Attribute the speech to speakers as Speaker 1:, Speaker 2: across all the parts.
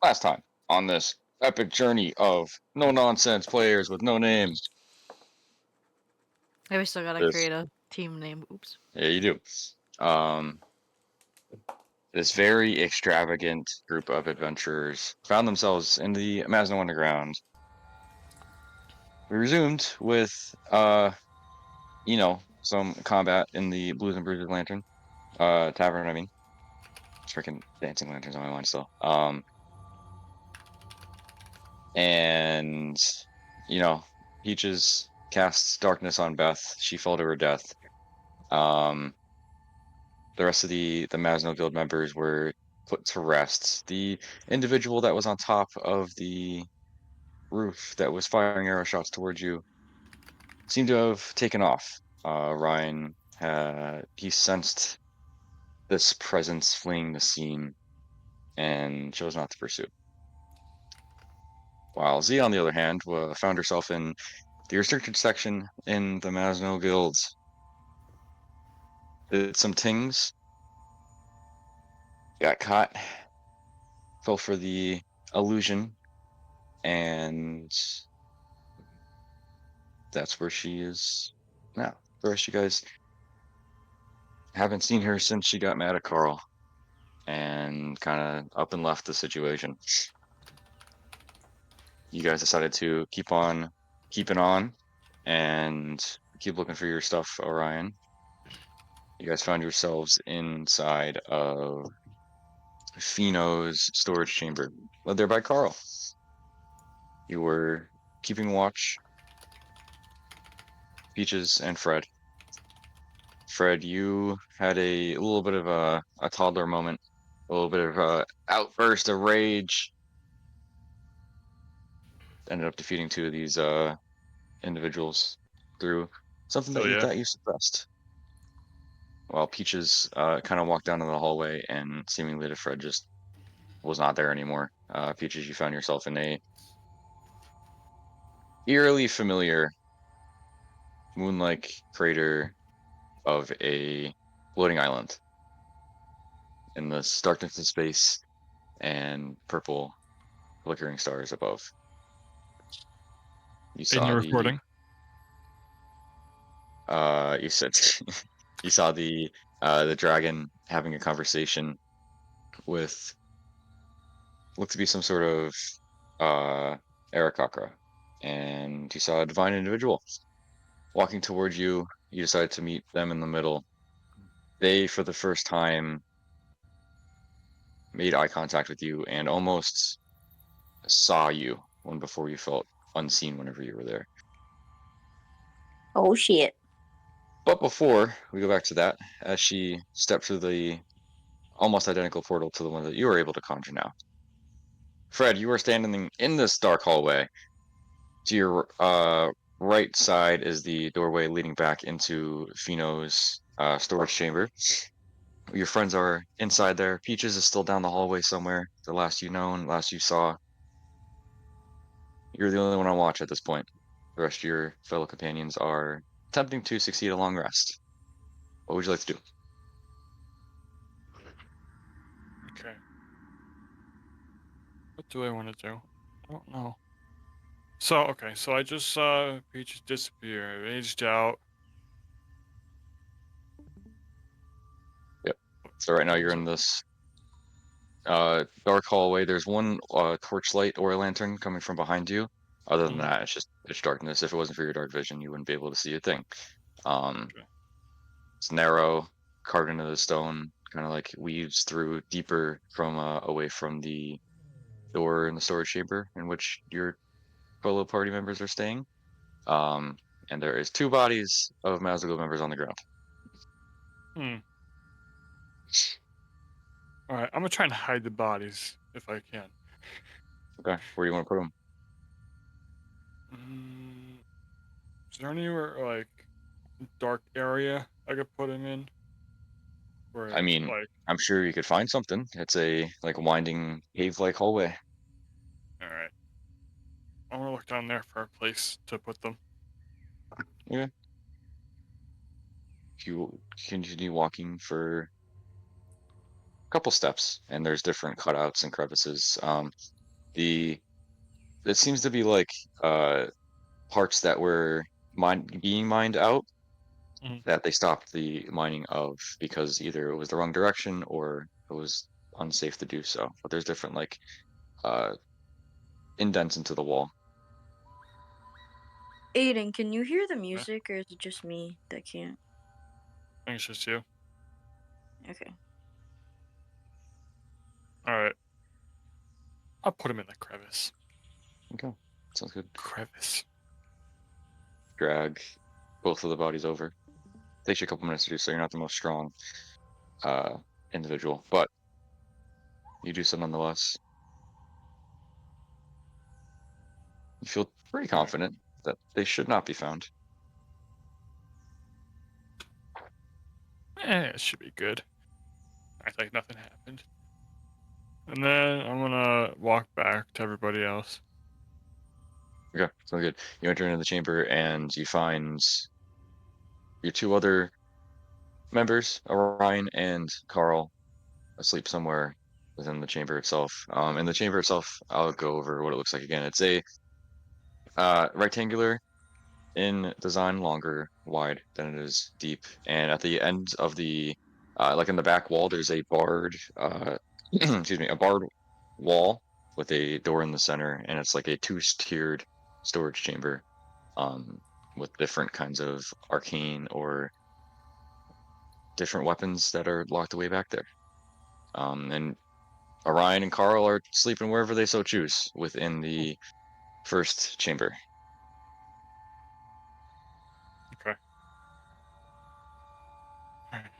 Speaker 1: Last time on this epic journey of no nonsense players with no names.
Speaker 2: Hey, we still gotta
Speaker 1: This,
Speaker 2: create a team name. Oops.
Speaker 1: yeah, you do. This very extravagant group of adventurers found themselves in the Mazno Underground. We resumed with, some combat in the Blues and Bruises Lantern, tavern. I mean, freaking dancing lanterns on my mind still. And you know, Peaches casts darkness on Beth. She fell to her death. Um, the rest of the Masno Guild members were put to rest. The individual that was on top of the roof that was firing arrow shots towards you seemed to have taken off. Ryan he sensed this presence fleeing the scene and chose not to pursue. While Z, on the other hand, found herself in the restricted section in the Masno Guilds. Did some tings, got caught, fell for the illusion, and that's where she is now. The rest of you guys haven't seen her since she got mad at Carl and kind of up and left the situation. You guys decided to keep on keeping on and keep looking for your stuff, Orion. You guys found yourselves inside of Fino's storage chamber, led there by Carl. You were keeping watch, Peaches and Fred. Fred, you had a little bit of a toddler moment, a little bit of a outburst of rage. Ended up defeating two of these individuals through something that
Speaker 3: Oh
Speaker 1: you
Speaker 3: yeah.
Speaker 1: thought you suppressed. While Peaches kind of walked down to the hallway and seemingly to Fred just was not there anymore. Peaches, you found yourself in a eerily familiar moon-like crater of a floating island in the darkness of space and purple flickering stars above. You
Speaker 3: In
Speaker 1: saw
Speaker 3: your
Speaker 1: the
Speaker 3: recording.
Speaker 1: you said you saw the dragon having a conversation with looked to be some sort of uh Aarakocra, and you saw a divine individual walking towards you. You decided to meet them in the middle. They, for the first time, made eye contact with you and almost saw you when before you felt unseen whenever you were there.
Speaker 4: Oh shit.
Speaker 1: But before we go back to that, as she stepped through the almost identical portal to the one that you were able to conjure now, Fred, you are standing in this dark hallway. To your right side is the doorway leading back into Fino's storage chamber. Your friends are inside there. Peaches is still down the hallway somewhere. The last you know and last you saw. You're the only one on watch at this point. The rest of your fellow companions are attempting to succeed a long rest. What would you like to do?
Speaker 3: Okay. What do I want to do? I don't know. So okay, so I just saw Peaches disappear. I raged out.
Speaker 1: Yep. So right now you're
Speaker 3: Was
Speaker 1: in
Speaker 3: it?
Speaker 1: this dark hallway. There's one torchlight or a lantern coming from behind you. Other than
Speaker 3: Mhm.
Speaker 1: that, it's just pitch darkness. If it wasn't for your dark vision, you wouldn't be able to see a thing. Um,
Speaker 3: Okay.
Speaker 1: it's narrow, carved into the stone, kind of like weaves through deeper from away from the door in the storage chamber in which your fellow party members are staying. Um, and there is two bodies of Mazagul members on the ground.
Speaker 3: Hmm. All right. I'm gonna try and hide the bodies if I can.
Speaker 1: Okay, where do you want to put them?
Speaker 3: Mm, is there anywhere like dark area I could put him in?
Speaker 1: I
Speaker 3: Where
Speaker 1: mean,
Speaker 3: like,
Speaker 1: I'm sure you could find something. It's a like winding cave-like hallway.
Speaker 3: all right, I'm gonna look down there for a place to put them.
Speaker 1: Yeah. If you continue walking for a couple steps, and there's different cutouts and crevices. It seems to be like parts that were being mined out
Speaker 3: Mhm.
Speaker 1: that they stopped the mining of because either it was the wrong direction or it was unsafe to do so. But there's different like uh indents into the wall.
Speaker 4: Aiden, can you hear the music or is it just me that can't?
Speaker 3: I think it's just you.
Speaker 4: Okay.
Speaker 3: All right. I'll put him in the crevice.
Speaker 1: Okay, sounds good.
Speaker 3: Crevice.
Speaker 1: Drag both of the bodies over. Takes you a couple minutes to do so. You're not the most strong uh individual, but you do so nonetheless. You feel pretty
Speaker 3: All right.
Speaker 1: confident that they should not be found.
Speaker 3: It should be good. Act like nothing happened. And then I'm gonna walk back to everybody else.
Speaker 1: Okay, sounds good. You enter into the chamber and you find your two other members, Orion and Carl, asleep somewhere within the chamber itself. In the chamber itself, I'll go over what it looks like again. It's a rectangular in design, longer, wide than it is deep, and at the end of the like in the back wall, there's a barred excuse me, a barred wall with a door in the center, and it's like a two-tiered storage chamber um, with different kinds of arcane or different weapons that are locked away back there. And Orion and Carl are sleeping wherever they so choose within the first chamber.
Speaker 3: Okay. All right.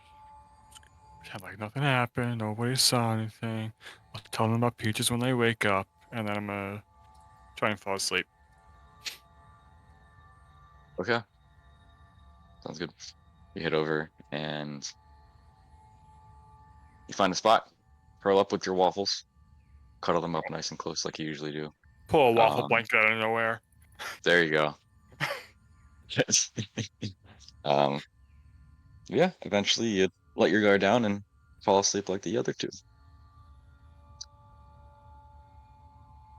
Speaker 3: Pretend like nothing happened. Nobody saw anything. I'll tell them about Peaches when they wake up, and then I'm gonna try and fall asleep.
Speaker 1: Okay, sounds good. You head over and you find a spot, curl up with your waffles, cuddle them up nice and close like you usually do.
Speaker 3: Pull a waffle
Speaker 1: Um,
Speaker 3: blanket out of nowhere.
Speaker 1: there you go. Yes. um, yeah, eventually you let your guard down and fall asleep like the other two.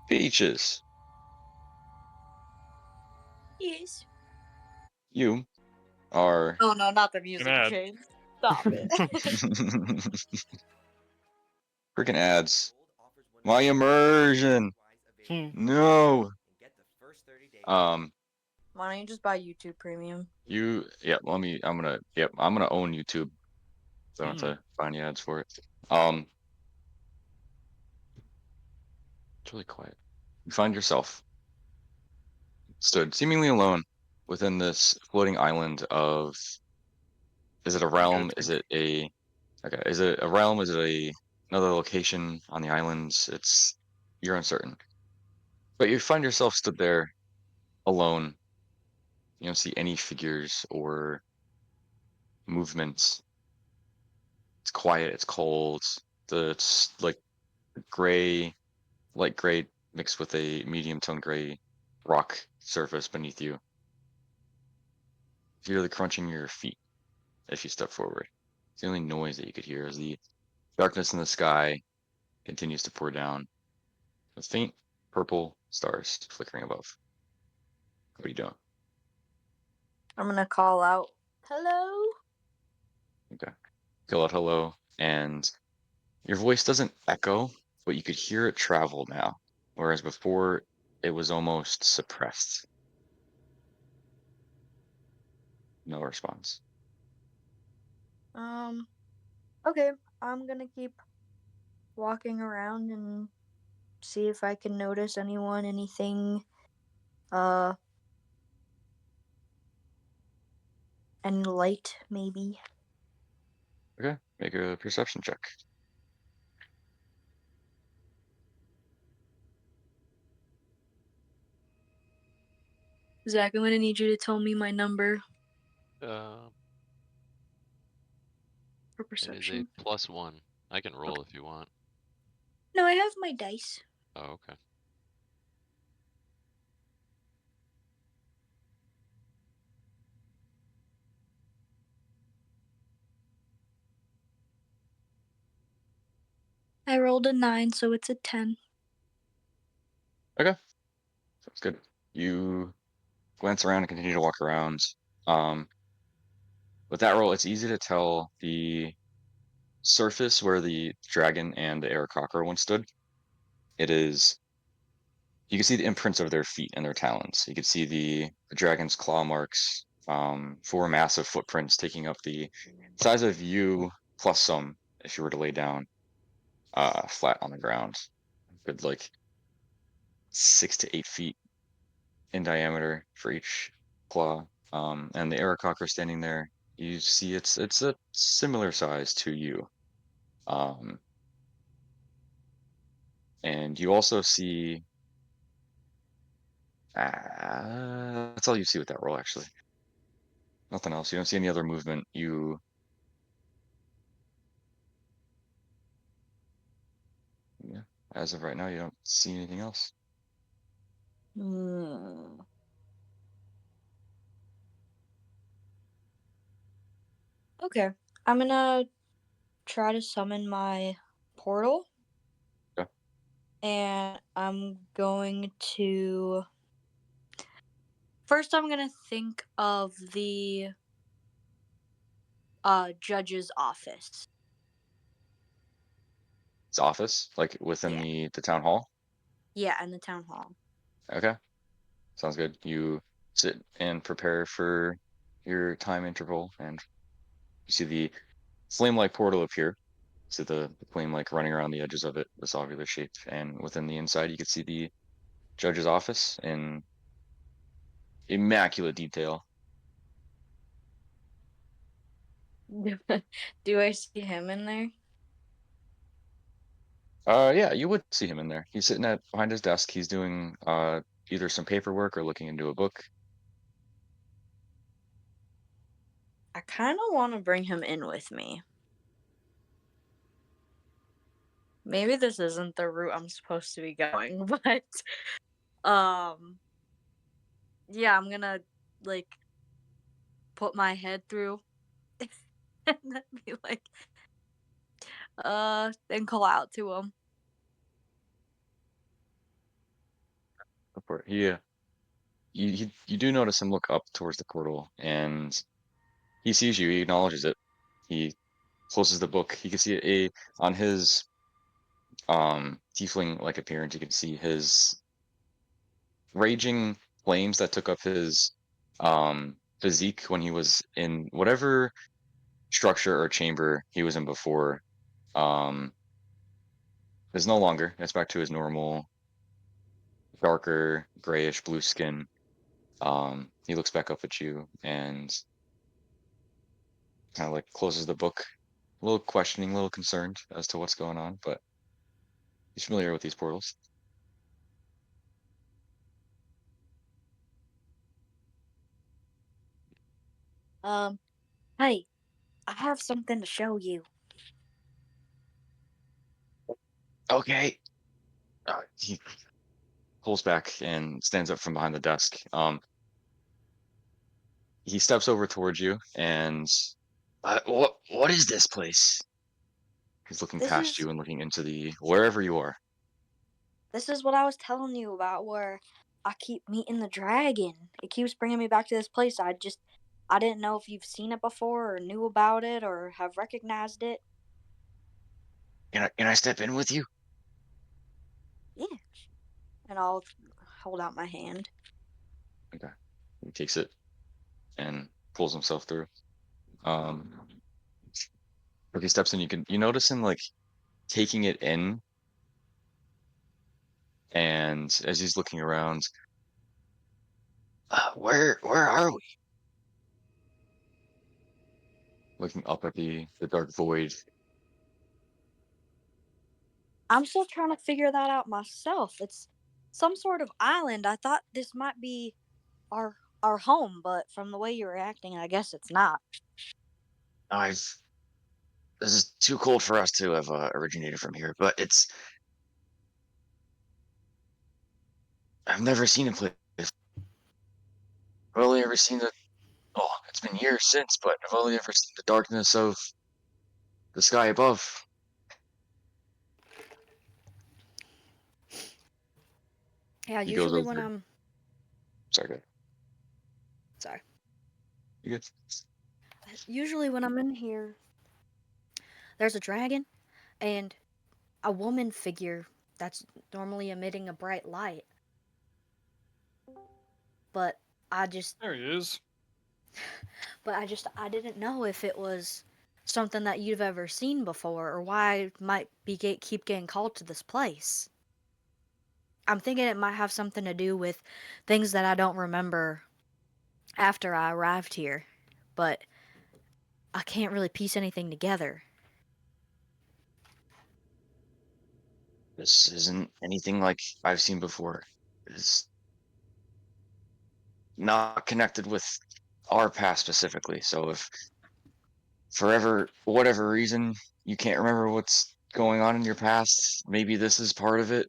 Speaker 1: Peaches,
Speaker 4: Yes.
Speaker 1: you are
Speaker 4: Oh no, not the
Speaker 3: An
Speaker 4: music
Speaker 3: ad.
Speaker 4: change. Stop it.
Speaker 1: freaking ads. My immersion.
Speaker 3: Hmm.
Speaker 1: No. Um,
Speaker 4: Why don't you just buy YouTube Premium?
Speaker 1: yeah, I'm gonna own YouTube. So I don't
Speaker 3: Hmm.
Speaker 1: have to find the ads for it. Um, it's really quiet. You find yourself stood seemingly alone within this floating island of, is it a
Speaker 3: I'm gonna
Speaker 1: realm? Is
Speaker 3: drink.
Speaker 1: it a, okay, is it a realm? Is it another location on the islands? You're uncertain. But you find yourself stood there alone. You don't see any figures or movements. It's quiet, it's cold. It's like gray, light gray mixed with a medium tone gray rock surface beneath you. You hear the crunching of your feet as you step forward. It's the only noise that you could hear as the darkness in the sky continues to pour down with faint purple stars flickering above. What are you doing?
Speaker 4: I'm gonna call out. Hello?
Speaker 1: Okay. Call out hello, and your voice doesn't echo, but you could hear it travel now, whereas before it was almost suppressed. No response.
Speaker 4: Um, okay. I'm gonna keep walking around and see if I can notice anyone, anything, uh, any light, maybe.
Speaker 1: Okay. Make a perception check.
Speaker 4: Zach, I'm gonna need you to tell me my number
Speaker 2: Um,
Speaker 4: for
Speaker 2: it is a
Speaker 4: perception.
Speaker 2: +1. I can roll
Speaker 4: Okay.
Speaker 2: if you want.
Speaker 4: No, I have my dice.
Speaker 2: Oh, okay.
Speaker 4: I rolled a 9, so it's a 10.
Speaker 1: Okay, sounds good. You glance around and continue to walk around. Um, with that roll, it's easy to tell the surface where the dragon and the Aarakocra once stood. It is. You can see the imprints of their feet and their talons. You can see the dragon's claw marks, 4 massive footprints taking up the size of you plus some if you were to lay down flat on the ground. Good, like 6 to 8 feet in diameter for each claw. And the Aarakocra standing there, you see it's a similar size to you. And you also see that's all you see with that roll, actually. Nothing else. You don't see any other movement. Yeah, as of right now, you don't see anything else.
Speaker 4: Hmm. Okay. I'm gonna try to summon my portal.
Speaker 1: Okay.
Speaker 4: And I'm going to. First, I'm gonna think of the judge's office.
Speaker 1: It's office, like within
Speaker 4: Yeah.
Speaker 1: the town hall.
Speaker 4: Yeah, in the town hall.
Speaker 1: Okay, sounds good. You sit and prepare for your time interval, and you see the flame-like portal appear. See the flame like running around the edges of it, this ovular shape, and within the inside, you can see the judge's office in immaculate detail.
Speaker 4: Do I see him in there?
Speaker 1: Yeah, you would see him in there. He's sitting at behind his desk. He's doing either some paperwork or looking into a book.
Speaker 4: I kind of want to bring him in with me. Maybe this isn't the route I'm supposed to be going, but um yeah, I'm gonna like put my head through and then be like then call out to him.
Speaker 1: Go for it. Yeah, you do notice him look up towards the portal, and he sees you. He acknowledges it. He closes the book. You can see on his tiefling like appearance. You can see his raging flames that took up his physique when he was in whatever structure or chamber he was in before. Um, is no longer. It's back to his normal darker grayish blue skin. He looks back up at you and kind of like closes the book, a little questioning, a little concerned as to what's going on, but he's familiar with these portals.
Speaker 4: Um, hey, I have something to show you.
Speaker 1: Okay. He pulls back and stands up from behind the desk. He steps over towards you and what is this place? He's looking
Speaker 4: This
Speaker 1: past
Speaker 4: is
Speaker 1: you and looking into the wherever you are.
Speaker 4: this is what I was telling you about where I keep meeting the dragon. It keeps bringing me back to this place. I didn't know if you've seen it before or knew about it or have recognized it.
Speaker 1: Can I step in with you?
Speaker 4: Yeah. And I'll hold out my hand.
Speaker 1: Okay. He takes it and pulls himself through. Um, if he steps in, you notice him like taking it in, and as he's looking around, where are we? Looking up at the dark void.
Speaker 4: I'm still trying to figure that out myself. It's some sort of island. I thought this might be our home, but from the way you're acting, I guess it's not.
Speaker 1: I've This is too cold for us to have originated from here, but I've never seen a place. I've only ever seen it's been years since, but I've only ever seen the darkness of the sky above.
Speaker 5: Yeah,
Speaker 1: He goes
Speaker 5: usually when
Speaker 1: over.
Speaker 5: I'm
Speaker 1: Sorry, good.
Speaker 5: sorry.
Speaker 1: You good?
Speaker 5: Usually when I'm in here, there's a dragon and a woman figure that's normally emitting a bright light. But I just
Speaker 3: There he is.
Speaker 5: I didn't know if it was something that you've ever seen before or why I might keep getting called to this place. I'm thinking it might have something to do with things that I don't remember after I arrived here, but I can't really piece anything together.
Speaker 1: This isn't anything like I've seen before. It's not connected with our past specifically. So if for whatever reason, you can't remember what's going on in your past, maybe this is part of it.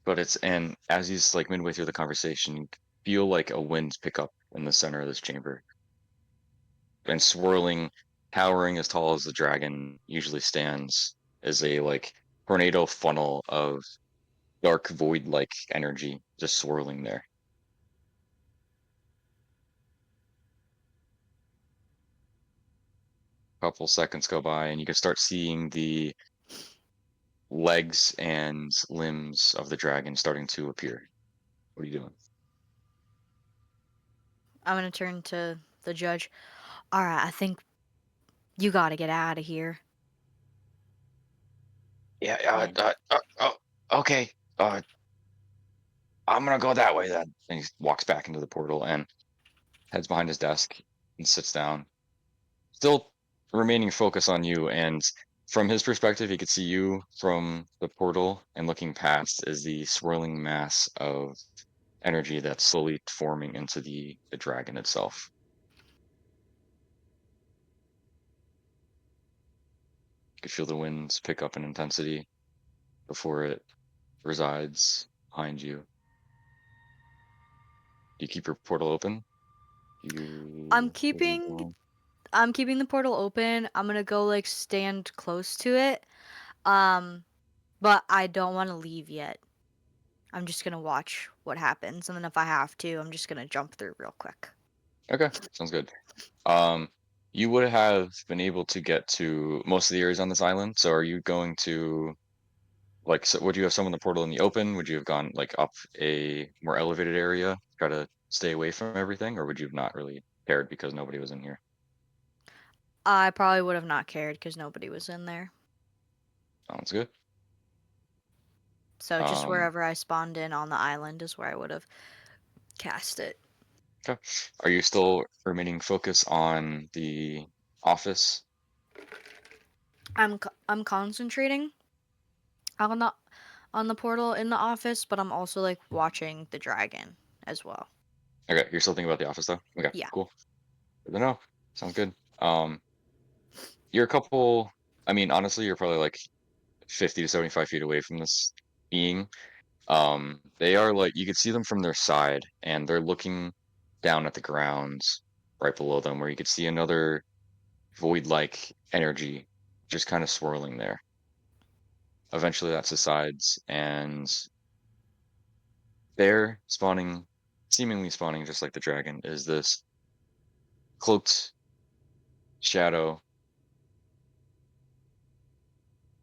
Speaker 1: But and as he's like midway through the conversation, you feel like a wind pick up in the center of this chamber and swirling, towering as tall as the dragon usually stands, is a like tornado funnel of dark void like energy just swirling there. Couple seconds go by and you can start seeing the legs and limbs of the dragon starting to appear. What are you doing?
Speaker 5: I'm going to turn to the judge. All right, I think you got to get out of here.
Speaker 1: Yeah,
Speaker 5: And
Speaker 1: okay. I'm gonna go that way then. And he walks back into the portal and heads behind his desk and sits down, still remaining focused on you. And from his perspective, he could see you from the portal, and looking past is the swirling mass of energy that's slowly forming into the dragon itself. You could feel the winds pick up in intensity before it resides behind you. Do you keep your portal open?
Speaker 5: I'm
Speaker 1: You what are you
Speaker 5: keeping
Speaker 1: doing?
Speaker 5: I'm keeping the portal open. I'm going to go like stand close to it. Um but I don't want to leave yet. I'm just going to watch what happens, and then if I have to, I'm just going to jump through real quick.
Speaker 1: Okay, sounds good. Um, you would have been able to get to most of the areas on this island. So are you going to like so would you have someone in the portal in the open? Would you have gone like up a more elevated area, try to stay away from everything, or would you have not really cared because nobody was in here?
Speaker 5: I probably would have not cared because nobody was in there.
Speaker 1: Sounds good.
Speaker 5: So just
Speaker 1: Um,
Speaker 5: wherever I spawned in on the island is where I would have cast it.
Speaker 1: okay. Are you still remaining focused on the office?
Speaker 5: I'm concentrating on the portal in the office, but I'm also like watching the dragon as well.
Speaker 1: Okay, you're still thinking about the office though? Okay,
Speaker 5: Yeah.
Speaker 1: cool. Good to know. Sounds good. You're a couple, I mean, honestly, you're probably like 50 to 75 feet away from this being. They are like you could see them from their side, and they're looking down at the ground right below them, where you could see another void-like energy just kind of swirling there. Eventually, that subsides, and there, spawning, seemingly spawning just like the dragon, is this cloaked shadow.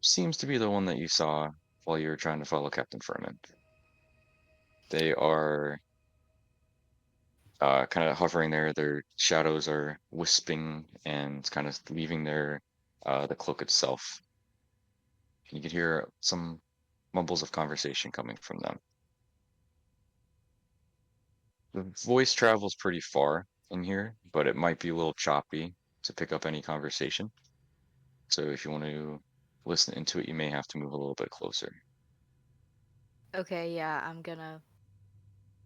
Speaker 1: Seems to be the one that you saw while you were trying to follow Captain Furman. They are kind of hovering there. Their shadows are wisping and kind of leaving the cloak itself. You could hear some mumbles of conversation coming from them. The voice travels pretty far in here, but it might be a little choppy to pick up any conversation. So if you want to listen into it, you may have to move a little bit closer.
Speaker 5: Okay, yeah, I'm gonna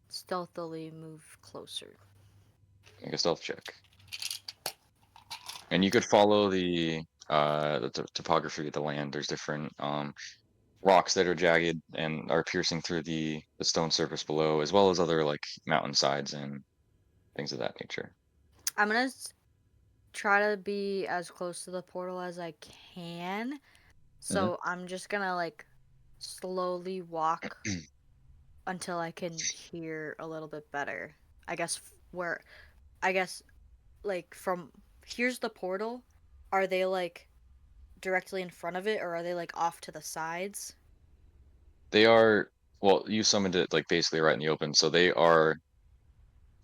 Speaker 5: stealthily move closer.
Speaker 1: Make a stealth check, and you could follow the topography of the land. There's different rocks that are jagged and are piercing through the stone surface below, as well as other like mountainsides and things of that nature.
Speaker 5: I'm gonna try to be as close to the portal as I can.
Speaker 1: Mhm.
Speaker 5: So I'm just gonna like slowly walk until I can hear a little bit better. I guess where I guess like from here's the portal. Are they like directly in front of it, or are they like off to the sides?
Speaker 1: They are, well, you summoned it like basically right in the open, so they are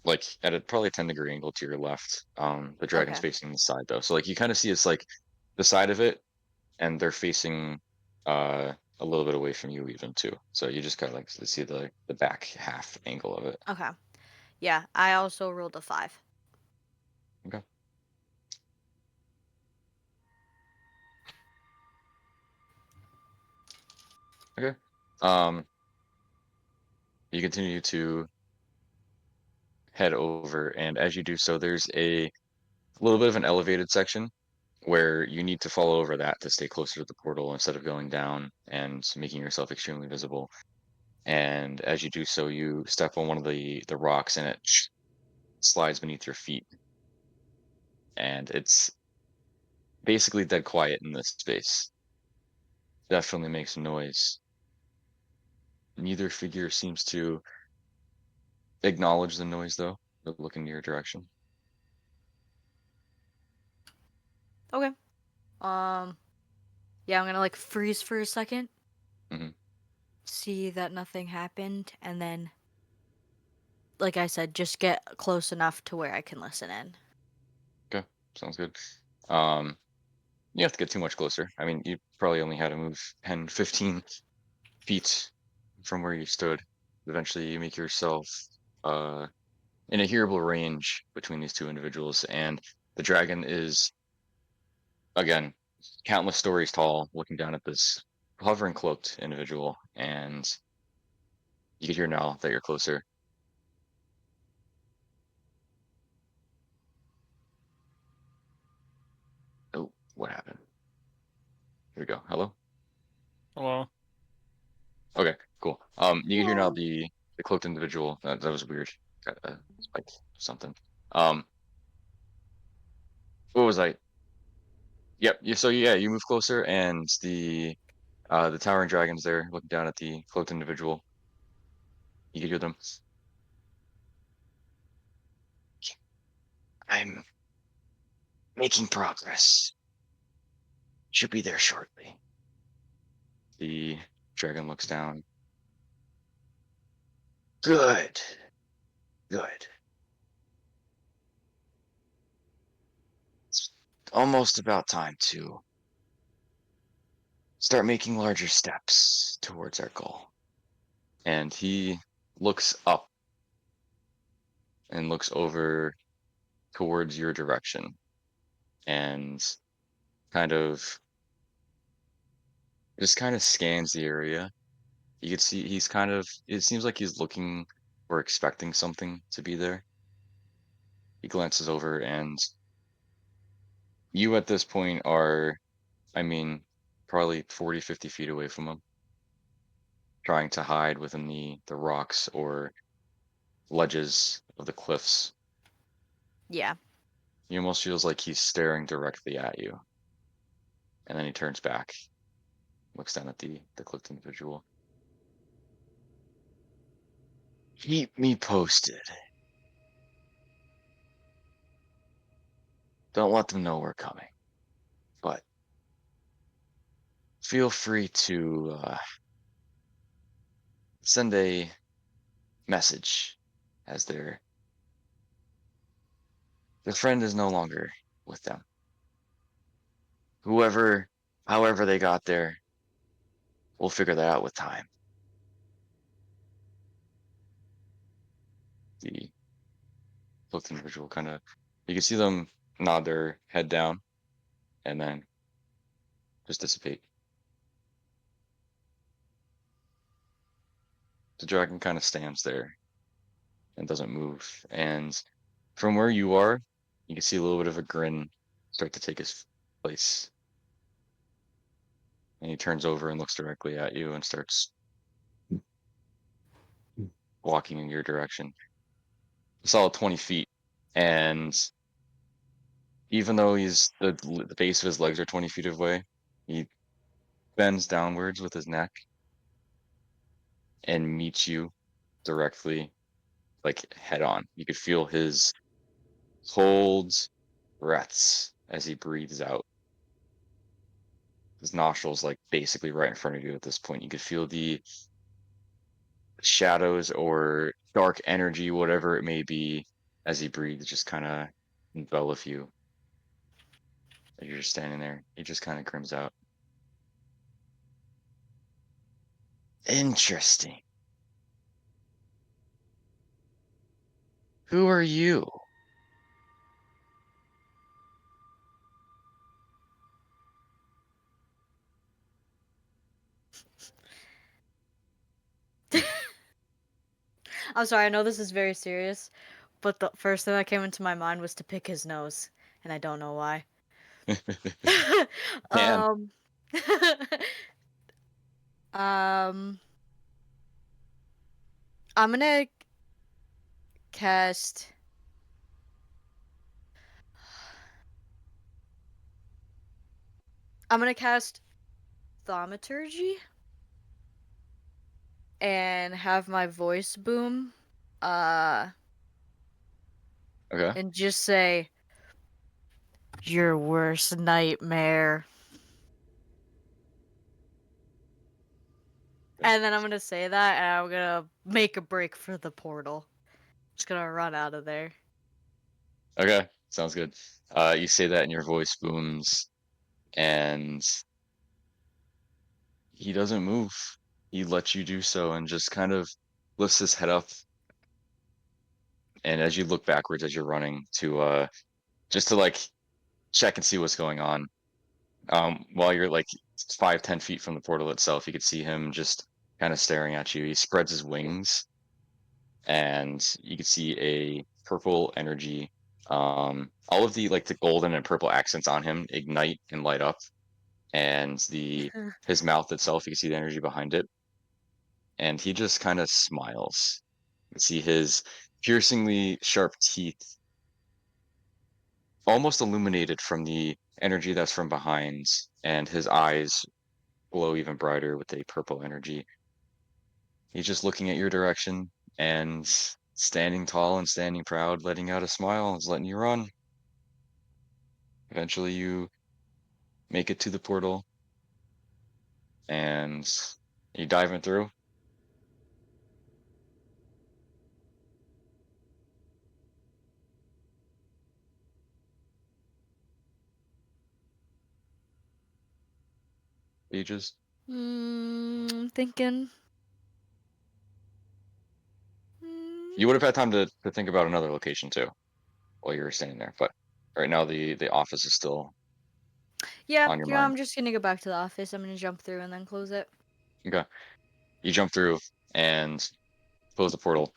Speaker 1: like at a probably a 10-degree angle to your left. The dragon's
Speaker 5: Okay.
Speaker 1: facing the side though. So like you kind of see it's like the side of it and they're facing a little bit away from you even too. So you just kind of like see the back half angle of it.
Speaker 5: Okay. Yeah, I also rolled a 5.
Speaker 1: Okay. Okay. Um, you continue to head over, and as you do so, there's a little bit of an elevated section where you need to follow over that to stay closer to the portal instead of going down and making yourself extremely visible. And as you do so, you step on one of the rocks, and it slides beneath your feet, and it's basically dead quiet in this space. Definitely makes noise. Neither figure seems to acknowledge the noise, though. They're looking your direction.
Speaker 5: Okay. Yeah, I'm gonna like freeze for a second,
Speaker 1: Hmm.
Speaker 5: see that nothing happened, and then, like I said, just get close enough to where I can listen in.
Speaker 1: Okay, sounds good. Um, you have to get too much closer. I mean, you probably only had to move 10, 15 feet from where you stood. Eventually, you make yourself uh, in a hearable range between these two individuals, and the dragon is, again, countless stories tall, looking down at this hovering cloaked individual, and you can hear now that you're closer. Oh, what happened? Here we go. Hello?
Speaker 3: Hello.
Speaker 1: Okay, cool. You can hear now
Speaker 5: Whoa.
Speaker 1: the cloaked individual. That was weird. Got a spike something. Um, what was I? Yep. So yeah, you move closer, and the towering dragon's there, looking down at the cloaked individual. You can hear them. I'm making progress. Should be there shortly. The dragon looks down. Good. Good. It's almost about time to start making larger steps towards our goal. And he looks up and looks over towards your direction and kind of just kind of scans the area. You can see he's kind of, it seems like he's looking or expecting something to be there. He glances over, and you at this point are, I mean, probably 40, 50 feet away from him, trying to hide within the rocks or ledges of the cliffs.
Speaker 5: Yeah.
Speaker 1: He almost feels like he's staring directly at you. And then he turns back, looks down at the clipped individual. Keep me posted. Don't let them know we're coming. But feel free to send a message as their friend is no longer with them. Whoever, however they got there, we'll figure that out with time. The cloaked individual kind of, you can see them nod their head down and then just dissipate. The dragon kind of stands there and doesn't move. And from where you are, you can see a little bit of a grin start to take his place. And he turns over and looks directly at you and starts walking in your direction. A solid 20 feet. And even though the base of his legs are 20 feet away, he bends downwards with his neck and meets you directly, like head on. You could feel his cold breaths as he breathes out. His nostrils like basically right in front of you at this point. You could feel the shadows or dark energy, whatever it may be, as he breathes, just kind of envelop you. You're just standing there. He just kind of crims out. Interesting. Who are you?
Speaker 5: I'm sorry, I know this is very serious, but the first thing that came into my mind was to pick his nose, and I don't know why.
Speaker 1: Man.
Speaker 5: um, um, I'm gonna cast. I'm gonna cast Thaumaturgy and have my voice boom,
Speaker 1: Okay.
Speaker 5: and just say, "Your worst nightmare." And then I'm gonna say that, and I'm gonna make a break for the portal. Just gonna run out of there.
Speaker 1: Okay. Sounds good. You say that and your voice booms, and he doesn't move. He lets you do so and just kind of lifts his head up. And as you look backwards as you're running to just to like check and see what's going on, while you're like 5, 10 feet from the portal itself, you could see him just kind of staring at you. He spreads his wings, and you can see a purple energy. All of the like the golden and purple accents on him ignite and light up, and the his mouth itself, you can see the energy behind it, and he just kind of smiles. You can see his piercingly sharp teeth almost illuminated from the energy that's from behind, and his eyes glow even brighter with a purple energy. He's just looking at your direction and standing tall and standing proud, letting out a smile, is letting you run. Eventually, you make it to the portal and you diving through. Beaches.
Speaker 5: I'm thinking.
Speaker 1: You would have had time to think about another location too while you were standing there, but right now the office is still
Speaker 5: Yeah,
Speaker 1: on your
Speaker 5: yeah,
Speaker 1: mind.
Speaker 5: I'm just gonna go back to the office. I'm gonna jump through and then close it.
Speaker 1: Okay. You jump through and close the portal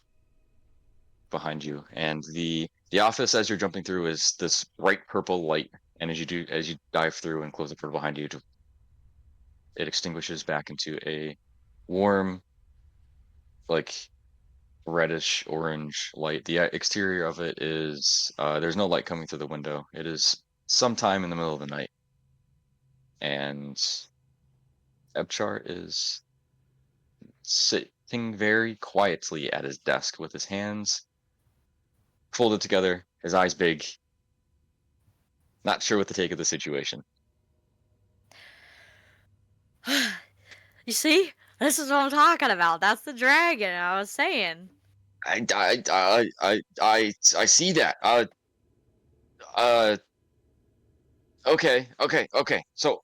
Speaker 1: behind you, and the office as you're jumping through is this bright purple light, and as you dive through and close the portal behind you, it extinguishes back into a warm, like reddish orange light. The exterior of it is there's no light coming through the window. It is sometime in the middle of the night, and Ebchar is sitting very quietly at his desk with his hands folded together, his eyes big, not sure what to take of the situation.
Speaker 5: You see? This is what I'm talking about. That's the dragon I was saying.
Speaker 1: I see that. Uh, okay. So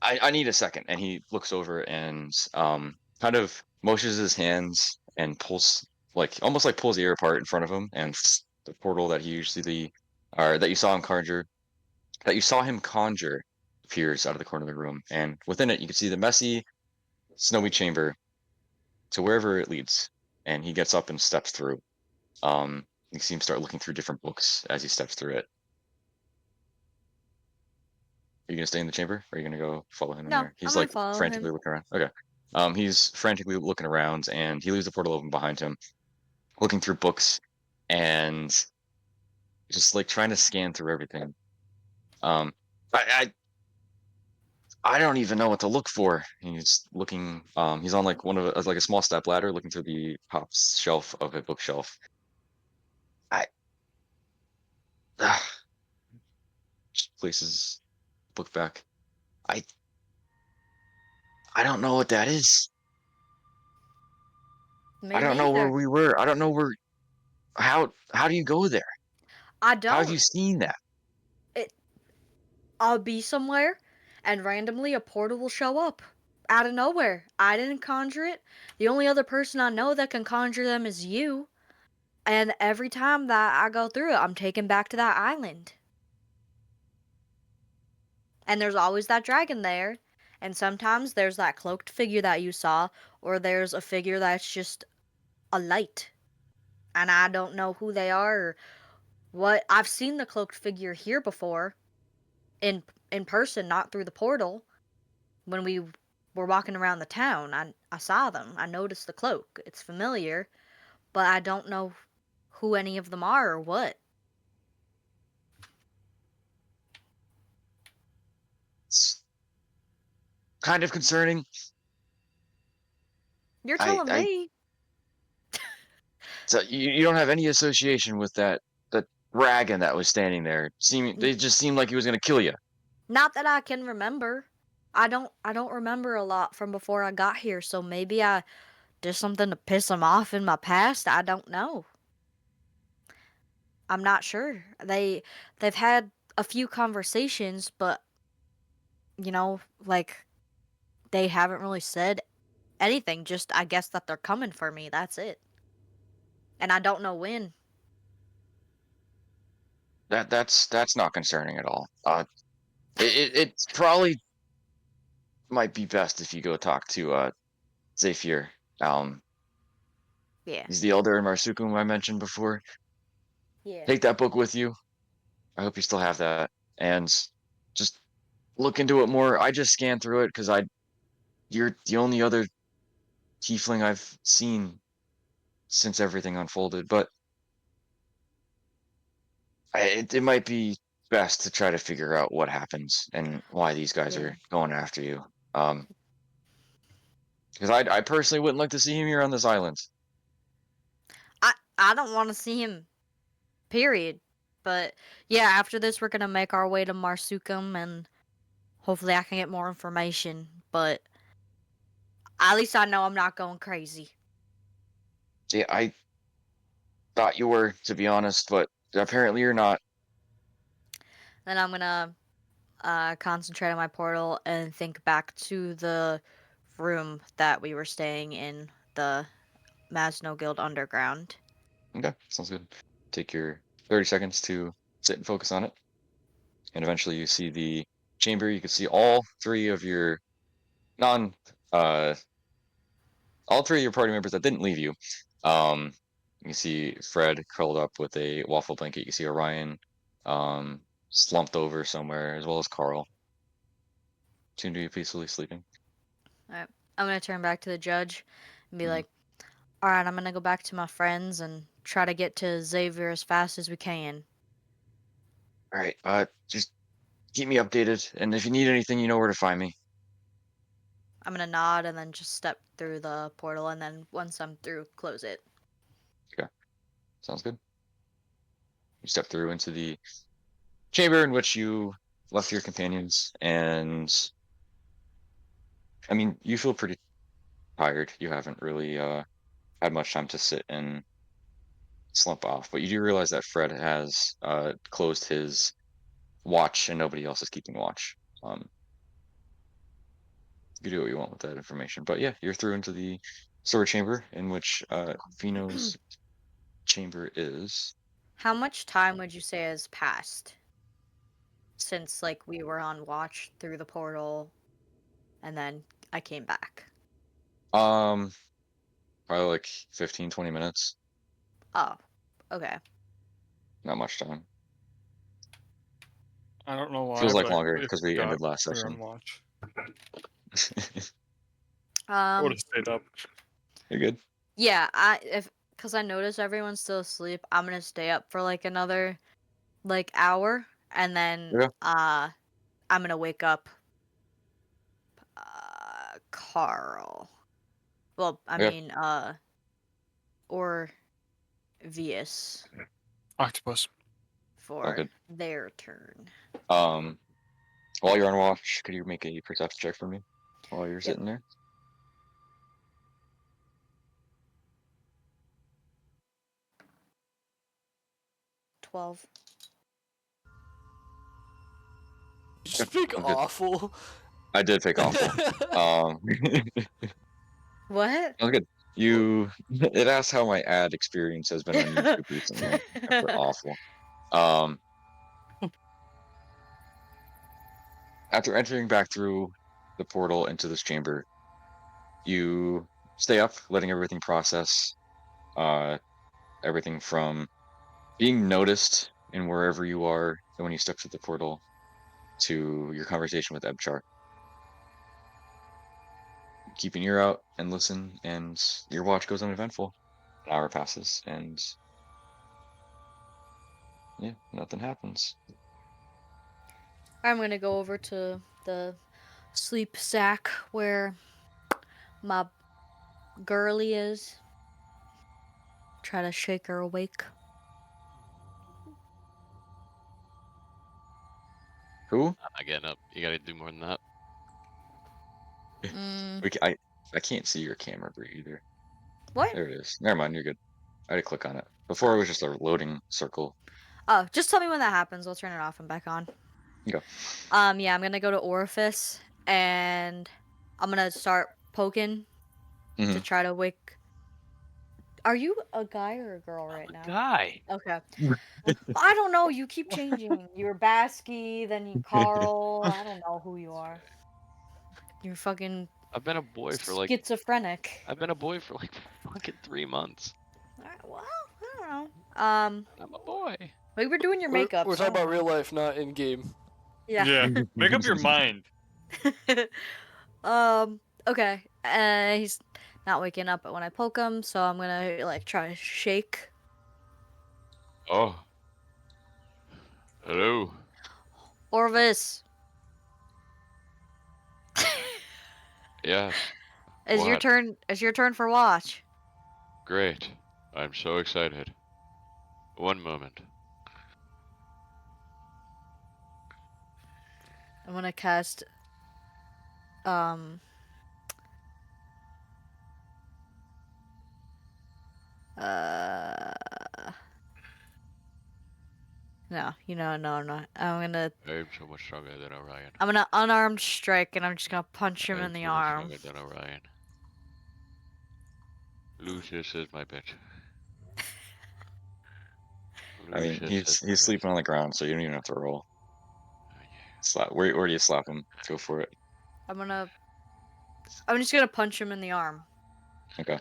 Speaker 1: I need a second. And he looks over and kind of motions his hands and pulls like almost like pulls the air apart in front of him, and the portal that he usually or that you saw him conjure appears out of the corner of the room, and within it you can see the messy, snowy chamber to wherever it leads. And he gets up and steps through. You see him start looking through different books as he steps through it. Are you gonna stay in the chamber, or are you gonna go follow him in
Speaker 5: No,
Speaker 1: there?
Speaker 5: I'm
Speaker 1: He's
Speaker 5: gonna
Speaker 1: like
Speaker 5: follow
Speaker 1: frantically
Speaker 5: him.
Speaker 1: looking around. Okay. He's frantically looking around, and he leaves the portal open behind him, looking through books, and just like trying to scan through everything. Um, I I don't even know what to look for. He's looking. He's on like like a small step ladder, looking through the top shelf of a bookshelf. I just places book back. I I don't know what that is. I
Speaker 5: Me
Speaker 1: don't know where
Speaker 5: neither.
Speaker 1: we were. I don't know where. How do you go there?
Speaker 5: I
Speaker 1: How have you
Speaker 5: don't.
Speaker 1: seen that?
Speaker 5: It. I'll be somewhere, and randomly a portal will show up out of nowhere. I didn't conjure it. The only other person I know that can conjure them is you. And every time that I go through it, I'm taken back to that island. And there's always that dragon there. And sometimes there's that cloaked figure that you saw, or there's a figure that's just a light. And I don't know who they are or what. I've seen the cloaked figure here before in person, not through the portal. When we were walking around the town, I saw them. I noticed the cloak. It's familiar, but I don't know who any of them are or what.
Speaker 1: It's kind of concerning.
Speaker 5: You're
Speaker 1: I
Speaker 5: telling
Speaker 1: I
Speaker 5: me.
Speaker 1: so you don't have any association with that dragon that was standing there. They just seemed like he was gonna kill you.
Speaker 5: Not that I can remember. I don't remember a lot from before I got here, so maybe I did something to piss him off in my past. I don't know. I'm not sure. They've had a few conversations, but like they haven't really said anything. Just I guess that they're coming for me. That's it. And I don't know when.
Speaker 1: That's not concerning at all. It probably might be best if you go talk to Zephyr. Um,
Speaker 5: Yeah.
Speaker 1: he's the elder in Marsukum I mentioned before.
Speaker 5: Yeah.
Speaker 1: Take that book with you. I hope you still have that, and just look into it more. I just scanned through it because you're the only other tiefling I've seen since everything unfolded. But it might be best to try to figure out what happens and why these guys
Speaker 5: Yeah.
Speaker 1: are going after you. Because I personally wouldn't like to see him here on this island.
Speaker 5: I don't want to see him. Period. But yeah, after this, we're gonna make our way to Marsukum, and hopefully, I can get more information. But at least I know I'm not going crazy.
Speaker 1: See, I thought you were, to be honest, but apparently you're not.
Speaker 5: Then I'm gonna concentrate on my portal and think back to the room that we were staying in, the Mazno Guild Underground.
Speaker 1: Okay, sounds good. Take your 30 seconds to sit and focus on it. And eventually you see the chamber. You can see non uh all three of your party members that didn't leave you. Um, you can see Fred curled up with a waffle blanket. You can see Orion slumped over somewhere, as well as Carl, seem to be peacefully sleeping.
Speaker 5: Alright. I'm gonna turn back to the judge and be
Speaker 1: Mhm.
Speaker 5: like, alright, I'm gonna go back to my friends and try to get to Xavier as fast as we can.
Speaker 1: All right, just keep me updated, and if you need anything, you know where to find me.
Speaker 5: I'm gonna nod and then just step through the portal, and then once I'm through, close it.
Speaker 1: Okay, sounds good. You step through into the chamber in which you left your companions, and I mean, you feel pretty tired. You haven't really had much time to sit and slump off, but you do realize that Fred has closed his watch and nobody else is keeping watch. Um, you do what you want with that information, but yeah, you're through into the storage chamber in which Vino's chamber is.
Speaker 5: How much time would you say has passed since like we were on watch through the portal and then I came back?
Speaker 1: Um, Probably like 15, 20 minutes.
Speaker 5: Oh, okay.
Speaker 1: Not much time.
Speaker 3: I don't know why,
Speaker 1: Feels like
Speaker 3: but
Speaker 1: longer
Speaker 3: I
Speaker 1: because we
Speaker 3: forgot
Speaker 1: ended last
Speaker 3: we were
Speaker 1: session.
Speaker 3: on watch. I would
Speaker 5: Um,
Speaker 3: have stayed up.
Speaker 1: You're good.
Speaker 5: yeah, because I notice everyone's still asleep, I'm gonna stay up for like another like hour, and then
Speaker 1: Okay.
Speaker 5: I'm gonna wake up Carl. Well, I
Speaker 1: Yeah.
Speaker 5: mean, or Vius
Speaker 3: Octopus.
Speaker 5: for
Speaker 1: good.
Speaker 5: their turn.
Speaker 1: While you're on watch, could you make a perception check for me while you're sitting there?
Speaker 5: 12.
Speaker 6: You speak
Speaker 1: I'm good.
Speaker 6: awful.
Speaker 1: I did pick awful.
Speaker 5: What?
Speaker 1: Sounds good. It asked how my ad experience has been on YouTube recently. For awful. After entering back through the portal into this chamber, you stay up, letting everything process. Everything from being noticed in wherever you are when you step through the portal to your conversation with Ebchar. Keep an ear out and listen, and your watch goes uneventful. An hour passes, and yeah, nothing happens.
Speaker 5: I'm gonna go over to the sleep sack where my girly is. Try to shake her awake.
Speaker 1: Who?
Speaker 2: I'm not getting up. You gotta do more than that.
Speaker 5: Mm,
Speaker 1: I can't see your camera either.
Speaker 5: what?
Speaker 1: There it is. Never mind, you're good. I had to click on it. Before it was just a loading circle.
Speaker 5: Oh, just tell me when that happens. I'll turn it off and back on.
Speaker 1: Go.
Speaker 5: Yeah, I'm gonna go to Orifice and I'm gonna start poking to
Speaker 1: Mhm.
Speaker 5: try to wake. Are you a guy or a girl right now?
Speaker 2: Guy.
Speaker 5: Okay. I don't know. You keep changing. You're Basky, then you Carl. I don't know who you are. You're fucking
Speaker 2: I've been a boy for like
Speaker 5: schizophrenic.
Speaker 2: fucking 3 months.
Speaker 5: Alright, well, I don't know.
Speaker 2: I'm a boy.
Speaker 5: We were doing your
Speaker 6: We're,
Speaker 5: makeup.
Speaker 6: we're
Speaker 5: so I
Speaker 6: talking about
Speaker 5: don't
Speaker 6: real life, not in game.
Speaker 5: know.
Speaker 3: Yeah. Make up your mind.
Speaker 5: Okay. He's not waking up when I poke him, so I'm gonna like try to shake.
Speaker 2: Oh. Hello.
Speaker 5: Orvis,
Speaker 2: Yes.
Speaker 5: it's your
Speaker 2: What?
Speaker 5: turn. It's your turn for watch.
Speaker 2: Great. I'm so excited. One moment.
Speaker 5: I'm gonna cast. Um. No, no, I'm not.
Speaker 2: I'm so much stronger than Orion.
Speaker 5: I'm gonna unarmed strike, and I'm just gonna punch him
Speaker 2: I'm
Speaker 5: in the
Speaker 2: so much
Speaker 5: arm.
Speaker 2: stronger than Orion. Lucius is my bitch.
Speaker 1: I mean,
Speaker 2: Lucius is my
Speaker 1: he's sleeping on the ground, so you don't even have to roll. Slap. Where do you slap him? Go for it.
Speaker 5: I'm just gonna punch him in the arm.
Speaker 1: Okay.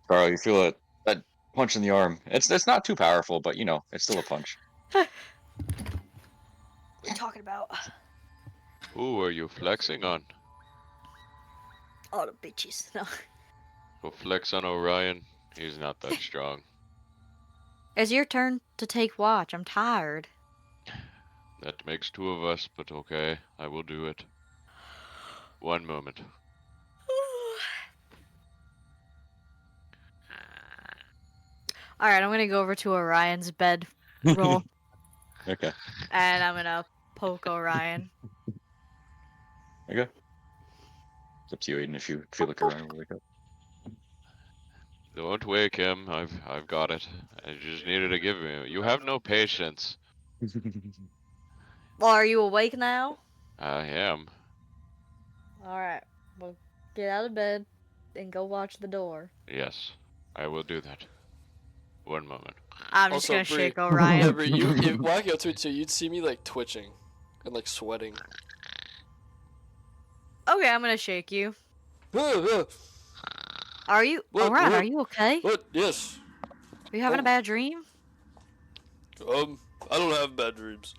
Speaker 1: Carl, you feel that punch in the arm. It's not too powerful, but it's still a punch.
Speaker 5: What are you talking about?
Speaker 2: Who are you flexing on?
Speaker 5: All the bitches. No.
Speaker 2: Go flex on Orion. He's not that strong.
Speaker 5: It's your turn to take watch. I'm tired.
Speaker 2: That makes 2 of us, but okay, I will do it. One moment.
Speaker 5: All right, I'm gonna go over to Orion's bed roll,
Speaker 1: Okay.
Speaker 5: and I'm gonna poke Orion.
Speaker 1: Okay. It's up to you, Aiden. If you feel like around, we'll wake up.
Speaker 2: Don't wake him. I've got it. I just needed to give him. You have no patience.
Speaker 5: Well, are you awake now?
Speaker 2: I am.
Speaker 5: All right. Well, get out of bed and go watch the door.
Speaker 2: Yes, I will do that. One moment.
Speaker 5: I'm just
Speaker 6: Also,
Speaker 5: gonna
Speaker 6: Bree,
Speaker 5: shake
Speaker 6: yeah,
Speaker 5: Orion.
Speaker 6: Bree, you walking up to it too, you'd see me like twitching and like sweating.
Speaker 5: Okay, I'm gonna shake you.
Speaker 6: What?
Speaker 5: Are you Orion? Are
Speaker 6: What?
Speaker 5: you okay?
Speaker 6: What? Yes.
Speaker 5: Are you having a
Speaker 6: Oh.
Speaker 5: bad dream?
Speaker 6: I don't have bad dreams.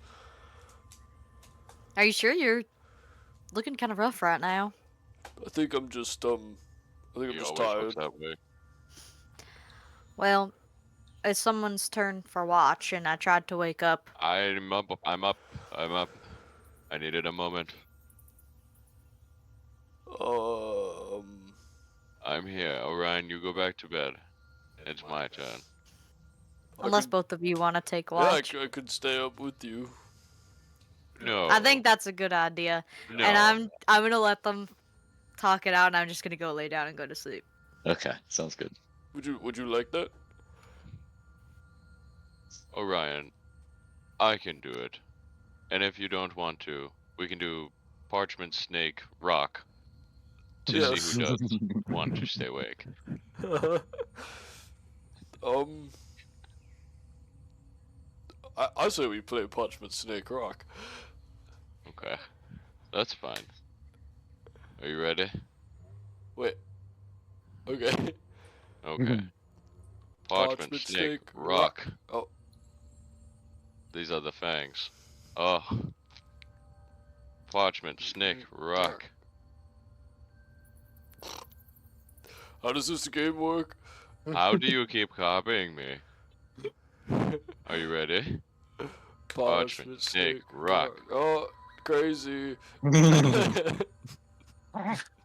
Speaker 5: Are you sure you're looking kind of rough right now?
Speaker 6: I think I'm just
Speaker 2: He
Speaker 6: just
Speaker 2: always
Speaker 6: tired.
Speaker 2: looks that way.
Speaker 5: Well, it's someone's turn for watch, and I tried to wake up.
Speaker 2: I'm up. I'm up. I'm up. I needed a moment. I'm here. Orion, you go back to bed. It's my turn.
Speaker 5: Unless both of you want to take
Speaker 6: Yeah,
Speaker 5: watch.
Speaker 6: I could stay up with you.
Speaker 2: No.
Speaker 5: I think that's a good idea.
Speaker 2: No.
Speaker 5: And I'm gonna let them talk it out, and I'm just gonna go lay down and go to sleep.
Speaker 1: Okay, sounds good.
Speaker 6: Would you like that?
Speaker 2: Orion, I can do it. And if you don't want to, we can do parchment, snake, rock to see
Speaker 6: Yes.
Speaker 2: who does want to stay awake.
Speaker 6: I say we play Parchment Snake Rock.
Speaker 2: Okay. That's fine. Are you ready?
Speaker 6: Wait. Okay.
Speaker 2: Okay. Parchment, snake, rock.
Speaker 6: Oh.
Speaker 2: These are the fangs. Oh. Parchment, snake, rock.
Speaker 6: How does this game work?
Speaker 2: How do you keep copying me? Are you ready? Parchment, snake, rock.
Speaker 6: Oh, crazy.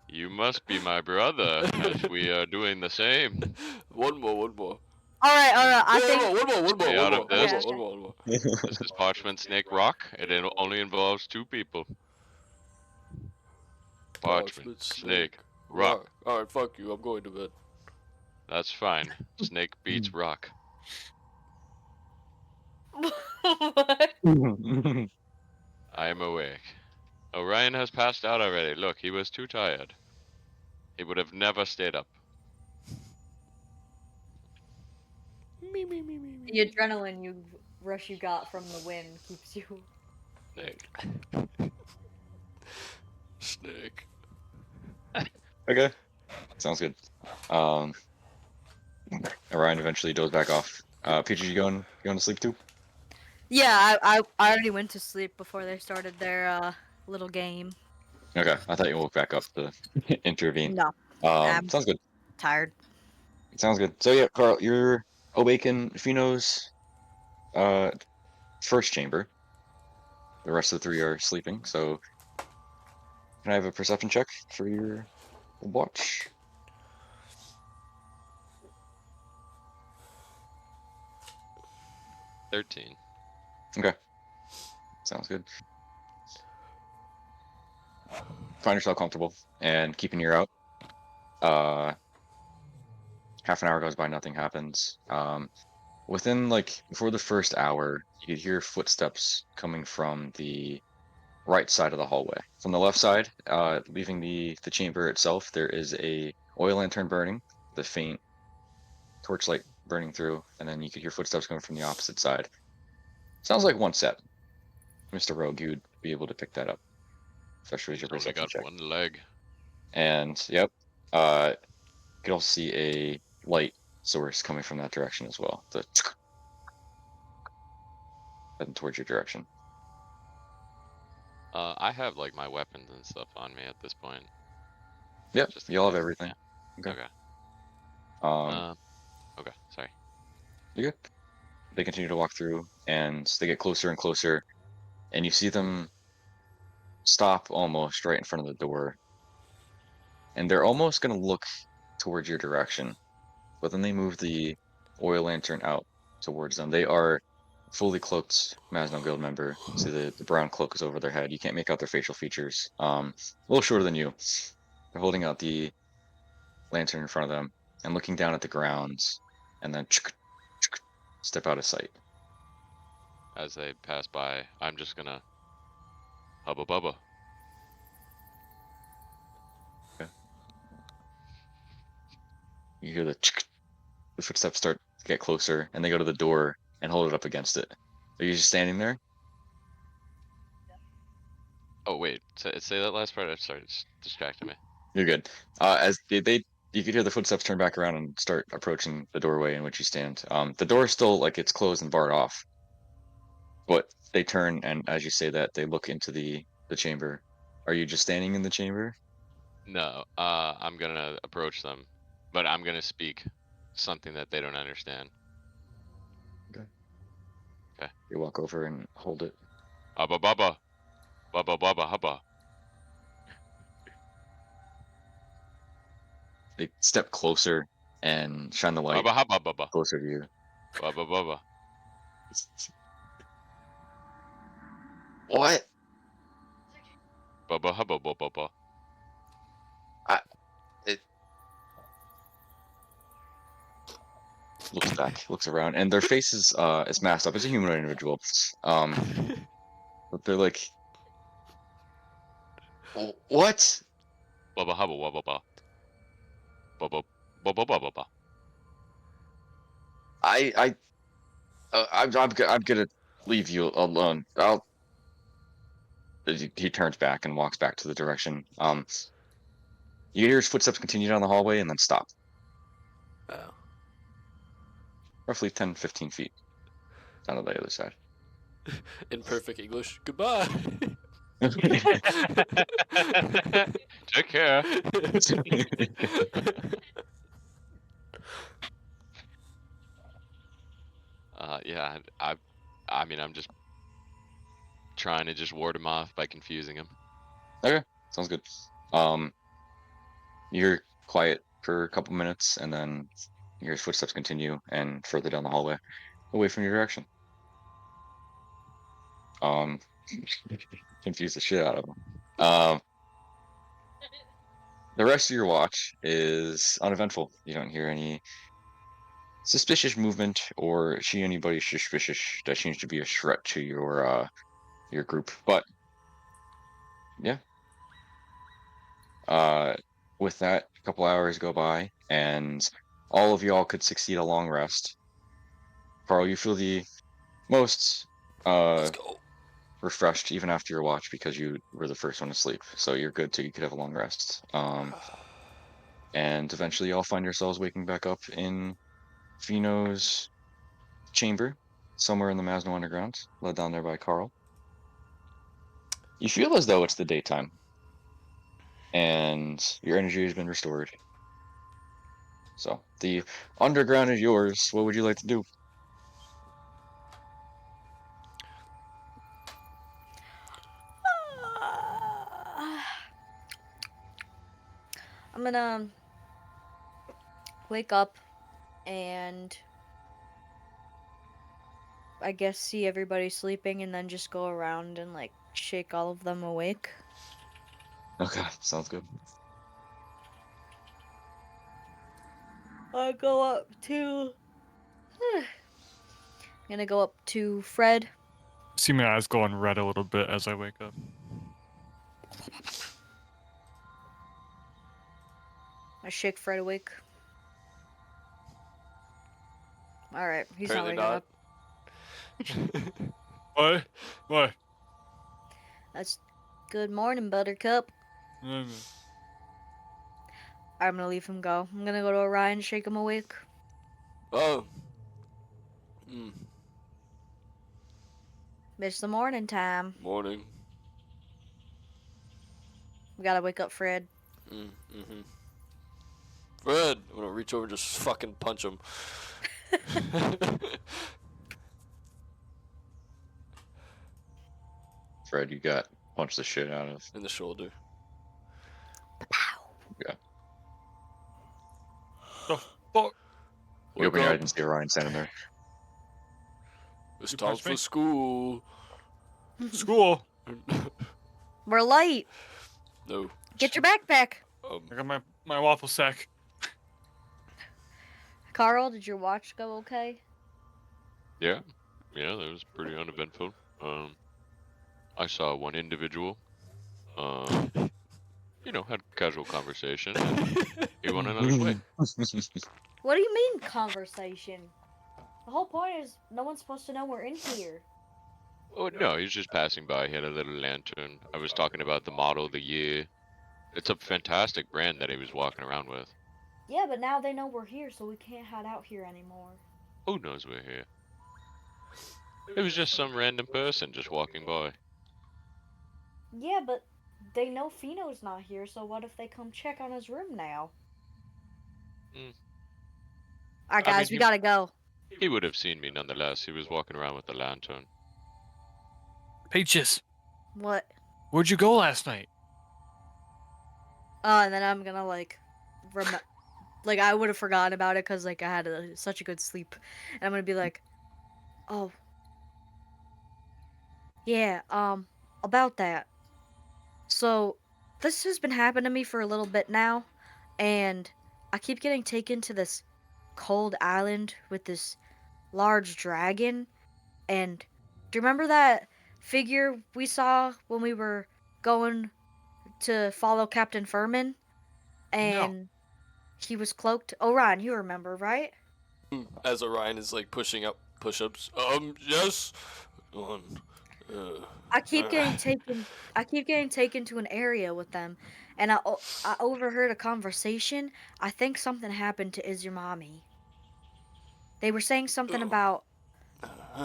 Speaker 2: You must be my brother, as we are doing the same.
Speaker 6: One more.
Speaker 5: All right. I
Speaker 6: Yeah,
Speaker 5: think.
Speaker 6: one more.
Speaker 2: Stay out of this.
Speaker 5: Okay.
Speaker 6: One more.
Speaker 2: This is Parchment, snake, rock. It only involves 2 people. Parchment, snake, rock.
Speaker 6: Alright, fuck you. I'm going to bed.
Speaker 2: That's fine. Snake beats rock.
Speaker 5: What?
Speaker 2: I am awake. Orion has passed out already. Look, he was too tired. He would have never stayed up.
Speaker 5: The adrenaline rush you got from the wind keeps you.
Speaker 2: Snake.
Speaker 6: Snake.
Speaker 1: Okay, sounds good. Orion eventually dozes back off. Peaches, you going to sleep too?
Speaker 5: Yeah, I already went to sleep before they started their little game.
Speaker 1: Okay, I thought you woke back up to intervene.
Speaker 5: No, I'm
Speaker 1: Sounds good.
Speaker 5: tired.
Speaker 1: Sounds good. So yeah, Carl, you're awake in Fino's first chamber. The rest of the 3 are sleeping. So can I have a perception check for your watch?
Speaker 2: "13."
Speaker 1: Okay, sounds good. Find yourself comfortable and keep an ear out. Half an hour goes by, nothing happens. Within before the first hour, you could hear footsteps coming from the right side of the hallway. From the left side, leaving the chamber itself, there is a oil lantern burning, the faint torchlight burning through, and then you could hear footsteps coming from the opposite side. Sounds like one set. Mr. Rogue, you'd be able to pick that up, especially with your
Speaker 2: He's only
Speaker 1: perception
Speaker 2: got
Speaker 1: check.
Speaker 2: one leg.
Speaker 1: And yep, you could also see a light source coming from that direction as well. The heading towards your direction.
Speaker 2: I have like my weapons and stuff on me at this point.
Speaker 1: Yep,
Speaker 2: Just in
Speaker 1: you'll have
Speaker 2: case.
Speaker 1: everything.
Speaker 2: Yeah.
Speaker 1: Okay.
Speaker 2: Okay. Okay. Sorry.
Speaker 1: You're good. They continue to walk through, and they get closer and closer, and you see them stop almost right in front of the door. And they're almost going to look towards your direction, but then they move the oil lantern out towards them. They are fully cloaked Mazno Guild member. See the brown cloak is over their head. You can't make out their facial features. A little shorter than you. They're holding out the lantern in front of them and looking down at the grounds, and then step out of sight.
Speaker 2: As they pass by, I'm just gonna hubba bubba.
Speaker 1: You hear the footsteps start to get closer, and they go to the door and hold it up against it. Are you just standing there?
Speaker 2: Oh wait, say that last part. I'm sorry, it's distracting me.
Speaker 1: You're good. As you could hear the footsteps turn back around and start approaching the doorway in which you stand. The door is still it's closed and barred off, but they turn, and as you say that, they look into the chamber. Are you just standing in the chamber?
Speaker 2: No, I'm gonna approach them, but I'm gonna speak something that they don't understand.
Speaker 1: Okay.
Speaker 2: Okay.
Speaker 1: You walk over and hold it.
Speaker 2: Hubba bubba, bubba bubba hubba.
Speaker 1: they step closer and shine the light
Speaker 2: Baba haba baba.
Speaker 1: closer to you.
Speaker 2: Baba baba.
Speaker 1: What?
Speaker 2: Baba haba baba baba.
Speaker 1: It looks back, looks around, and their face is masked up. It's a humanoid individual. But they're like, what?
Speaker 2: Baba haba baba baba. Baba baba baba baba.
Speaker 1: I'm gonna leave you alone. He turns back and walks back to the direction. You hear his footsteps continue down the hallway and then stop.
Speaker 6: Oh.
Speaker 1: Roughly 10, 15 feet down to the other side.
Speaker 6: In perfect English. Goodbye.
Speaker 2: Take care. Yeah, I mean, I'm just trying to just ward him off by confusing him.
Speaker 1: Okay, sounds good. You're quiet for a couple minutes, and then you hear his footsteps continue and further down the hallway, away from your direction. Confuse the shit out of him. The rest of your watch is uneventful. You don't hear any suspicious movement or see anybody suspicious that seems to be a threat to your group. But yeah, with that, a couple hours go by, and all of y'all could succeed a long rest. Carl, you feel the most
Speaker 6: Let's go.
Speaker 1: refreshed even after your watch because you were the first one to sleep. So you're good so you could have a long rest. And eventually y'all find yourselves waking back up in Fino's chamber, somewhere in the Mazno Underground, led down there by Carl. You feel as though it's the daytime, and your energy has been restored. So the underground is yours. What would you like to do?
Speaker 5: I'm gonna wake up and I guess see everybody sleeping and then just go around and like shake all of them awake.
Speaker 1: Okay, sounds good.
Speaker 5: I go up to. Gonna go up to Fred.
Speaker 3: See my eyes going red a little bit as I wake up.
Speaker 5: I shake Fred awake. All right, he's
Speaker 6: Apparently
Speaker 5: not waking
Speaker 6: not.
Speaker 5: up.
Speaker 3: What? What?
Speaker 5: That's good morning, Buttercup.
Speaker 3: Mm.
Speaker 5: I'm gonna leave him go. I'm gonna go to Orion, shake him awake.
Speaker 6: Oh. Mm.
Speaker 5: It's the morning time.
Speaker 6: Morning.
Speaker 5: We gotta wake up Fred.
Speaker 6: Mm-hmm. Fred! I'm gonna reach over and just fucking punch him.
Speaker 1: Fred, you got punched the shit out of.
Speaker 6: In the shoulder.
Speaker 1: Yeah.
Speaker 3: The fuck?
Speaker 1: You open
Speaker 6: Wake
Speaker 1: your eyes
Speaker 6: up.
Speaker 1: and see Orion standing there.
Speaker 6: It's
Speaker 3: You
Speaker 6: time
Speaker 3: punched
Speaker 6: for
Speaker 3: me?
Speaker 6: school.
Speaker 3: School.
Speaker 5: We're late.
Speaker 6: No.
Speaker 5: Get your backpack.
Speaker 3: I got my waffle sack.
Speaker 5: Carl, did your watch go okay?
Speaker 2: Yeah, that was pretty uneventful. I saw one individual. Had a casual conversation, and he went on his way.
Speaker 5: What do you mean conversation? The whole point is no one's supposed to know we're in here.
Speaker 2: Oh no, he's just passing by. He had a little lantern. I was talking about the model of the year. It's a fantastic brand that he was walking around with.
Speaker 5: Yeah, but now they know we're here, so we can't hide out here anymore.
Speaker 2: Who knows we're here? It was just some random person just walking by.
Speaker 5: Yeah, but they know Fino's not here, so what if they come check on his room now?
Speaker 2: Mm.
Speaker 5: Alright,
Speaker 2: I
Speaker 5: guys,
Speaker 2: mean,
Speaker 5: we gotta go.
Speaker 2: He would have seen me nonetheless. He was walking around with the lantern.
Speaker 3: Peaches,
Speaker 5: What?
Speaker 3: where'd you go last night?
Speaker 5: Oh, and then I'm gonna, like I would have forgotten about it because like I had such a good sleep, and I'm gonna be like, oh yeah, about that. So this has been happening to me for a little bit now, and I keep getting taken to this cold island with this large dragon. And do you remember that figure we saw when we were going to follow Captain Furman?
Speaker 3: No.
Speaker 5: And he was cloaked. Oh, Ryan, you remember, right?
Speaker 6: As Orion is like pushing up push-ups. Yes. One. Uh,
Speaker 5: I keep getting taken. I keep getting taken to an area with them, and I overheard a conversation. I think something happened to Is Your Mommy. They were saying something about.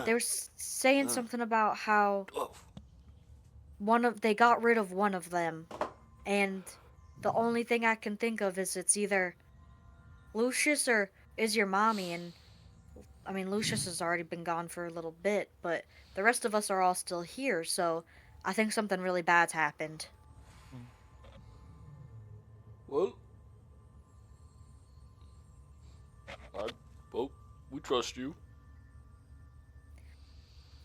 Speaker 5: They were saying something about how
Speaker 6: oh.
Speaker 5: they got rid of one of them, and the only thing I can think of is it's either Lucius or Is Your Mommy, and I mean Lucius has already been gone for a little bit, but the rest of us are all still here, so I think something really bad's happened.
Speaker 6: Well, well, we trust you.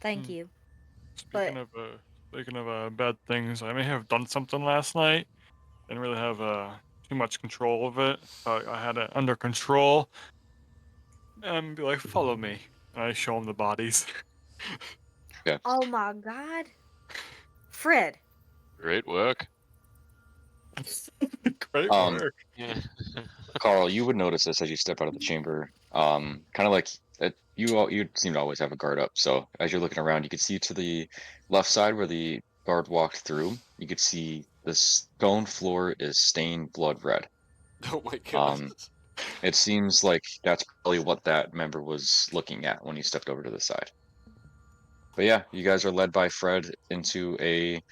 Speaker 5: Thank you.
Speaker 3: Speaking
Speaker 5: But
Speaker 3: of bad things, I may have done something last night. Didn't really have too much control of it. I had it under control. And be like, follow me. And I show him the bodies.
Speaker 5: oh my god. Fred,
Speaker 2: Great work.
Speaker 3: Great
Speaker 1: Um,
Speaker 3: work.
Speaker 2: Yeah.
Speaker 1: Carl, you would notice this as you step out of the chamber. Kind of like you seem to always have a guard up. So as you're looking around, you could see to the left side where the guard walked through. You could see the stone floor is stained blood red.
Speaker 6: Oh my god.
Speaker 1: Um, it seems like that's probably what that member was looking at when he stepped over to the side. But yeah, you guys are led by Fred into a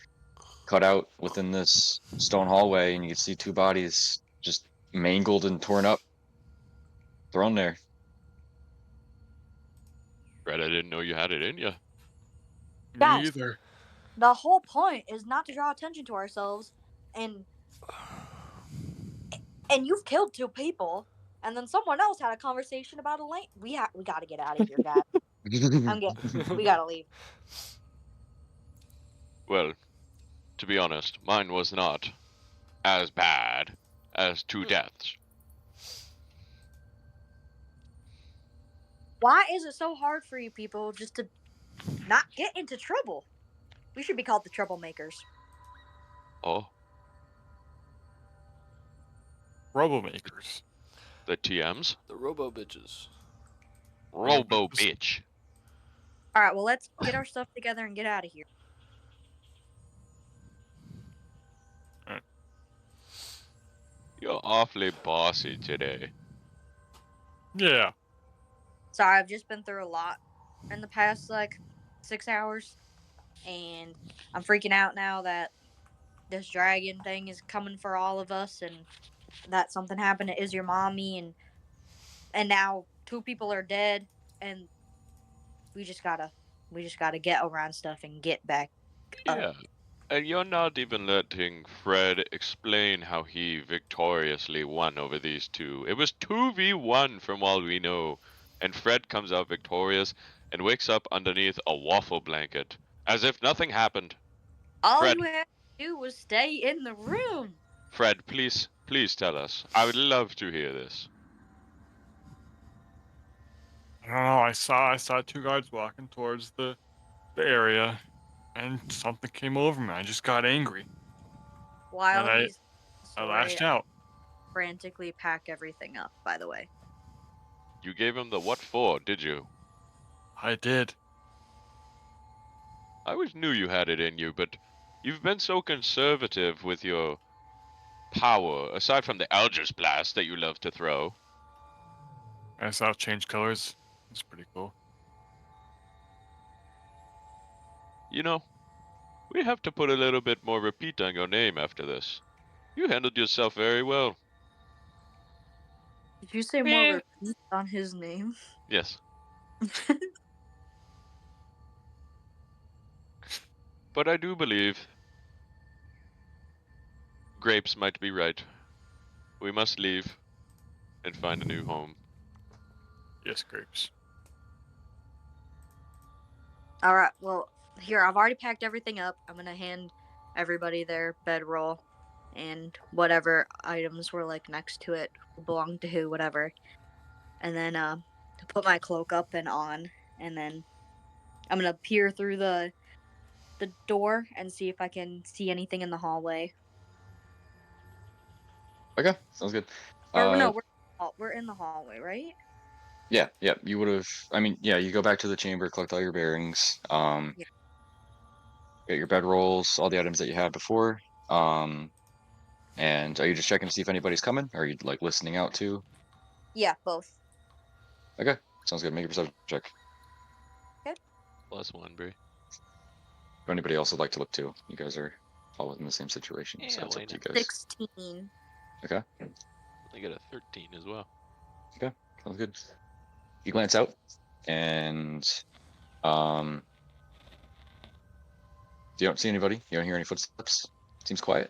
Speaker 1: cutout within this stone hallway, and you can see two bodies just mangled and torn up, thrown there.
Speaker 2: Fred, I didn't know you had it in you.
Speaker 3: Me
Speaker 4: Guys.
Speaker 3: either.
Speaker 4: The whole point is not to draw attention to ourselves, and you've killed two people, and then someone else had a conversation about a lane. We got to get out of here, guys. We gotta leave.
Speaker 2: Well, to be honest, mine was not as bad as two deaths.
Speaker 4: Why is it so hard for you people just to not get into trouble? We should be called the Troublemakers.
Speaker 2: Oh,
Speaker 3: Troublemakers.
Speaker 2: the TMs?
Speaker 6: The robo bitches.
Speaker 2: Robo bitch.
Speaker 4: All right, well, let's get our stuff together and get out of here.
Speaker 2: You're awfully bossy today.
Speaker 3: Yeah.
Speaker 4: Sorry, I've just been through a lot in the past, 6 hours, and I'm freaking out now that this dragon thing is coming for all of us, and that something happened to Is Your Mommy, and now two people are dead, and we just gotta get around stuff and get back up.
Speaker 2: Yeah. And you're not even letting Fred explain how he victoriously won over these two. It was 2v1 from all we know. And Fred comes out victorious and wakes up underneath a waffle blanket. As if nothing happened.
Speaker 4: All
Speaker 2: Fred.
Speaker 4: you had to do was stay in the room.
Speaker 2: Fred, please tell us. I would love to hear this.
Speaker 3: I don't know. I saw two guards walking towards the area, and something came over me. I just got angry,
Speaker 4: While
Speaker 3: and
Speaker 4: he's
Speaker 3: I
Speaker 4: story,
Speaker 3: lashed out.
Speaker 4: frantically pack everything up. By the way,
Speaker 2: You gave him the what for, did you?
Speaker 3: I did.
Speaker 2: I always knew you had it in you, but you've been so conservative with your power, aside from the Eldritch Blast that you love to throw.
Speaker 3: I saw it change colors. It's pretty cool.
Speaker 2: You know, we have to put a little bit more repeat on your name after this. You handled yourself very well.
Speaker 4: did you say more repeat on his name?
Speaker 2: Yes. But I do believe Grapes might be right. We must leave. and find a new home.
Speaker 3: Yes, grapes.
Speaker 4: All right. Well, here I've already packed everything up. I'm gonna hand everybody their bedroll and whatever items were like next to it, who belonged to who, whatever. And then put my cloak up and on, and then I'm gonna peer through the door and see if I can see anything in the hallway.
Speaker 1: Okay, sounds good.
Speaker 4: Or no, we're in the hallway, right?
Speaker 1: Yeah, yeah. You would have. I mean, yeah. You go back to the chamber, collect all your bearings.
Speaker 4: Yeah.
Speaker 1: Get your bedrolls, all the items that you had before. And are you just checking to see if anybody's coming? Or are you like listening out too?
Speaker 4: Yeah, both.
Speaker 1: Okay, sounds good. Make a perception check.
Speaker 2: +1, Bree.
Speaker 1: If anybody else would like to look too, you guys are all within the same situation, so
Speaker 2: Yeah,
Speaker 1: it's
Speaker 2: why
Speaker 1: up to you
Speaker 2: not?
Speaker 1: guys.
Speaker 4: 16.
Speaker 1: Okay,
Speaker 2: I got a 13 as well.
Speaker 1: okay, sounds good. You glance out, and um, you don't see anybody. You don't hear any footsteps. Seems quiet.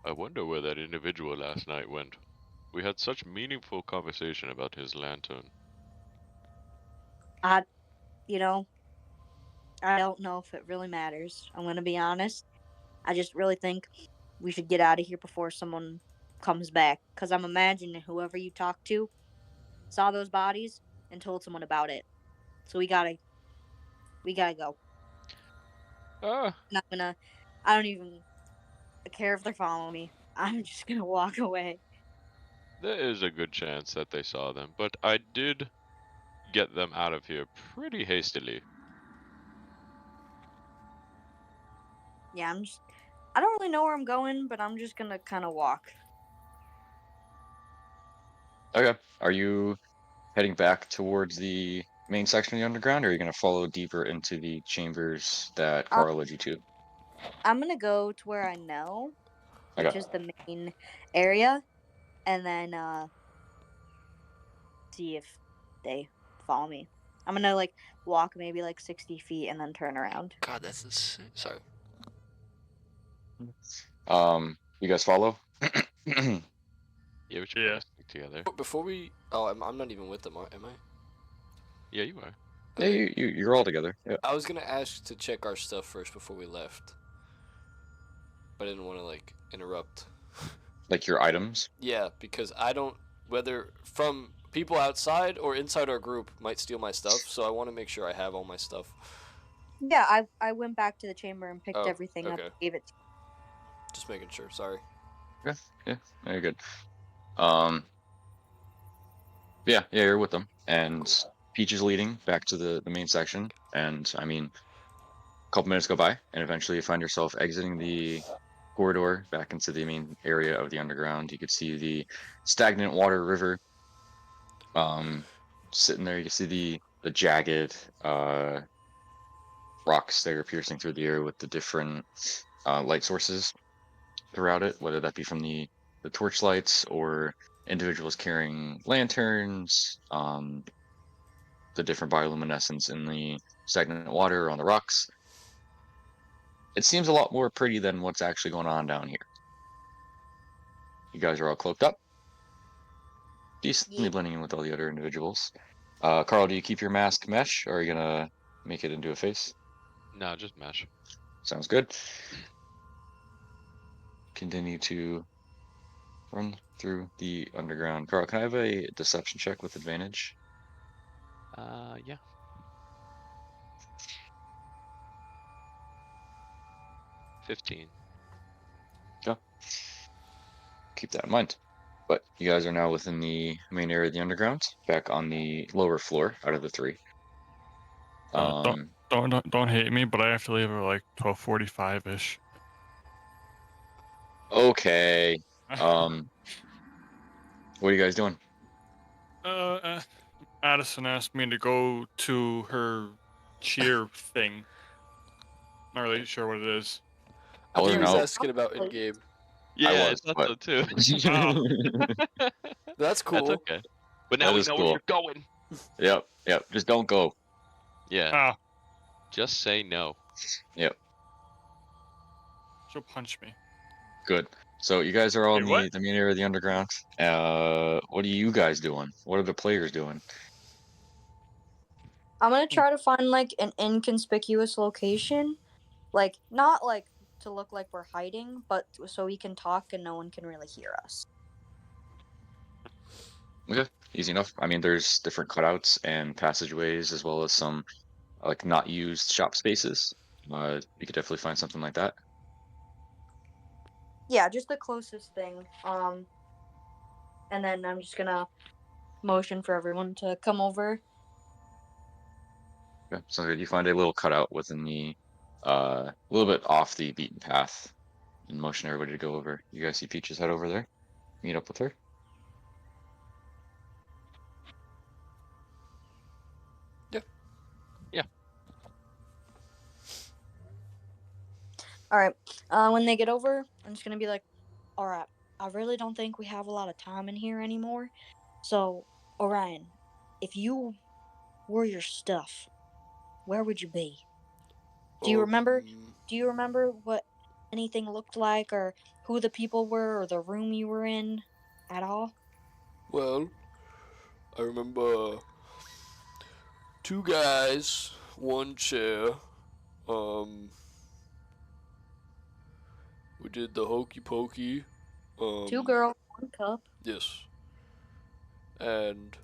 Speaker 2: I wonder where that individual last night went. We had such meaningful conversation about his lantern.
Speaker 4: I, you know, I don't know if it really matters. I'm gonna be honest. I just really think we should get out of here before someone comes back. Cause I'm imagining whoever you talked to saw those bodies and told someone about it. So we gotta go.
Speaker 2: Ah,
Speaker 4: And I don't even care if they're following me. I'm just gonna walk away.
Speaker 2: there is a good chance that they saw them, but I did get them out of here pretty hastily.
Speaker 4: Yeah, I don't really know where I'm going, but I'm just gonna kind of walk.
Speaker 1: Okay, are you heading back towards the main section of the underground, or are you going to follow deeper into the chambers that
Speaker 4: Uh,
Speaker 1: Carl led you to?
Speaker 4: I'm gonna go to where I know, which
Speaker 1: Okay.
Speaker 4: is the main area, and then see if they follow me. I'm gonna like walk maybe like 60 feet and then turn around.
Speaker 6: God, that's insane. Sorry.
Speaker 1: You guys follow?
Speaker 2: Yeah, we should
Speaker 3: Yeah.
Speaker 2: probably stick together.
Speaker 6: Before we, oh, I'm not even with them, am I?
Speaker 2: Yeah, you are.
Speaker 1: Yeah,
Speaker 6: Okay.
Speaker 1: you're all together. Yeah.
Speaker 6: I was gonna ask to check our stuff first before we left, but I didn't want to like interrupt.
Speaker 1: Like your items.
Speaker 6: Yeah, because I don't whether from people outside or inside our group might steal my stuff, so I want to make sure I have all my stuff.
Speaker 4: Yeah, I went back to the chamber and picked
Speaker 6: Oh,
Speaker 4: everything up,
Speaker 6: okay.
Speaker 4: gave it.
Speaker 6: Just making sure. Sorry.
Speaker 1: Yeah, yeah, very good. Um, yeah, you're with them, and Peach is leading back to the main section, and I mean, a couple minutes go by, and eventually you find yourself exiting the corridor back into the main area of the underground. You could see the stagnant water river. Sitting there, you can see the jagged rocks that are piercing through the air with the different light sources throughout it, whether that be from the torch lights or individuals carrying lanterns, the different bioluminescence in the stagnant water or on the rocks. It seems a lot more pretty than what's actually going on down here. You guys are all cloaked up, decently
Speaker 4: Yeah.
Speaker 1: blending in with all the other individuals. Carl, do you keep your mask mesh, or are you gonna make it into a face?
Speaker 2: No, just mesh.
Speaker 1: Sounds good. Continue to run through the underground. Carl, can I have a deception check with advantage?
Speaker 2: Yeah. 15.
Speaker 1: Yeah, keep that in mind. But you guys are now within the main area of the underground, back on the lower floor out of the three.
Speaker 3: Uh, don't
Speaker 1: Um,
Speaker 3: don't hate me, but I have to leave at like 12:45 ish.
Speaker 1: okay. Um, what are you guys doing?
Speaker 3: uh, Addison asked me to go to her cheer thing. Not really sure what it is.
Speaker 6: I
Speaker 1: I
Speaker 6: think he
Speaker 1: wasn't
Speaker 6: was
Speaker 1: out.
Speaker 6: asking about in game.
Speaker 1: I
Speaker 2: Yeah, I
Speaker 1: was,
Speaker 2: thought
Speaker 1: but
Speaker 2: so too.
Speaker 3: Oh,
Speaker 6: That's
Speaker 2: That's
Speaker 6: cool.
Speaker 2: okay. But now
Speaker 1: that
Speaker 2: we
Speaker 1: is
Speaker 2: know where
Speaker 1: cool.
Speaker 2: you're going.
Speaker 1: Yep, yep. Just don't go.
Speaker 2: Yeah,
Speaker 3: ah,
Speaker 2: just say no.
Speaker 1: Yep,
Speaker 3: she'll punch me.
Speaker 1: good. So you guys are all
Speaker 3: Wait,
Speaker 1: in
Speaker 3: what?
Speaker 1: the main area of the underground. What are you guys doing? What are the players doing?
Speaker 4: I'm gonna try to find like an inconspicuous location, like not like to look like we're hiding, but so we can talk and no one can really hear us.
Speaker 1: Okay, easy enough. I mean, there's different cutouts and passageways as well as some like not used shop spaces. You could definitely find something like that.
Speaker 4: Yeah, just the closest thing. And then I'm just gonna motion for everyone to come over.
Speaker 1: Okay, so good. You find a little cutout within the a little bit off the beaten path and motion everybody to go over. You guys see Peaches head over there, meet up with her.
Speaker 6: Yeah.
Speaker 2: Yeah.
Speaker 4: All right. When they get over, I'm just gonna be like, all right. I really don't think we have a lot of time in here anymore. So, Orion, if you were your stuff, where would you be? Do you remember? Do you remember what anything looked like, or who the people were, or the room you were in, at all?
Speaker 6: Well, I remember two guys, one chair. We did the hokey pokey.
Speaker 4: 2 girls, 1 cup.
Speaker 6: Yes. And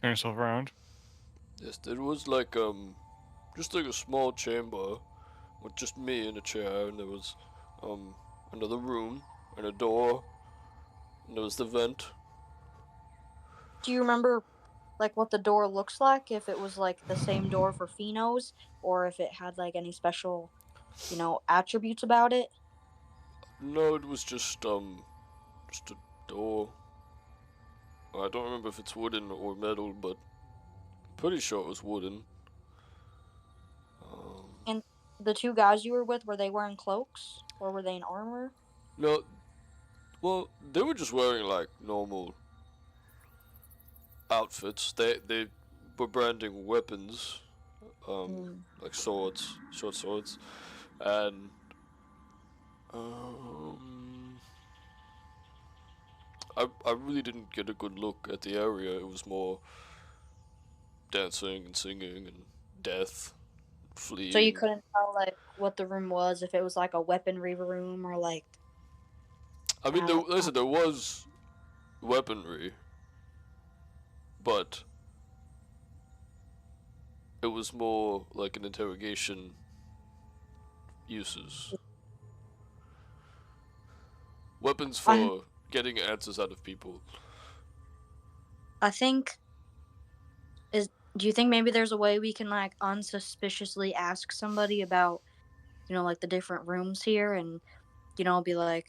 Speaker 3: Turn yourself around.
Speaker 6: yes, there was like just like a small chamber with just me in a chair, and there was another room and a door, and there was the vent.
Speaker 4: Do you remember like what the door looks like? If it was like the same door for Finos, or if it had like any special, attributes about it?
Speaker 6: No, it was just a door. I don't remember if it's wooden or metal, but I'm pretty sure it was wooden.
Speaker 4: And the 2 guys you were with, were they wearing cloaks or were they in armor?
Speaker 6: No, well, they were just wearing like normal outfits. They were branding weapons, like swords, short swords, and I really didn't get a good look at the area. It was more dancing and singing and death,
Speaker 4: So you
Speaker 6: fleeing.
Speaker 4: couldn't tell like what the room was, if it was like a weaponry room or like
Speaker 6: I mean, listen, there was weaponry, but it was more like an interrogation uses. Weapons
Speaker 4: I
Speaker 6: for getting answers out of people.
Speaker 4: I think is do you think maybe there's a way we can like unsuspiciously ask somebody about, like the different rooms here and, be like,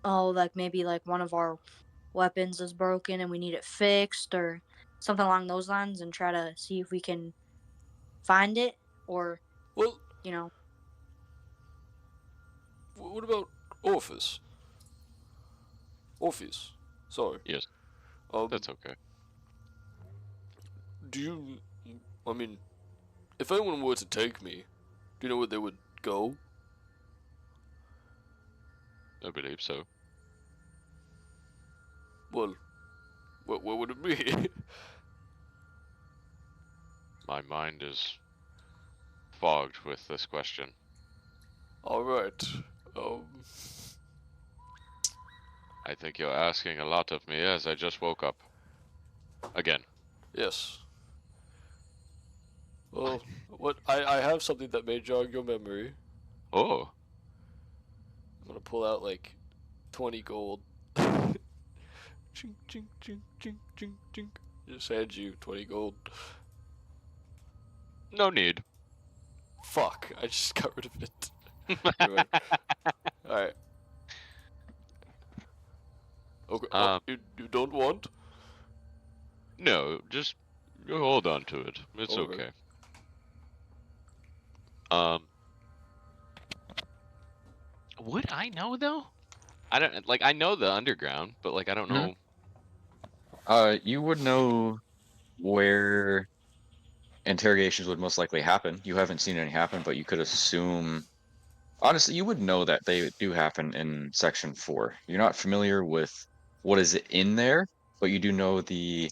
Speaker 4: oh, like maybe like one of our weapons is broken and we need it fixed or something along those lines and try to see if we can find it or,
Speaker 6: Well,
Speaker 4: you know,
Speaker 6: what about Orpheus? Orpheus. Sorry.
Speaker 2: Yes,
Speaker 6: Um,
Speaker 2: that's okay.
Speaker 6: do you? I mean, if anyone were to take me, do you know where they would go?
Speaker 2: I believe so.
Speaker 6: Well, where would it be?
Speaker 2: My mind is fogged with this question.
Speaker 6: All right. Um,
Speaker 2: I think you're asking a lot of me as I just woke up. Again.
Speaker 6: yes. Well, what I have something that may jog your memory.
Speaker 2: Oh,
Speaker 6: I'm gonna pull out like 20 gold. Chink, chink, chink, chink, chink, chink. Just hand you 20 gold.
Speaker 2: no need.
Speaker 6: Fuck, I just got rid of it. You're right. Alright. Okay, you don't want?
Speaker 2: No, just you hold on to it. It's
Speaker 6: Okay.
Speaker 2: okay. Um, would I know though? I don't like. I know the underground, but like I don't
Speaker 1: Mhm.
Speaker 2: know.
Speaker 1: You would know where interrogations would most likely happen. You haven't seen any happen, but you could assume Honestly, you would know that they do happen in Section 4. You're not familiar with what is in there, but you do know the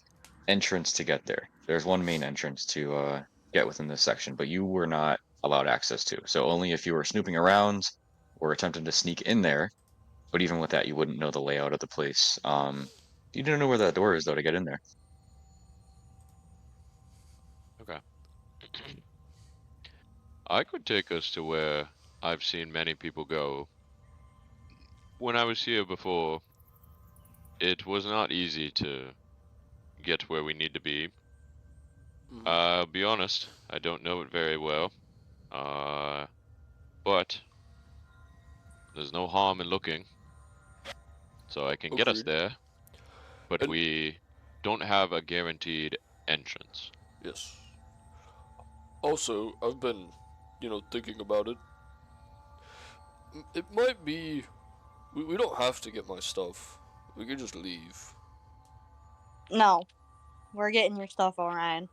Speaker 1: entrance to get there. There's one main entrance to get within this section, but you were not allowed access to. So only if you were snooping around or attempting to sneak in there. But even with that, you wouldn't know the layout of the place. You don't know where that door is though to get in there.
Speaker 2: Okay. I could take us to where I've seen many people go. When I was here before, it was not easy to get where we need to be.
Speaker 6: Mhm.
Speaker 2: Be honest, I don't know it very well. But there's no harm in looking, so I can get us
Speaker 6: Agreed.
Speaker 2: there. But
Speaker 6: And
Speaker 2: we don't have a guaranteed entrance.
Speaker 6: yes. Also, I've been, thinking about it. It might be. We don't have to get my stuff. We could just leave.
Speaker 4: No, we're getting your stuff, Orion.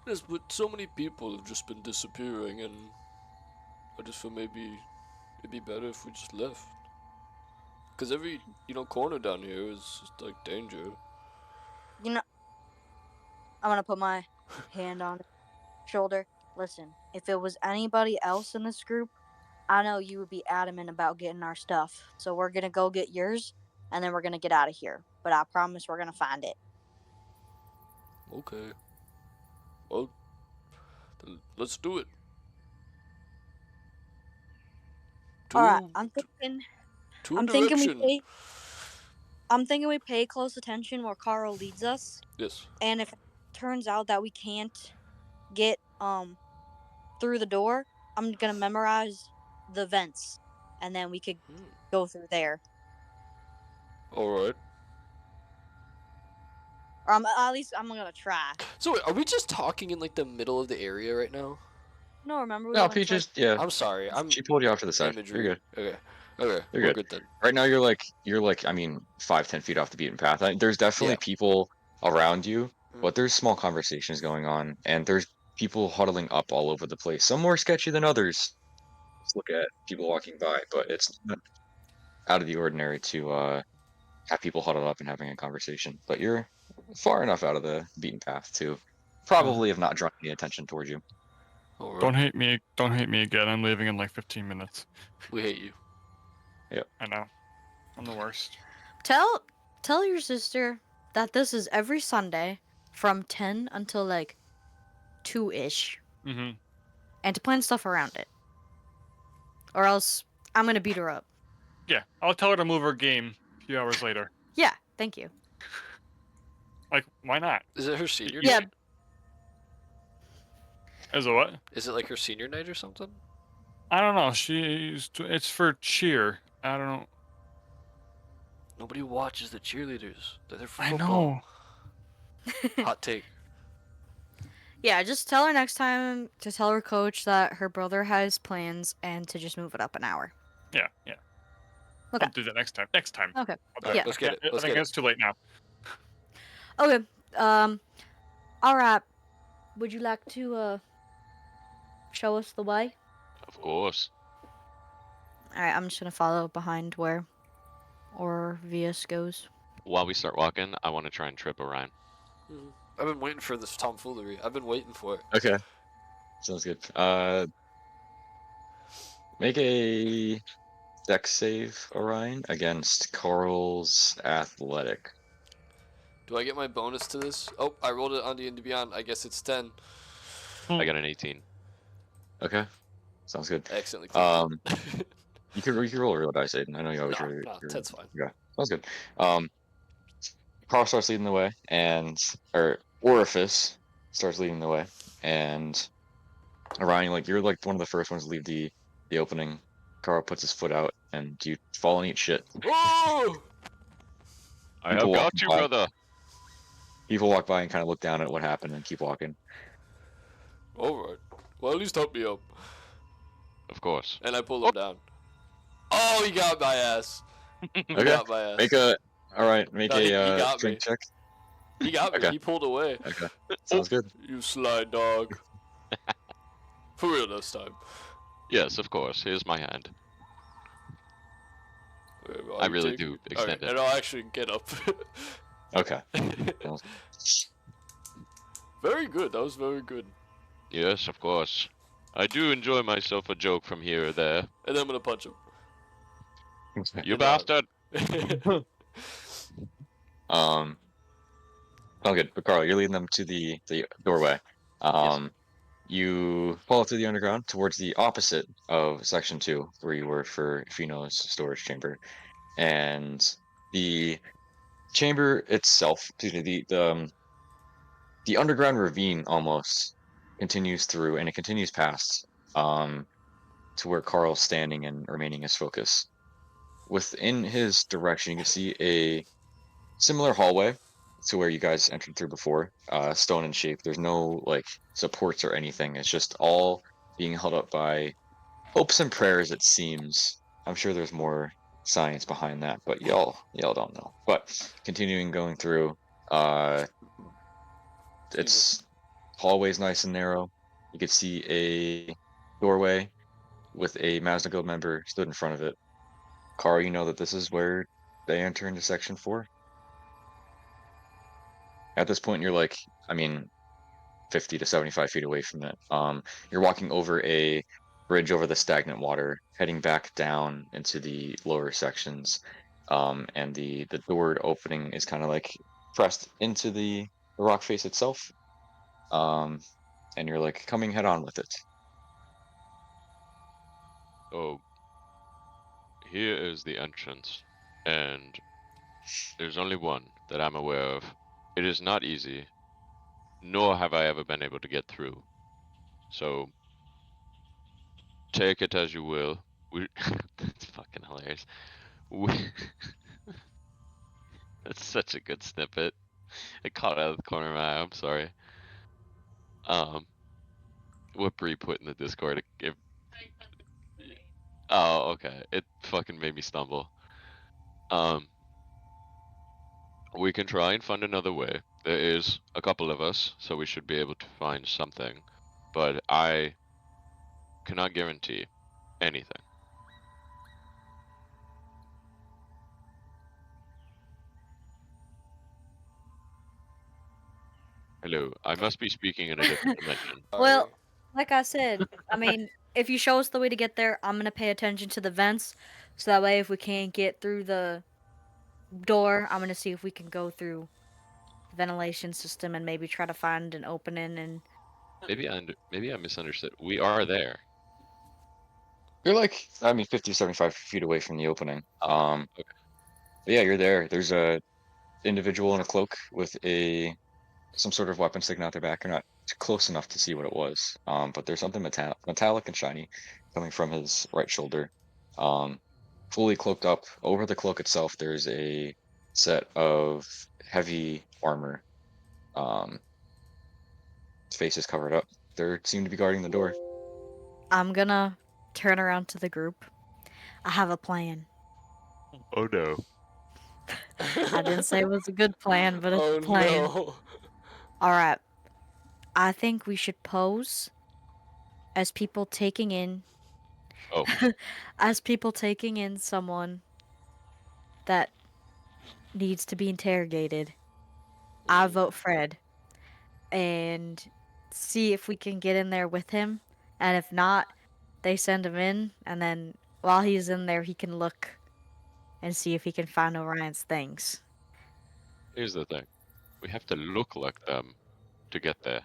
Speaker 6: Yes, but so many people have just been disappearing, and I just feel maybe it'd be better if we just left. Because every, corner down here is just like danger.
Speaker 4: You know, I'm gonna put my hand on his shoulder. Listen, if it was anybody else in this group, I know you would be adamant about getting our stuff. So we're gonna go get yours, and then we're gonna get out of here. But I promise we're gonna find it.
Speaker 6: Okay. Well, then let's do it.
Speaker 4: All right,
Speaker 6: To,
Speaker 4: I'm
Speaker 6: to,
Speaker 4: thinking.
Speaker 6: to a
Speaker 4: I'm thinking we
Speaker 6: direction.
Speaker 4: pay. I'm thinking we pay close attention where Carl leads us,
Speaker 6: Yes.
Speaker 4: and if it turns out that we can't get through the door, I'm gonna memorize the vents, and then we could go through there.
Speaker 6: Alright.
Speaker 4: Or at least I'm gonna try.
Speaker 6: So wait, are we just talking in like the middle of the area right now?
Speaker 4: No, remember we
Speaker 1: No,
Speaker 4: went to
Speaker 1: Peaches, yeah,
Speaker 6: I'm sorry.
Speaker 1: she pulled you off to the side. You're
Speaker 6: imagery.
Speaker 1: good.
Speaker 6: Okay. Okay.
Speaker 1: You're
Speaker 6: We're
Speaker 1: good.
Speaker 6: good then.
Speaker 1: Right now, you're like, I mean, 5-10 feet off the beaten path. There's definitely
Speaker 6: Yeah.
Speaker 1: people around you,
Speaker 6: Mm.
Speaker 1: but there's small conversations going on, and there's people huddling up all over the place. Some more sketchy than others. Just look at people walking by, but it's not out of the ordinary to have people huddled up and having a conversation. But you're far enough out of the beaten path to probably have not drawn any attention towards you.
Speaker 6: Alright.
Speaker 3: Don't hate me. Don't hate me again. I'm leaving in like 15 minutes.
Speaker 6: We hate you.
Speaker 3: I know. I'm the worst.
Speaker 5: Tell your sister that this is every Sunday from 10 until like 2-ish,
Speaker 3: Mm-hmm.
Speaker 5: and to plan stuff around it. Or else I'm gonna beat her up.
Speaker 3: Yeah, I'll tell her to move her game a few hours later.
Speaker 5: Yeah, thank you.
Speaker 3: Like, why not?
Speaker 6: Is it her senior
Speaker 5: Yeah.
Speaker 6: night?
Speaker 3: As a what?
Speaker 6: Is it like her senior night or something?
Speaker 3: I don't know. It's for cheer. I don't know.
Speaker 6: Nobody watches the cheerleaders. They're there for
Speaker 3: I
Speaker 6: football.
Speaker 3: know.
Speaker 6: Hot take.
Speaker 5: Yeah, just tell her next time to tell her coach that her brother has plans and to just move it up an hour.
Speaker 3: Yeah.
Speaker 5: Okay.
Speaker 3: I'll do that next time. Next time.
Speaker 5: Okay.
Speaker 3: I'll do
Speaker 6: Alright,
Speaker 5: Yeah.
Speaker 6: let's get it.
Speaker 3: I
Speaker 6: Let's
Speaker 3: think
Speaker 6: get
Speaker 3: it's
Speaker 6: it.
Speaker 3: too late now.
Speaker 5: Okay. All right. Would you like to show us the way?
Speaker 2: Of course.
Speaker 5: All right, I'm just gonna follow behind where Orvius goes.
Speaker 2: While we start walking, I want to try and trip Orion.
Speaker 6: I've been waiting for this tomfoolery. I've been waiting for it.
Speaker 1: Okay, sounds good. Make a dex save, Orion, against Carl's athletic.
Speaker 6: Do I get my bonus to this? Oh, I rolled it on D&D Beyond. I guess it's 10.
Speaker 2: I got an 18.
Speaker 1: Okay, sounds good.
Speaker 6: Accidentally clicked it.
Speaker 1: You could roll a real dice, Aiden. I know you always
Speaker 6: Nah,
Speaker 1: roll.
Speaker 6: nah, 10's fine.
Speaker 1: Yeah, sounds good. Carl starts leading the way, or Orifice starts leading the way, and Orion, you're like one of the first ones to leave the opening. Carl puts his foot out, and you fall and eat shit.
Speaker 6: Oh!
Speaker 2: I have
Speaker 1: People
Speaker 2: got
Speaker 1: walking
Speaker 2: you,
Speaker 1: by.
Speaker 2: brother.
Speaker 1: People walk by and kind of look down at what happened and keep walking.
Speaker 6: Alright. Well, at least help me up.
Speaker 2: Of course.
Speaker 6: And I pull him down. Oh, he got my ass. He
Speaker 1: Okay,
Speaker 6: got my ass.
Speaker 1: make
Speaker 6: No, he
Speaker 1: a
Speaker 6: got
Speaker 1: strength check.
Speaker 6: He got me.
Speaker 1: Okay.
Speaker 6: He pulled away.
Speaker 1: Okay, sounds good.
Speaker 6: You sly dog. For real this time.
Speaker 2: Yes, of course. Here's my hand. I really
Speaker 6: take-
Speaker 2: do extend
Speaker 6: Alright,
Speaker 2: it.
Speaker 6: and I'll actually get up.
Speaker 1: Okay.
Speaker 6: Very good. That was very good.
Speaker 2: Yes, of course. I do enjoy myself a joke from here or there.
Speaker 6: And then I'm gonna punch him.
Speaker 2: You
Speaker 6: And,
Speaker 2: bastard!
Speaker 1: Oh, good. But Carl, you're leading them to the doorway. You follow through the underground towards the opposite of section 2, where you were for Fino's storage chamber, and the chamber itself, excuse me, the underground ravine almost continues through, and it continues past to where Carl's standing and remaining his focus. Within his direction, you can see a similar hallway to where you guys entered through before, stone in shape. There's no like supports or anything. It's just all being held up by hopes and prayers, it seems. I'm sure there's more science behind that, but y'all don't know. But continuing going through, uh, it's hallway's nice and narrow. You could see a doorway with a Mazno Guild member stood in front of it. Carl, you know that this is where they enter into section 4. At this point, you're like, I mean, 50 to 75 feet away from it. You're walking over a bridge over the stagnant water, heading back down into the lower sections. And the door opening is kind of like pressed into the rock face itself. And you're like coming head on with it.
Speaker 2: Oh, here is the entrance, and there's only one that I'm aware of. It is not easy, nor have I ever been able to get through. So, take it as you will. That's fucking hilarious. We... That's such a good snippet. I caught it out of the corner of my eye. I'm sorry. What Bree put in the Discord. Oh, okay. It fucking made me stumble. We can try and find another way. There is a couple of us, so we should be able to find something. But I cannot guarantee anything. Hello, I must be speaking in a different dimension.
Speaker 5: Well, like I said, I mean, if you show us the way to get there, I'm gonna pay attention to the vents, so that way if we can't get through the door, I'm gonna see if we can go through the ventilation system and maybe try to find an opening and
Speaker 2: Maybe I misunderstood. We are there.
Speaker 1: You're like, I mean, 50 to 75 feet away from the opening.
Speaker 2: Okay.
Speaker 1: But yeah, you're there. There's a individual in a cloak with some sort of weapon sticking out their back. You're not close enough to see what it was. But there's something metallic and shiny coming from his right shoulder. Um, fully cloaked up. Over the cloak itself, there's a set of heavy armor. Um, his face is covered up. They seem to be guarding the door.
Speaker 5: I'm gonna turn around to the group. I have a plan.
Speaker 2: Oh no.
Speaker 5: I didn't say it was a good plan, but it's
Speaker 6: Oh
Speaker 5: a plan.
Speaker 6: no.
Speaker 5: Alright. I think we should pose as people taking in
Speaker 2: Oh,
Speaker 5: as people taking in someone that needs to be interrogated. I vote Fred. And see if we can get in there with him. And if not, they send him in, and then while he's in there, he can look and see if he can find Orion's things.
Speaker 2: here's the thing. We have to look like them to get there.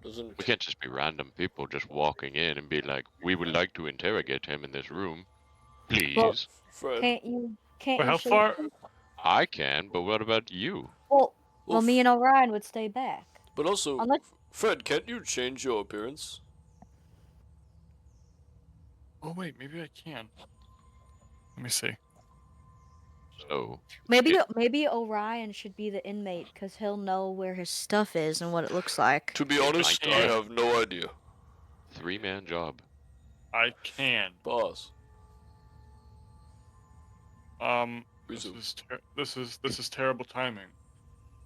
Speaker 6: Doesn't
Speaker 2: We can't just be random people just walking in and be like, we would like to interrogate him in this room. Please.
Speaker 6: Fred?
Speaker 5: Can't
Speaker 3: But
Speaker 5: you
Speaker 3: how
Speaker 5: show
Speaker 3: far?
Speaker 2: I can, but what about you?
Speaker 5: Well, me and Orion would stay back.
Speaker 6: But also,
Speaker 5: Unless
Speaker 6: Fred, can't you change your appearance?
Speaker 3: Oh wait, maybe I can. Let me see.
Speaker 2: So,
Speaker 5: maybe Orion should be the inmate because he'll know where his stuff is and what it looks like.
Speaker 6: To be honest, I
Speaker 3: can't.
Speaker 6: have no idea.
Speaker 2: 3-man job.
Speaker 3: I can.
Speaker 6: Boss.
Speaker 3: This
Speaker 6: Resume.
Speaker 3: is terrible timing.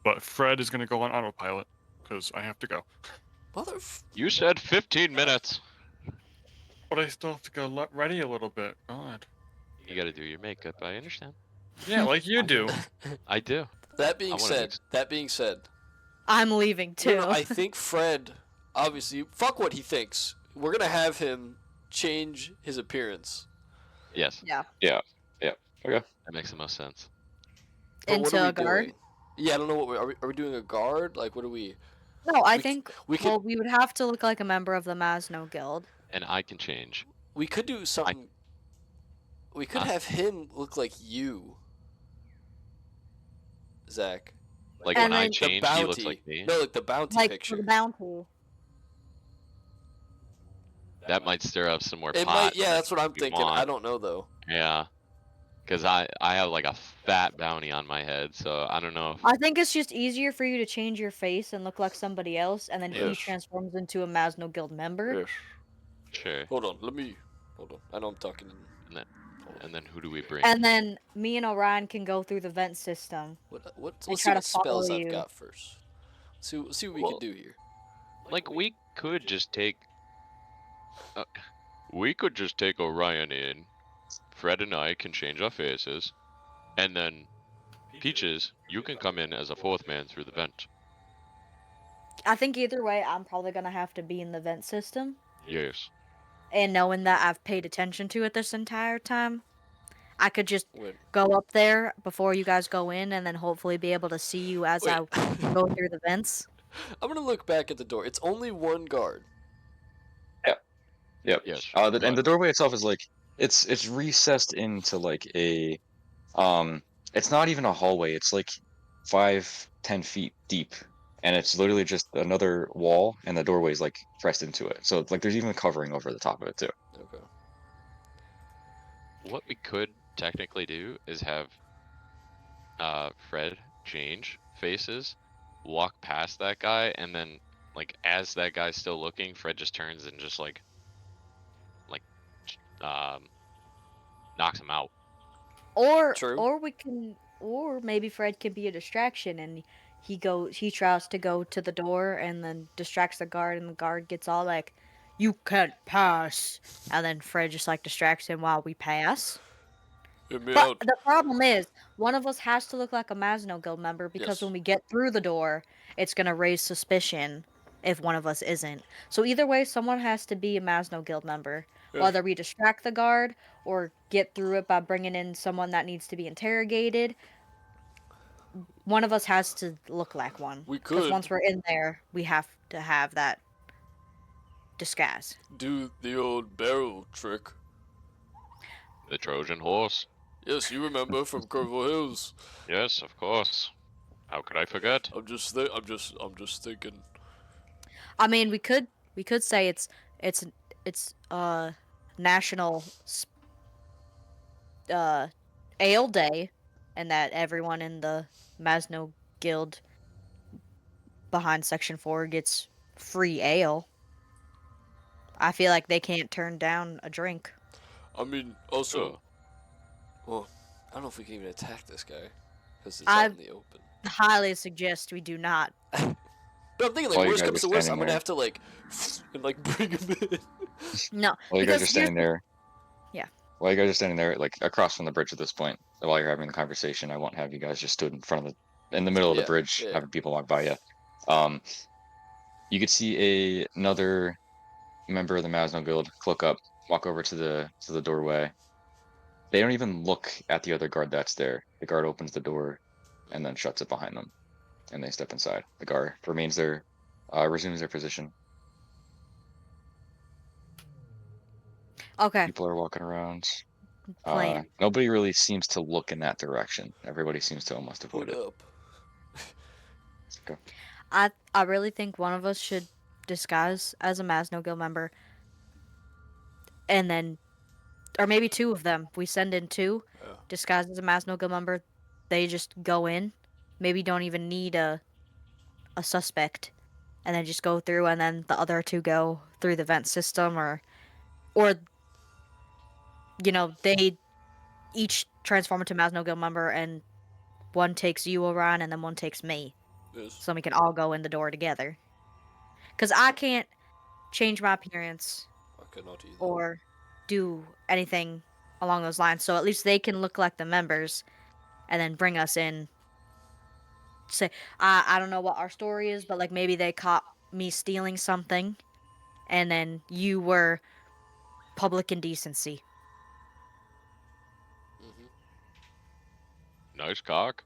Speaker 3: But Fred is gonna go on autopilot because I have to go.
Speaker 2: You said 15 minutes.
Speaker 3: But I still have to go ready a little bit. God.
Speaker 2: You gotta do your makeup. I understand.
Speaker 3: Yeah, like you do.
Speaker 2: I do.
Speaker 6: That
Speaker 2: I
Speaker 6: being
Speaker 2: wanna
Speaker 6: said,
Speaker 2: mix.
Speaker 5: I'm leaving too.
Speaker 6: no, I think Fred, obviously, fuck what he thinks. We're gonna have him change his appearance.
Speaker 2: Yes,
Speaker 5: Yeah.
Speaker 1: Yeah. Yeah. Okay.
Speaker 2: that makes the most sense.
Speaker 6: But what
Speaker 5: Into
Speaker 6: are we
Speaker 5: a guard.
Speaker 6: doing? Yeah, I don't know what are we doing a guard? Like, what are we?
Speaker 5: No, I
Speaker 6: We c-
Speaker 5: think
Speaker 6: we could
Speaker 5: well, we would have to look like a member of the Mazno Guild.
Speaker 2: And I can change.
Speaker 6: we could do something. We could
Speaker 2: Huh?
Speaker 6: have him look like you, Zach.
Speaker 2: Like
Speaker 5: And
Speaker 2: when I
Speaker 5: then-
Speaker 6: The
Speaker 2: change, he looks like
Speaker 6: bounty.
Speaker 2: me.
Speaker 6: No, like the bounty
Speaker 5: Like
Speaker 6: picture.
Speaker 5: for the bounty.
Speaker 2: That might stir up some more
Speaker 6: It
Speaker 2: pot.
Speaker 6: might. Yeah,
Speaker 2: than
Speaker 6: that's what I'm
Speaker 2: we
Speaker 6: thinking. I
Speaker 2: want.
Speaker 6: don't know though.
Speaker 2: Yeah, because I have like a fat bounty on my head, so I don't know.
Speaker 5: I think it's just easier for you to change your face and look like somebody else, and then he
Speaker 6: Yes.
Speaker 5: transforms into a Mazno Guild member.
Speaker 6: Yes.
Speaker 2: Sure.
Speaker 6: Hold on. Hold on. I know I'm talking.
Speaker 2: And then who do we bring?
Speaker 5: And then me and Orion can go through the vent system.
Speaker 6: Let's
Speaker 5: They
Speaker 6: see
Speaker 5: try to
Speaker 6: what spells
Speaker 5: follow
Speaker 6: I've
Speaker 5: you.
Speaker 6: got first. See what we
Speaker 2: Well-
Speaker 6: can do here.
Speaker 2: Like we could just take. We could just take Orion in. Fred and I can change our faces, and then Peaches, you can come in as a fourth man through the vent.
Speaker 5: I think either way, I'm probably gonna have to be in the vent system.
Speaker 2: Yes.
Speaker 5: And knowing that I've paid attention to it this entire time, I could just
Speaker 6: Wait.
Speaker 5: go up there before you guys go in, and then hopefully be able to see you as I go through the vents.
Speaker 6: I'm gonna look back at the door. It's only one guard.
Speaker 1: Yep.
Speaker 2: Yes.
Speaker 1: And the doorway itself is like it's recessed into like a it's not even a hallway. It's like 5-10 feet deep, and it's literally just another wall, and the doorway is like pressed into it. So like there's even covering over the top of it too.
Speaker 6: Okay.
Speaker 2: What we could technically do is have Fred change faces, walk past that guy, and then like as that guy's still looking, Fred just turns and just like knocks him out.
Speaker 5: Or
Speaker 6: True.
Speaker 5: or maybe Fred can be a distraction, and he tries to go to the door and then distracts the guard, and the guard gets all like, "You can't pass," and then Fred just like distracts him while we pass.
Speaker 6: Hit me
Speaker 5: But
Speaker 6: out.
Speaker 5: the problem is, one of us has to look like a Mazno Guild member, because
Speaker 6: Yes.
Speaker 5: when we get through the door, it's gonna raise suspicion if one of us isn't. So either way, someone has to be a Mazno Guild member.
Speaker 6: Yeah.
Speaker 5: Whether we distract the guard or get through it by bringing in someone that needs to be interrogated, one of us has to look like one.
Speaker 6: We
Speaker 5: Because
Speaker 6: could
Speaker 5: once we're in there, we have to have that disguise.
Speaker 6: do the old barrel trick.
Speaker 2: The Trojan horse.
Speaker 6: Yes, you remember from Curville Hills.
Speaker 2: Yes, of course. How could I forget?
Speaker 6: I'm just thinking.
Speaker 5: I mean, we could say it's National Ale Day, and that everyone in the Mazno Guild behind Section 4 gets free ale. I feel like they can't turn down a drink.
Speaker 6: I mean, also,
Speaker 2: Sure.
Speaker 6: well, I don't know if we can even attack this guy because it's
Speaker 5: I-
Speaker 6: out in the open.
Speaker 5: Highly suggest we do not.
Speaker 6: But I'm thinking,
Speaker 1: While
Speaker 6: like,
Speaker 1: you
Speaker 6: worst
Speaker 1: guys
Speaker 6: comes
Speaker 1: are
Speaker 6: to worst,
Speaker 1: standing
Speaker 6: I'm gonna
Speaker 1: there.
Speaker 6: have to like, and like bring him in.
Speaker 5: No.
Speaker 1: While you guys are
Speaker 5: because
Speaker 1: standing there.
Speaker 5: Yeah.
Speaker 1: While you guys are standing there, like across from the bridge at this point, while you're having the conversation, I won't have you guys just stood in the middle of the
Speaker 6: Yeah,
Speaker 1: bridge,
Speaker 6: yeah.
Speaker 1: having people walk by you. You could see another member of the Mazno Guild cloak up, walk over to the doorway. They don't even look at the other guard that's there. The guard opens the door and then shuts it behind them, and they step inside. The guard resumes their position.
Speaker 5: Okay.
Speaker 1: People are walking around.
Speaker 5: Plan.
Speaker 1: Nobody really seems to look in that direction. Everybody seems to almost avoid
Speaker 6: Put
Speaker 1: it.
Speaker 6: up.
Speaker 1: Okay.
Speaker 5: I really think one of us should disguise as a Mazno Guild member, and then, or maybe two of them. We send in two,
Speaker 6: Yeah.
Speaker 5: disguised as a Mazno Guild member. They just go in. Maybe don't even need a suspect, and then just go through, and then the other two go through the vent system, or they each transform into Mazno Guild member, and one takes you, Orion, and then one takes me.
Speaker 6: Yes.
Speaker 5: So we can all go in the door together. Because I can't change my appearance
Speaker 6: I cannot either.
Speaker 5: or do anything along those lines. So at least they can look like the members and then bring us in. Say, I don't know what our story is, but like maybe they caught me stealing something and then you were public indecency.
Speaker 6: Mm-hmm.
Speaker 2: Nice cock.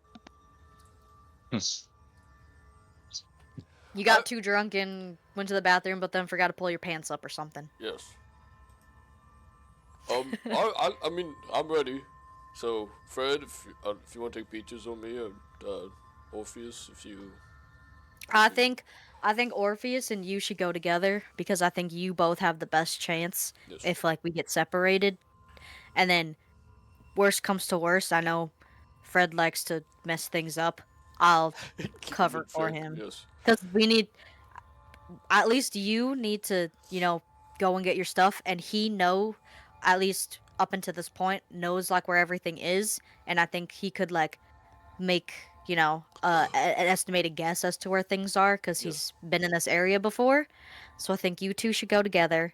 Speaker 5: You got too drunk and went to the bathroom, but then forgot to pull your pants up or something.
Speaker 6: Yes. I mean, I'm ready. So, Fred, if you want to take pictures on me, and Orpheus, if you.
Speaker 5: I think Orpheus and you should go together because I think you both have the best chance
Speaker 6: Yes.
Speaker 5: if like we get separated. And then worst comes to worst, I know Fred likes to mess things up. I'll
Speaker 6: Keep
Speaker 5: cover
Speaker 6: in
Speaker 5: for
Speaker 6: check,
Speaker 5: him.
Speaker 6: Yes.
Speaker 5: Cuz we need at least you need to, go and get your stuff and he at least up until this point knows like where everything is and I think he could like make an estimated guess as to where things are because
Speaker 6: Yes.
Speaker 5: he's been in this area before. So I think you two should go together.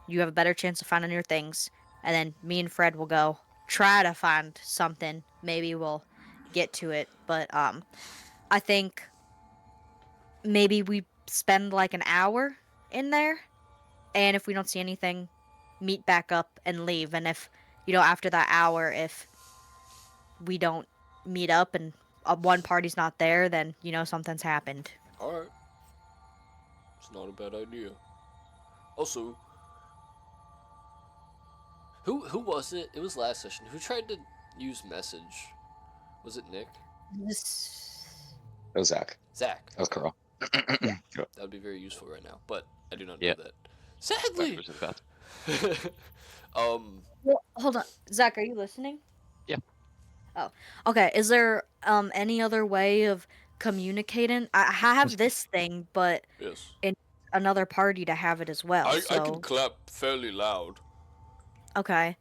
Speaker 5: You have a better chance of finding your things, and then me and Fred will go try to find something. Maybe we'll get to it, but I think maybe we spend like an hour in there, and if we don't see anything, meet back up and leave. And if after that hour, if we don't meet up and one party's not there, then something's happened.
Speaker 6: Alright. It's not a bad idea. Also, who was it? It was last session. Who tried to use message? Was it Nick?
Speaker 1: Oh, Zach.
Speaker 6: Zach.
Speaker 1: That was
Speaker 6: Okay.
Speaker 1: Carl.
Speaker 6: That would be very useful right now, but I do not
Speaker 2: Yeah.
Speaker 6: know that. Sadly.
Speaker 2: Backwards and fast.
Speaker 5: Well, hold on, Zach, are you listening?
Speaker 2: Yeah.
Speaker 5: Oh, okay. Is there any other way of communicating? I have this thing, but
Speaker 6: Yes.
Speaker 5: in another party to have it as well.
Speaker 6: I
Speaker 5: So
Speaker 6: can clap fairly loud.
Speaker 5: okay,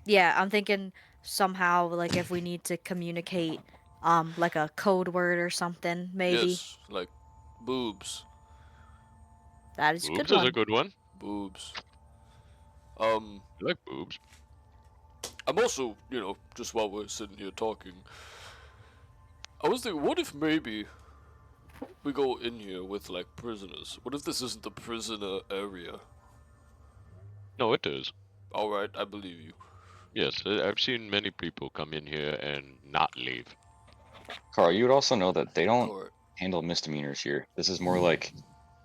Speaker 5: yeah, I'm thinking somehow like if we need to communicate, like a code word or something, maybe.
Speaker 6: Yes, like boobs.
Speaker 5: That is a good
Speaker 2: Boobs is a
Speaker 5: one.
Speaker 2: good one.
Speaker 6: Boobs.
Speaker 2: I like boobs.
Speaker 6: I'm also, just while we're sitting here talking, I was thinking, what if maybe we go in here with, like, prisoners? What if this isn't the prisoner area?
Speaker 2: No, it is.
Speaker 6: Alright, I believe you.
Speaker 2: Yes, I've seen many people come in here and not leave.
Speaker 1: Carl, you would also know that they don't
Speaker 6: Alright.
Speaker 1: handle misdemeanors here. This is more like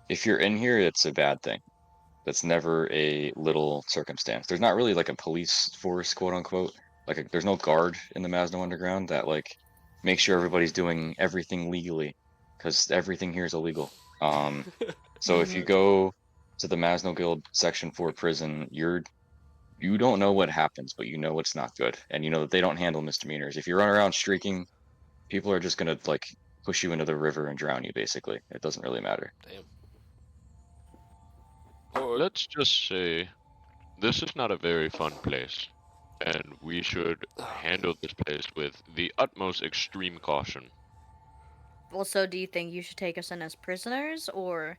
Speaker 1: if you're in here, it's a bad thing. That's never a little circumstance. There's not really like a police force, quote unquote. There's no guard in the Mazno Underground that makes sure everybody's doing everything legally, because everything here is illegal. So if you
Speaker 5: Mhm.
Speaker 1: go to the Mazno Guild Section 4 prison, you don't know what happens, but you know it's not good, and you know that they don't handle misdemeanors. If you run around streaking, people are just gonna push you into the river and drown you. Basically, it doesn't really matter.
Speaker 6: Damn. Alright.
Speaker 2: Let's just say this is not a very fun place, and we should handle this place with the utmost extreme caution.
Speaker 5: Well, so do you think you should take us in as prisoners, or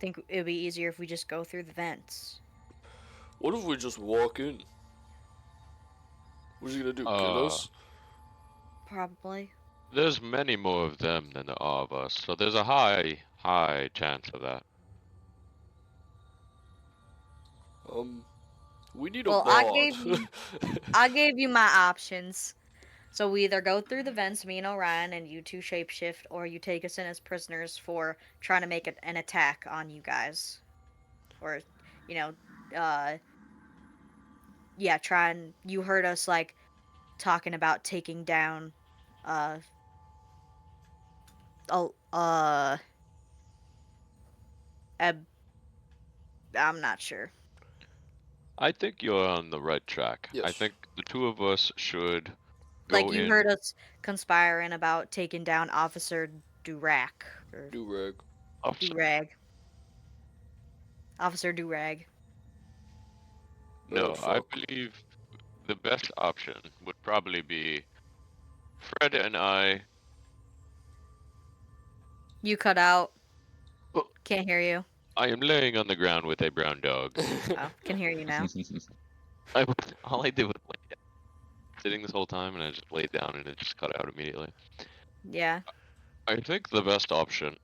Speaker 5: think it'd be easier if we just go through the vents?
Speaker 6: What if we just walk in? What's he gonna do, kill us?
Speaker 5: Probably.
Speaker 2: There's many more of them than there are of us, so there's a high chance of that.
Speaker 6: We need
Speaker 5: Well,
Speaker 6: a mod.
Speaker 5: I gave you my options. So we either go through the vents, me and Orion, and you two shapeshift, or you take us in as prisoners for trying to make an attack on you guys. Or, you know, yeah, you heard us, like, talking about taking down, oh, I'm not sure.
Speaker 2: I think you're on the right track. I
Speaker 6: Yes.
Speaker 2: think the two of us should
Speaker 5: Like,
Speaker 2: go
Speaker 5: you
Speaker 2: in.
Speaker 5: heard us conspiring about taking down Officer Durack, or
Speaker 6: Do-rag.
Speaker 2: Officer.
Speaker 5: Durag. Officer Durag.
Speaker 2: No, I
Speaker 6: fuck.
Speaker 2: believe the best option would probably be Fred and I.
Speaker 5: You cut out.
Speaker 2: Oh,
Speaker 5: Can't hear you.
Speaker 2: I am laying on the ground with a brown dog.
Speaker 5: Oh, can hear you now.
Speaker 2: All I did was lay down. Sitting this whole time, and I just laid down, and it just cut out immediately.
Speaker 5: Yeah.
Speaker 2: I think the best option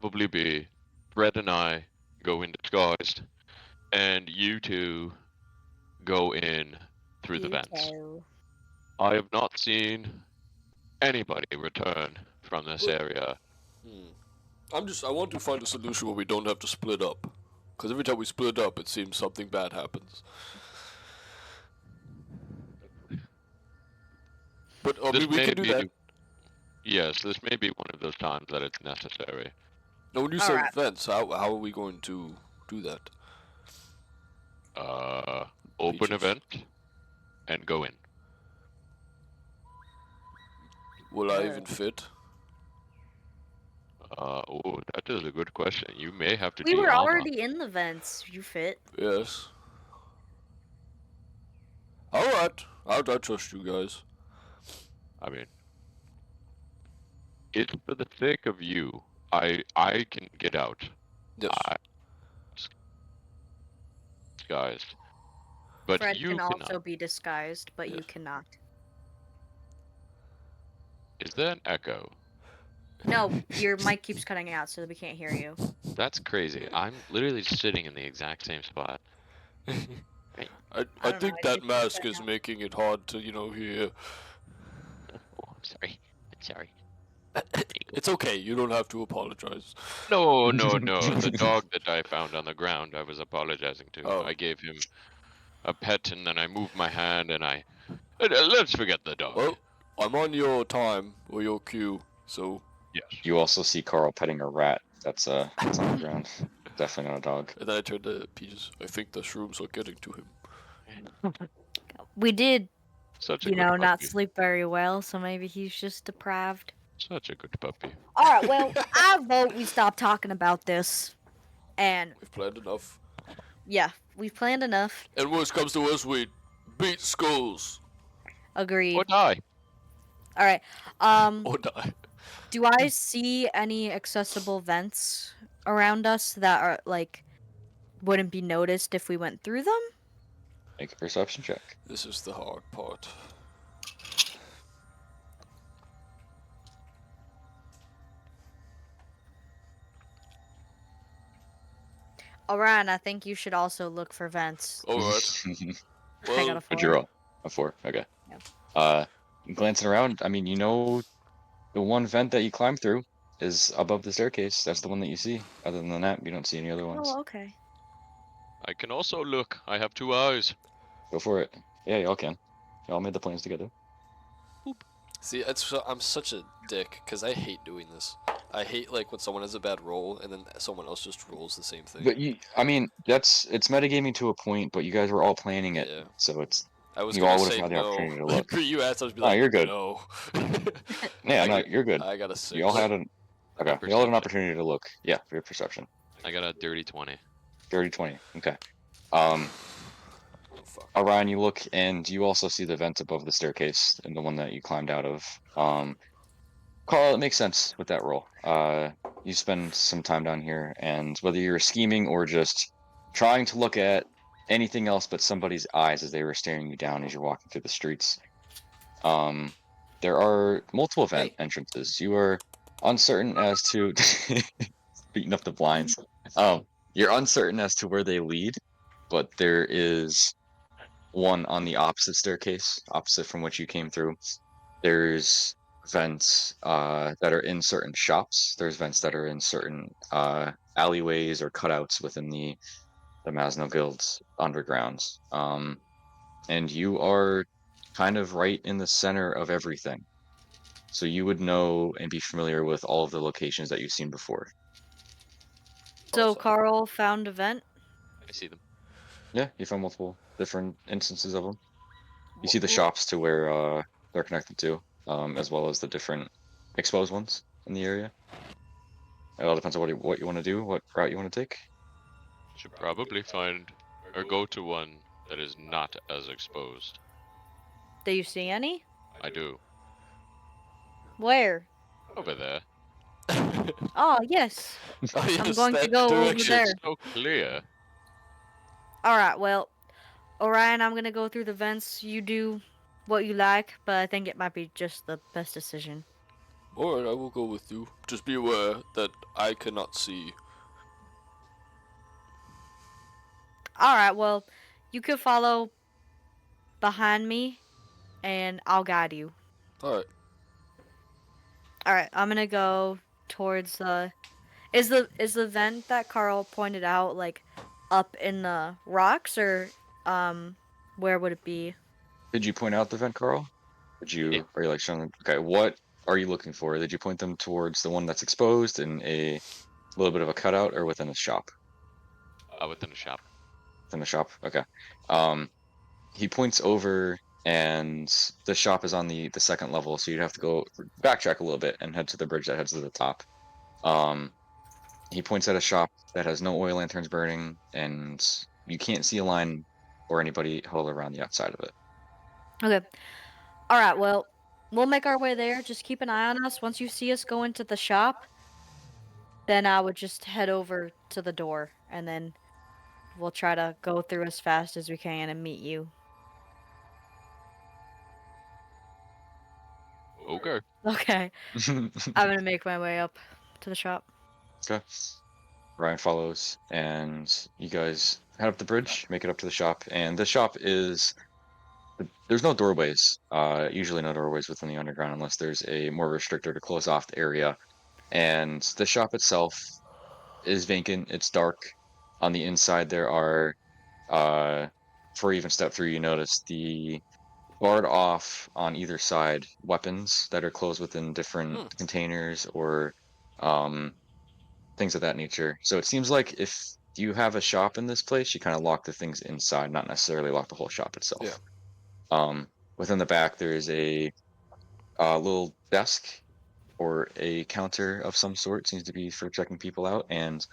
Speaker 2: probably be Fred and I go in disguised, and you two go in through the
Speaker 5: You
Speaker 2: vents.
Speaker 5: too.
Speaker 2: I have not seen anybody return from this
Speaker 6: But-
Speaker 2: area.
Speaker 6: I want to find a solution where we don't have to split up. Because every time we split up, it seems something bad happens. But, I
Speaker 2: This
Speaker 6: mean, we
Speaker 2: may
Speaker 6: can do
Speaker 2: be,
Speaker 6: that.
Speaker 2: yes, this may be one of those times that it's necessary.
Speaker 6: Now, when you
Speaker 5: All
Speaker 6: say
Speaker 5: right.
Speaker 6: vents, how are we going to do that?
Speaker 2: Open a
Speaker 6: Peaches.
Speaker 2: vent and go in.
Speaker 6: Will I even fit?
Speaker 2: Oh, that is a good question. You may have to
Speaker 5: We were
Speaker 2: de-armor.
Speaker 5: already in the vents. You fit.
Speaker 6: Yes. Alright. I trust you guys.
Speaker 2: I mean, it's for the sake of you. I can get out.
Speaker 6: Yes.
Speaker 2: I disguised. But
Speaker 5: Fred
Speaker 2: you
Speaker 5: can
Speaker 2: cannot.
Speaker 5: also be disguised, but you
Speaker 6: Yes.
Speaker 5: cannot.
Speaker 2: Is there an echo?
Speaker 5: No, your mic keeps cutting out, so we can't hear you.
Speaker 2: That's crazy. I'm literally sitting in the exact same spot.
Speaker 6: I
Speaker 5: I don't know,
Speaker 6: think
Speaker 5: it
Speaker 6: that
Speaker 5: keeps
Speaker 6: mask
Speaker 5: cutting
Speaker 6: is
Speaker 5: out.
Speaker 6: making it hard to, hear.
Speaker 2: Oh, I'm sorry. I'm sorry.
Speaker 6: It's okay, you don't have to apologize.
Speaker 2: No, no, no. The dog that I found on the ground, I was apologizing to.
Speaker 6: Oh.
Speaker 2: I gave him a pet, and then I moved my hand, and let's forget the dog.
Speaker 6: Well, I'm on your time, or your cue, so...
Speaker 2: Yes.
Speaker 1: You also see Carl petting a rat. That's on the ground. Definitely not a dog.
Speaker 6: And then I turned to Peaches. I think the shrooms are getting to him.
Speaker 5: We did,
Speaker 2: Such a
Speaker 5: you
Speaker 2: good
Speaker 5: know, not
Speaker 2: puppy.
Speaker 5: sleep very well, so maybe he's just deprived.
Speaker 2: Such a good puppy.
Speaker 5: All right, well, I vote we stop talking about this. And
Speaker 6: We've planned enough.
Speaker 5: yeah, we've planned enough.
Speaker 6: And worst comes to us, we beat skulls.
Speaker 5: Agreed.
Speaker 2: Or die.
Speaker 5: All right.
Speaker 6: Or die.
Speaker 5: Do I see any accessible vents around us that are like wouldn't be noticed if we went through them?
Speaker 1: Make a perception check.
Speaker 6: This is the hard part.
Speaker 5: Orion, I think you should also look for vents.
Speaker 6: Alright.
Speaker 5: I got a
Speaker 6: Well,
Speaker 5: 4.
Speaker 1: What'd you roll? A 4. Okay.
Speaker 5: Yeah.
Speaker 1: Glancing around, I mean, the one vent that you climb through is above the staircase. That's the one that you see. Other than that, you don't see any other ones.
Speaker 5: Oh, okay.
Speaker 2: I can also look. I have 2 eyes.
Speaker 1: Go for it. Yeah, y'all can. Y'all made the plans together.
Speaker 6: see, I'm such a dick, because I hate doing this. I hate, like, when someone has a bad roll, and then someone else just rolls the same thing.
Speaker 1: But I mean, it's metagaming to a point, but you guys were all planning it,
Speaker 6: Yeah.
Speaker 1: so it's.
Speaker 6: I was
Speaker 1: You
Speaker 6: gonna
Speaker 1: all would've
Speaker 6: say
Speaker 1: had the
Speaker 6: no.
Speaker 1: opportunity to look.
Speaker 6: But you asked, I was be
Speaker 1: No,
Speaker 6: like,
Speaker 1: you're good.
Speaker 6: no.
Speaker 1: Yeah,
Speaker 6: I
Speaker 1: no,
Speaker 6: got-
Speaker 1: you're good.
Speaker 6: I got a 6.
Speaker 1: You all had okay. You all had an
Speaker 2: Perception.
Speaker 1: opportunity to look. Yeah, for your perception.
Speaker 2: I got a dirty 20.
Speaker 1: 30-20. Okay.
Speaker 6: Oh, fuck.
Speaker 1: Orion, you look, and you also see the vent above the staircase, and the one that you climbed out of. Carl, it makes sense with that roll. You spend some time down here, and whether you're scheming or just trying to look at anything else but somebody's eyes as they were staring you down as you're walking through the streets, there are multiple vent entrances. You are uncertain as to beating up the blinds. You're uncertain as to where they lead, but there is one on the opposite staircase, opposite from which you came through. There's vents that are in certain shops. There's vents that are in certain alleyways or cutouts within the Mazno Guild's underground. And you are kind of right in the center of everything. So you would know and be familiar with all of the locations that you've seen before.
Speaker 5: So
Speaker 6: Awesome.
Speaker 5: Carl found a vent.
Speaker 2: I see them.
Speaker 1: Yeah, you found multiple different instances of them. You see the
Speaker 5: Wh-
Speaker 1: shops to where they're connected to, as well as the different exposed ones in the area. It all depends on what you want to do, what route you want to take.
Speaker 2: Should probably find or go to one that is not as exposed.
Speaker 5: Do you see any?
Speaker 2: I do.
Speaker 5: Where?
Speaker 2: Over there.
Speaker 5: Oh, yes.
Speaker 6: Oh, yes,
Speaker 5: I'm going to
Speaker 6: that
Speaker 5: go over
Speaker 6: direction.
Speaker 5: there.
Speaker 2: So clear.
Speaker 5: All right, well, Orion, I'm gonna go through the vents. You do what you like, but I think it might be just the best decision.
Speaker 6: Alright, I will go with you. Just be aware that I cannot see.
Speaker 5: Alright, well, you could follow behind me, and I'll guide you.
Speaker 6: Alright.
Speaker 5: Alright, I'm gonna go towards the... Is the vent that Carl pointed out, like, up in the rocks, or, where would it be?
Speaker 1: Did you point out the vent, Carl? Are you like showing them? Okay, what are you looking for? Did you point them towards the one that's exposed in a little bit of a cutout, or within the shop?
Speaker 2: Within the shop.
Speaker 1: Within the shop. Okay. Um, he points over, and the shop is on the second level, so you'd have to go backtrack a little bit and head to the bridge that heads to the top. Um, he points at a shop that has no oil lanterns burning, and you can't see a line or anybody huddled around the outside of it.
Speaker 5: Okay. Alright, well, we'll make our way there. Just keep an eye on us. Once you see us go into the shop, then I would just head over to the door, and then we'll try to go through as fast as we can and meet you.
Speaker 2: Okay.
Speaker 5: Okay. I'm gonna make my way up to the shop.
Speaker 1: Okay. Ryan follows, and you guys head up the bridge, make it up to the shop, and the shop is there's no doorways. Usually no doorways within the underground unless there's a more restricted or closed off area. And the shop itself is vacant. It's dark. On the inside, there are before you even step through, you notice the barred off on either side weapons that are closed within different
Speaker 6: Hmm.
Speaker 1: containers or um, things of that nature. So it seems like if you have a shop in this place, you kind of lock the things inside, not necessarily lock the whole shop itself. Within the back, there is a little desk or a counter of some sort, seems to be for checking people out. And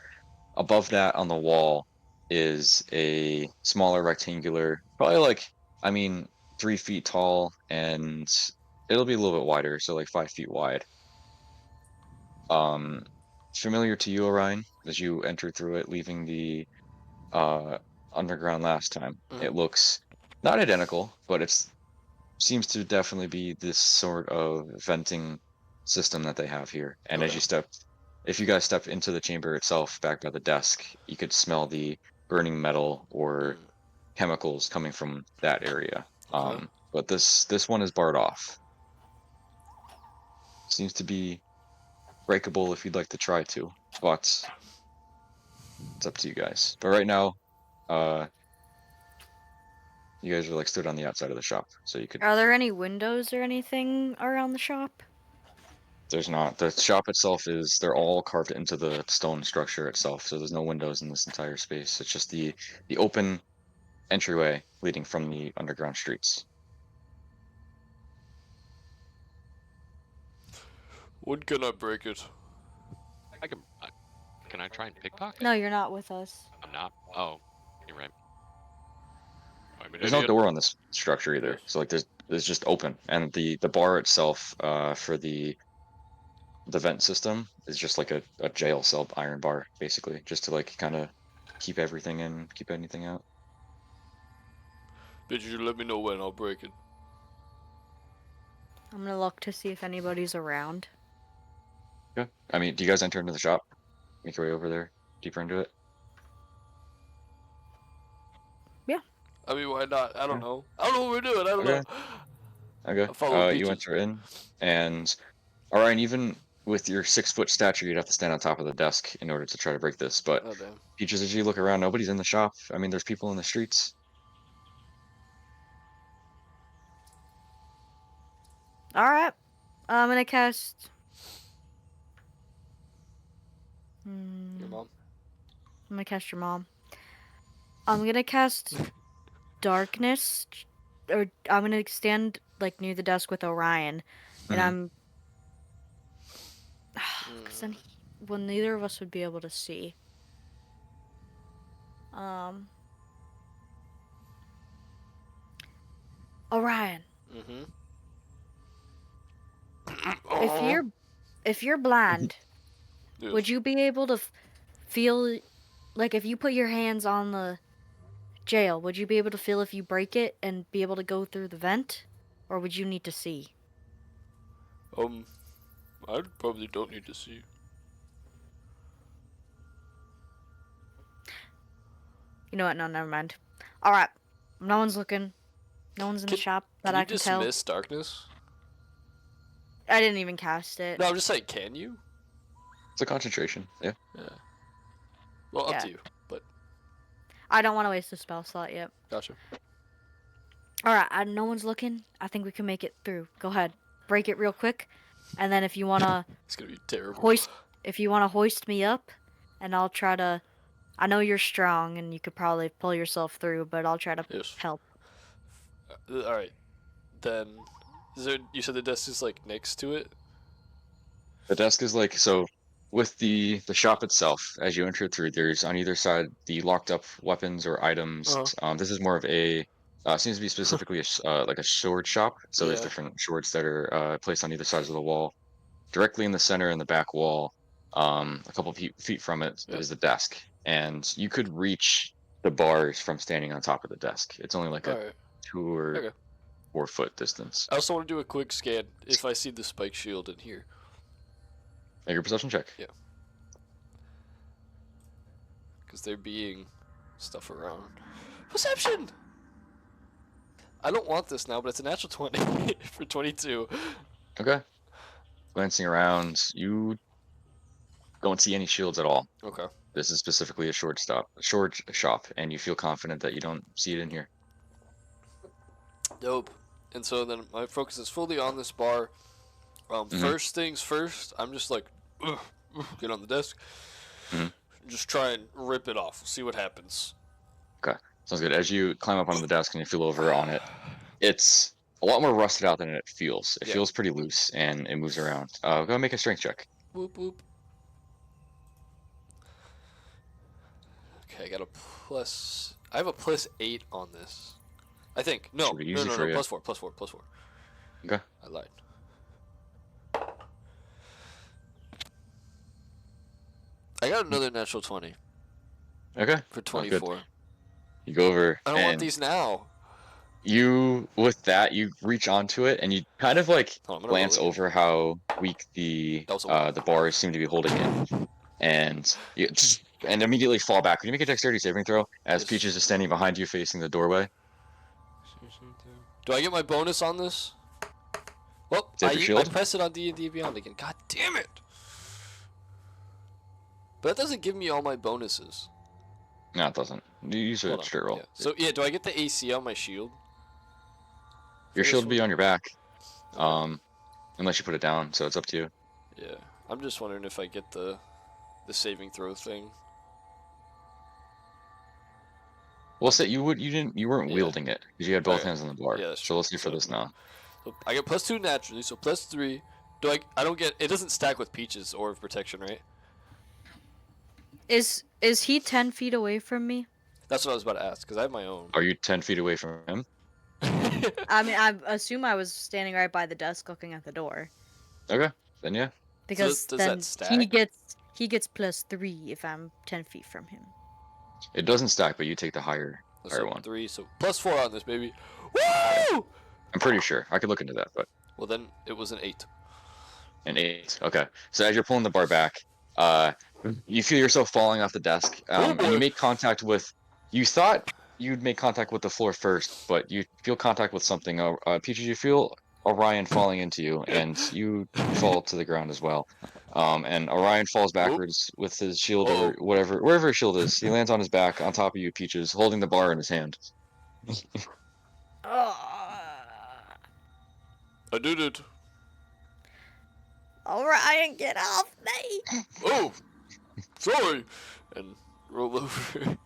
Speaker 1: above that on the wall is a smaller rectangular, probably like, I mean, 3 feet tall, and it'll be a little bit wider, so like 5 feet wide. Um, Familiar to you, Orion, as you entered through it, leaving the uh, underground last time.
Speaker 6: Mhm.
Speaker 1: It looks not identical, but it's seems to definitely be this sort of venting system that they have here. And as
Speaker 6: Okay.
Speaker 1: you step, if you guys step into the chamber itself, back by the desk, you could smell the burning metal or
Speaker 6: Mm.
Speaker 1: chemicals coming from that area.
Speaker 6: Okay.
Speaker 1: But this one is barred off. Seems to be breakable if you'd like to try to, but it's up to you guys. But right now, uh, you guys are like stood on the outside of the shop, so you could.
Speaker 5: Are there any windows or anything around the shop?
Speaker 1: There's not. The shop itself is they're all carved into the stone structure itself, so there's no windows in this entire space. It's just the open entryway leading from the underground streets.
Speaker 6: When can I break it?
Speaker 2: I can. Can I try and pickpocket?
Speaker 5: No, you're not with us.
Speaker 2: I'm not. Oh, you're right. I'm an
Speaker 1: There's no
Speaker 2: idiot.
Speaker 1: door on this structure
Speaker 6: Yes.
Speaker 1: either, so like there's just open, and the bar itself for the vent system is just like a jail cell iron bar, basically, just to like kind of keep everything in, keep anything out.
Speaker 6: Did you let me know when I'll break it?
Speaker 5: I'm gonna look to see if anybody's around.
Speaker 1: Yeah. I mean, do you guys enter into the shop? Make your way over there, deeper into it.
Speaker 6: I mean, why not? I don't
Speaker 1: Yeah.
Speaker 6: know. I don't know what we're doing. I don't
Speaker 1: Okay.
Speaker 6: know.
Speaker 1: Okay.
Speaker 6: I follow
Speaker 1: You
Speaker 6: Peaches.
Speaker 1: enter in, and all right, even with your 6 foot stature, you'd have to stand on top of the desk in order to try to break this. But
Speaker 6: Oh damn.
Speaker 1: Peaches, as you look around, nobody's in the shop. I mean, there's people in the streets.
Speaker 5: Alright. I'm gonna cast...
Speaker 6: Your mom.
Speaker 5: I'm gonna cast your mom. I'm gonna cast darkness, or I'm gonna stand like near the desk with Orion, and
Speaker 1: Mhm.
Speaker 5: I'm... Cause then well, neither of us would be able to see. Orion,
Speaker 6: Mm-hmm.
Speaker 5: if you're blind,
Speaker 6: Yes.
Speaker 5: would you be able to feel, like, if you put your hands on the jail, would you be able to feel if you break it and be able to go through the vent? Or would you need to see?
Speaker 6: I probably don't need to see.
Speaker 5: You know what? No, never mind. Alright. No one's looking. No one's in the shop that
Speaker 6: Can you
Speaker 5: I can tell.
Speaker 6: dismiss darkness?
Speaker 5: I didn't even cast it.
Speaker 6: No, I'm just saying, can you?
Speaker 1: It's a concentration. Yeah.
Speaker 6: Yeah. Well, up
Speaker 5: Yeah.
Speaker 6: to you, but
Speaker 5: I don't want to waste a spell slot yet.
Speaker 6: gotcha.
Speaker 5: Alright, no one's looking. I think we can make it through. Go ahead. Break it real quick. And then if you wanna
Speaker 6: It's gonna be terrible.
Speaker 5: hoist me up, and I'll try to. I know you're strong and you could probably pull yourself through, but I'll try to
Speaker 6: Yes.
Speaker 5: help.
Speaker 6: All right. Then, you said the desk is like next to it?
Speaker 1: The desk is like so. With the shop itself, as you enter through, there's on either side the locked up weapons or items. This is more of a seems to be specifically like a sword shop. So there's
Speaker 6: Yeah.
Speaker 1: different swords that are placed on either sides of the wall. Directly in the center in the back wall, a couple feet from it
Speaker 6: Yep.
Speaker 1: is the desk, and you could reach the bars from standing on top of the desk. It's only like
Speaker 6: All
Speaker 1: a
Speaker 6: right.
Speaker 1: 2 or
Speaker 6: Okay.
Speaker 1: 4 foot distance.
Speaker 6: I also want to do a quick scan if I see the spike shield in here.
Speaker 1: Make your perception check.
Speaker 6: Yeah. Because there being stuff around. Perception! I don't want this now, but it's a natural 20 for 22.
Speaker 1: Okay. Glancing around, you don't see any shields at all.
Speaker 6: Okay.
Speaker 1: This is specifically a short shop, and you feel confident that you don't see it in here.
Speaker 6: Dope. And so then my focus is fully on this bar. First things first, I'm just like, get on the desk. Just try and rip it off. See what happens.
Speaker 1: Okay, sounds good. As you climb up onto the desk and you feel over on it, it's a lot more rusted out than it feels. It
Speaker 6: Yeah.
Speaker 1: feels pretty loose and it moves around. Go ahead and make a strength check.
Speaker 6: Whoop whoop. Okay, I got a plus. I have a +8 on this. I think. No,
Speaker 1: Should be
Speaker 6: no,
Speaker 1: easy
Speaker 6: no,
Speaker 1: for
Speaker 6: no.
Speaker 1: you.
Speaker 6: +4.
Speaker 1: Okay.
Speaker 6: I lied. I got another natural 20
Speaker 1: Okay.
Speaker 6: for
Speaker 1: Sounds good.
Speaker 6: 24.
Speaker 1: You go over.
Speaker 6: I don't want
Speaker 1: and
Speaker 6: these now.
Speaker 1: with that, you reach onto it and you kind of like
Speaker 6: Hold on, I'm gonna
Speaker 1: glance
Speaker 6: roll it.
Speaker 1: over how weak the
Speaker 6: That was a one.
Speaker 1: the bars seem to be holding it, and you just and immediately fall back. When you make a dexterity saving throw, as
Speaker 6: Yes.
Speaker 1: Peaches is standing behind you, facing the doorway.
Speaker 6: Do I get my bonus on this? Well,
Speaker 1: Is that
Speaker 6: I
Speaker 1: your shield?
Speaker 6: press it on D&D Beyond again. God damn it! But that doesn't give me all my bonuses.
Speaker 1: No, it doesn't. You use
Speaker 6: Hold
Speaker 1: a
Speaker 6: on.
Speaker 1: straight roll.
Speaker 6: Yeah. So yeah, do I get the AC on my shield?
Speaker 1: Your
Speaker 6: this
Speaker 1: shield will be
Speaker 6: one?
Speaker 1: on your back,
Speaker 6: Okay.
Speaker 1: unless you put it down. So it's up to you.
Speaker 6: Yeah. I'm just wondering if I get the saving throw thing.
Speaker 1: We'll say you weren't
Speaker 6: Yeah.
Speaker 1: wielding it because you had both
Speaker 6: Okay.
Speaker 1: hands on the bar.
Speaker 6: Yeah, that's
Speaker 1: so
Speaker 6: true.
Speaker 1: let's do for
Speaker 6: So-
Speaker 1: this now.
Speaker 6: So I get +2 naturally, so +3. Do I don't get it doesn't stack with Peaches or with protection, right?
Speaker 5: Is he 10 feet away from me?
Speaker 6: That's what I was about to ask, because I have my own.
Speaker 1: Are you 10 feet away from him?
Speaker 5: I mean, I assume I was standing right by the desk looking at the door.
Speaker 1: Okay, then yeah.
Speaker 5: Because
Speaker 6: does
Speaker 5: then
Speaker 6: that stack?
Speaker 5: he gets +3 if I'm 10 feet from him.
Speaker 1: It doesn't stack, but you take the higher
Speaker 6: So
Speaker 1: one.
Speaker 6: 3, so +4 on this, baby. Woo!
Speaker 1: I'm pretty sure. I could look into that, but
Speaker 6: Well, then it was an 8.
Speaker 1: an 8. Okay. So as you're pulling the bar back, you feel yourself falling off the desk, and you make contact with. You thought you'd make contact with the floor first, but you feel contact with something. Peaches, you feel Orion falling into you, and you fall to the ground as well. And Orion falls backwards with his shield or wherever his shield is. He lands on his back on top of you, Peaches, holding the bar in his hand.
Speaker 6: I did it.
Speaker 5: Orion, get off me!
Speaker 6: Oh, sorry. And roll over.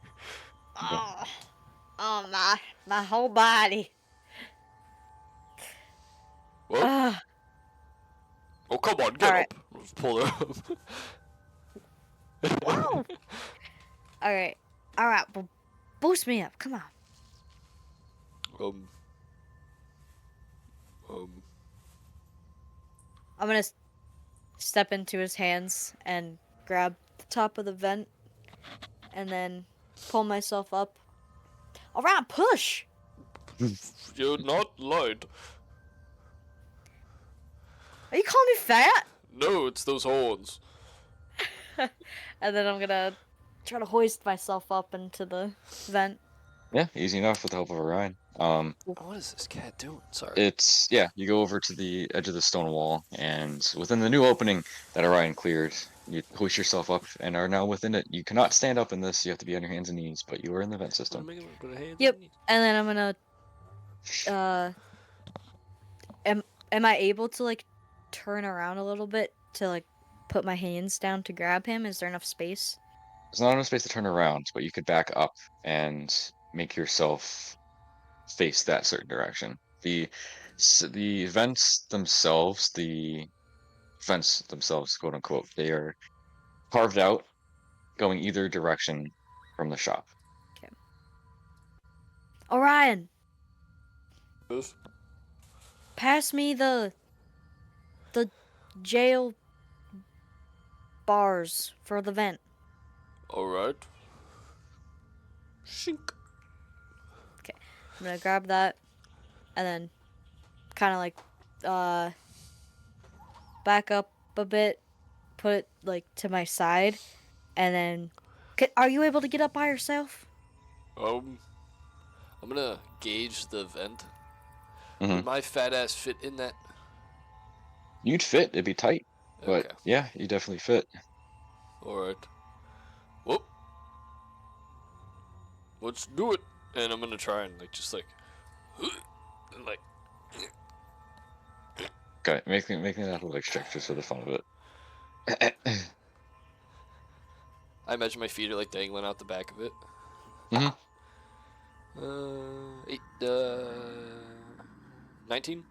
Speaker 5: Oh, my whole body.
Speaker 6: Well, oh, come on, get
Speaker 5: Alright.
Speaker 6: up. Let's pull her up.
Speaker 5: Whoa! Alright, well, boost me up, come on. I'm gonna step into his hands and grab the top of the vent and then pull myself up All right, push.
Speaker 6: You're not lied.
Speaker 5: Are you calling me fat?
Speaker 6: No, it's those horns.
Speaker 5: And then I'm gonna try to hoist myself up into the vent.
Speaker 1: Yeah, easy enough with the help of Orion.
Speaker 6: What is this cat doing? Sorry.
Speaker 1: It's yeah, you go over to the edge of the stone wall, and within the new opening that Orion cleared, you hoist yourself up and are now within it. You cannot stand up in this; you have to be on your hands and knees. But you are in the vent system.
Speaker 5: Yep. And then I'm gonna am I able to like turn around a little bit to like put my hands down to grab him? Is there enough space?
Speaker 1: There's not enough space to turn around, but you could back up and make yourself face that certain direction. The vents themselves, quote unquote, they are carved out, going either direction from the shop.
Speaker 5: Okay. Orion,
Speaker 6: Yes?
Speaker 5: pass me the jail bars for the vent.
Speaker 6: Alright. Shink.
Speaker 5: I'm gonna grab that and then kind of like back up a bit, put it like to my side, and then are you able to get up by yourself?
Speaker 6: I'm gonna gauge the vent.
Speaker 1: Mhm.
Speaker 6: Would my fat ass fit in that?
Speaker 1: You'd fit, it'd be tight, but
Speaker 6: Okay.
Speaker 1: yeah, you definitely fit.
Speaker 6: Alright. Whoop. Let's do it. And I'm gonna try and and like
Speaker 1: Okay, make me that athletic check just for the fun of it.
Speaker 6: I imagine my feet are like dangling out the back of it.
Speaker 1: Mhm.
Speaker 6: 19?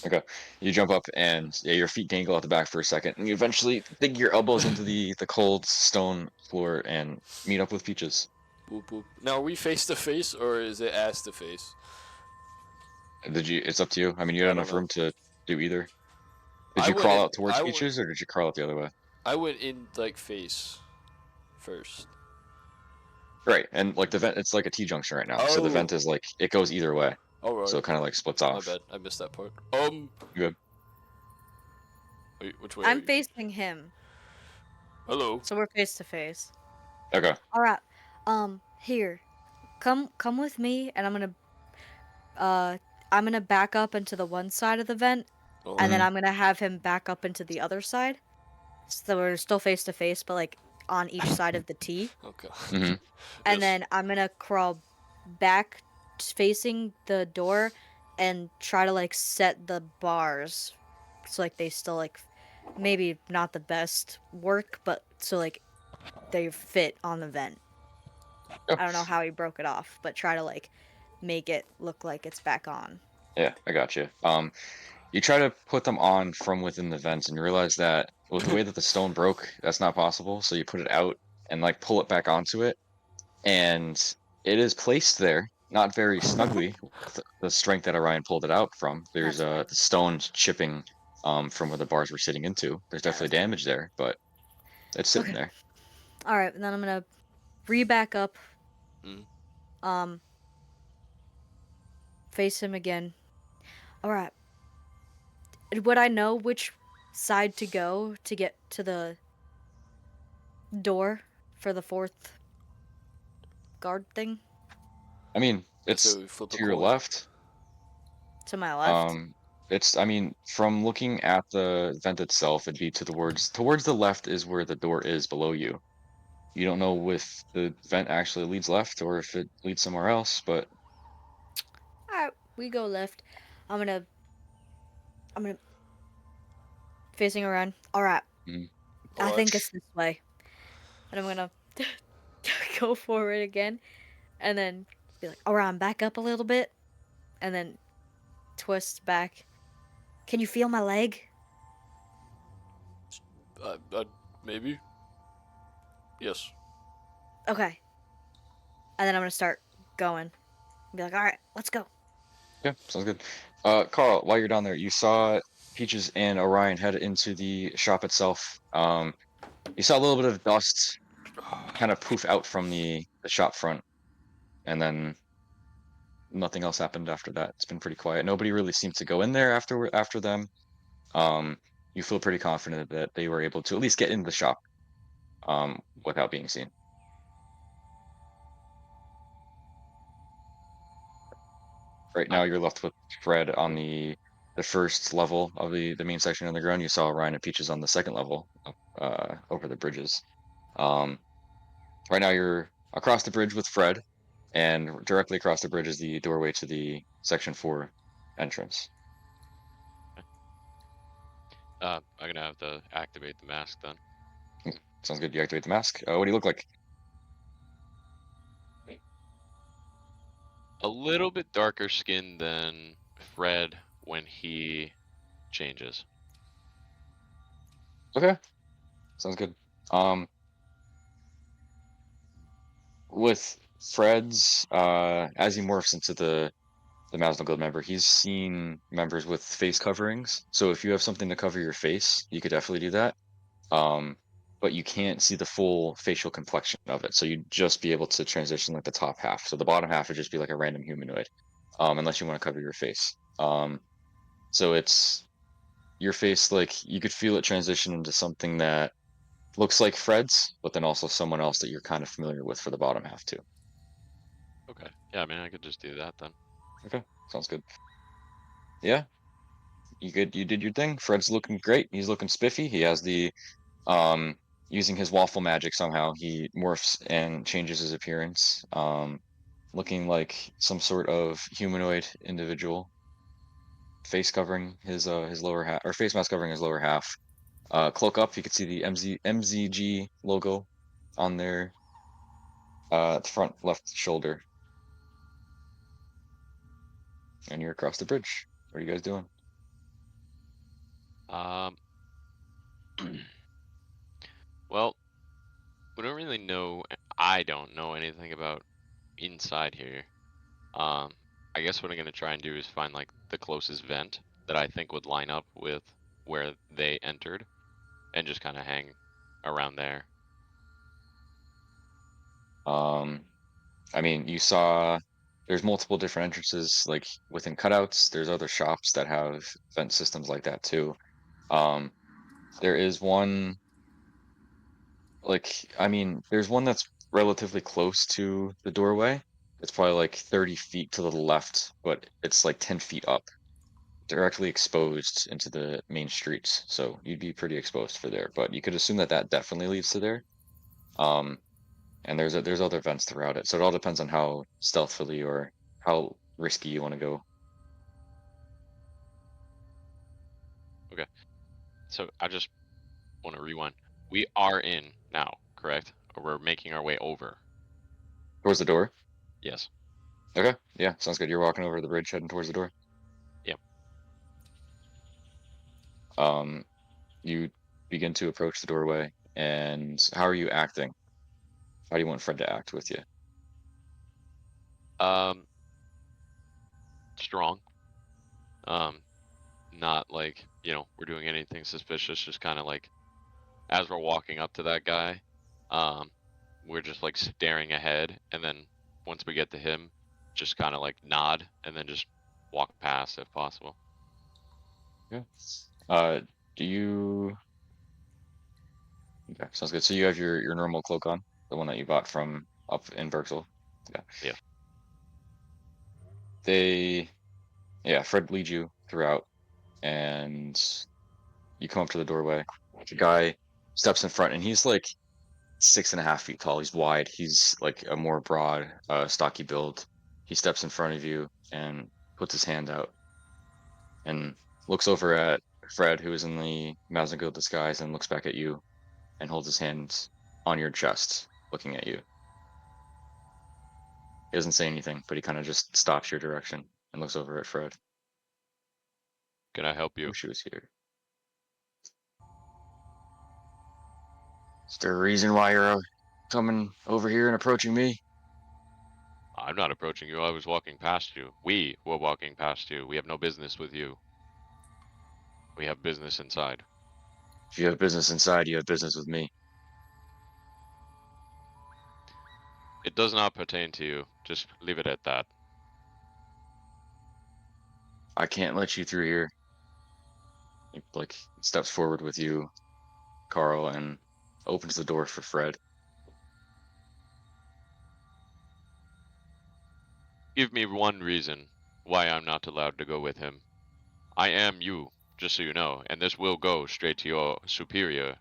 Speaker 1: Okay, you jump up and yeah, your feet dangle out the back for a second, and you eventually dig your elbows into the cold stone floor and meet up with Peaches.
Speaker 6: Boop boop. Now are we face to face or is it ass to face?
Speaker 1: Did you? It's up to you. I mean, you
Speaker 6: I
Speaker 1: had
Speaker 6: don't
Speaker 1: enough
Speaker 6: know.
Speaker 1: room to do either. Did
Speaker 6: I
Speaker 1: you
Speaker 6: went
Speaker 1: crawl
Speaker 6: in
Speaker 1: out towards Peaches, or did you crawl out the other way?
Speaker 6: I went in like face first.
Speaker 1: Right, and like the vent, it's like a T-junction right now, so the vent
Speaker 6: Oh.
Speaker 1: is like it goes either way,
Speaker 6: Alright.
Speaker 1: so it kind of like splits
Speaker 6: My
Speaker 1: off.
Speaker 6: bad. I missed that part.
Speaker 1: Good.
Speaker 6: Wait, which way are
Speaker 5: I'm
Speaker 6: you?
Speaker 5: facing him,
Speaker 6: Hello.
Speaker 5: so we're face to face.
Speaker 1: Okay.
Speaker 5: All right. Here, come with me, and I'm gonna back up into the one side of the vent,
Speaker 6: Oh.
Speaker 5: and then
Speaker 1: Mhm.
Speaker 5: I'm gonna have him back up into the other side. So we're still face to face, but like on each side of the T.
Speaker 6: Okay.
Speaker 1: Mhm.
Speaker 5: And
Speaker 6: Yes.
Speaker 5: then I'm gonna crawl back facing the door and try to like set the bars so like they still like maybe not the best work, but so like they fit on the vent.
Speaker 1: Oh,
Speaker 5: I don't know how he broke it off, but try to like make it look like it's back on.
Speaker 1: yeah, I got you. You try to put them on from within the vents, and you realize that with the way that the stone broke, that's not possible. So you put it out and like pull it back onto it, and it is placed there, not very snugly with the strength that Orion pulled it out from. There's
Speaker 5: That's fine.
Speaker 1: the stone chipping from where the bars were sitting into. There's
Speaker 5: Yeah,
Speaker 1: definitely
Speaker 5: that's fine.
Speaker 1: damage there, but it's sitting
Speaker 5: Okay.
Speaker 1: there.
Speaker 5: All right, and then I'm gonna re-back up,
Speaker 6: Mm.
Speaker 5: um, face him again. All right. Would I know which side to go to get to the door for the fourth guard thing?
Speaker 1: I mean,
Speaker 6: So
Speaker 1: it's
Speaker 6: we flip a
Speaker 1: to your
Speaker 6: coin.
Speaker 1: left.
Speaker 5: To my left?
Speaker 1: Um, it's I mean, from looking at the vent itself, it'd be towards the left is where the door is below you. You don't know if the vent actually leads left or if it leads somewhere else, but
Speaker 5: Alright, we go left. I'm gonna facing around. Alright,
Speaker 1: mm,
Speaker 5: I
Speaker 6: Alright.
Speaker 5: think it's this way. And I'm gonna go forward again and then be like, alright, I'm back up a little bit and then twist back. Can you feel my leg?
Speaker 6: Maybe. Yes.
Speaker 5: Okay. And then I'm gonna start going. Be like, alright, let's go.
Speaker 1: yeah, sounds good. Carl, while you're down there, you saw Peaches and Orion head into the shop itself. You saw a little bit of dust kind of poof out from the shop front, and then nothing else happened after that. It's been pretty quiet. Nobody really seemed to go in there after them. You feel pretty confident that they were able to at least get into the shop without being seen. Right now, you're left with Fred on the first level of the main section underground. You saw Ryan and Peaches on the second level over the bridges. Right now, you're across the bridge with Fred, and directly across the bridge is the doorway to the Section 4 entrance.
Speaker 2: I'm gonna have to activate the mask then.
Speaker 1: Sounds good. You activate the mask. What do you look like?
Speaker 2: A little bit darker skin than Fred when he changes.
Speaker 1: Okay, sounds good. With Fred's, as he morphs into the Mazno Guild member, he's seen members with face coverings. So if you have something to cover your face, you could definitely do that. Um, but you can't see the full facial complexion of it. So you'd just be able to transition like the top half. So the bottom half would just be like a random humanoid, unless you want to cover your face. So it's your face, like you could feel it transition into something that looks like Fred's, but then also someone else that you're kind of familiar with for the bottom half too.
Speaker 2: Okay. Yeah, I mean, I could just do that then.
Speaker 1: Okay, sounds good. Yeah, you good? You did your thing. Fred's looking great. He's looking spiffy. He has the using his waffle magic somehow. He morphs and changes his appearance, looking like some sort of humanoid individual. Face covering his lower half, or face mask covering his lower half. Cloak up. You can see the MZG logo on their the front left shoulder. And you're across the bridge. What are you guys doing?
Speaker 2: Um, well, we don't really know. I don't know anything about inside here. Um, I guess what I'm gonna try and do is find like the closest vent that I think would line up with where they entered, and just kind of hang around there.
Speaker 1: Um, I mean, you saw there's multiple different entrances like within cutouts. There's other shops that have vent systems like that too. Um, there is one I mean, there's one that's relatively close to the doorway. It's probably like 30 feet to the left, but it's like 10 feet up, directly exposed into the main streets. So you'd be pretty exposed for there, but you could assume that that definitely leads to there. Um, and there's other vents throughout it. So it all depends on how stealthily or how risky you want to go.
Speaker 2: Okay. So I just want to rewind. We are in now, correct? Or we're making our way over.
Speaker 1: Towards the door.
Speaker 2: Yes.
Speaker 1: Okay. Yeah, sounds good. You're walking over the bridge heading towards the door.
Speaker 2: Yep.
Speaker 1: You begin to approach the doorway, and how are you acting? How do you want Fred to act with you?
Speaker 2: Um, strong. Um, not like, we're doing anything suspicious, just kind of like as we're walking up to that guy, um, we're just like staring ahead, and then once we get to him, just kind of like nod and then just walk past if possible.
Speaker 1: Yeah. Do you? Okay, sounds good. So you have your normal cloak on, the one that you bought from up in Berksville. Yeah.
Speaker 2: Yeah.
Speaker 1: Yeah, Fred leads you throughout, and you come up to the doorway. The guy steps in front, and he's like 6.5 feet tall. He's wide. He's like a more broad, stocky build. He steps in front of you and puts his hand out and looks over at Fred, who is in the Mazno disguise, and looks back at you and holds his hand on your chest, looking at you. He doesn't say anything, but he kind of just stops your direction and looks over at Fred.
Speaker 2: Can I help
Speaker 1: I
Speaker 2: you?
Speaker 1: wish he was here. Is there a reason why you're coming over here and approaching me?
Speaker 2: I'm not approaching you. I was walking past you. We were walking past you. We have no business with you. We have business inside.
Speaker 1: If you have business inside, you have business with me.
Speaker 2: It does not pertain to you. Just leave it at that.
Speaker 1: I can't let you through here. He like steps forward with you, Carl, and opens the door for Fred.
Speaker 2: Give me one reason why I'm not allowed to go with him. I am you, just so you know, and this will go straight to your superior.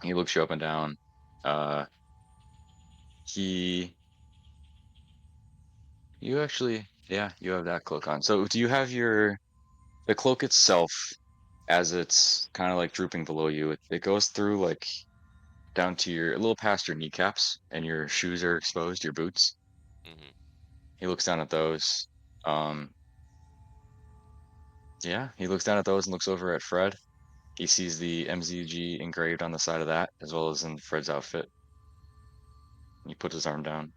Speaker 1: He looks you up and down. He You actually, yeah, you have that cloak on. So do you have the cloak itself as it's kind of like drooping below you? It goes through like down to a little past your kneecaps, and your shoes are exposed, your boots.
Speaker 2: Hmm.
Speaker 1: He looks down at those. Um, yeah, he looks down at those and looks over at Fred. He sees the MZG engraved on the side of that, as well as in Fred's outfit. He puts his arm down.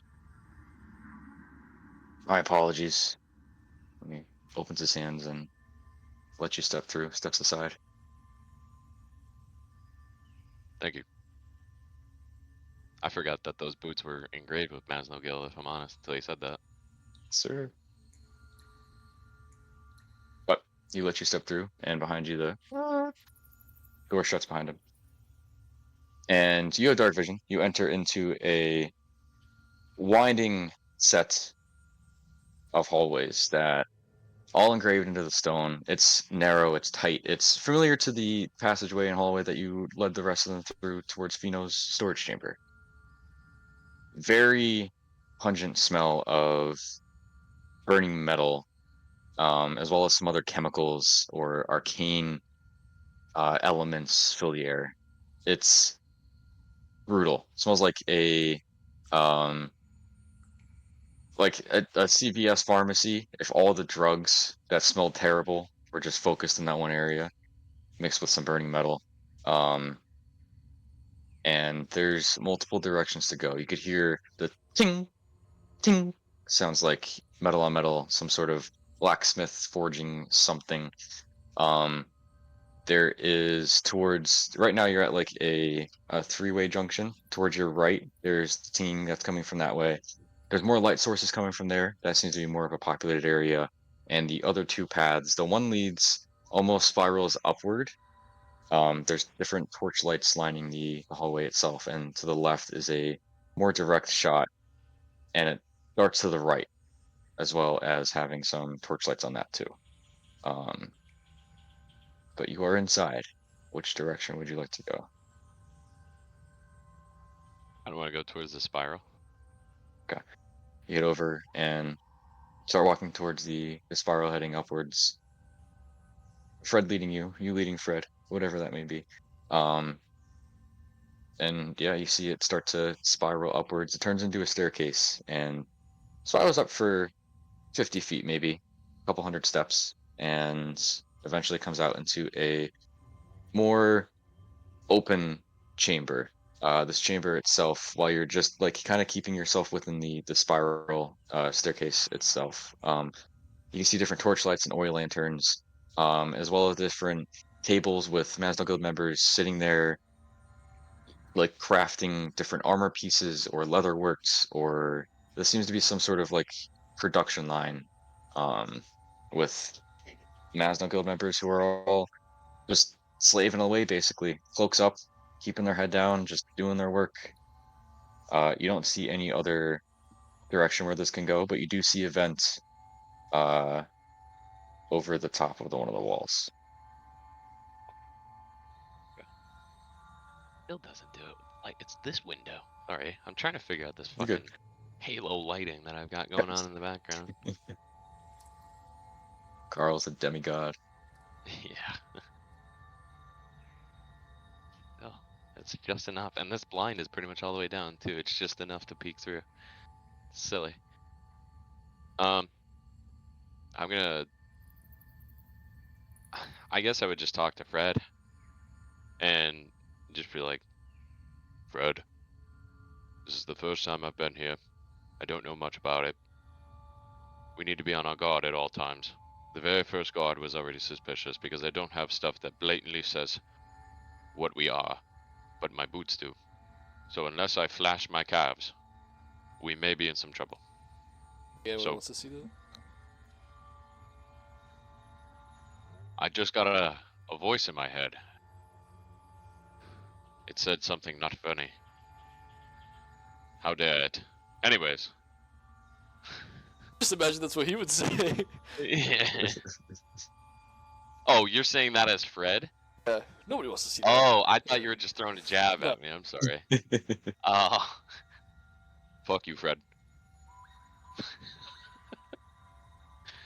Speaker 1: My apologies. And he opens his hands and lets you step through, steps aside.
Speaker 2: Thank you. I forgot that those boots were engraved with Mazno Gill, if I'm honest, until you said that.
Speaker 1: Sir. But he lets you step through, and behind you, the door shuts behind him. And you have dark vision. You enter into a winding set of hallways that all engraved into the stone. It's narrow, it's tight. It's familiar to the passageway and hallway that you led the rest of them through towards Pheno's storage chamber. Very pungent smell of burning metal, as well as some other chemicals or arcane elements fill the air. It's brutal. It smells um like a CVS pharmacy if all the drugs that smelled terrible were just focused in that one area, mixed with some burning metal. Um, and there's multiple directions to go. You could hear the ting ting sounds like metal on metal, some sort of blacksmith forging something. Um, there is towards right now you're at like a three-way junction. Towards your right, there's the team that's coming from that way. There's more light sources coming from there. That seems to be more of a populated area. And the other two paths, the one leads almost spirals upward. There's different torch lights lining the hallway itself, and to the left is a more direct shot, and it starts to the right, as well as having some torch lights on that too. Um, but you are inside. Which direction would you like to go?
Speaker 2: I don't want to go towards the spiral.
Speaker 1: Okay. You get over and start walking towards the spiral heading upwards. Fred leading you leading Fred, whatever that may be. Um, and yeah, you see it start to spiral upwards. It turns into a staircase and spirals up for 50 feet, maybe a couple hundred steps, and eventually comes out into a more open chamber. This chamber itself, while you're just like kind of keeping yourself within the spiral staircase itself, you can see different torchlights and oil lanterns, as well as different tables with Masno Guild members sitting there, like crafting different armor pieces or leather works, or this seems to be some sort of like production line, um, with Masno Guild members who are all just slaving away, basically, cloaks up, keeping their head down, just doing their work. You don't see any other direction where this can go, but you do see a vent uh, over the top of one of the walls.
Speaker 2: Still doesn't do it. Like, it's this window. Sorry, I'm trying to figure out this
Speaker 1: You're good.
Speaker 2: fucking halo lighting that I've got going on in the background.
Speaker 1: Carl's a demigod.
Speaker 2: Yeah. Oh, it's just enough. And this blind is pretty much all the way down, too. It's just enough to peek through. Silly. Um, I'm gonna... I guess I would just talk to Fred. And just be like, Fred, this is the first time I've been here. I don't know much about it. We need to be on our guard at all times. The very first guard was already suspicious because I don't have stuff that blatantly says what we are, but my boots do. So unless I flash my calves, we may be in some trouble.
Speaker 6: Anyone
Speaker 2: So-
Speaker 6: wants to see that?
Speaker 2: I just got a voice in my head. It said something not funny. How dare it? Anyways.
Speaker 6: Just imagine that's what he would say.
Speaker 2: Yeah. Oh, you're saying that as Fred?
Speaker 6: Yeah, nobody wants to see that.
Speaker 2: Oh, I thought you were just throwing a jab
Speaker 6: No.
Speaker 2: at me. I'm sorry. Fuck you, Fred.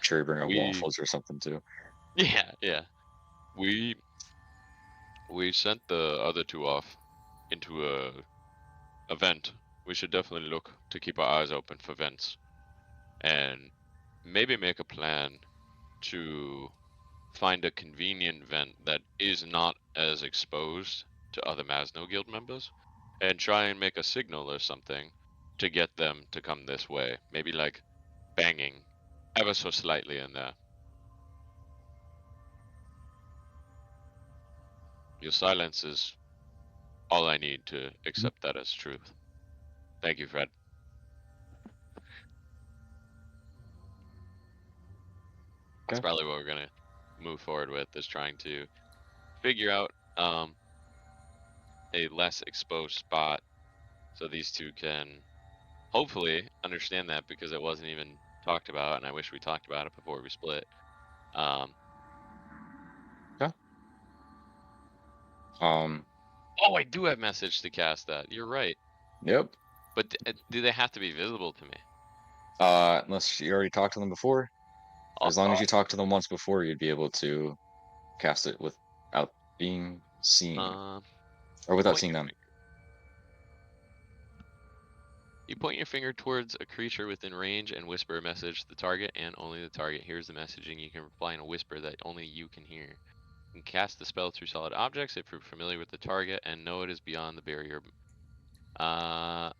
Speaker 1: Sure, you bring up
Speaker 2: We-
Speaker 1: waffles or something too.
Speaker 2: Yeah. We sent the other two off into a vent. We should definitely look to keep our eyes open for vents, and maybe make a plan to find a convenient vent that is not as exposed to other Mazno Guild members, and try and make a signal or something to get them to come this way. Maybe like banging ever so slightly in there. Your silence is all I need to accept that as truth. Thank you, Fred. That's
Speaker 1: Okay.
Speaker 2: probably what we're gonna move forward with, is trying to figure out a less exposed spot so these two can hopefully understand that, because it wasn't even talked about, and I wish we talked about it before we split.
Speaker 1: Um.
Speaker 2: Oh, I do have message to cast that. You're right.
Speaker 1: Yep.
Speaker 2: But do they have to be visible to me?
Speaker 1: Unless you already talked to them before. As long as you talked to them once before, you'd be able to cast it without being seen, or without
Speaker 2: point
Speaker 1: seeing
Speaker 2: your
Speaker 1: them.
Speaker 2: You point your finger towards a creature within range and whisper a message to the target, and only the target hears the messaging. You can reply in a whisper that only you can hear. You can cast the spell through solid objects if you're familiar with the target and know it is beyond the barrier. I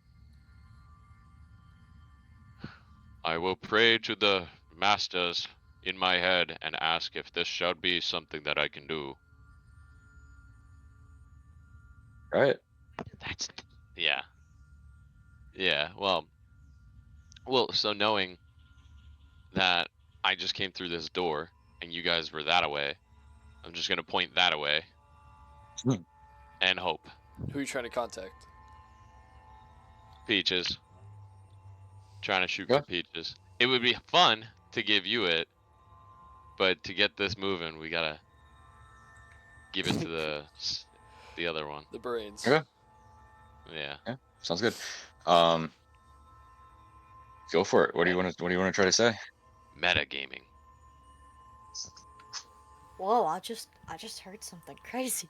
Speaker 2: will pray to the masters in my head and ask if this shall be something that I can do.
Speaker 1: Right.
Speaker 2: That's yeah. Yeah, well, so knowing that I just came through this door and you guys were that away, I'm just gonna point that away
Speaker 1: Hmm.
Speaker 2: and hope.
Speaker 6: Who are you trying to contact?
Speaker 2: Peaches. Trying to shoot
Speaker 1: Yeah.
Speaker 2: for Peaches. It would be fun to give you it, but to get this moving, we gotta give it to the other one.
Speaker 6: The brains.
Speaker 1: Okay.
Speaker 2: Yeah.
Speaker 1: Yeah. Sounds good. Um. Go for it. What do you want to? What do you want to try to say?
Speaker 2: Metagaming.
Speaker 5: Whoa, I just heard something crazy.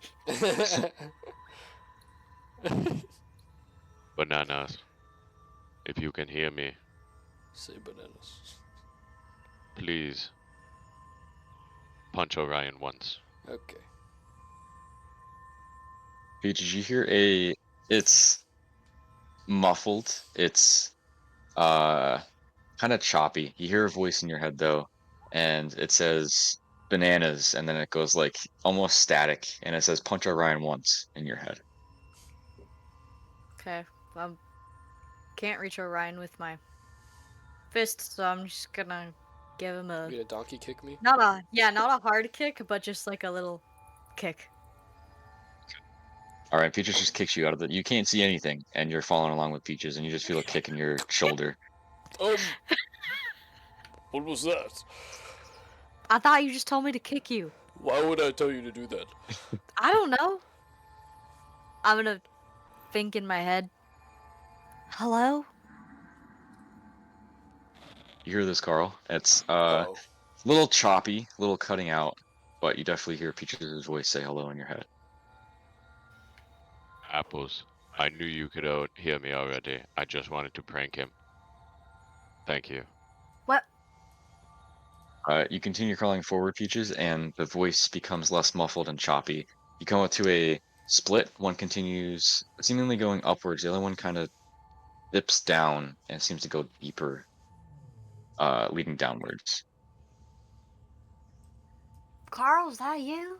Speaker 2: Bananas. If you can hear me,
Speaker 6: Say bananas.
Speaker 2: please punch Orion once.
Speaker 6: Okay.
Speaker 1: Did you hear a? It's muffled. It's kind of choppy. You hear a voice in your head though, and it says bananas, and then it goes like almost static, and it says punch Orion once in your head.
Speaker 5: Okay, can't reach Orion with my fist, so I'm just gonna give him
Speaker 6: You gonna donkey kick me?
Speaker 5: not a hard kick, but just like a little kick.
Speaker 1: All right, Peaches just kicks you out of the. You can't see anything, and you're following along with Peaches, and you just feel a kick in your shoulder.
Speaker 6: What was that?
Speaker 5: I thought you just told me to kick you.
Speaker 6: Why would I tell you to do that?
Speaker 5: I don't know. I'm gonna think in my head. Hello?
Speaker 1: You hear this, Carl? It's
Speaker 6: Oh.
Speaker 1: a little choppy, a little cutting out, but you definitely hear Peaches' voice say hello in your head.
Speaker 2: Apples. I knew you could hear me already. I just wanted to prank him. Thank you.
Speaker 5: What?
Speaker 1: You continue crawling forward, Peaches, and the voice becomes less muffled and choppy. You come up to a split. One continues seemingly going upwards. The other one kind of dips down and seems to go deeper, leading downwards.
Speaker 5: Carl, is that you?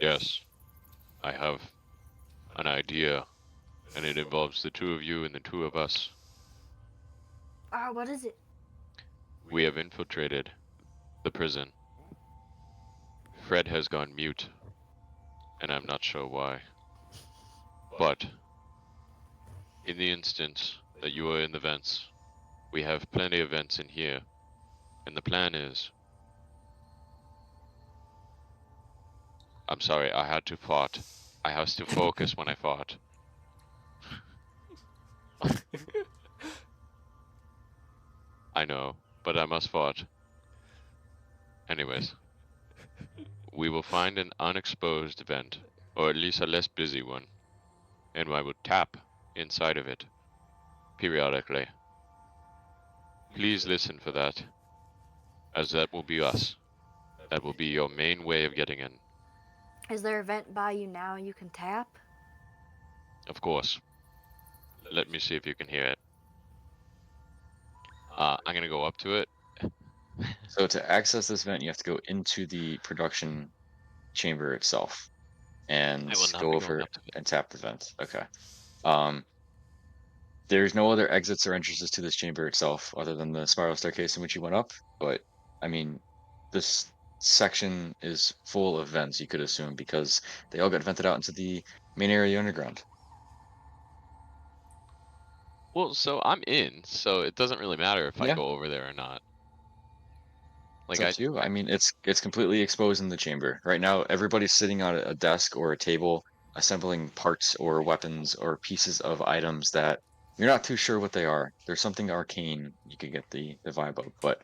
Speaker 2: Yes, I have an idea, and it involves the two of you and the two of us.
Speaker 5: What is it?
Speaker 2: We have infiltrated the prison. Fred has gone mute, and I'm not sure why. But in the instance that you are in the vents, we have plenty of vents in here, and the plan is. I'm sorry, I had to fart. I have to focus when I fart. I know, but I must fart. Anyways, we will find an unexposed vent, or at least a less busy one, and I will tap inside of it periodically. Please listen for that, as that will be us. That will be your main way of getting in.
Speaker 5: Is there a vent by you now you can tap?
Speaker 2: Of course. Let me see if you can hear it. I'm gonna go up to it.
Speaker 1: So to access this vent, you have to go into the production chamber itself and
Speaker 2: I will not
Speaker 1: go
Speaker 2: be going
Speaker 1: over
Speaker 2: up to it.
Speaker 1: and tap the vent. Okay. Um, there's no other exits or entrances to this chamber itself other than the spiral staircase in which you went up. But I mean, this section is full of vents, you could assume, because they all got vented out into the main area underground.
Speaker 2: Well, so I'm in, so it doesn't really matter if I
Speaker 1: Yeah.
Speaker 2: go over there or not.
Speaker 1: It's
Speaker 2: Like
Speaker 1: up to you. I mean, it's completely exposed in the chamber. Right now, everybody's sitting on a desk or a table, assembling parts or weapons or pieces of items that you're not too sure what they are. There's something arcane you could get the vibe of, but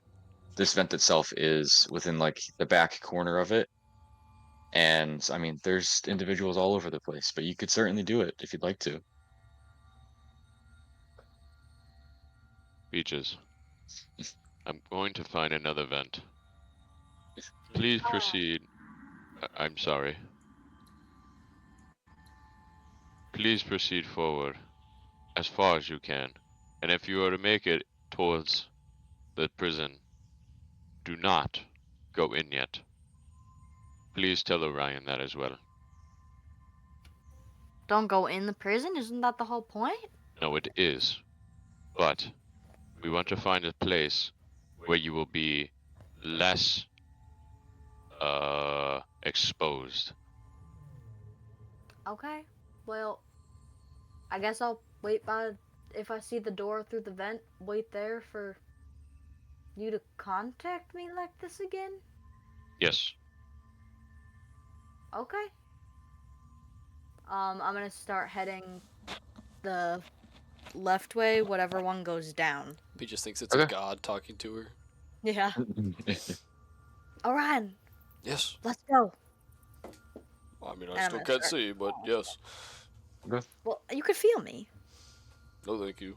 Speaker 1: this vent itself is within like the back corner of it. And I mean, there's individuals all over the place, but you could certainly do it if you'd like to.
Speaker 2: Beaches. I'm going to find another vent. Please proceed. I'm sorry. Please proceed forward as far as you can. And if you are to make it towards the prison, do not go in yet. Please tell Orion that as well.
Speaker 5: Don't go in the prison? Isn't that the whole point?
Speaker 2: No, it is. But we want to find a place where you will be less exposed.
Speaker 5: Okay. Well, I guess I'll wait by. If I see the door through the vent, wait there for you to contact me like this again?
Speaker 2: Yes.
Speaker 5: Okay. I'm gonna start heading the left way, whatever one goes down.
Speaker 6: He just thinks it's a
Speaker 1: Okay.
Speaker 6: god talking to her.
Speaker 5: Yeah. Orion,
Speaker 6: Yes.
Speaker 5: let's go.
Speaker 6: I mean, I
Speaker 5: And I'm
Speaker 6: still
Speaker 5: gonna
Speaker 6: can't
Speaker 5: start.
Speaker 6: see, but yes.
Speaker 5: Well, you could feel me.
Speaker 6: No, thank you.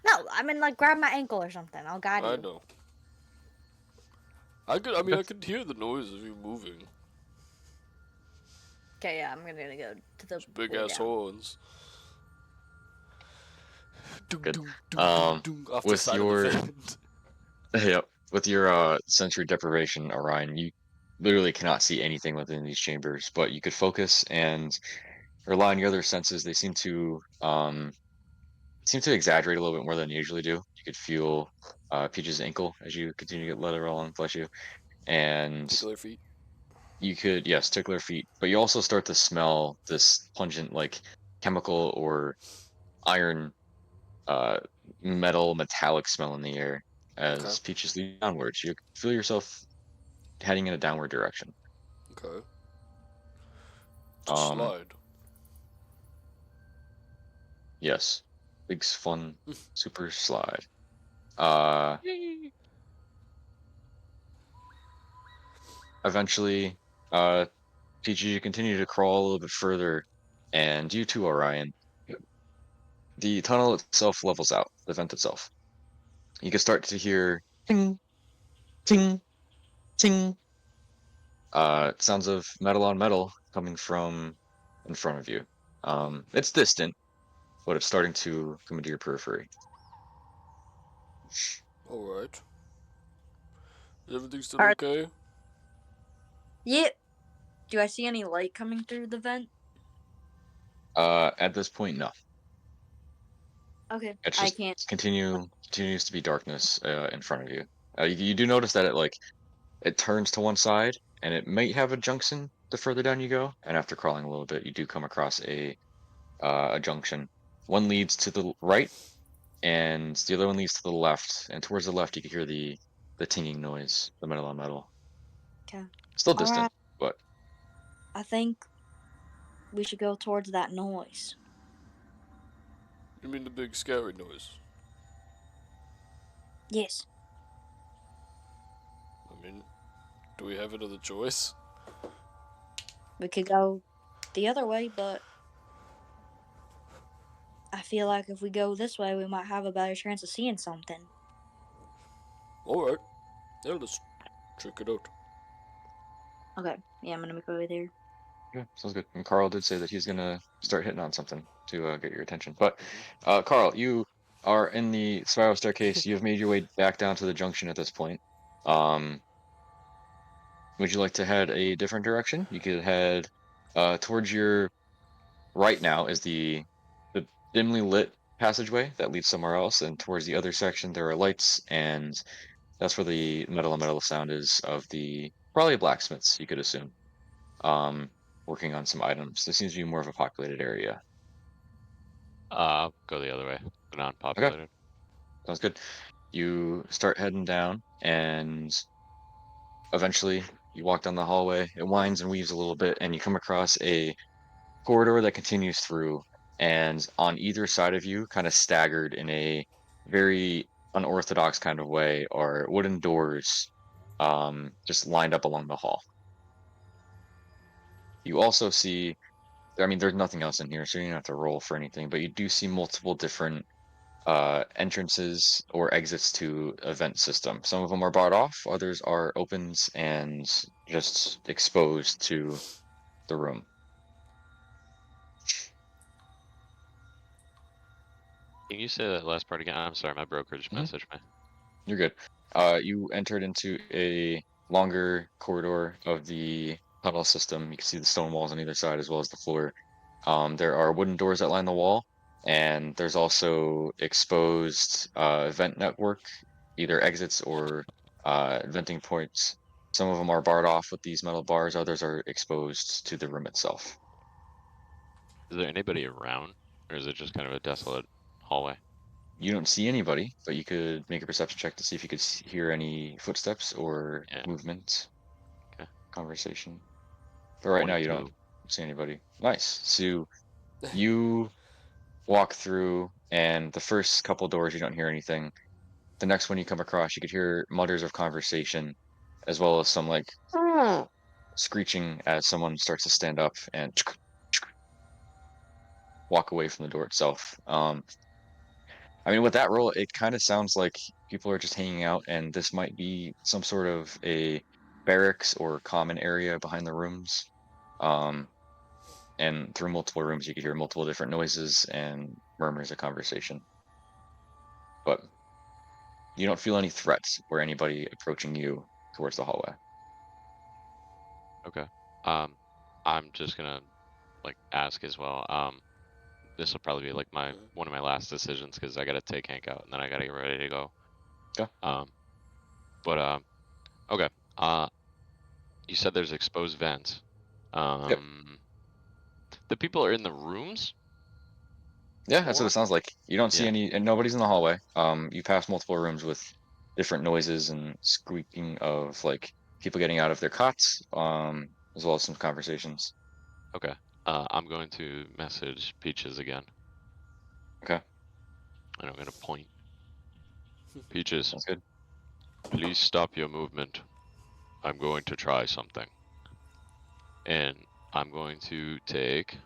Speaker 5: No, I mean like grab my ankle or something. I'll guide you.
Speaker 6: I know. I could hear the noise of you moving.
Speaker 5: Okay, yeah, I'm gonna go to the
Speaker 6: Those big
Speaker 5: way
Speaker 6: ass
Speaker 5: down.
Speaker 6: horns.
Speaker 1: Good.
Speaker 6: Off the
Speaker 1: With
Speaker 6: side
Speaker 1: your
Speaker 6: of the vent.
Speaker 1: yep, with your sensory deprivation, Orion, you literally cannot see anything within these chambers, but you could focus and rely on your other senses. They seem to exaggerate a little bit more than they usually do. You could feel Peach's ankle as you continue to get leather along flesh you, and
Speaker 6: Tickle her feet.
Speaker 1: you could, yes, tickle her feet, but you also start to smell this pungent like chemical or iron uh metallic smell in the air
Speaker 6: Okay.
Speaker 1: as Peaches lead downwards. You feel yourself heading in a downward direction.
Speaker 6: Okay. It's a
Speaker 1: Um,
Speaker 6: slide.
Speaker 1: yes, big fun super slide. Uh, eventually, Peaches, you continue to crawl a little bit further, and you too, Orion. The tunnel itself levels out, the vent itself. You can start to hear ting, ting, ting. Sounds of metal on metal coming from in front of you. It's distant, but it's starting to come into your periphery.
Speaker 6: Alright. Is everything still
Speaker 4: Are
Speaker 6: okay?
Speaker 4: yeah? Do I see any light coming through the vent?
Speaker 1: At this point, no.
Speaker 4: Okay.
Speaker 1: It's
Speaker 4: I
Speaker 1: just
Speaker 4: can't.
Speaker 1: continues to be darkness in front of you. You do notice that it turns to one side, and it might have a junction the further down you go. And after crawling a little bit, you do come across a junction. One leads to the right, and the other one leads to the left. And towards the left, you can hear the tinging noise, the metal on metal.
Speaker 4: Okay.
Speaker 1: Still
Speaker 4: All
Speaker 1: distant,
Speaker 4: right.
Speaker 1: but
Speaker 4: I think we should go towards that noise.
Speaker 6: You mean the big scary noise?
Speaker 4: Yes.
Speaker 6: I mean, do we have another choice?
Speaker 4: We could go the other way, but I feel like if we go this way, we might have a better chance of seeing something.
Speaker 6: Alright. Yeah, let's check it out.
Speaker 4: Okay. Yeah, I'm gonna make my way there.
Speaker 1: yeah, sounds good. And Carl did say that he's gonna start hitting on something to get your attention. But Carl, you are in the spiral staircase. You've made your way back down to the junction at this point. Um, would you like to head a different direction? You could head towards your right now is the dimly lit passageway that leads somewhere else, and towards the other section there are lights, and that's where the metal on metal sound is of the probably blacksmiths, you could assume. Working on some items. This seems to be more of a populated area.
Speaker 2: I'll go the other way. The
Speaker 1: Okay,
Speaker 2: non-populated.
Speaker 1: sounds good. You start heading down, and eventually you walk down the hallway. It winds and weaves a little bit, and you come across a corridor that continues through, and on either side of you, kind of staggered in a very unorthodox kind of way, are wooden doors, just lined up along the hall. You also see, I mean, there's nothing else in here, so you don't have to roll for anything, but you do see multiple different entrances or exits to a vent system. Some of them are barred off, others are opens and just exposed to the room.
Speaker 2: Can you say that last part again? I'm sorry, my broker just
Speaker 1: Mhm.
Speaker 2: messaged me.
Speaker 1: You're good. You entered into a longer corridor of the tunnel system. You can see the stone walls on either side as well as the floor. There are wooden doors that line the wall, and there's also exposed vent network, either exits or venting points. Some of them are barred off with these metal bars, others are exposed to the room itself.
Speaker 2: Is there anybody around, or is it just kind of a desolate hallway?
Speaker 1: You don't see anybody, but you could make a perception check to see if you could hear any footsteps or
Speaker 2: Yeah.
Speaker 1: movement,
Speaker 2: Okay.
Speaker 1: conversation. But right now you
Speaker 2: 22.
Speaker 1: don't see anybody. Nice. So you walk through, and the first couple doors you don't hear anything. The next one you come across, you could hear mutters of conversation, as well as some like screeching as someone starts to stand up and walk away from the door itself. I mean, with that roll, it kind of sounds like people are just hanging out, and this might be some sort of a barracks or common area behind the rooms. Um, and through multiple rooms, you could hear multiple different noises and murmurs of conversation. But you don't feel any threats or anybody approaching you towards the hallway.
Speaker 2: Okay. I'm just gonna like ask as well. This will probably be like one of my last decisions because I gotta take Hank out and then I gotta get ready to go.
Speaker 1: Okay.
Speaker 2: Um, but okay. Uh, you said there's exposed vents.
Speaker 1: Yep.
Speaker 2: The people are in the rooms,
Speaker 1: Yeah, that's what
Speaker 2: or
Speaker 1: it sounds like. You don't see
Speaker 2: yeah.
Speaker 1: any, and nobody's in the hallway. You pass multiple rooms with different noises and squeaking of like people getting out of their cots, as well as some conversations.
Speaker 2: Okay. I'm going to message Peaches again,
Speaker 1: Okay,
Speaker 2: and I'm gonna point. Peaches,
Speaker 1: sounds good.
Speaker 2: please stop your movement. I'm going to try something. And I'm going to take,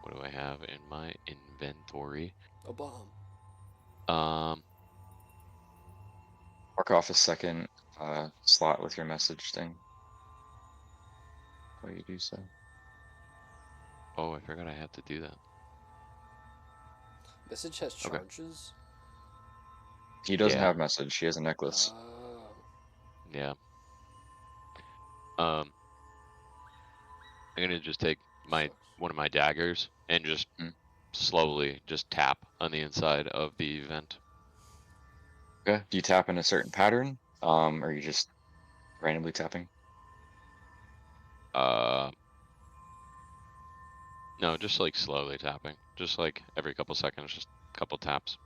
Speaker 2: what do I have in my inventory?
Speaker 6: A bomb.
Speaker 2: Um,
Speaker 1: Mark off a second slot with your message thing. While you do so.
Speaker 2: oh, I forgot I had to do that.
Speaker 6: Message has
Speaker 2: Okay.
Speaker 6: charges?
Speaker 1: He doesn't
Speaker 2: Yeah,
Speaker 1: have message. He has a necklace.
Speaker 2: yeah. I'm gonna just take
Speaker 6: Sucks.
Speaker 2: one of my daggers and just
Speaker 1: Mm.
Speaker 2: slowly just tap on the inside of the vent.
Speaker 1: Okay. Do you tap in a certain pattern? Or are you just randomly tapping?
Speaker 2: No, just like slowly tapping. Just like every couple seconds, just a couple taps.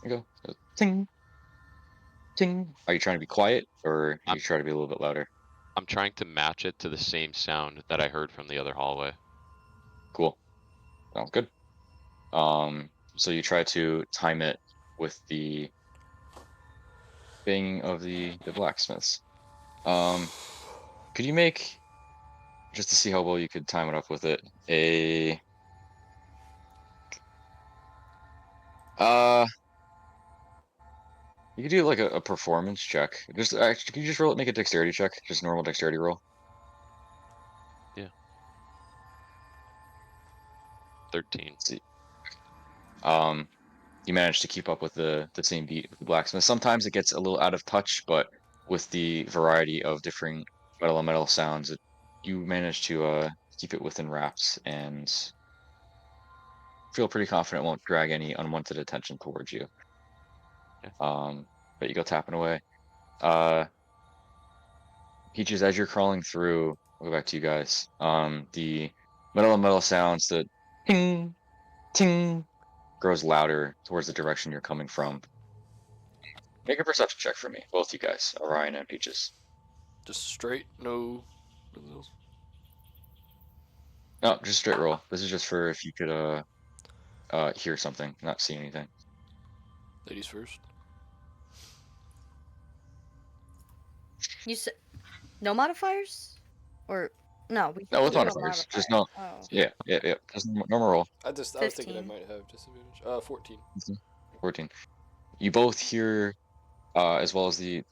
Speaker 1: Okay. So, ting, ting. Are you trying to be quiet, or
Speaker 2: I'm-
Speaker 1: you try to be a little bit louder?
Speaker 2: I'm trying to match it to the same sound that I heard from the other hallway.
Speaker 1: Cool. Sounds good. So you try to time it with the banging of the blacksmiths. Could you make, just to see how well you could time it up with it, a you could do like a performance check. Just actually, can you just roll it? Make a dexterity check, just normal dexterity roll.
Speaker 2: 13.
Speaker 1: Let's see. You manage to keep up with the same beat with the blacksmith. Sometimes it gets a little out of touch, but with the variety of different metal on metal sounds, you manage to keep it within wraps and feel pretty confident it won't drag any unwanted attention towards you.
Speaker 2: Yeah.
Speaker 1: But you go tapping away. Uh, Peaches, as you're crawling through, I'll go back to you guys. The metal on metal sounds, the ting, ting, grows louder towards the direction you're coming from. Make a perception check for me, both you guys, Orion and Peaches.
Speaker 6: Just straight, no. Nothing else.
Speaker 1: No, just straight roll. This is just for if you could hear something, not see anything.
Speaker 6: Ladies first.
Speaker 5: You said no modifiers, or no?
Speaker 1: No, with
Speaker 5: We do a
Speaker 1: modifiers. Just
Speaker 5: modifier.
Speaker 1: no.
Speaker 5: Oh,
Speaker 1: Yeah. Just normal roll.
Speaker 6: I was thinking I
Speaker 5: 15.
Speaker 6: might have disadvantage. 14.
Speaker 1: 14. You both hear, as well as the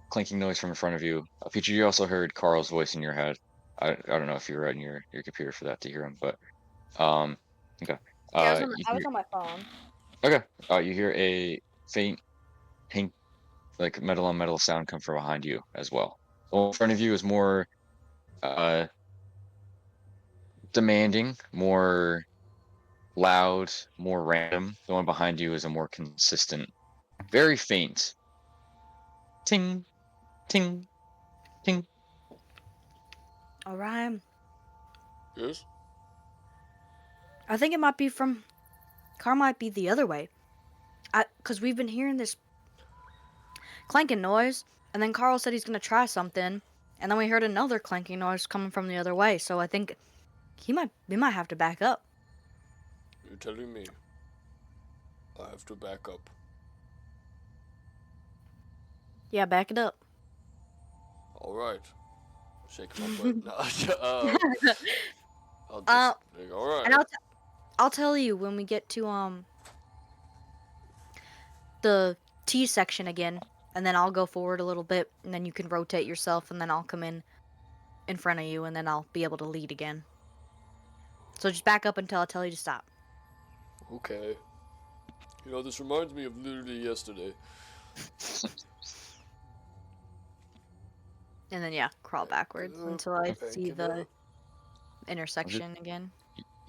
Speaker 1: clinking noise from in front of you. Peaches, you also heard Carl's voice in your head. I don't know if you were on your computer for that to hear him, but okay.
Speaker 5: Yeah,
Speaker 1: You
Speaker 5: I was
Speaker 1: hear,
Speaker 5: on my phone.
Speaker 1: okay. You hear a faint pink, like metal on metal sound come from behind you as well. The one in front of you is more uh demanding, more loud, more random. The one behind you is a more consistent, very faint ting, ting, ting.
Speaker 5: Orion,
Speaker 6: Yes?
Speaker 5: I think it might be from. Car might be the other way. Cause we've been hearing this clanking noise, and then Carl said he's gonna try something, and then we heard another clanking noise coming from the other way. So I think we might have to back up.
Speaker 6: You're telling me I have to back up.
Speaker 5: Yeah, back it up.
Speaker 6: Alright. Shake my butt. No, I'll just alright.
Speaker 5: And I'll tell you when we get to the T section again, and then I'll go forward a little bit, and then you can rotate yourself, and then I'll come in front of you, and then I'll be able to lead again. So just back up until I tell you to stop.
Speaker 6: Okay. You know, this reminds me of literally yesterday.
Speaker 5: And then yeah, crawl backwards until I see the
Speaker 6: painkiller.
Speaker 5: intersection again.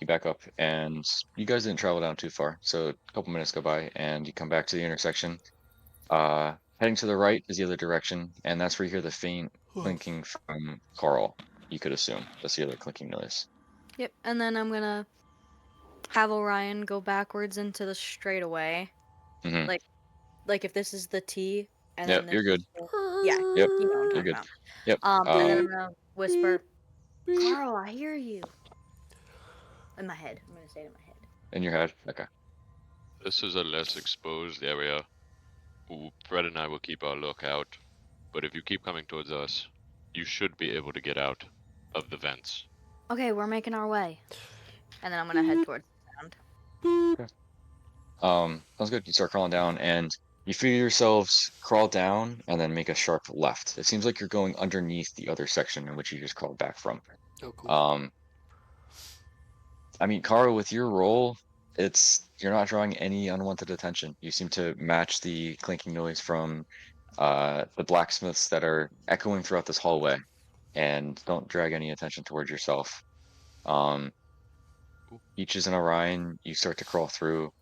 Speaker 1: You back up, and you guys didn't travel down too far, so a couple minutes go by, and you come back to the intersection. Heading to the right is the other direction, and that's where you hear the faint clinking from Carl. You could assume that's the other clinking noise.
Speaker 5: Yep, and then I'm gonna have Orion go backwards into the straightaway.
Speaker 1: Mm-hmm.
Speaker 5: Like if this is the T, and
Speaker 1: Yep,
Speaker 5: then
Speaker 1: you're good.
Speaker 5: yeah,
Speaker 1: Yep,
Speaker 5: you know what I'm
Speaker 1: you're
Speaker 5: talking
Speaker 1: good.
Speaker 5: about.
Speaker 1: Yep.
Speaker 5: And then I'm gonna whisper, Carl, I hear you. In my head. I'm gonna say it in my head.
Speaker 1: In your head. Okay.
Speaker 2: This is a less exposed area. Fred and I will keep our lookout. But if you keep coming towards us, you should be able to get out of the vents.
Speaker 5: Okay, we're making our way. And then I'm gonna head towards the sound.
Speaker 1: Sounds good. You start crawling down, and you feel yourselves crawl down and then make a sharp left. It seems like you're going underneath the other section in which you just crawled back from.
Speaker 6: Oh, cool.
Speaker 1: I mean, Kara, with your roll, you're not drawing any unwanted attention. You seem to match the clinking noise from the blacksmiths that are echoing throughout this hallway, and don't drag any attention towards yourself. Um, Peaches and Orion, you start to crawl through.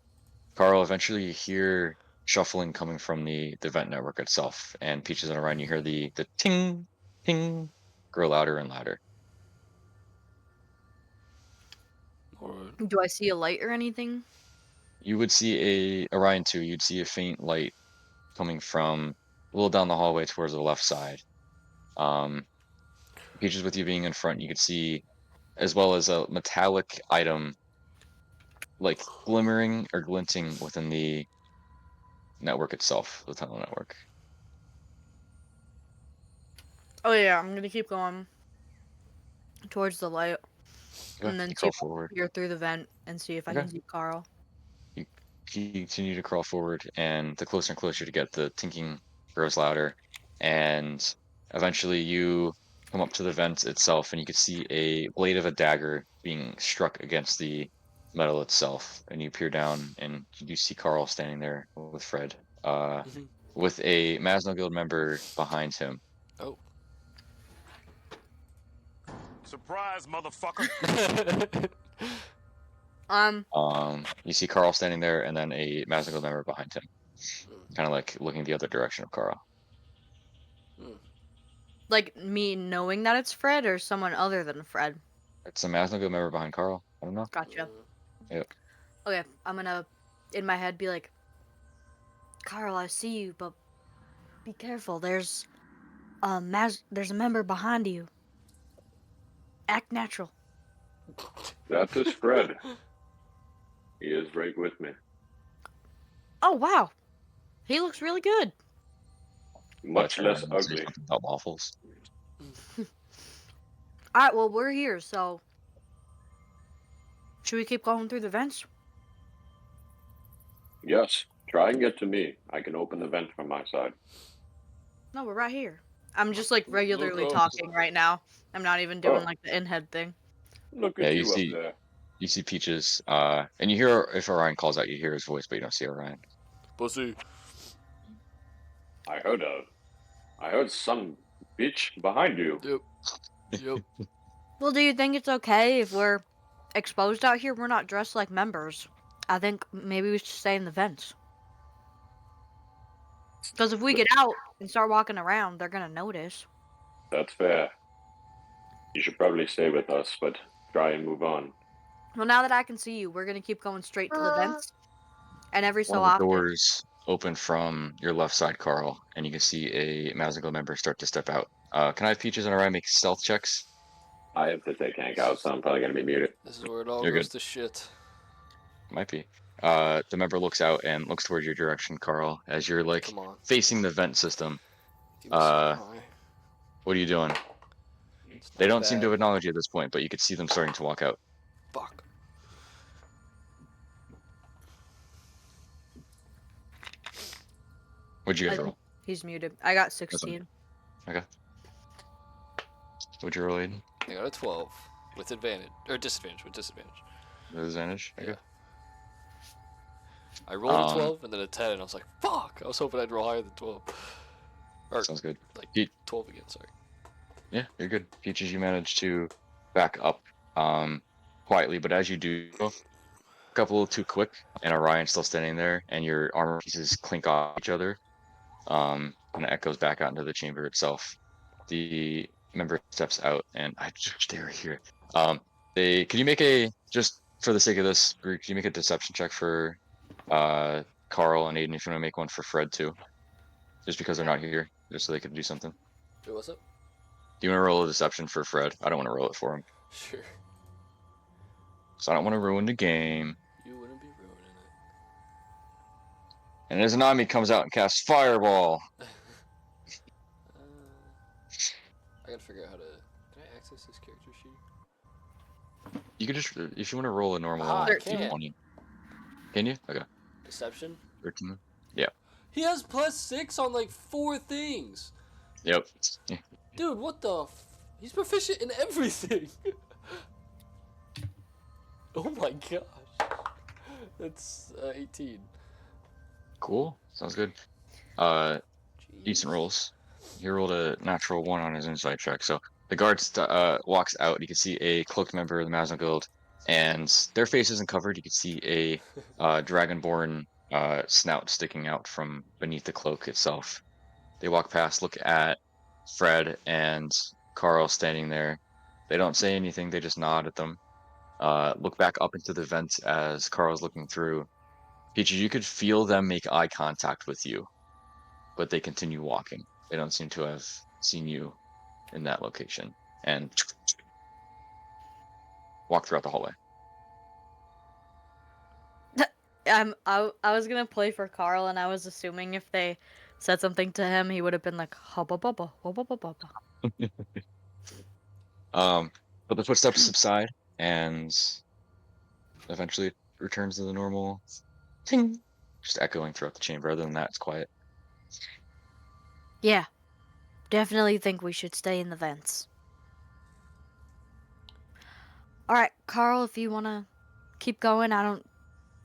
Speaker 1: Carl, eventually you hear shuffling coming from the vent network itself, and Peaches and Orion, you hear the ting ting grow louder and louder.
Speaker 6: Alright.
Speaker 5: Do I see a light or anything?
Speaker 1: You would see a Orion 2, you'd see a faint light coming from a little down the hallway towards the left side. Um, Peaches, with you being in front, you could see, as well as a metallic item like glimmering or glinting within the network itself, the tunnel network.
Speaker 5: Oh yeah, I'm gonna keep going towards the light,
Speaker 1: Okay,
Speaker 5: and then
Speaker 1: you
Speaker 5: see
Speaker 1: crawl
Speaker 5: if I can
Speaker 1: forward.
Speaker 5: peer through the vent and see if I
Speaker 1: Okay.
Speaker 5: can see Carl.
Speaker 1: You continue to crawl forward, and the closer and closer you get, the tinking grows louder, and eventually you come up to the vent itself, and you can see a blade of a dagger being struck against the metal itself, and you peer down, and you do see Carl standing there with Fred, with a Mazno Guild member behind him.
Speaker 6: Oh.
Speaker 7: Surprise, motherfucker!
Speaker 1: You see Carl standing there, and then a Mazno Guild member behind him, kind of like looking the other direction of Carl.
Speaker 5: Like me knowing that it's Fred or someone other than Fred.
Speaker 1: It's a Mazno Guild member behind Carl. I don't know.
Speaker 5: Gotcha.
Speaker 1: Yep.
Speaker 5: Okay, I'm gonna, in my head, be like, Carl, I see you, but be careful. There's a member behind you. Act natural.
Speaker 8: That is Fred. He is right with me.
Speaker 5: Oh wow, he looks really good.
Speaker 8: Much less
Speaker 1: Say
Speaker 8: ugly.
Speaker 1: something about waffles.
Speaker 5: All right, well we're here, so should we keep going through the vents?
Speaker 8: Yes. Try and get to me. I can open the vent from my side.
Speaker 5: No, we're right here. I'm just like regularly
Speaker 6: Look up.
Speaker 5: talking right now. I'm not even doing
Speaker 8: Oh.
Speaker 5: like the in-head thing.
Speaker 8: Look
Speaker 1: Yeah,
Speaker 8: at
Speaker 1: you
Speaker 8: you
Speaker 1: see-
Speaker 8: up there.
Speaker 1: You see Peaches, and you hear if Orion calls out, you hear his voice, but you don't see Orion.
Speaker 6: Pussy.
Speaker 8: I heard some bitch behind you.
Speaker 6: Yep.
Speaker 5: Well, do you think it's okay if we're exposed out here? We're not dressed like members. I think maybe we should stay in the vents. Because if we get out and start walking around, they're gonna notice.
Speaker 8: That's fair. You should probably stay with us, but try and move on.
Speaker 5: Well, now that I can see you, we're gonna keep going straight to the vents. And every so
Speaker 1: One of the
Speaker 5: often,
Speaker 1: doors open from your left side, Carl, and you can see a Mazzical member start to step out. Can I have Peaches and Orion make stealth checks?
Speaker 8: I have to take Hank out, so I'm probably gonna be muted.
Speaker 6: This is where it all
Speaker 1: You're
Speaker 6: goes
Speaker 1: good.
Speaker 6: to shit.
Speaker 1: Might be. The member looks out and looks towards your direction, Carl, as you're like
Speaker 6: Come on.
Speaker 1: facing the vent system.
Speaker 6: Give me some high.
Speaker 1: What are you doing?
Speaker 6: It's
Speaker 1: They
Speaker 6: not
Speaker 1: don't seem to
Speaker 6: bad.
Speaker 1: acknowledge you at this point, but you could see them starting to walk out.
Speaker 6: Fuck.
Speaker 1: What'd you guys
Speaker 5: I-
Speaker 1: roll?
Speaker 5: he's muted. I got 16.
Speaker 1: Okay. What'd you roll, Aiden?
Speaker 6: I got a 12 with advantage or disadvantage with disadvantage.
Speaker 1: Disadvantage? Okay.
Speaker 6: Yeah. I rolled a
Speaker 1: Um,
Speaker 6: 12 and then a 10, and I was like, "Fuck!" I was hoping I'd roll higher than 12. Or
Speaker 1: Sounds good.
Speaker 6: like
Speaker 1: Pete.
Speaker 6: 12 again. Sorry.
Speaker 1: Yeah, you're good. Peaches, you manage to back up quietly, but as you do, a couple too quick, and Orion's still standing there, and your armor pieces clink off each other, and it echoes back out into the chamber itself. The member steps out, and I just they were here. Can you make a, just for the sake of this, can you make a deception check for Carl and Aiden if you want to make one for Fred too? Just because they're not here, just so they could do something.
Speaker 6: Wait, what's up?
Speaker 1: Do you want to roll a deception for Fred? I don't want to roll it for him.
Speaker 6: Sure.
Speaker 1: So I don't want to ruin the game.
Speaker 6: You wouldn't be ruining
Speaker 1: And as Nami comes out and casts Fireball.
Speaker 6: it. I gotta figure out how to. Can I access this character sheet?
Speaker 1: You could just, if you want to roll a normal
Speaker 6: Ah, I
Speaker 1: D20.
Speaker 6: can.
Speaker 1: Can you? Okay.
Speaker 6: Deception.
Speaker 1: 13.
Speaker 6: He has +6 on like 4 things.
Speaker 1: Yep.
Speaker 6: Dude, what the? He's proficient in everything. Oh my gosh. That's 18.
Speaker 1: Cool. Sounds good.
Speaker 6: Jeez.
Speaker 1: Decent rolls. He rolled a natural 1 on his insight check. So the guard walks out. You can see a cloaked member of the Mazno Guild and their face isn't covered. You can see a dragonborn snout sticking out from beneath the cloak itself. They walk past, look at Fred and Carl standing there. They don't say anything. They just nod at them. Look back up into the vents as Carl's looking through. Peaches, you could feel them make eye contact with you, but they continue walking. They don't seem to have seen you in that location, and walk throughout the hallway.
Speaker 5: I was gonna play for Carl, and I was assuming if they said something to him, he would have been like hubba bubba, hubba bubba.
Speaker 1: But the footsteps subside, and eventually it returns to the normal ting, just echoing throughout the chamber. Other than that, it's quiet.
Speaker 5: Yeah, definitely think we should stay in the vents. All right, Carl, if you wanna keep going, I don't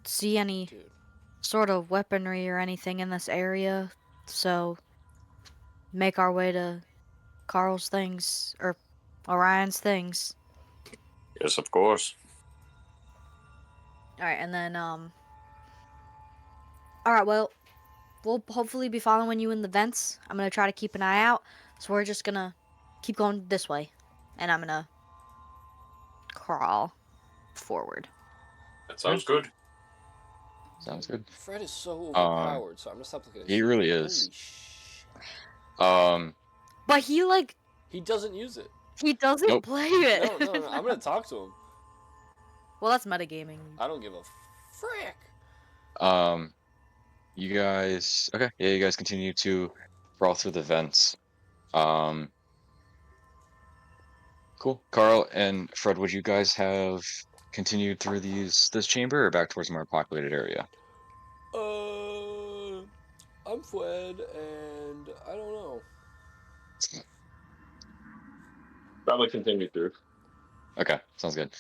Speaker 5: see any
Speaker 6: Dude.
Speaker 5: sort of weaponry or anything in this area, so make our way to Carl's things or Orion's things.
Speaker 8: Yes, of course.
Speaker 5: All right, and then all right, well, we'll hopefully be following you in the vents. I'm gonna try to keep an eye out, so we're just gonna keep going this way, and I'm gonna crawl forward.
Speaker 8: That sounds good.
Speaker 1: Sounds good.
Speaker 6: Fred is so
Speaker 1: Um,
Speaker 6: overpowered, so I'm gonna stop looking at
Speaker 1: he
Speaker 6: shit.
Speaker 1: really
Speaker 6: Holy
Speaker 1: is.
Speaker 6: shit.
Speaker 5: But he like
Speaker 6: He doesn't use it.
Speaker 5: he doesn't
Speaker 1: Nope.
Speaker 5: play it.
Speaker 6: No. I'm gonna talk to him.
Speaker 5: Well, that's metagaming.
Speaker 6: I don't give a frick.
Speaker 1: You guys, okay, yeah, you guys continue to crawl through the vents. Cool. Carl and Fred, would you guys have continued through this chamber or back towards a more populated area?
Speaker 6: I'm Fred, and I don't know.
Speaker 8: Probably continue through.
Speaker 1: Okay, sounds good.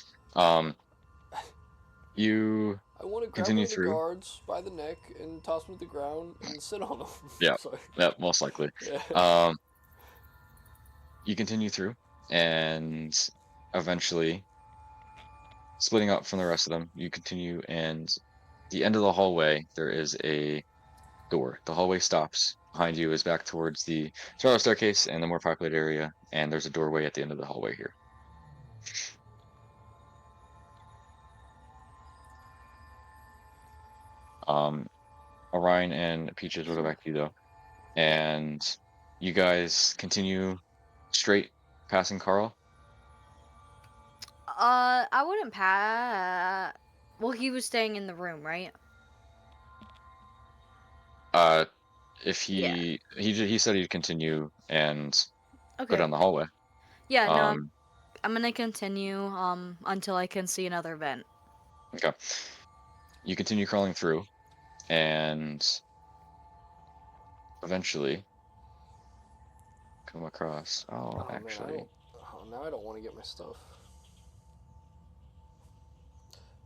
Speaker 1: You
Speaker 6: I want to grab
Speaker 1: continue
Speaker 6: one of the
Speaker 1: through.
Speaker 6: guards by the neck and toss him to the ground and sit on him.
Speaker 1: Yeah,
Speaker 6: Sorry.
Speaker 1: yeah, most likely.
Speaker 6: Yeah.
Speaker 1: You continue through, and eventually, splitting up from the rest of them, you continue, and the end of the hallway, there is a door. The hallway stops. Behind you is back towards the spiral staircase and the more populated area, and there's a doorway at the end of the hallway here. Orion and Peaches will go back to you though, and you guys continue straight, passing Carl.
Speaker 5: I wouldn't pass. Well, he was staying in the room, right?
Speaker 1: If
Speaker 5: Yeah.
Speaker 1: he said he'd continue and go
Speaker 5: Okay.
Speaker 1: down the hallway.
Speaker 5: Yeah, no,
Speaker 1: Um,
Speaker 5: I'm gonna continue until I can see another vent.
Speaker 1: okay. You continue crawling through, and eventually come across. Oh,
Speaker 6: Man,
Speaker 1: actually,
Speaker 6: now I don't want to get my stuff.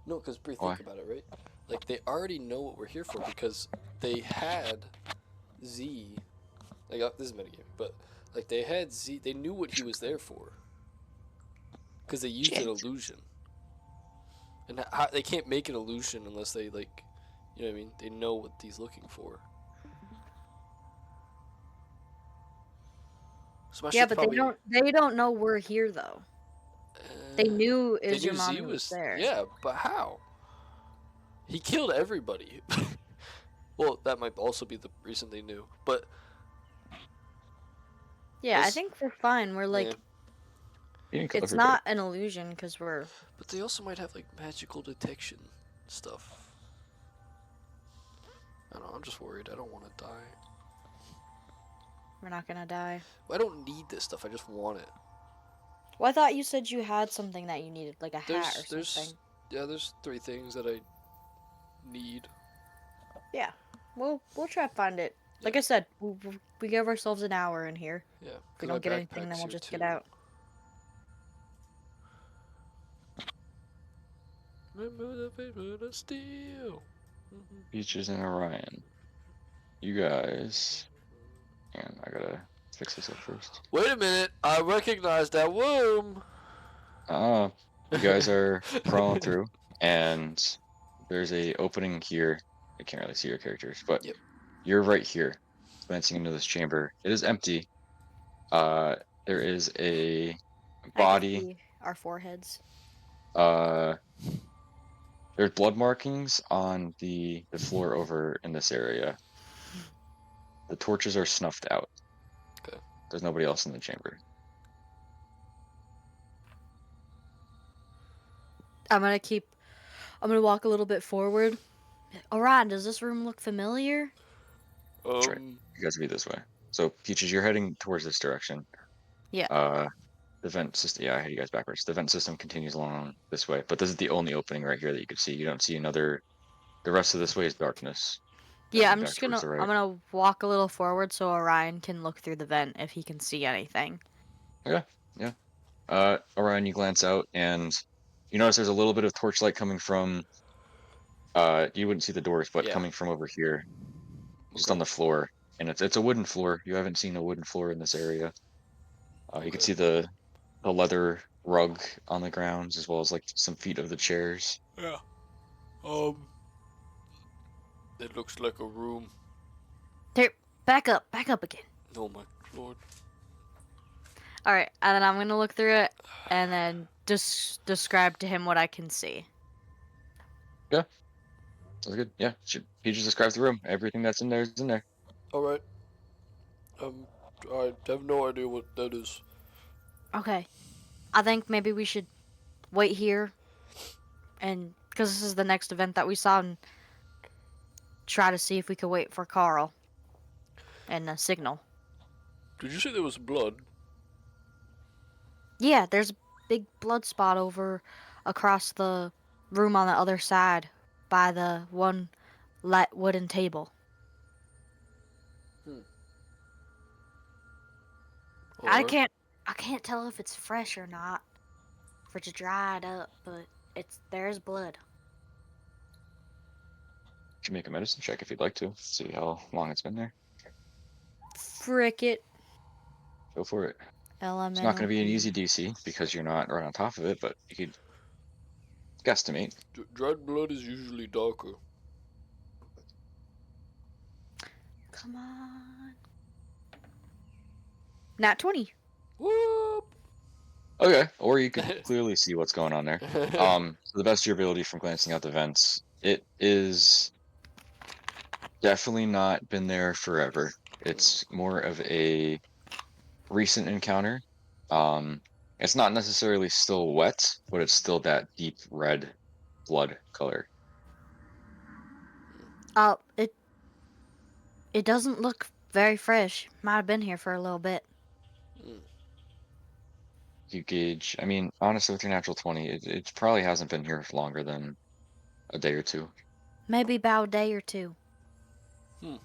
Speaker 6: No, because Bree,
Speaker 1: why?
Speaker 6: think about it, right? Like, they already know what we're here for because they had Z. Like, this is metagame, but like they had Z. They knew what he was there for because they used an illusion. And they can't make an illusion unless they like, you know what I mean? They know what he's looking for. So my
Speaker 5: Yeah,
Speaker 6: shit's
Speaker 5: but
Speaker 6: probably,
Speaker 5: they don't know we're here though. They knew
Speaker 6: they
Speaker 5: is
Speaker 6: knew
Speaker 5: your mom
Speaker 6: Z
Speaker 5: was
Speaker 6: was
Speaker 5: there.
Speaker 6: Yeah, but how? He killed everybody. Well, that might also be the reason they knew, but
Speaker 5: Yeah, I
Speaker 6: this-
Speaker 5: think we're fine. We're like,
Speaker 6: yeah.
Speaker 1: He didn't kill
Speaker 5: it's
Speaker 1: everybody.
Speaker 5: not an illusion because we're.
Speaker 6: But they also might have like magical detection stuff. I don't know. I'm just worried. I don't want to die.
Speaker 5: We're not gonna die.
Speaker 6: I don't need this stuff. I just want it.
Speaker 5: Well, I thought you said you had something that you needed, like a hat or something.
Speaker 6: There's 3 things that I need.
Speaker 5: Yeah, we'll try to find it. Like I said, we give ourselves an hour in here.
Speaker 6: Yeah.
Speaker 5: If
Speaker 6: 'cause
Speaker 5: we
Speaker 6: my
Speaker 5: don't get anything, then
Speaker 6: backpack's
Speaker 5: we'll
Speaker 6: here
Speaker 5: just get
Speaker 6: too.
Speaker 5: out.
Speaker 6: Remember the paper of steel.
Speaker 1: Peaches and Orion. You guys. And I gotta fix this up first.
Speaker 6: Wait a minute! I recognize that room.
Speaker 1: You guys are crawling through, and there's a opening here. I can't really see your characters, but
Speaker 6: Yep.
Speaker 1: you're right here, glancing into this chamber. It is empty. There is a
Speaker 5: I can
Speaker 1: body.
Speaker 5: see our foreheads.
Speaker 1: There's blood markings on the floor over in this area. The torches are snuffed out.
Speaker 6: Okay.
Speaker 1: There's nobody else in the chamber.
Speaker 5: I'm gonna walk a little bit forward. Orion, does this room look familiar?
Speaker 1: That's right. You guys be this way. So Peaches, you're heading towards this direction.
Speaker 5: Yeah.
Speaker 1: The vent system. Yeah, I had you guys backwards. The vent system continues along this way, but this is the only opening right here that you can see. You don't see another. The rest of this way is darkness.
Speaker 5: Yeah,
Speaker 1: Heading
Speaker 5: I'm
Speaker 1: back
Speaker 5: just
Speaker 1: towards
Speaker 5: gonna
Speaker 1: the
Speaker 5: I'm
Speaker 1: right.
Speaker 5: gonna walk a little forward so Orion can look through the vent if he can see anything.
Speaker 1: Yeah, yeah. Orion, you glance out and you notice there's a little bit of torchlight coming from. You wouldn't see the doors, but
Speaker 6: Yeah.
Speaker 1: coming from over here, just on
Speaker 6: Okay.
Speaker 1: the floor, and it's a wooden floor. You haven't seen a wooden floor in this area. You can
Speaker 6: Okay.
Speaker 1: see the leather rug on the grounds as well as like some feet of the chairs.
Speaker 6: Yeah. It looks like a room.
Speaker 5: There, back up again.
Speaker 6: Oh my lord.
Speaker 5: All right, and then I'm gonna look through it and then just describe to him what I can see.
Speaker 1: Yeah, sounds good. Yeah, he just describes the room. Everything that's in there is in there.
Speaker 6: All right. I have no idea what that is.
Speaker 5: Okay, I think maybe we should wait here, and because this is the next event that we saw, and try to see if we could wait for Carl and the signal.
Speaker 6: Did you say there was blood?
Speaker 5: Yeah, there's a big blood spot over across the room on the other side by the one light wooden table. I
Speaker 6: Alright.
Speaker 5: can't tell if it's fresh or not, if it's dried up, but there's blood.
Speaker 1: You can make a medicine check if you'd like to. See how long it's been there.
Speaker 5: Frick it.
Speaker 1: Go for it. It's not going
Speaker 5: Elemental
Speaker 1: to be an easy
Speaker 5: heat.
Speaker 1: DC because you're not right on top of it, but you could guesstimate.
Speaker 6: Dried blood is usually darker.
Speaker 5: Come on. Nat 20.
Speaker 6: Whoop!
Speaker 1: Okay, or you could clearly see what's going on there. To the best of your ability from glancing out the vents, it is definitely not been there forever. It's more of a recent encounter. It's not necessarily still wet, but it's still that deep red blood color.
Speaker 5: It doesn't look very fresh. Might have been here for a little bit.
Speaker 1: You gauge, I mean, honestly, with your natural 20, it probably hasn't been here for longer than a day or two.
Speaker 5: Maybe about a day or two.
Speaker 6: Hmm.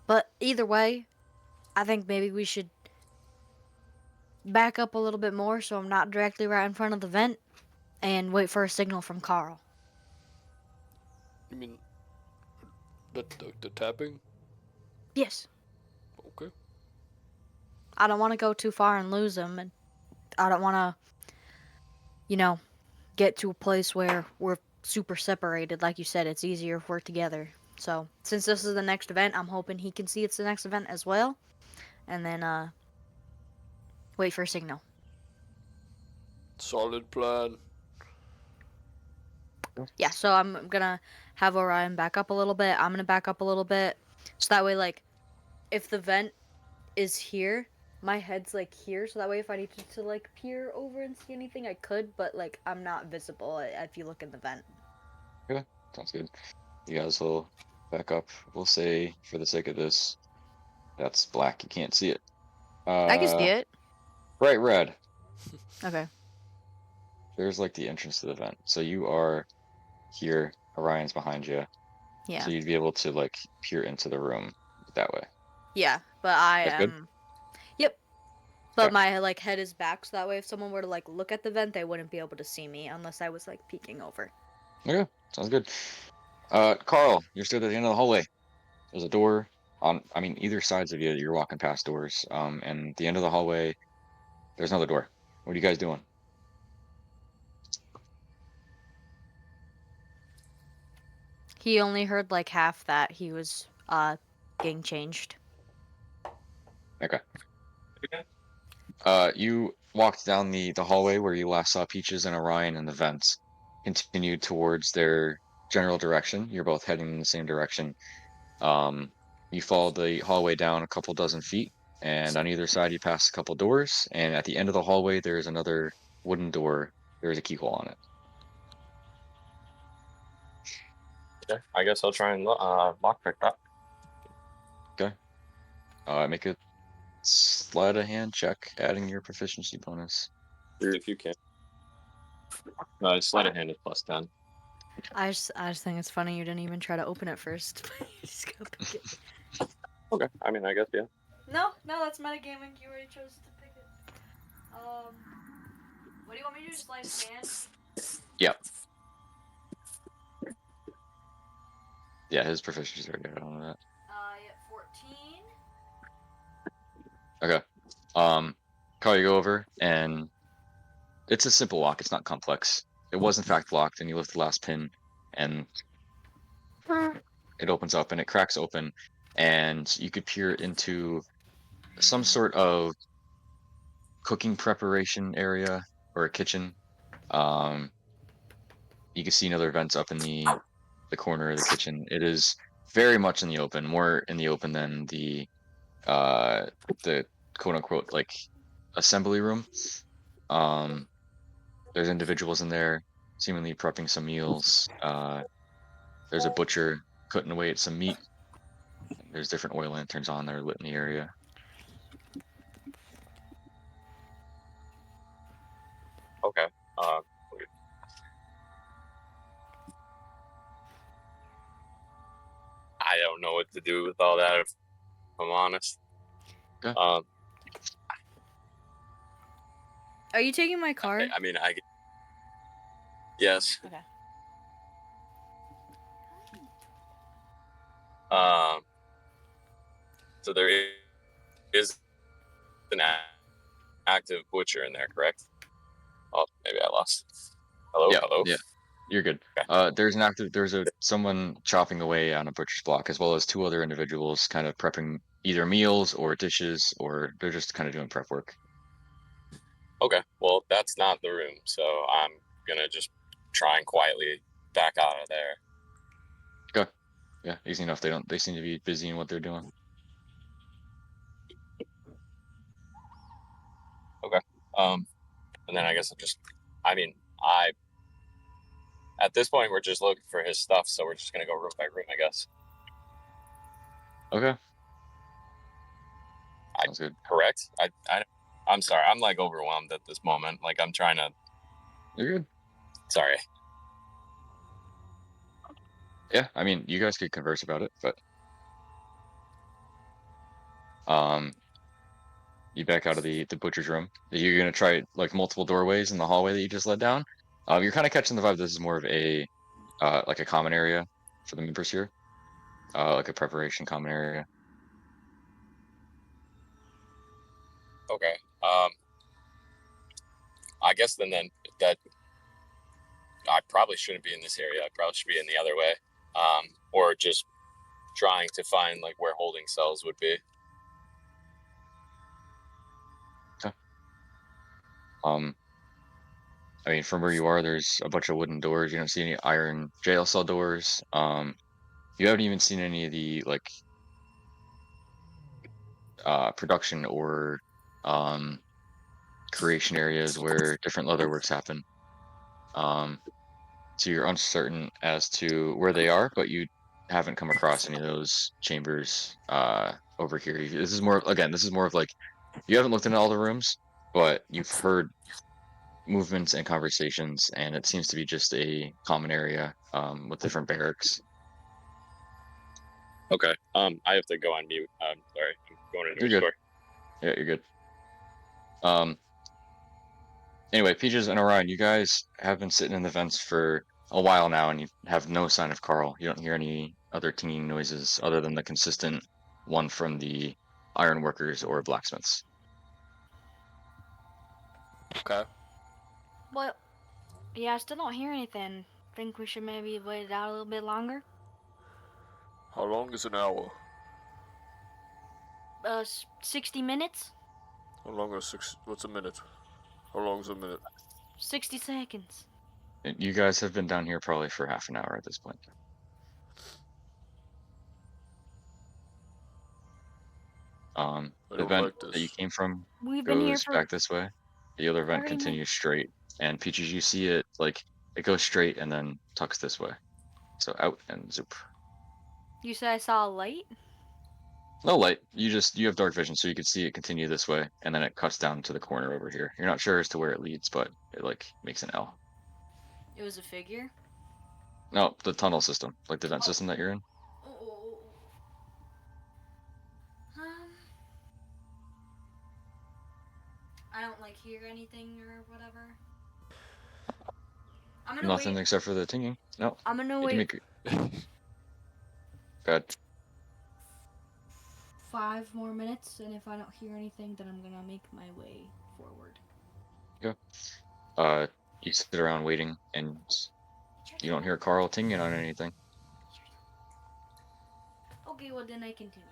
Speaker 5: But either way, I think maybe we should back up a little bit more so I'm not directly right in front of the vent and wait for a signal from Carl.
Speaker 6: You mean the tapping?
Speaker 5: Yes.
Speaker 6: Okay.
Speaker 5: I don't want to go too far and lose him, and I don't want to, get to a place where we're super separated. Like you said, it's easier if we're together. So, since this is the next event, I'm hoping he can see it's the next event as well. And then, wait for a signal.
Speaker 6: Solid plan.
Speaker 5: Yeah, so I'm gonna have Orion back up a little bit. I'm gonna back up a little bit. So that way, like, if the vent is here, my head's, like, here. So that way, if I needed to, like, peer over and see anything, I could. But, like, I'm not visible if you look in the vent.
Speaker 1: Okay, sounds good. You guys will back up. We'll say, for the sake of this, that's black. You can't see it.
Speaker 5: I can see it.
Speaker 1: Bright red.
Speaker 5: Okay.
Speaker 1: There's like the entrance to the vent. So you are here. Orion's behind you.
Speaker 5: Yeah.
Speaker 1: So you'd be able to like peer into the room that way.
Speaker 5: Yeah, but I
Speaker 1: That's good?
Speaker 5: am. Yep. But
Speaker 1: Okay.
Speaker 5: my like head is back, so that way if someone were to like look at the vent, they wouldn't be able to see me unless I was like peeking over.
Speaker 1: Okay, sounds good. Carl, you're still at the end of the hallway. There's a door on, I mean, either sides of you. You're walking past doors. And the end of the hallway, there's another door. What are you guys doing?
Speaker 5: He only heard like half that he was getting changed.
Speaker 1: Okay. You walked down the hallway where you last saw Peaches and Orion in the vents, continued towards their general direction. You're both heading in the same direction. You follow the hallway down a couple dozen feet, and on either side you pass a couple doors, and at the end of the hallway there's another wooden door. There's a keyhole on it.
Speaker 9: Okay, I guess I'll try and lockpick that.
Speaker 1: Okay. Make a sleight of hand check, adding your proficiency bonus.
Speaker 9: If you can. Sleight of hand is +10.
Speaker 5: I just think it's funny you didn't even try to open it first. You just go pick it.
Speaker 9: Okay, I mean, I guess, yeah.
Speaker 5: No, that's metagaming. You already chose to pick it. What do you want me to do? Sleight of hand?
Speaker 1: Yep. Yeah, his proficiency already got on that.
Speaker 5: Yeah, 14.
Speaker 1: Okay. Carl, you go over, and it's a simple lock. It's not complex. It was in fact locked, and you lift the last pin, and it opens up, and it cracks open, and you could peer into some sort of cooking preparation area or a kitchen. You can see another vents up in the corner of the kitchen. It is very much in the open, more in the open than the quote unquote like assembly room. There's individuals in there seemingly prepping some meals. There's a butcher cutting away at some meat. There's different oil lanterns on there lit in the area.
Speaker 9: Okay. I don't know what to do with all that, if I'm honest.
Speaker 1: Okay.
Speaker 5: Are you taking my card?
Speaker 9: I mean, yes.
Speaker 5: Okay.
Speaker 9: So there is an active butcher in there, correct? Oh, maybe I lost. Hello,
Speaker 1: Yeah,
Speaker 9: hello.
Speaker 1: yeah, you're good.
Speaker 9: Okay.
Speaker 1: There's someone chopping away on a butcher's block, as well as two other individuals kind of prepping either meals or dishes, or they're just kind of doing prep work.
Speaker 9: Okay, well, that's not the room, so I'm gonna just try and quietly back out of there.
Speaker 1: Okay. Yeah, easy enough. They seem to be busy in what they're doing.
Speaker 9: Okay. And then I guess at this point we're just looking for his stuff, so we're just gonna go room by room, I guess.
Speaker 1: Okay. Sounds good.
Speaker 9: Correct? I'm sorry, I'm like overwhelmed at this moment. Like I'm trying to.
Speaker 1: You're good.
Speaker 9: Sorry.
Speaker 1: Yeah, I mean, you guys could converse about it, but you back out of the butcher's room. You're gonna try like multiple doorways in the hallway that you just led down. You're kind of catching the vibe. This is more of a like a common area for the members here, like a preparation common area.
Speaker 9: Okay. I guess then that I probably shouldn't be in this area. I probably should be in the other way, or just trying to find like where holding cells would be.
Speaker 1: Okay. I mean, from where you are, there's a bunch of wooden doors. You don't see any iron jail cell doors. You haven't even seen any of the like production or um creation areas where different leather works happen. Um, so you're uncertain as to where they are, but you haven't come across any of those chambers over here. This is more of like you haven't looked into all the rooms, but you've heard movements and conversations, and it seems to be just a common area with different barracks.
Speaker 9: Okay. I have to go on mute. Sorry, I'm going into
Speaker 1: You're
Speaker 9: a
Speaker 1: good.
Speaker 9: store.
Speaker 1: Yeah, you're good. Anyway, Peaches and Orion, you guys have been sitting in the vents for a while now, and you have no sign of Carl. You don't hear any other tinging noises other than the consistent one from the ironworkers or blacksmiths.
Speaker 6: Okay.
Speaker 5: Well, yeah, I still don't hear anything. Think we should maybe wait it out a little bit longer?
Speaker 6: How long is an hour?
Speaker 5: 60 minutes?
Speaker 6: How long is what's a minute? How long is a minute?
Speaker 5: 60 seconds.
Speaker 1: You guys have been down here probably for half an hour at this point.
Speaker 6: I
Speaker 1: The
Speaker 6: don't
Speaker 1: vent
Speaker 6: like
Speaker 1: that you
Speaker 6: this.
Speaker 1: came from
Speaker 5: We've been here
Speaker 1: goes
Speaker 5: for
Speaker 1: back this way. The other vent
Speaker 5: 30 minutes.
Speaker 1: continues straight, and Peaches, you see it like it goes straight and then tucks this way. So out and zoop.
Speaker 5: You said I saw a light?
Speaker 1: No light. You have dark vision, so you can see it continue this way, and then it cuts down to the corner over here. You're not sure as to where it leads, but it like makes an L.
Speaker 5: It was a figure?
Speaker 1: No, the tunnel system, like the vent system that you're in.
Speaker 5: Oh. I don't like hear anything or whatever. I'm gonna
Speaker 1: Nothing
Speaker 5: wait.
Speaker 1: except for the tinging. No.
Speaker 5: I'm gonna
Speaker 1: You can
Speaker 5: wait
Speaker 1: make Good.
Speaker 5: 5 more minutes, and if I don't hear anything, then I'm gonna make my way forward.
Speaker 1: You sit around waiting, and you don't hear Carl tinging on anything.
Speaker 5: Okay, well then I continue.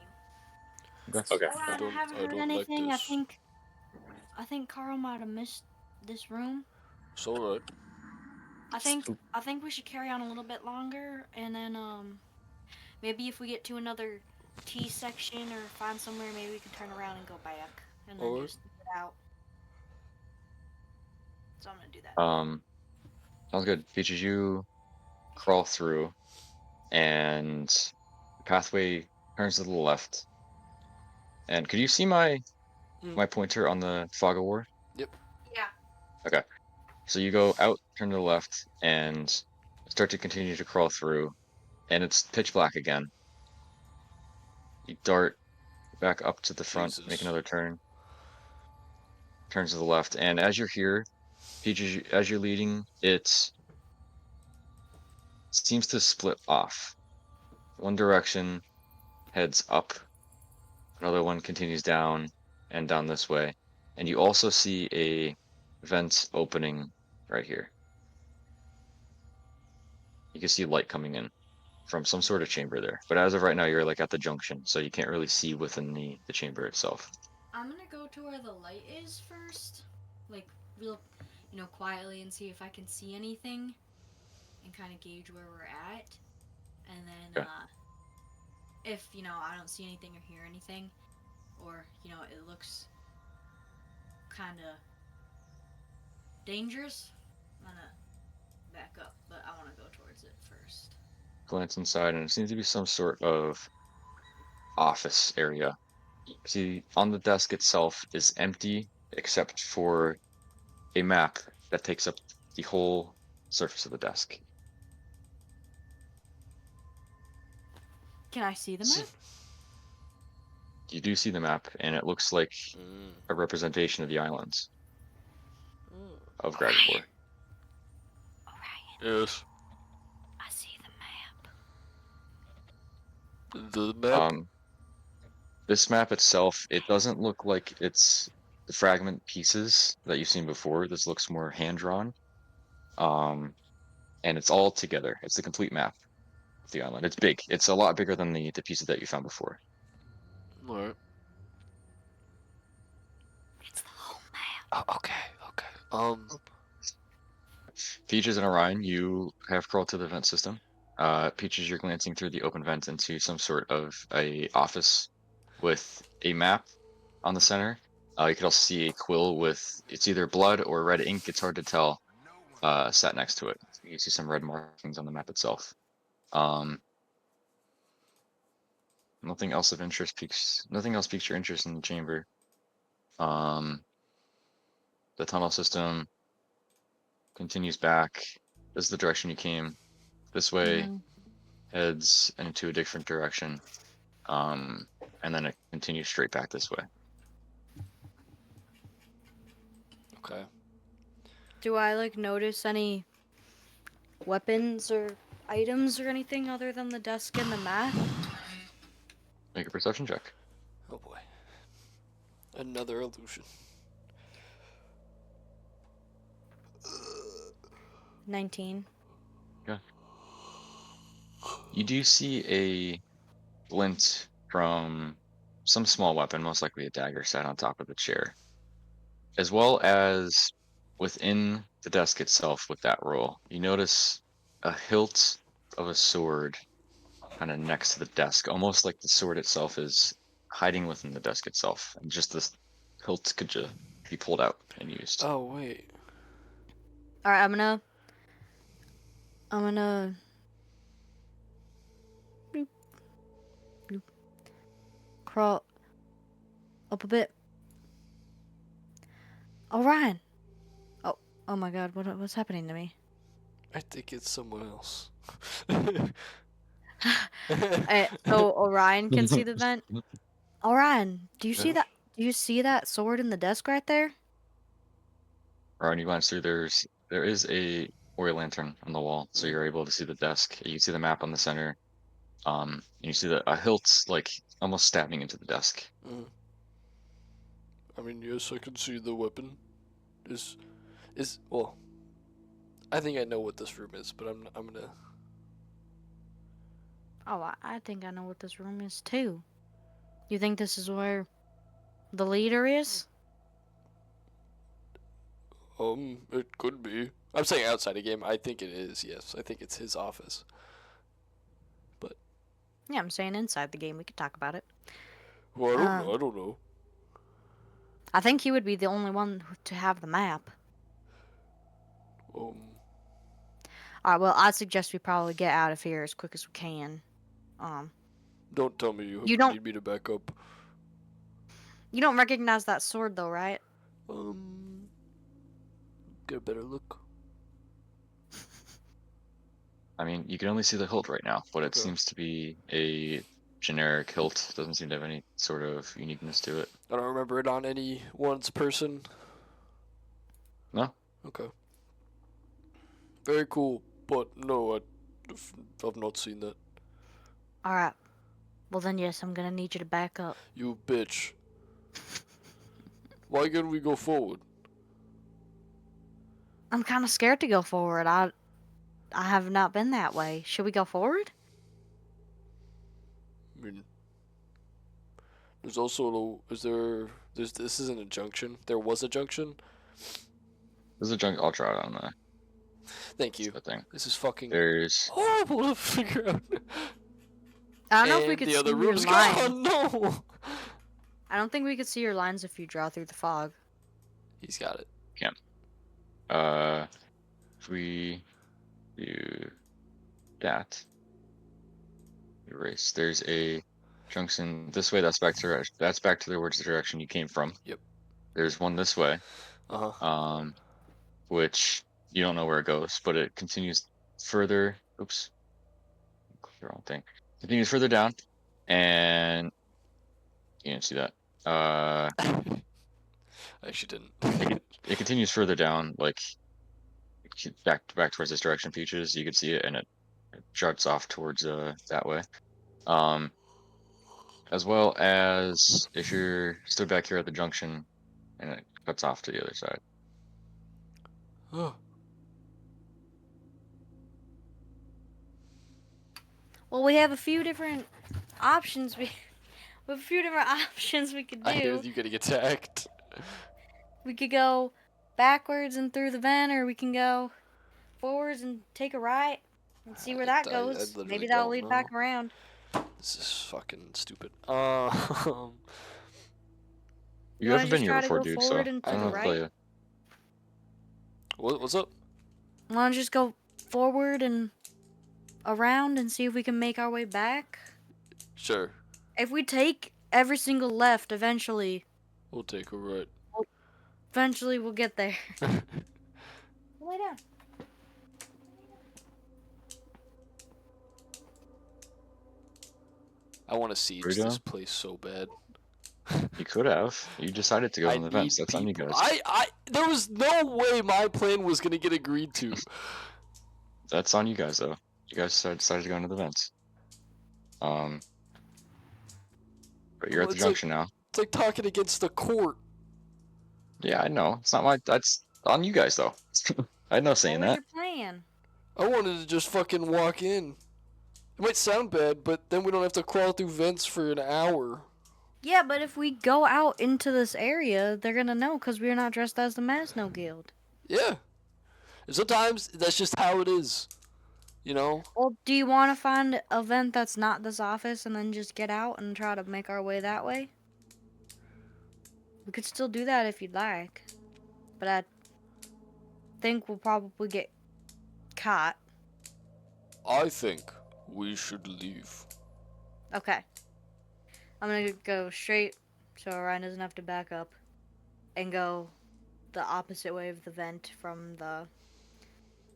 Speaker 1: Okay.
Speaker 5: Alright, I haven't heard
Speaker 6: don't like
Speaker 5: anything.
Speaker 6: this.
Speaker 5: I think Carl might have missed this room.
Speaker 6: It's alright.
Speaker 5: I think we should carry on a little bit longer, and then maybe if we get to another T section or find somewhere, maybe we can turn around and go back, and then
Speaker 6: Alright.
Speaker 5: just get out. So I'm gonna do that.
Speaker 1: Sounds good. Peaches, you crawl through, and the pathway turns to the left. And could you see my pointer on the fog of war?
Speaker 6: Yep.
Speaker 5: Yeah.
Speaker 1: Okay. So you go out, turn to the left, and start to continue to crawl through, and it's pitch black again. You dart back up to the front, make
Speaker 6: Jesus.
Speaker 1: another turn, turns to the left, and as you're here, Peaches, as you're leading, it seems to split off. One direction heads up, another one continues down and down this way, and you also see a vent opening right here. You can see light coming in from some sort of chamber there. But as of right now, you're like at the junction, so you can't really see within the chamber itself.
Speaker 5: I'm gonna go to where the light is first, like real, quietly, and see if I can see anything, and kind of gauge where we're at, and then
Speaker 1: Okay.
Speaker 5: if I don't see anything or hear anything, or it looks kind of dangerous, I'm gonna back up, but I want to go towards it first.
Speaker 1: Glance inside, and it seems to be some sort of office area. See, on the desk itself is empty except for a map that takes up the whole surface of the desk.
Speaker 5: Can I see the map?
Speaker 1: You do see the map, and it looks like a representation of the islands of Gragabore.
Speaker 6: Yes.
Speaker 5: I see the map.
Speaker 6: The map?
Speaker 1: This map itself, it doesn't look like it's the fragment pieces that you've seen before. This looks more hand-drawn. And it's all together. It's the complete map of the island. It's big. It's a lot bigger than the pieces that you found before.
Speaker 6: Alright.
Speaker 5: It's the whole map.
Speaker 6: Oh, okay.
Speaker 1: Peaches and Orion, you have crawled to the vent system. Peaches, you're glancing through the open vent into some sort of a office with a map on the center. You could also see a quill with it's either blood or red ink. It's hard to tell. Sat next to it. You see some red markings on the map itself. Nothing else of interest piques. Nothing else piques your interest in the chamber. The tunnel system continues back. This is the direction you came. This way heads into a different direction. And then it continues straight back this way.
Speaker 6: Okay.
Speaker 5: Do I notice any weapons or items or anything other than the desk and the map?
Speaker 1: Make a perception check.
Speaker 6: Oh boy. Another illusion.
Speaker 5: 19.
Speaker 1: Yeah. You do see glint from some small weapon, most likely a dagger, sat on top of the chair, as well as within the desk itself with that roll. You notice a hilt of a sword kind of next to the desk, almost like the sword itself is hiding within the desk itself, and just this hilt could just be pulled out and used.
Speaker 6: Oh wait.
Speaker 5: All right, I'm gonna bloop, bloop, crawl up a bit. Oh, Ryan. Oh my God, what's happening to me?
Speaker 6: I think it's someone else.
Speaker 5: So Orion can see the vent. Orion, do you see
Speaker 6: Yeah.
Speaker 5: that? Do you see that sword in the desk right there?
Speaker 1: Or when you glance through, there is a oil lantern on the wall, so you're able to see the desk. You see the map on the center. And you see a hilt like almost stabbing into the desk.
Speaker 6: I mean, yes, I can see the weapon. Well, I think I know what this room is, but I'm gonna.
Speaker 5: Oh, I think I know what this room is too. You think this is where the leader is?
Speaker 6: It could be. I'm saying outside the game. I think it is. Yes, I think it's his office. But
Speaker 5: Yeah, I'm saying inside the game. We could talk about it.
Speaker 6: well, I don't know. I don't know.
Speaker 5: I think he would be the only one to have the map. All right. Well, I suggest we probably get out of here as quick as we can.
Speaker 6: Don't tell me you
Speaker 5: don't-
Speaker 6: need me to back up.
Speaker 5: You don't recognize that sword though, right?
Speaker 6: Get a better look.
Speaker 1: I mean, you can only see the hilt right now, but it
Speaker 6: Okay.
Speaker 1: seems to be a generic hilt. Doesn't seem to have any sort of uniqueness to it.
Speaker 6: I don't remember it on anyone's person.
Speaker 1: No?
Speaker 6: Okay. Very cool, but no, I've not seen that.
Speaker 5: All right. Well then, yes, I'm gonna need you to back up.
Speaker 6: You bitch. Why can't we go forward?
Speaker 5: I'm kind of scared to go forward. I have not been that way. Should we go forward?
Speaker 6: I mean, there's also this isn't a junction. There was a junction.
Speaker 1: There's a junk. I'll draw it on the
Speaker 6: Thank you.
Speaker 1: thing.
Speaker 6: This is fucking
Speaker 1: There's
Speaker 6: horrible to figure out.
Speaker 5: I don't know if we
Speaker 6: And
Speaker 5: could
Speaker 6: the
Speaker 5: see
Speaker 6: other
Speaker 5: your
Speaker 6: room's
Speaker 5: lines.
Speaker 6: gone. No.
Speaker 5: I don't think we could see your lines if you draw through the fog.
Speaker 6: He's got it.
Speaker 1: if we do that, erase. There's a junction this way. That's back to towards the direction you came from.
Speaker 6: Yep.
Speaker 1: There's one this way. Which you don't know where it goes, but it continues further. Oops, the wrong thing. Continues further down, and you didn't see that.
Speaker 6: I actually didn't.
Speaker 1: It continues further down, like back towards this direction, Peaches. You could see it, and it juts off towards that way. As well as if you're stood back here at the junction, and it cuts off to the other side.
Speaker 5: Well, we have a few different options. We have a few different options we could
Speaker 6: I hear
Speaker 5: do.
Speaker 6: you getting attacked.
Speaker 5: We could go backwards and through the vent, or we can go forwards and take a right and see where that
Speaker 6: I
Speaker 5: goes.
Speaker 6: literally
Speaker 5: Maybe that'll
Speaker 6: don't
Speaker 5: lead
Speaker 6: know.
Speaker 5: back around.
Speaker 6: This is fucking stupid.
Speaker 1: You
Speaker 5: wanna
Speaker 1: haven't been
Speaker 5: just
Speaker 1: here
Speaker 5: try to
Speaker 1: before,
Speaker 5: go
Speaker 1: dude. So
Speaker 5: forward and
Speaker 1: I
Speaker 5: to
Speaker 1: don't know
Speaker 5: the
Speaker 1: how to tell
Speaker 5: right?
Speaker 1: you.
Speaker 6: What's up?
Speaker 5: Want to just go forward and around and see if we can make our way back?
Speaker 6: Sure.
Speaker 5: If we take every single left, eventually
Speaker 6: We'll take a right.
Speaker 5: we'll get there. Lay down.
Speaker 6: I want to siege
Speaker 1: Where you
Speaker 6: this
Speaker 1: going?
Speaker 6: place so bad.
Speaker 1: You could have. You decided to go
Speaker 6: I
Speaker 1: on the vents.
Speaker 6: need
Speaker 1: That's on you
Speaker 6: people.
Speaker 1: guys.
Speaker 6: There was no way my plan was gonna get agreed to.
Speaker 1: That's on you guys, though. You guys decided to go into the vents. But you're at the junction now.
Speaker 6: It's like talking against the court.
Speaker 1: Yeah, I know. It's not my. That's on you guys, though. I had no say
Speaker 5: What
Speaker 1: in
Speaker 5: was
Speaker 1: that.
Speaker 5: your plan?
Speaker 6: I wanted to just fucking walk in. It might sound bad, but then we don't have to crawl through vents for an hour.
Speaker 5: Yeah, but if we go out into this area, they're gonna know because we're not dressed as the Mazno Guild.
Speaker 6: Yeah. And sometimes that's just how it is. You know?
Speaker 5: Well, do you want to find a vent that's not this office and then just get out and try to make our way that way? We could still do that if you'd like. But I think we'll probably get caught.
Speaker 6: I think we should leave.
Speaker 5: Okay. I'm gonna go straight so Ryan doesn't have to back up. And go the opposite way of the vent from the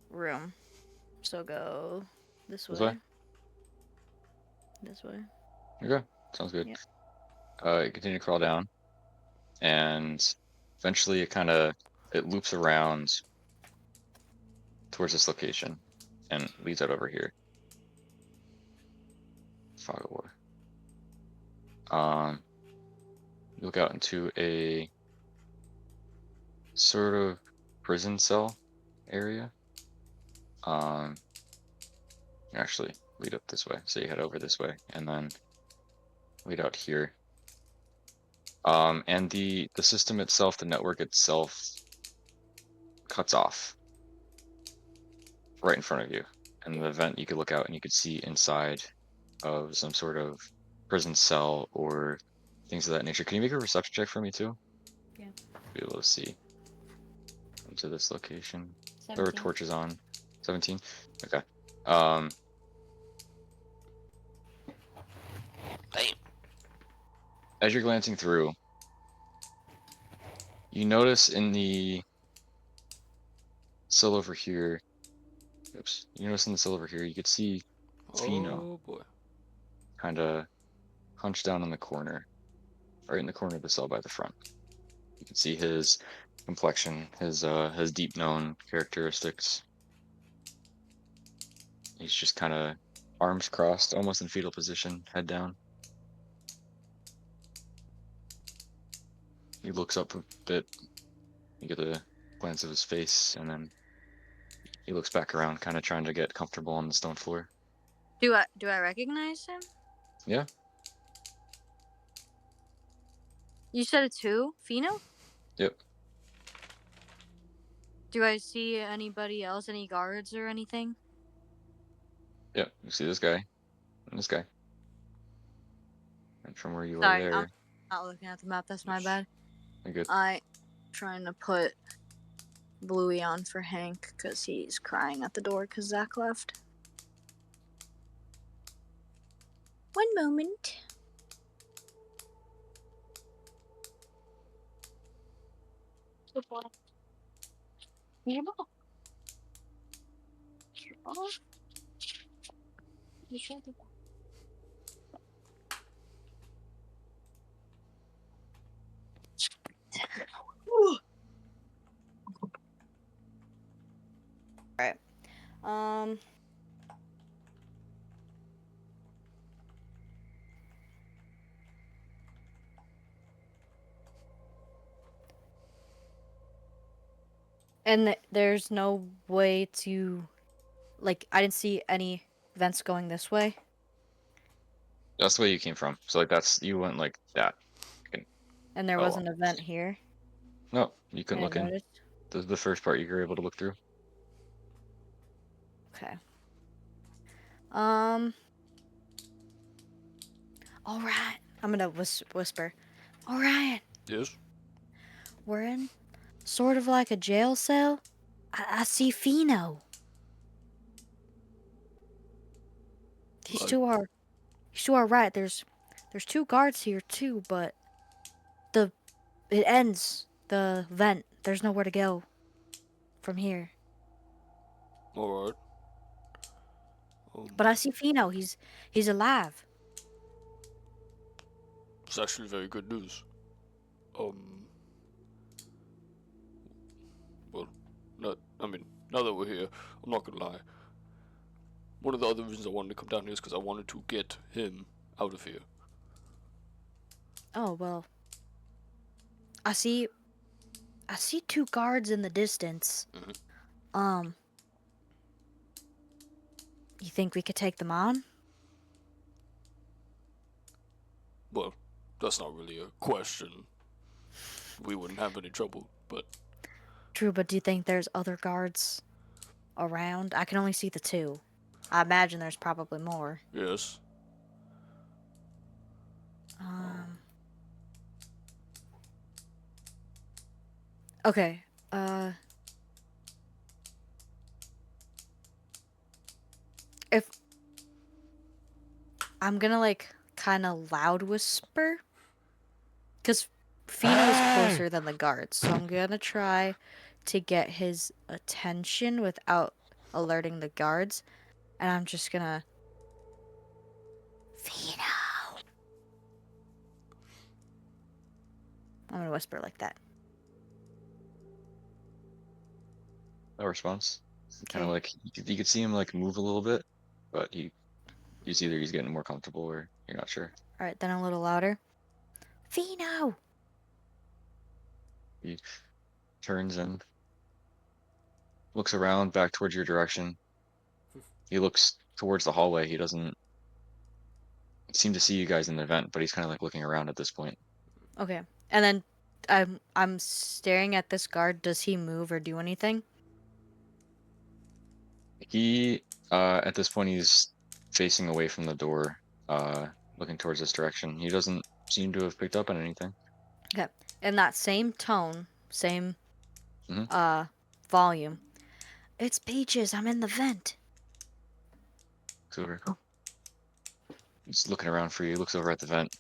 Speaker 5: room. So go this way.
Speaker 1: This way?
Speaker 5: This way.
Speaker 1: Okay, sounds good.
Speaker 5: Yep.
Speaker 1: Continue to crawl down, and eventually it loops around towards this location and leads out over here. Gragabore. You look out into a sort of prison cell area. Actually lead up this way, so you head over this way and then lead out here. And the system itself, the network itself, cuts off right in front of you. And the vent, you could look out and you could see inside of some sort of prison cell or things of that nature. Can you make a perception check for me too?
Speaker 5: Yeah.
Speaker 1: Be able to see into this location. There were
Speaker 5: 17.
Speaker 1: torches on. 17? Okay. As you're glancing through, you notice in the cell over here, you notice in the cell over here, you could see Fino
Speaker 6: Oh boy.
Speaker 1: kind of hunched down in the corner, right in the corner of the cell by the front. You can see his complexion, his deep known characteristics. He's just kind of arms crossed, almost in fetal position, head down. He looks up a bit. You get a glance of his face, and then he looks back around, kind of trying to get comfortable on the stone floor.
Speaker 4: Do I recognize him?
Speaker 1: Yeah.
Speaker 4: You said it's who? Fino?
Speaker 1: Yep.
Speaker 4: Do I see anybody else? Any guards or anything?
Speaker 1: Yep. You see this guy and this guy. And from where you are
Speaker 4: Sorry,
Speaker 1: there,
Speaker 4: I'm not looking at the map. That's my bad.
Speaker 1: you're good.
Speaker 4: Trying to put Bluey on for Hank because he's crying at the door because Zach left. One moment. Good boy. Your ball. Your ball. You should do that.
Speaker 5: Right. And there's no way to, like, I didn't see any vents going this way.
Speaker 1: That's the way you came from. So like you went like that.
Speaker 5: And there
Speaker 1: Oh.
Speaker 5: wasn't a vent here.
Speaker 1: No, you couldn't
Speaker 5: I
Speaker 1: look in.
Speaker 5: noticed.
Speaker 1: The first part you were able to look through.
Speaker 5: Okay. All right. I'm gonna whisper. All right.
Speaker 6: Yes.
Speaker 5: We're in sort of like a jail cell. I see Fino. He's
Speaker 6: Right.
Speaker 5: to our right. There's two guards here too, but it ends the vent. There's nowhere to go from here.
Speaker 6: All right.
Speaker 5: But I see Fino. He's alive.
Speaker 6: It's actually very good news. Well, now that we're here, I'm not gonna lie. One of the other reasons I wanted to come down here is because I wanted to get him out of here.
Speaker 5: Oh well. I see two guards in the distance.
Speaker 6: Mhm.
Speaker 5: You think we could take them on?
Speaker 6: Well, that's not really a question. We wouldn't have any trouble, but
Speaker 5: True, but do you think there's other guards around? I can only see the two. I imagine there's probably more.
Speaker 6: yes.
Speaker 5: Okay. If I'm gonna like kind of loud whisper, because Fino's closer than the guards, so I'm gonna try to get his attention without alerting the guards, and I'm just gonna Fino. I'm gonna whisper like that.
Speaker 1: No response. Kind of
Speaker 5: Okay.
Speaker 1: like you could see him like move a little bit, but he's either he's getting more comfortable or you're not sure.
Speaker 5: All right, then a little louder. Fino.
Speaker 1: He turns and looks around back towards your direction. He looks towards the hallway. He doesn't seem to see you guys in the vent, but he's kind of like looking around at this point.
Speaker 5: Okay, and then I'm staring at this guard. Does he move or do anything?
Speaker 1: He at this point he's facing away from the door, looking towards this direction. He doesn't seem to have picked up on anything.
Speaker 5: Okay, in that same tone, same
Speaker 1: Mhm.
Speaker 5: volume. It's Peaches. I'm in the vent.
Speaker 1: Looks over. He's looking around for you. He looks over at the vent.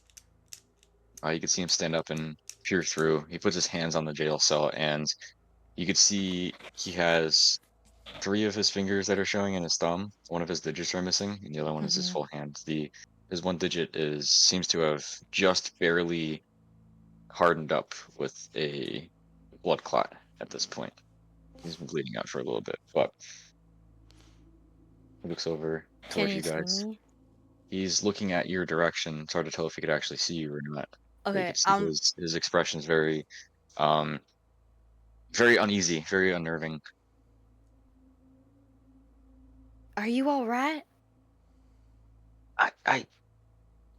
Speaker 1: You can see him stand up and peer through. He puts his hands on the jail cell, and you could see he has 3 of his fingers that are showing and his thumb. One of his digits are missing, and the other one is his full hand. His one digit seems to have just barely hardened up with a blood clot at this point. He's been bleeding out for a little bit, but he looks over
Speaker 5: Can
Speaker 1: towards
Speaker 5: you
Speaker 1: you
Speaker 5: see
Speaker 1: guys.
Speaker 5: me?
Speaker 1: He's looking at your direction. It's hard to tell if he could actually see you or not. But you
Speaker 5: Okay,
Speaker 1: could see his expression is um, very uneasy, very unnerving.
Speaker 5: are you all right?
Speaker 1: I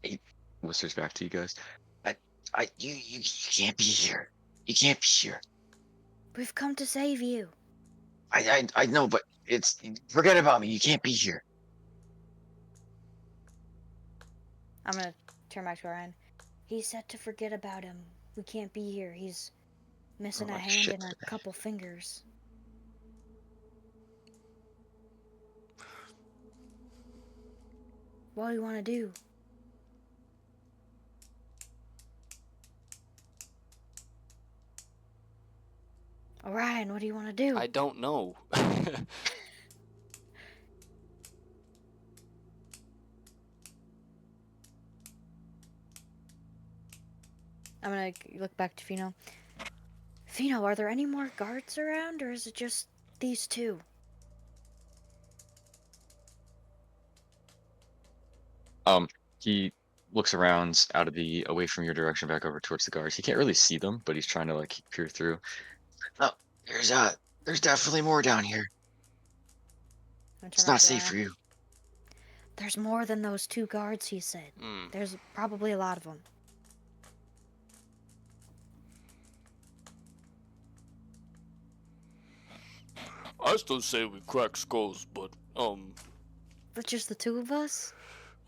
Speaker 1: he whispers back to you guys. You can't be here. You can't be here.
Speaker 5: We've come to save you.
Speaker 1: I know, but forget about me. You can't be here.
Speaker 5: I'm gonna turn back to Ryan. He said to forget about him. We can't be here. He's missing a hand
Speaker 1: Shit.
Speaker 5: and a couple fingers. What do you want to do? Ryan, what do you want to do?
Speaker 6: I don't know.
Speaker 5: I'm gonna look back to Fino. Fino, are there any more guards around, or is it just these two?
Speaker 1: He looks around away from your direction back over towards the guards. He can't really see them, but he's trying to like peer through. Oh, there's definitely more down here. It's not safe for you.
Speaker 5: There's more than those 2 guards, he said. There's probably a lot of them.
Speaker 6: I still say we crack skulls, but
Speaker 5: But just the 2 of us?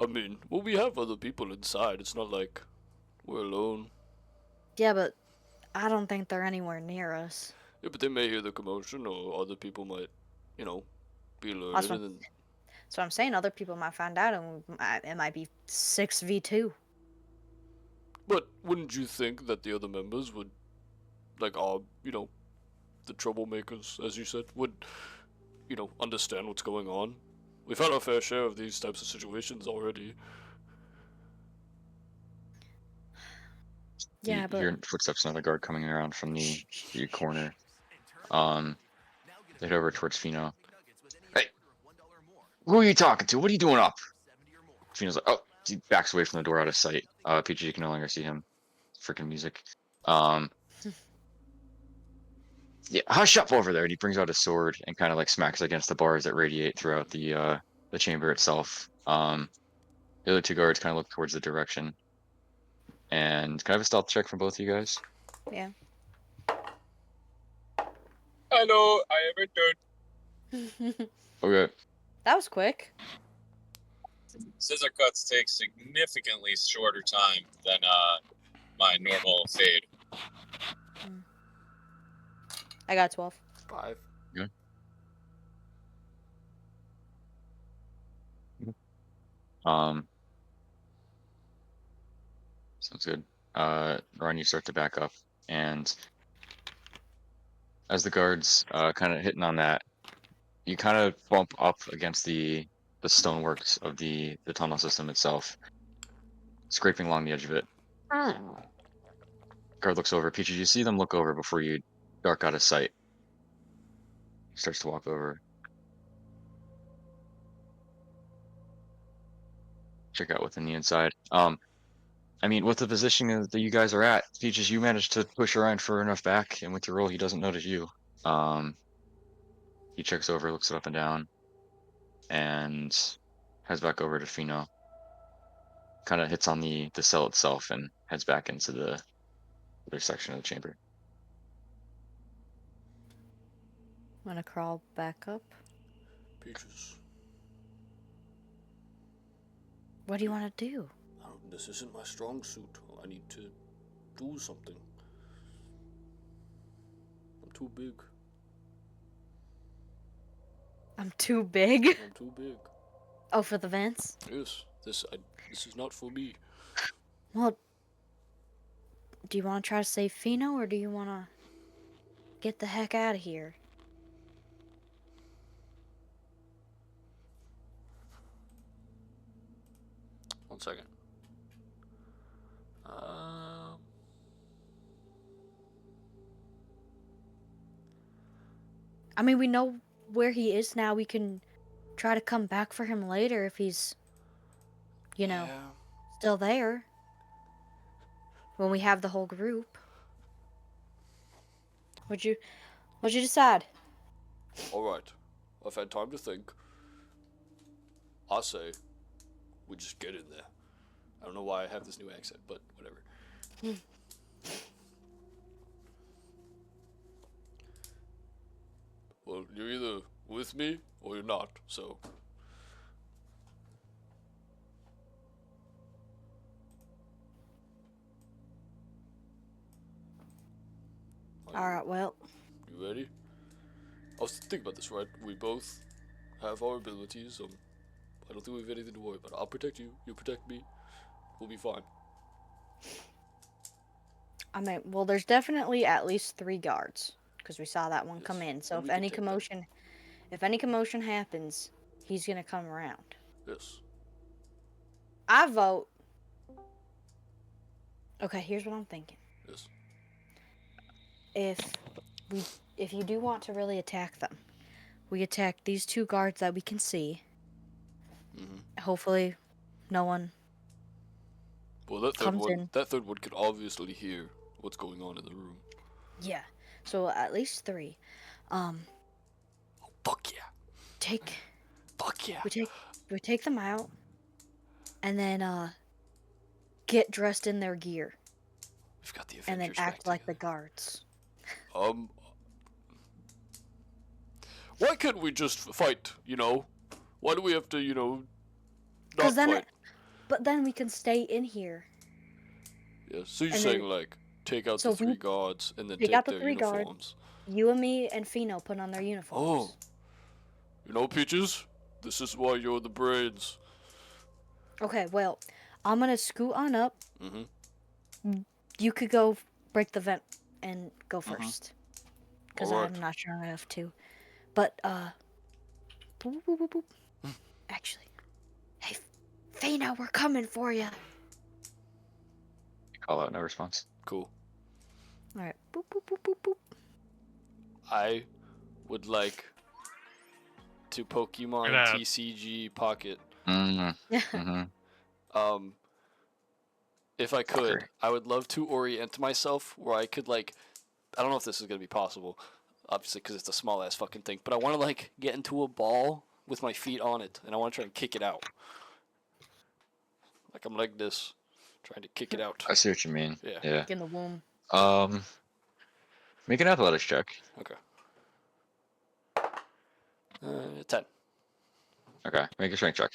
Speaker 6: I mean, well, we have other people inside. It's not like we're alone.
Speaker 5: Yeah, but I don't think they're anywhere near us.
Speaker 6: Yeah, but they may hear the commotion, or other people might, be alerted.
Speaker 5: That's what I'm saying. Other people might find out, and it might be 6v2.
Speaker 6: But wouldn't you think that the other members would, like, the troublemakers, as you said, would, understand what's going on? We've had our fair share of these types of situations already.
Speaker 5: Yeah,
Speaker 1: You
Speaker 5: but
Speaker 1: hear footsteps on the guard coming around from the corner. Head over towards Fino. Hey, who are you talking to? What are you doing up? Fino's like, oh, he backs away from the door out of sight. PG can no longer see him. Freaking music. Yeah, hush up over there. And he brings out his sword and kind of like smacks against the bars that radiate throughout the chamber itself. The other 2 guards kind of look towards the direction. And can I have a stealth check from both of you guys?
Speaker 5: Yeah.
Speaker 9: Hello, I am returned.
Speaker 1: Okay.
Speaker 5: That was quick.
Speaker 9: Scissor cuts take significantly shorter time than my normal fade.
Speaker 5: I got 12.
Speaker 6: 5.
Speaker 1: Um, sounds good. Ron, you start to back up, and as the guards kind of hitting on that, you kind of bump up against the stoneworks of the tunnel system itself, scraping along the edge of it. Guard looks over. Peaches, you see them look over before you dark out of sight. He starts to walk over. Check out what's in the inside. I mean, with the position that you guys are at, Peaches, you managed to push Orion far enough back, and with your roll, he doesn't notice you. He checks over, looks it up and down, and heads back over to Fino. Kind of hits on the cell itself and heads back into the other section of the chamber.
Speaker 5: I'm gonna crawl back up.
Speaker 6: Peaches,
Speaker 5: What do you want to do?
Speaker 6: this isn't my strong suit. I need to do something. I'm too big.
Speaker 5: I'm too big.
Speaker 6: I'm too big.
Speaker 5: Oh, for the vents?
Speaker 6: Yes, this is not for me.
Speaker 5: Well, do you want to try to save Fino, or do you want to get the heck out of here?
Speaker 6: One second.
Speaker 5: I mean, we know where he is now. We can try to come back for him later if he's, you know,
Speaker 6: Yeah.
Speaker 5: still there. When we have the whole group. What'd you decide?
Speaker 6: Alright. I've had time to think. I say we just get in there. I don't know why I have this new accent, but whatever. Well, you're either with me or you're not, so.
Speaker 5: Alright, well.
Speaker 6: You ready? I was thinking about this, right? We both have our abilities. I don't think we have anything to worry about. I'll protect you. You protect me. We'll be fine.
Speaker 5: I mean, well, there's definitely at least 3 guards. Because we saw that one
Speaker 6: Yes,
Speaker 5: come in. So
Speaker 6: and
Speaker 5: if
Speaker 6: we can
Speaker 5: any
Speaker 6: take them.
Speaker 5: commotion happens, he's gonna come around.
Speaker 6: Yes.
Speaker 5: I vote. Okay, here's what I'm thinking.
Speaker 6: Yes.
Speaker 5: If you do want to really attack them, we attack these 2 guards that we can see. Hopefully, no one
Speaker 6: Well, that third
Speaker 5: comes
Speaker 6: one.
Speaker 5: in.
Speaker 6: That third one could obviously hear what's going on in the room.
Speaker 5: Yeah. So at least 3.
Speaker 6: Fuck yeah. Fuck yeah.
Speaker 5: We take them out, and then get dressed in their gear,
Speaker 6: We've got the Avengers
Speaker 5: and then
Speaker 6: back
Speaker 5: act like the
Speaker 6: together.
Speaker 5: guards.
Speaker 6: Why can't we just fight? You know, why do we have to? Not
Speaker 5: Because then,
Speaker 6: fight?
Speaker 5: but then we can stay in here.
Speaker 6: Yeah. So you're
Speaker 5: and
Speaker 6: saying
Speaker 5: then-
Speaker 6: like take out
Speaker 5: so
Speaker 6: the 3
Speaker 5: we
Speaker 6: guards and then
Speaker 5: take
Speaker 6: take
Speaker 5: out the
Speaker 6: their
Speaker 5: 3 guards.
Speaker 6: uniforms.
Speaker 5: You and me and Fino put on their uniforms.
Speaker 6: Peaches, this is why you're the brains.
Speaker 5: Okay, well, I'm gonna scoot on up.
Speaker 6: Mm-hmm.
Speaker 5: You could go break the vent and go
Speaker 6: Mhm.
Speaker 5: first. Because
Speaker 6: Alright.
Speaker 5: I'm not strong enough to. But, boop, boop, boop, boop. Actually, hey, Fino, we're coming for you.
Speaker 1: Call out, no response.
Speaker 6: Cool.
Speaker 5: Alright, boop, boop, boop, boop, boop.
Speaker 6: I would like to Pokemon
Speaker 3: Get out.
Speaker 6: TCG Pocket.
Speaker 1: Mm-hmm.
Speaker 6: If I could,
Speaker 1: Great.
Speaker 6: I would love to orient myself where I could I don't know if this is gonna be possible, obviously because it's a small ass fucking thing. But I want to get into a ball with my feet on it, and I want to try and kick it out. I'm like this, Trying to kick it out.
Speaker 1: I see what you mean.
Speaker 6: Yeah.
Speaker 1: Yeah.
Speaker 5: In the womb.
Speaker 1: Make an athletics check.
Speaker 6: Okay. 10.
Speaker 1: Okay, make a strength check.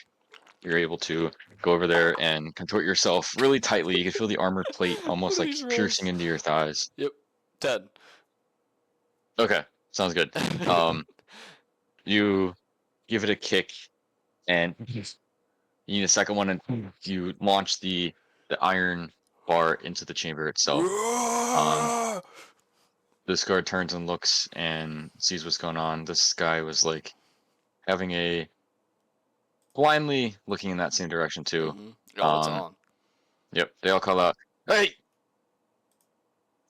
Speaker 1: You're able to go over there and contort yourself really tightly. You can feel the armored plate almost
Speaker 6: What are
Speaker 1: like
Speaker 6: these
Speaker 1: piercing
Speaker 6: rolls?
Speaker 1: into your thighs.
Speaker 6: Yep. 10.
Speaker 1: Okay, sounds good. You give it a kick, and you need a second one, and you launch the iron bar into the chamber itself. This guard turns and looks and sees what's going on. This guy was like having a blindly looking in that same direction too.
Speaker 6: Oh, it's on.
Speaker 1: Yep, they all call out, "Hey,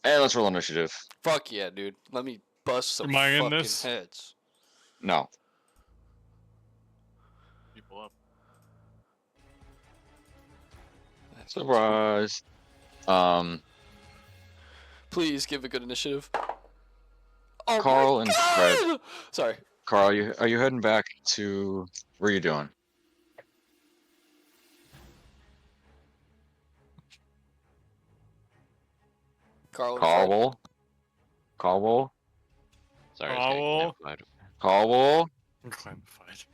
Speaker 1: hey, let's roll initiative."
Speaker 6: Fuck yeah, dude. Let me bust some
Speaker 3: Am I in
Speaker 6: fucking
Speaker 3: this?
Speaker 6: heads.
Speaker 1: No,
Speaker 3: People up.
Speaker 1: surprise.
Speaker 6: Please give a good initiative. Oh
Speaker 1: Carl
Speaker 6: my
Speaker 1: and
Speaker 6: God!
Speaker 1: Fred.
Speaker 6: Sorry.
Speaker 1: Carl, are you heading back to where you doing?
Speaker 6: Carl and Fred.
Speaker 1: Carl,
Speaker 2: Sorry, I was getting
Speaker 3: Owl.
Speaker 2: clarified.
Speaker 1: Carl.
Speaker 3: Clarified.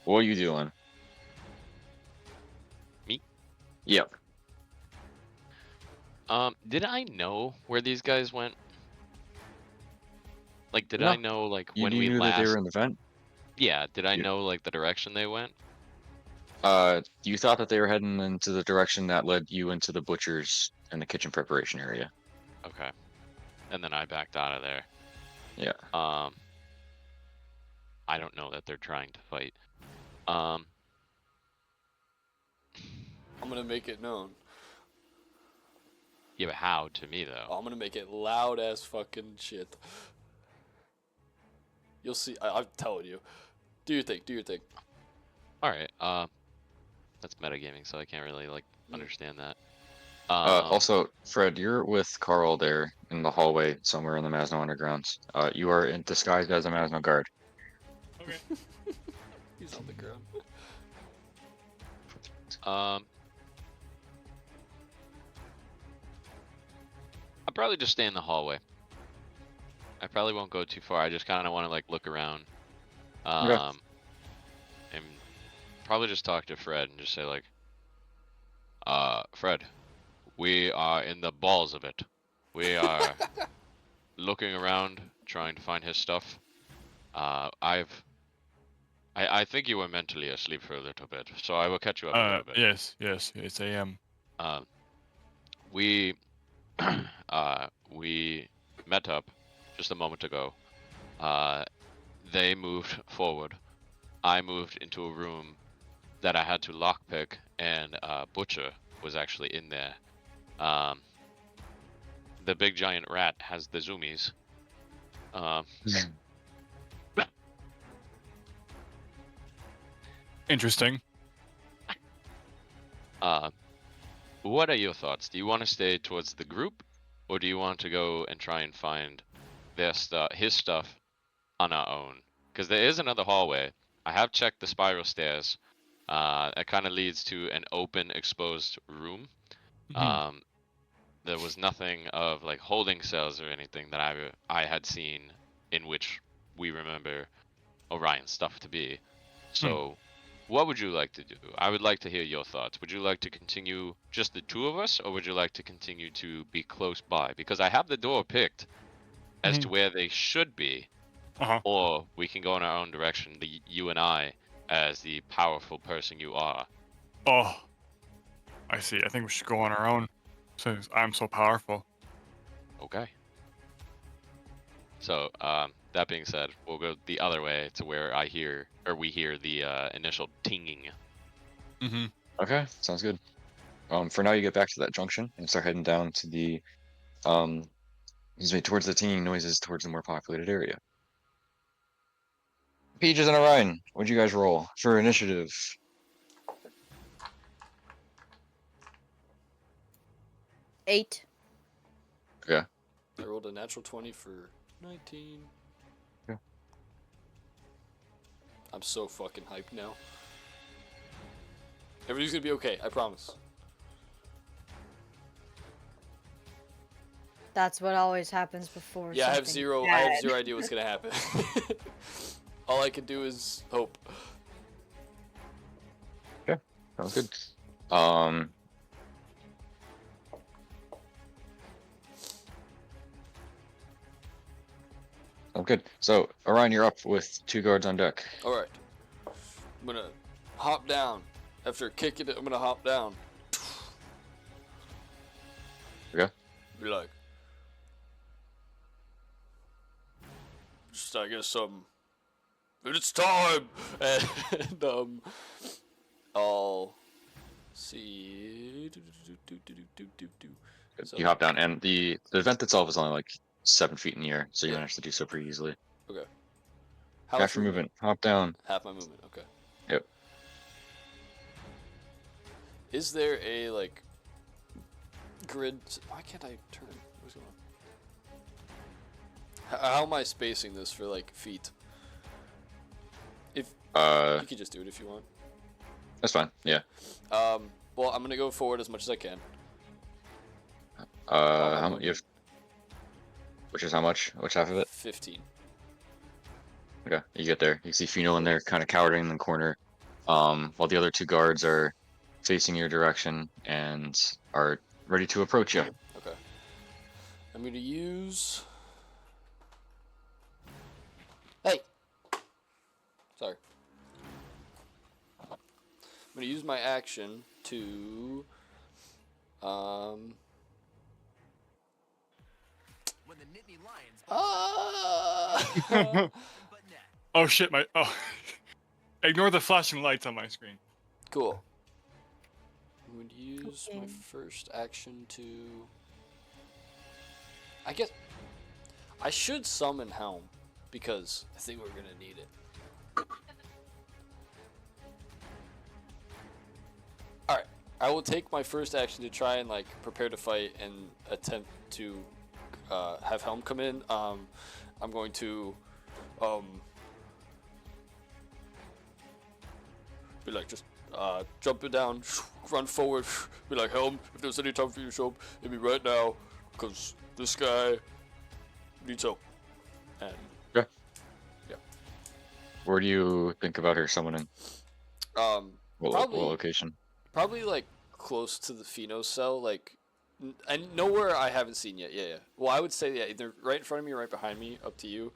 Speaker 1: What are you doing?
Speaker 2: Me?
Speaker 1: Yep.
Speaker 2: Did I know where these guys went? Like, did
Speaker 1: No.
Speaker 2: I know, like,
Speaker 1: You
Speaker 2: when we
Speaker 1: knew that they
Speaker 2: last...
Speaker 1: were in the vent?
Speaker 2: Yeah, did I
Speaker 1: You-
Speaker 2: know, like, the direction they went?
Speaker 1: You thought that they were heading into the direction that led you into the butcher's and the kitchen preparation area.
Speaker 2: Okay. And then I backed out of there.
Speaker 1: Yeah.
Speaker 2: I don't know that they're trying to fight. Um,
Speaker 6: I'm gonna make it known.
Speaker 2: yeah, but how to me, though?
Speaker 6: I'm gonna make it loud as fucking shit. You'll see. I'm telling you. Do your thing. Do your thing.
Speaker 2: Alright, that's metagaming, so I can't really, like, understand that.
Speaker 1: Also, Fred, you're with Carl there in the hallway somewhere in the Mazno Underground. You are in disguised as a Mazno guard.
Speaker 3: Okay.
Speaker 6: He's on the ground.
Speaker 2: I'll probably just stay in the hallway. I probably won't go too far. I just kind of want to, like, look around.
Speaker 1: Okay.
Speaker 2: And probably just talk to Fred and just say, like, Fred, we are in the balls of it. We are looking around, trying to find his stuff. I think you were mentally asleep for a little bit, so I will catch you up a little bit.
Speaker 3: Yes, I am.
Speaker 2: We we met up just a moment ago. They moved forward. I moved into a room that I had to lockpick, and Butcher was actually in there. The big giant rat has the zoomies.
Speaker 3: Interesting.
Speaker 2: What are your thoughts? Do you want to stay towards the group, or do you want to go and try and find his stuff on our own? Because there is another hallway. I have checked the spiral stairs. It kind of leads to an open, exposed room. There was nothing of like holding cells or anything that I had seen in which we remember Orion's stuff to be. So, what would you like to do? I would like to hear your thoughts. Would you like to continue just the two of us, or would you like to continue to be close by? Because I have the door picked as to where they should be, or we can go in our own direction. You and I, as the powerful person you are.
Speaker 3: Oh, I see. I think we should go on our own, since I'm so powerful.
Speaker 2: Okay. So, that being said, we'll go the other way to where we hear the initial tinging.
Speaker 1: Okay, sounds good. For now, you get back to that junction and start heading down to the, towards the tinging noises towards the more populated area. Peaches and Orion, what'd you guys roll for initiative?
Speaker 5: 8.
Speaker 1: Okay.
Speaker 6: I rolled a natural 20 for 19.
Speaker 1: Yeah.
Speaker 6: I'm so fucking hyped now. Everything's gonna be okay, I promise.
Speaker 5: That's what always happens before.
Speaker 6: Yeah, I have
Speaker 5: something
Speaker 6: zero
Speaker 5: bad.
Speaker 6: idea what's gonna happen. All I can do is hope.
Speaker 1: Yeah, sounds good. Um, sounds good. So Orion, you're up with 2 guards on deck.
Speaker 6: All right. I'm gonna hop down. After kicking it, I'm gonna hop down.
Speaker 1: Okay.
Speaker 6: Be like, just I guess it's time, and I'll see. So,
Speaker 1: You hop down, and the event itself is only like 7 feet in the air, so you
Speaker 6: Yeah.
Speaker 1: managed to do so pretty easily.
Speaker 6: okay. How
Speaker 1: Half
Speaker 6: much
Speaker 1: your movement, hop down.
Speaker 6: Half my movement. Okay.
Speaker 1: Yep.
Speaker 6: Is there a like grid? Why can't I turn? What's going on? How am I spacing this for like feet? If you could just do it if you want.
Speaker 1: That's fine. Yeah.
Speaker 6: Well, I'm gonna go forward as much as I can.
Speaker 1: You have, which is how much? Which half of it?
Speaker 6: 15.
Speaker 1: Okay, you get there. You see Fino in there, kind of cowering in the corner, while the other 2 guards are facing your direction and are ready to approach you.
Speaker 6: Okay. I'm gonna use. Hey. Sorry. I'm gonna use my action to.
Speaker 7: When the Nittany Lions
Speaker 3: Oh shit! Ignore the flashing lights on my screen.
Speaker 6: Cool. I'm going to use my
Speaker 5: Okay.
Speaker 6: first action to. I guess I should summon Helm because I think we're gonna need it. All right, I will take my first action to try and like prepare to fight and attempt to have Helm come in. I'm going to be like just jump it down, run forward, be like Helm. If there's any time for you to show up, it'd be right now, cause this guy needs help. And
Speaker 1: Okay.
Speaker 6: yeah.
Speaker 1: Where do you think about her summoning? What
Speaker 6: Probably
Speaker 1: location?
Speaker 6: Probably like close to the Pheno cell, like and nowhere I haven't seen yet. Yeah. Well, I would say yeah, either right in front of me or right behind me, up to you.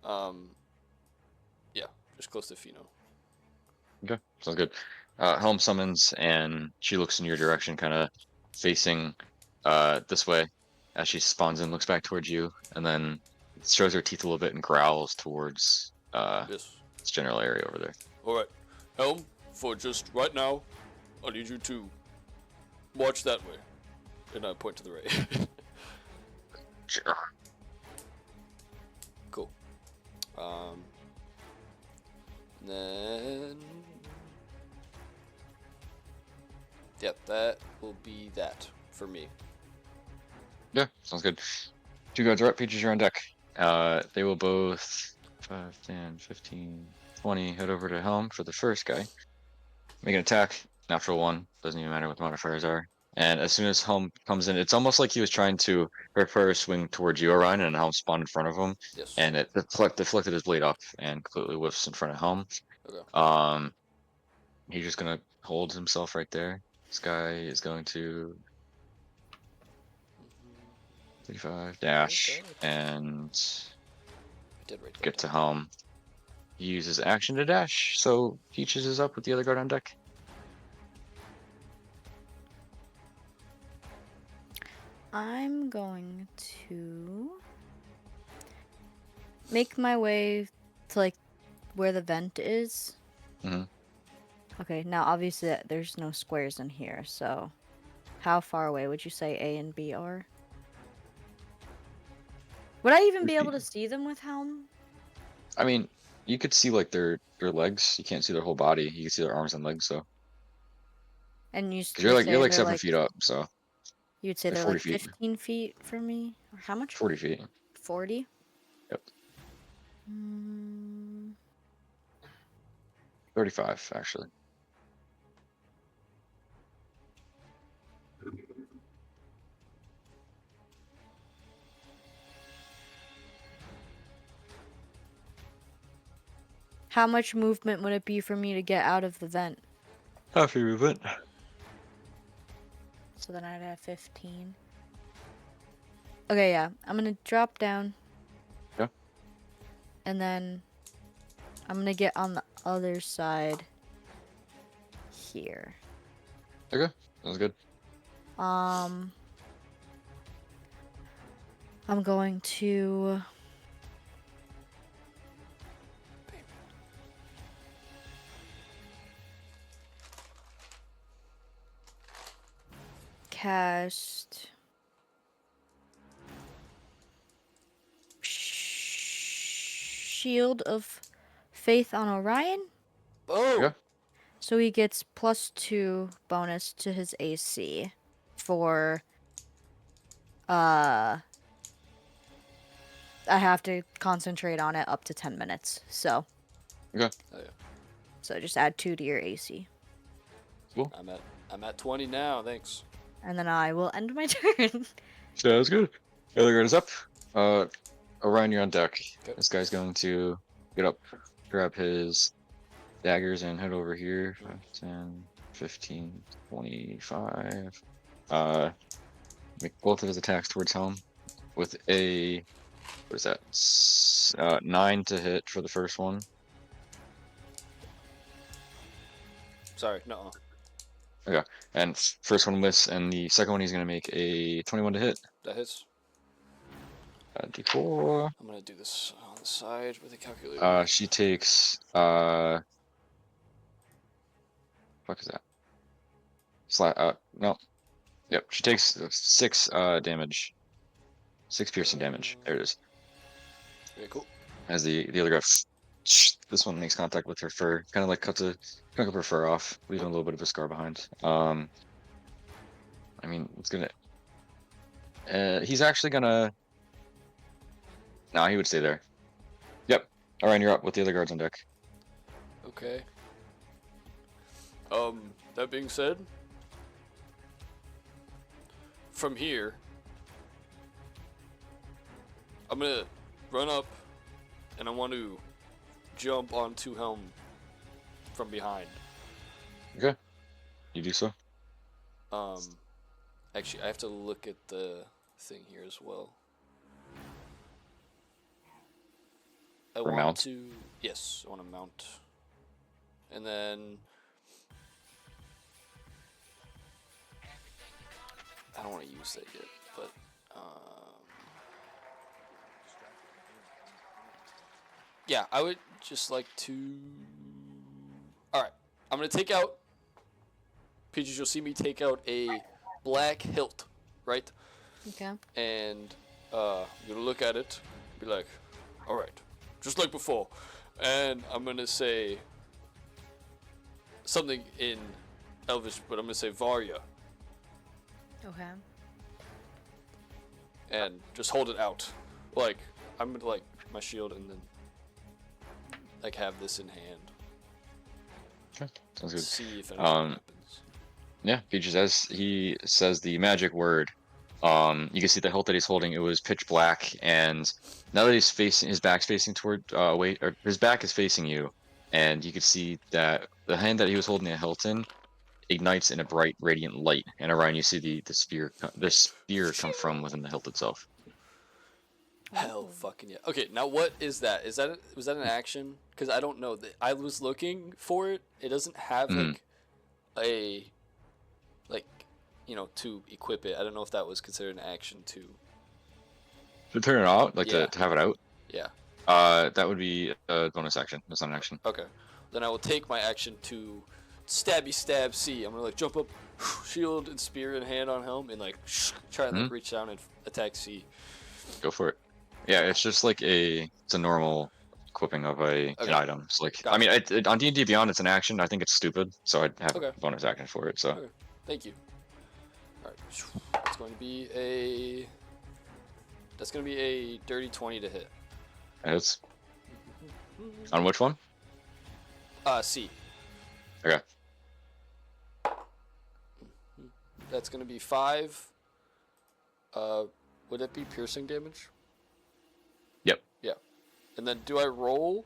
Speaker 6: Yeah, just close to Pheno.
Speaker 1: Okay, sounds good. Helm summons, and she looks in your direction, kind of facing this way as she spawns in, looks back towards you, and then shows her teeth a little bit and growls towards
Speaker 6: Yes.
Speaker 1: this general area over there.
Speaker 6: All right, Helm. For just right now, I need you to watch that way, and I point to the right.
Speaker 1: Sure.
Speaker 6: Cool. Then. Yep, that will be that for me.
Speaker 1: Yeah, sounds good. 2 guards are up, Peaches, you're on deck. They will both 5, 10, 15, 20 head over to Helm for the first guy. Make an attack, natural 1, doesn't even matter what the modifiers are. And as soon as Helm comes in, it's almost like he was trying to prepare a swing towards you, Orion, and Helm spawned in front of him.
Speaker 6: Yes.
Speaker 1: And it deflected his blade up and completely whiffs in front of Helm.
Speaker 6: Okay.
Speaker 1: He's just gonna hold himself right there. This guy is going to 35 dash and
Speaker 6: I did right there.
Speaker 1: get to Helm. He uses action to dash, so Peaches is up with the other guard on deck.
Speaker 5: I'm going to make my way to like where the vent is.
Speaker 1: Mhm.
Speaker 5: Okay, now obviously there's no squares in here, so how far away would you say A and B are? Would I even be able to see them with Helm?
Speaker 1: I mean, you could see like their legs. You can't see their whole body. You can see their arms and legs. So,
Speaker 5: And you
Speaker 1: because you're like
Speaker 5: they're
Speaker 1: 7 feet up, so
Speaker 5: you'd say
Speaker 1: they're
Speaker 5: they're
Speaker 1: 40
Speaker 5: like
Speaker 1: feet.
Speaker 5: 15 feet from me? Or how much?
Speaker 1: 40 feet.
Speaker 5: 40?
Speaker 1: Yep.
Speaker 5: Mm,
Speaker 1: 35 actually.
Speaker 5: How much movement would it be for me to get out of the vent?
Speaker 1: Half your movement.
Speaker 5: So then I'd have 15. Okay, yeah. I'm gonna drop down.
Speaker 1: Yeah.
Speaker 5: And then I'm gonna get on the other side here.
Speaker 1: Okay, sounds good.
Speaker 5: I'm going to cast Shield of Faith on Orion.
Speaker 6: Oh!
Speaker 1: Okay.
Speaker 5: So he gets +2 bonus to his AC for I have to concentrate on it up to 10 minutes. So
Speaker 1: Okay.
Speaker 6: Oh, yeah.
Speaker 5: so just add 2 to your AC.
Speaker 1: Cool.
Speaker 6: I'm at 20 now, thanks.
Speaker 5: And then I will end my turn.
Speaker 1: Sounds good. The other guard is up. Orion, you're on deck.
Speaker 6: Okay.
Speaker 1: This guy's going to get up, grab his daggers, and head over here. 5, 10, 15, 25. Make both of his attacks towards home with a, what is that? 9 to hit for the first one.
Speaker 6: Sorry, no.
Speaker 1: Okay. And first one miss, and the second one he's going to make a 21 to hit.
Speaker 6: That hits.
Speaker 1: D4.
Speaker 6: I'm gonna do this on the side with a calculator.
Speaker 1: She takes, fuck is that? No. Yep, she takes 6 damage. 6 piercing damage. There it is.
Speaker 6: Very cool.
Speaker 1: As the other guy, this one makes contact with her fur, kind of like cuts a chunk of her fur off, leaving a little bit of a scar behind. I mean, it's gonna. He's actually gonna. Nah, he would stay there. Yep. Alright, you're up with the other guards on deck.
Speaker 6: Okay. That being said, from here, I'm gonna run up, and I want to jump onto Helm from behind.
Speaker 1: Okay. You do so.
Speaker 6: Actually, I have to look at the thing here as well. I
Speaker 1: For
Speaker 6: want
Speaker 1: mount?
Speaker 6: to, yes, I want to mount, and then I don't want to use that yet, but yeah, I would just like to. All right, I'm gonna take out. Peaches, you'll see me take out a black hilt, right?
Speaker 5: Okay.
Speaker 6: And you're gonna look at it, be like, all right, just like before, and I'm gonna say something in Elvish, but I'm gonna say Varya,
Speaker 5: Okay.
Speaker 6: and just hold it out, like I'm gonna like my shield, and then like have this in hand.
Speaker 1: Okay. Sounds good.
Speaker 6: See if anything happens.
Speaker 1: Yeah, Peaches, as he says the magic word, you can see the hilt that he's holding, it was pitch black, and now that he's facing, his back's facing toward, or his back is facing you, and you can see that the hand that he was holding the hilt in ignites in a bright, radiant light, and around you see the spear come from within the hilt itself.
Speaker 6: Hell fucking yeah. Okay, now what is that? Was that an action? Because I don't know. I was looking for it. It doesn't have like a to equip it. I don't know if that was considered an action to.
Speaker 1: To turn it out, like
Speaker 6: Yeah.
Speaker 1: to have it out,
Speaker 6: Yeah.
Speaker 1: that would be a bonus action. That's not an action.
Speaker 6: Okay. Then I will take my action to stabby stab C. I'm gonna like jump up, shield and spear in hand on helm, and like try and like reach down and attack C.
Speaker 1: Go for it. Yeah, it's just like it's a normal equipping of an item. It's like,
Speaker 6: Gotcha.
Speaker 1: I mean, on D&D Beyond, it's an action. I think it's stupid, so I'd have a bonus action for it. So.
Speaker 6: Okay. Thank you. All right. It's going to be a. That's going to be a dirty 20 to hit.
Speaker 1: It's on which one?
Speaker 6: C.
Speaker 1: Okay.
Speaker 6: That's going to be 5. Would it be piercing damage?
Speaker 1: Yep.
Speaker 6: Yeah. And then do I roll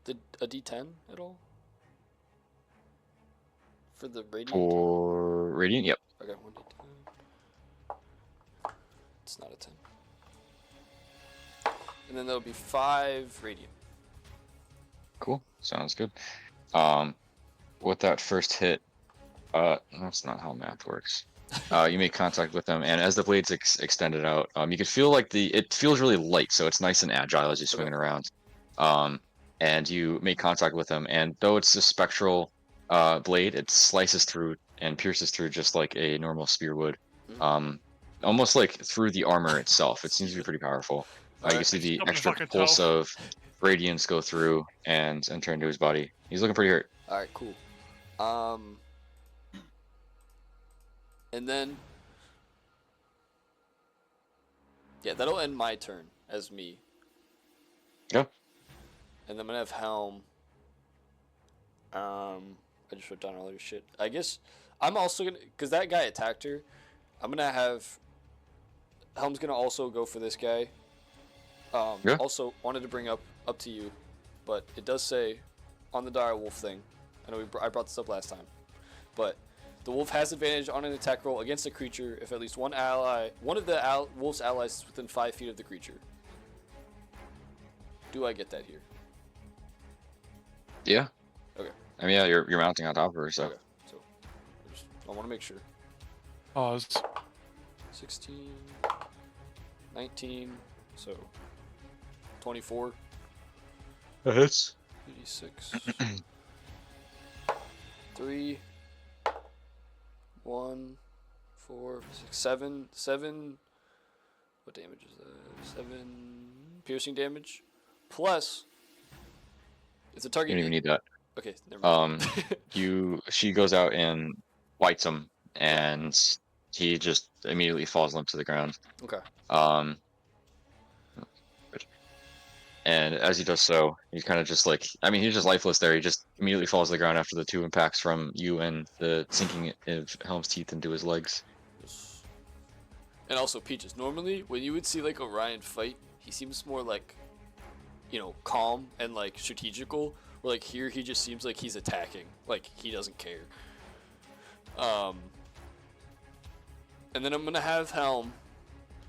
Speaker 6: a D10 at all? For the radiant?
Speaker 1: For radiant, yep.
Speaker 6: Okay, 1d10. It's not a 10. And then there'll be 5 radiant.
Speaker 1: Cool. Sounds good. With that first hit, that's not how math works. You make contact with them, and as the blades extended out, you can feel like it feels really light, so it's nice and agile as you swing it around. And you make contact with them, and though it's a spectral blade, it slices through and pierces through just like a normal spear would. Almost like through the armor itself. It seems to be pretty powerful. You can see the
Speaker 3: Stub my
Speaker 1: extra
Speaker 3: fucking
Speaker 1: pulse
Speaker 3: toe.
Speaker 1: of radiance go through and turn into his body. He's looking pretty hurt.
Speaker 6: All right, cool. And then, yeah, that'll end my turn as me.
Speaker 1: Yeah.
Speaker 6: And then I'm gonna have Helm. I just wrote down all your shit. I guess I'm also gonna, cause that guy attacked her. I'm gonna have Helm's gonna also go for this guy.
Speaker 1: Yeah.
Speaker 6: Also wanted to bring up to you, but it does say on the dire wolf thing. I know I brought this up last time, but the wolf has advantage on an attack roll against a creature if at least one of the wolf's allies is within 5 feet of the creature. Do I get that here?
Speaker 1: Yeah.
Speaker 6: Okay.
Speaker 1: I mean, yeah, you're mounting on top of her, so.
Speaker 6: Okay. So I want to make sure.
Speaker 3: Pause.
Speaker 6: 16, 19, so 24.
Speaker 1: That hits.
Speaker 6: 86. 3, 1, 4, 6, 7. 7. What damage is that? 7 piercing damage. Plus, it's a
Speaker 1: You
Speaker 6: target.
Speaker 1: don't even need that.
Speaker 6: Okay, never mind.
Speaker 1: She goes out and bites him, and he just immediately falls limp to the ground.
Speaker 6: Okay.
Speaker 1: And as he does so, he's kind of just like, I mean, he's just lifeless there. He just immediately falls to the ground after the 2 impacts from you and the sinking of Helm's teeth into his legs.
Speaker 6: And also Peaches. Normally, when you would see like Orion fight, he seems more like, calm and like strategical. Where like here, he just seems like he's attacking, like he doesn't care. And then I'm gonna have Helm,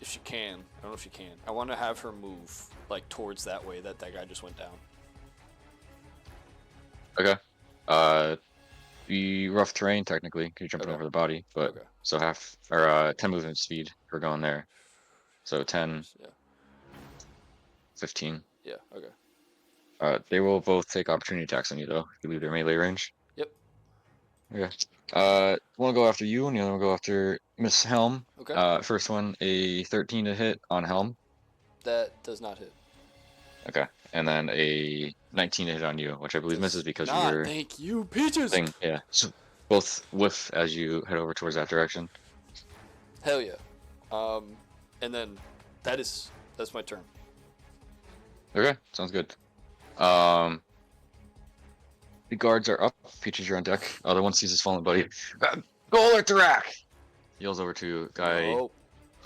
Speaker 6: if she can. I don't know if she can. I want to have her move like towards that way that guy just went down.
Speaker 1: Okay. The rough terrain technically, 'cause you're jumping
Speaker 6: Okay.
Speaker 1: over the body, but
Speaker 6: Okay.
Speaker 1: so 10 movement speed for going there. So 10,
Speaker 6: Yeah.
Speaker 1: 15.
Speaker 6: Yeah. Okay.
Speaker 1: They will both take opportunity attacks on you though. You leave their melee range.
Speaker 6: Yep.
Speaker 1: Okay. One will go after you, and the other will go after Miss Helm.
Speaker 6: Okay.
Speaker 1: First one, a 13 to hit on Helm.
Speaker 6: That does not hit.
Speaker 1: Okay, and then a 19 to hit on you, which I believe misses because of your
Speaker 6: Thank you, Peaches.
Speaker 1: thing. Yeah. So both whiff as you head over towards that direction.
Speaker 6: Hell yeah. And then that's my turn.
Speaker 1: Okay, sounds good. The guards are up. Peaches, you're on deck. Other one sees his fallen buddy. Go alert the rack! Yells over to guy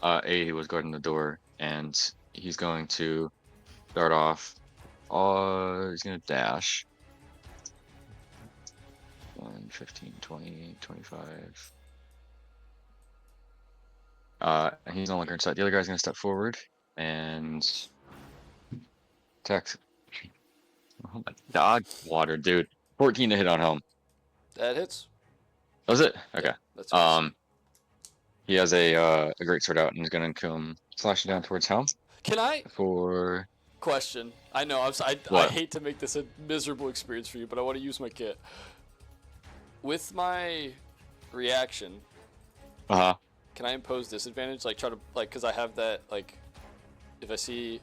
Speaker 1: A who was guarding the door, and he's going to start off. He's going to dash. 1, 15, 20, 25. And he's no longer inside. The other guy's going to step forward and attack. Oh my dog water, dude. 14 to hit on Helm.
Speaker 6: That hits.
Speaker 1: That was it? Okay.
Speaker 6: Yeah, that's awesome.
Speaker 1: He has a great sword out and he's gonna come slashing down towards Helm.
Speaker 6: Can I?
Speaker 1: For
Speaker 6: Question. I know. I hate to make this a miserable experience for you, but I want to use my kit. With my reaction. Can I impose disadvantage? Like try to because I have that if I see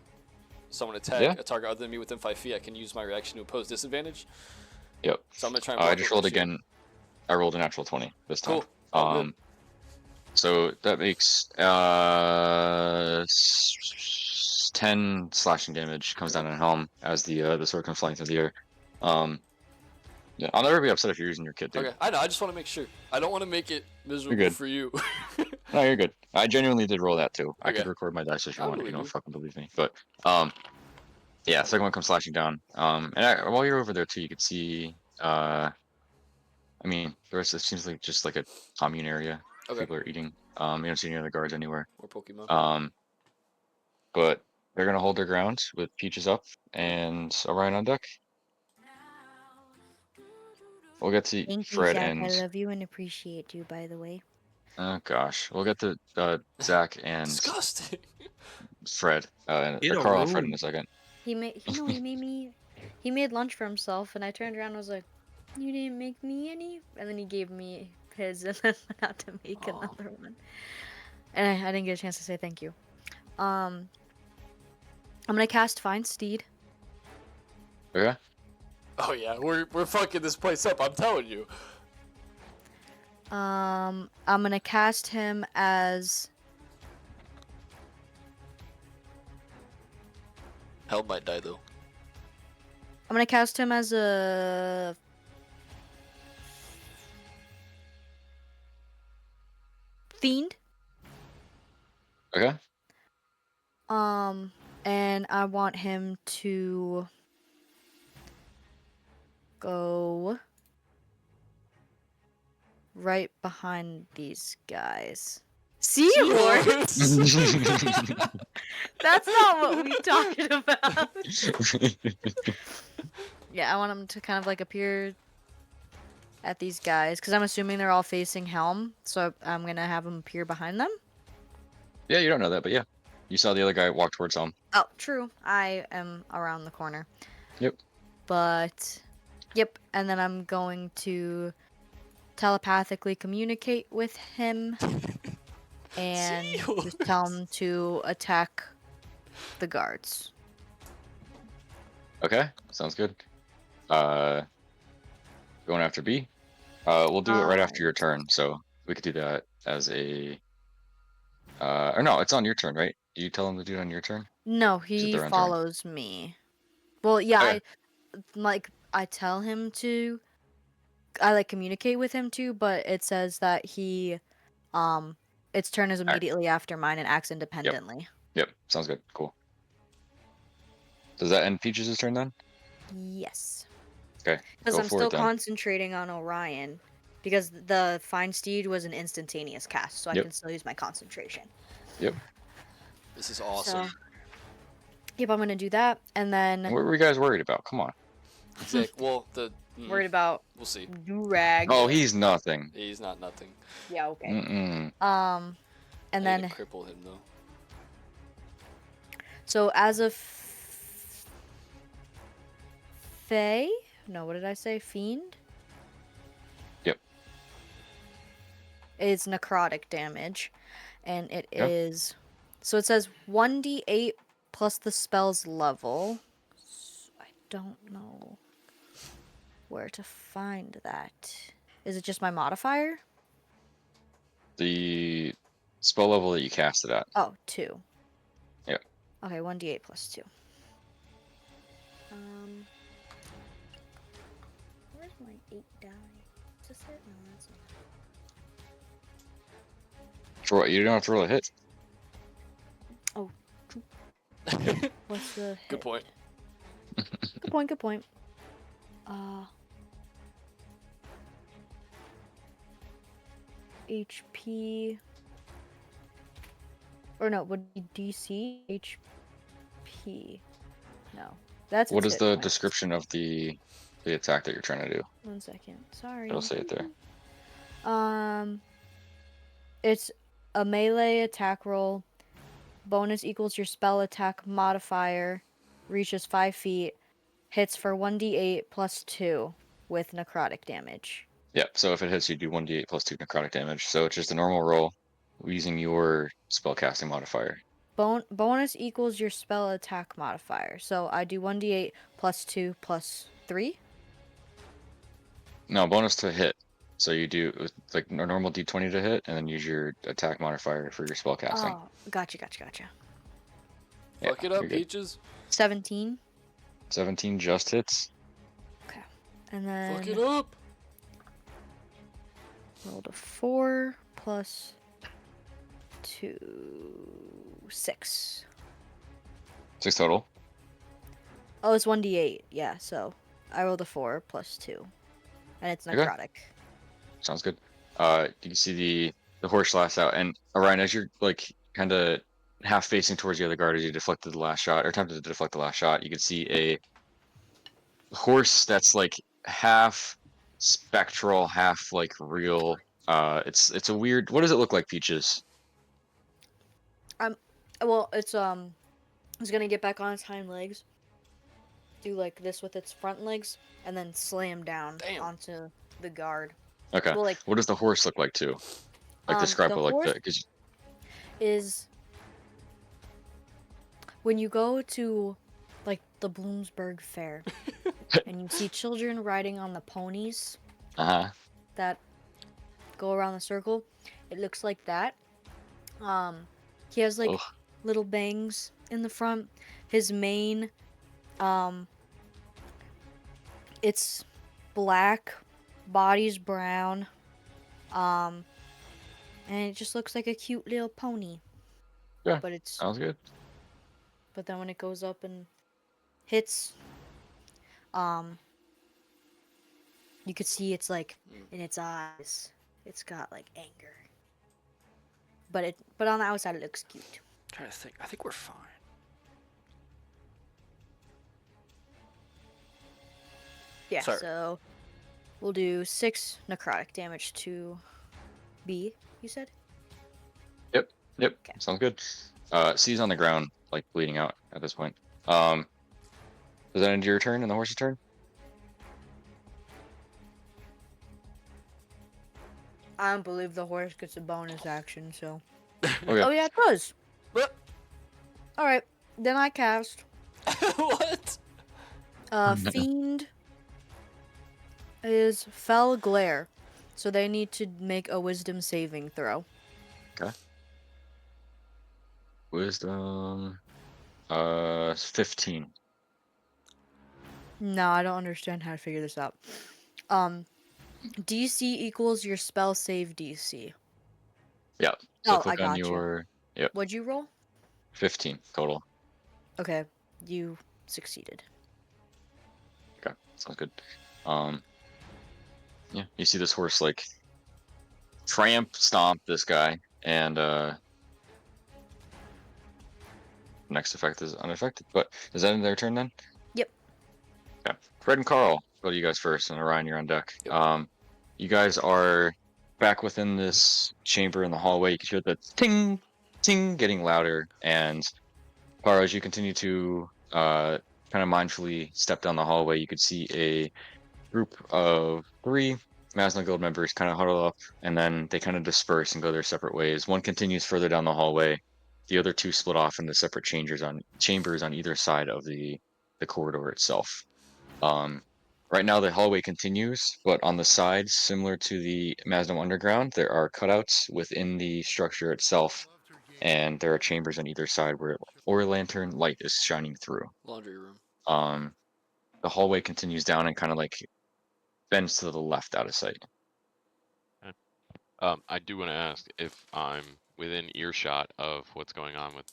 Speaker 6: someone attack a target other than me within 5 feet, I can use my reaction to impose disadvantage.
Speaker 1: Yep.
Speaker 6: So I'm gonna try and
Speaker 1: I just rolled again. I rolled a natural 20 this time.
Speaker 6: Cool.
Speaker 1: So that makes 10 slashing damage comes down on Helm as the sword comes flying through the air. Yeah, I'll never be upset if you're using your kit, dude.
Speaker 6: Okay, I know. I just want to make sure. I don't want to make it miserable for you.
Speaker 1: No, you're good. I genuinely did roll that too. I
Speaker 6: Okay.
Speaker 1: could record my dice if you want. If you
Speaker 6: believe
Speaker 1: don't
Speaker 6: you.
Speaker 1: fucking believe me, but Yeah, second one comes slashing down. While you're over there too, you could see. I mean, the rest of it seems like just like a commune area.
Speaker 6: Okay.
Speaker 1: People are eating. You don't see any other guards anywhere.
Speaker 6: More Pokemon.
Speaker 1: But they're gonna hold their ground with Peaches up and Orion on deck. We'll get to
Speaker 5: Thank you,
Speaker 1: Fred
Speaker 5: Zach.
Speaker 1: and
Speaker 5: I love you and appreciate you, by the way.
Speaker 1: oh gosh, we'll get to Zach and
Speaker 6: Disgusting.
Speaker 1: Fred,
Speaker 10: In
Speaker 1: or
Speaker 10: a
Speaker 1: Carl and Fred in
Speaker 10: room.
Speaker 1: a second.
Speaker 5: He made lunch for himself, and I turned around and was like, "You didn't make me any," and then he gave me his, and then went out to make
Speaker 6: Aw.
Speaker 5: another one. And I didn't get a chance to say thank you. I'm gonna cast Find Steed.
Speaker 1: Okay.
Speaker 6: Oh yeah, we're fucking this place up. I'm telling you.
Speaker 5: I'm gonna cast him as
Speaker 6: Hell might die though.
Speaker 5: I'm gonna cast him as a fiend.
Speaker 1: Okay.
Speaker 5: And I want him to go right behind these guys. Seahorse? That's not what we talked about. Yeah, I want him to kind of like appear at these guys because I'm assuming they're all facing Helm, so I'm gonna have him appear behind them.
Speaker 1: Yeah, you don't know that, but yeah, you saw the other guy walk towards home.
Speaker 5: Oh, true. I am around the corner.
Speaker 1: Yep.
Speaker 5: But, yep, and then I'm going to telepathically communicate with him and just tell him to attack the guards.
Speaker 1: Okay, sounds good. Going after B. We'll do it right after your turn, so we could do that as a. Or no, it's on your turn, right? Do you tell him to do it on your turn?
Speaker 5: No,
Speaker 1: Is it
Speaker 5: he
Speaker 1: their own turn?
Speaker 5: follows me. Well, yeah,
Speaker 1: Okay.
Speaker 5: I tell him to. I like communicate with him too, but it says that he, its turn is immediately after mine and acts independently.
Speaker 1: Yep, sounds good. Cool. Does that end Peaches' turn then?
Speaker 5: Yes.
Speaker 1: Okay.
Speaker 5: Because
Speaker 1: Go
Speaker 5: I'm
Speaker 1: for
Speaker 5: still
Speaker 1: it then.
Speaker 5: concentrating on Orion, because the Find Steed was an instantaneous cast, so I
Speaker 1: Yep.
Speaker 5: can still use my concentration.
Speaker 1: Yep.
Speaker 6: This is awesome.
Speaker 5: So, yep, I'm gonna do that, and then
Speaker 1: What were you guys worried about? Come on.
Speaker 6: Well,
Speaker 5: worried about
Speaker 6: we'll see.
Speaker 5: Durag.
Speaker 1: Oh, he's nothing.
Speaker 6: He's not nothing.
Speaker 5: Yeah, okay.
Speaker 1: Mm-mm.
Speaker 5: And
Speaker 6: I
Speaker 5: then
Speaker 6: need to cripple him though.
Speaker 5: so as a Fae? No, what did I say? Fiend?
Speaker 1: Yep.
Speaker 5: It's necrotic damage, and it
Speaker 1: Yeah.
Speaker 5: is. So it says 1d8 plus the spell's level. I don't know where to find that. Is it just my modifier?
Speaker 1: The spell level that you cast it at.
Speaker 5: Oh, 2.
Speaker 1: Yep.
Speaker 5: Okay, 1d8 plus 2. Where's my 8 die? Is this it? No, that's not.
Speaker 1: You don't have to roll a hit.
Speaker 5: Oh, true. What's the hit?
Speaker 6: Good point.
Speaker 5: Good point, good point. HP. Or no, would be DC? HP. No. That's
Speaker 1: What
Speaker 5: its
Speaker 1: is
Speaker 5: hit
Speaker 1: the
Speaker 5: point.
Speaker 1: description of the attack that you're trying to do?
Speaker 5: 1 second. Sorry.
Speaker 1: It'll say it there.
Speaker 5: It's a melee attack roll. Bonus equals your spell attack modifier. Reaches 5 feet. Hits for 1d8 plus 2 with necrotic damage.
Speaker 1: Yep, so if it hits, you do 1d8 plus 2 necrotic damage. So it's just a normal roll using your spellcasting modifier.
Speaker 5: Bonus equals your spell attack modifier. So I do 1d8 plus 2 plus 3.
Speaker 1: No, bonus to hit. So you do like a normal d20 to hit, and then use your attack modifier for your spellcasting.
Speaker 5: Oh, gotcha.
Speaker 1: Yeah,
Speaker 6: Fuck it up,
Speaker 1: you're good.
Speaker 6: Peaches.
Speaker 5: 17.
Speaker 1: 17 just hits.
Speaker 5: Okay. And then
Speaker 6: Fuck it up.
Speaker 5: rolled a 4 plus 2, 6.
Speaker 1: 6 total.
Speaker 5: Oh, it's 1d8. Yeah, so I rolled a 4 plus 2. And it's
Speaker 1: Okay.
Speaker 5: necrotic.
Speaker 1: Sounds good. You can see the horse lasts out, and Orion, as you're like kind of half facing towards the other guard as you deflected the last shot, or attempted to deflect the last shot, you can see a horse that's like half spectral, half like real. It's a weird. What does it look like, Peaches?
Speaker 5: Well, it's gonna get back on its hind legs, do like this with its front legs, and then slam down
Speaker 6: Damn.
Speaker 5: onto the guard.
Speaker 1: Okay.
Speaker 5: Well, like
Speaker 1: What does the horse look like too? Like describe
Speaker 5: the
Speaker 1: it like
Speaker 5: horse
Speaker 1: the because
Speaker 5: is when you go to like the Bloomsburg Fair and you see children riding on the ponies that go around the circle. It looks like that. He has like
Speaker 1: Ugh.
Speaker 5: little bangs in the front. His mane, it's black, body's brown, and it just looks like a cute little pony.
Speaker 1: Yeah,
Speaker 5: But it's
Speaker 1: sounds good.
Speaker 5: but then when it goes up and hits, you could see it's like in its eyes, it's got like anger. But on the outside it looks cute.
Speaker 6: I'm trying to think. I think we're fine.
Speaker 5: Yeah,
Speaker 6: Sorry.
Speaker 5: so we'll do 6 necrotic damage to B, you said?
Speaker 1: Yep.
Speaker 5: Okay.
Speaker 1: Sounds good. C's on the ground, like bleeding out at this point. Does that end your turn and the horse's turn?
Speaker 5: I don't believe the horse gets a bonus action, so.
Speaker 1: Okay.
Speaker 5: Oh, yeah, it does.
Speaker 6: What?
Speaker 5: Alright, then I cast
Speaker 6: What?
Speaker 5: Fiend is Fell Glare. So they need to make a wisdom saving throw.
Speaker 1: Okay. Wisdom. 15.
Speaker 5: No, I don't understand how to figure this out. DC equals your spell save DC.
Speaker 1: Yeah. So
Speaker 5: Oh, I
Speaker 1: click on
Speaker 5: got you.
Speaker 1: your. Yep.
Speaker 5: What'd you roll?
Speaker 1: 15 total.
Speaker 5: Okay, you succeeded.
Speaker 1: Okay. Sounds good. Yeah. You see this horse like tramp stomp this guy, and next effect is unaffected. But is that in their turn then?
Speaker 5: Yep.
Speaker 1: Okay. Fred and Carl, go to you guys first, and Orion, you're on deck.
Speaker 6: Yep.
Speaker 1: You guys are back within this chamber in the hallway. You can hear the ting, ting getting louder. And Carl, as you continue to kind of mindfully step down the hallway, you could see a group of 3 Mazno Guild members kind of huddle up, and then they kind of disperse and go their separate ways. One continues further down the hallway. The other 2 split off into separate chambers on either side of the corridor itself. Right now the hallway continues, but on the sides, similar to the Mazno Underground, there are cutouts within the structure itself, and there are chambers on either side where oil lantern light is shining through.
Speaker 6: Laundry room.
Speaker 1: The hallway continues down and kind of like bends to the left out of sight.
Speaker 2: I do want to ask if I'm within earshot of what's going on with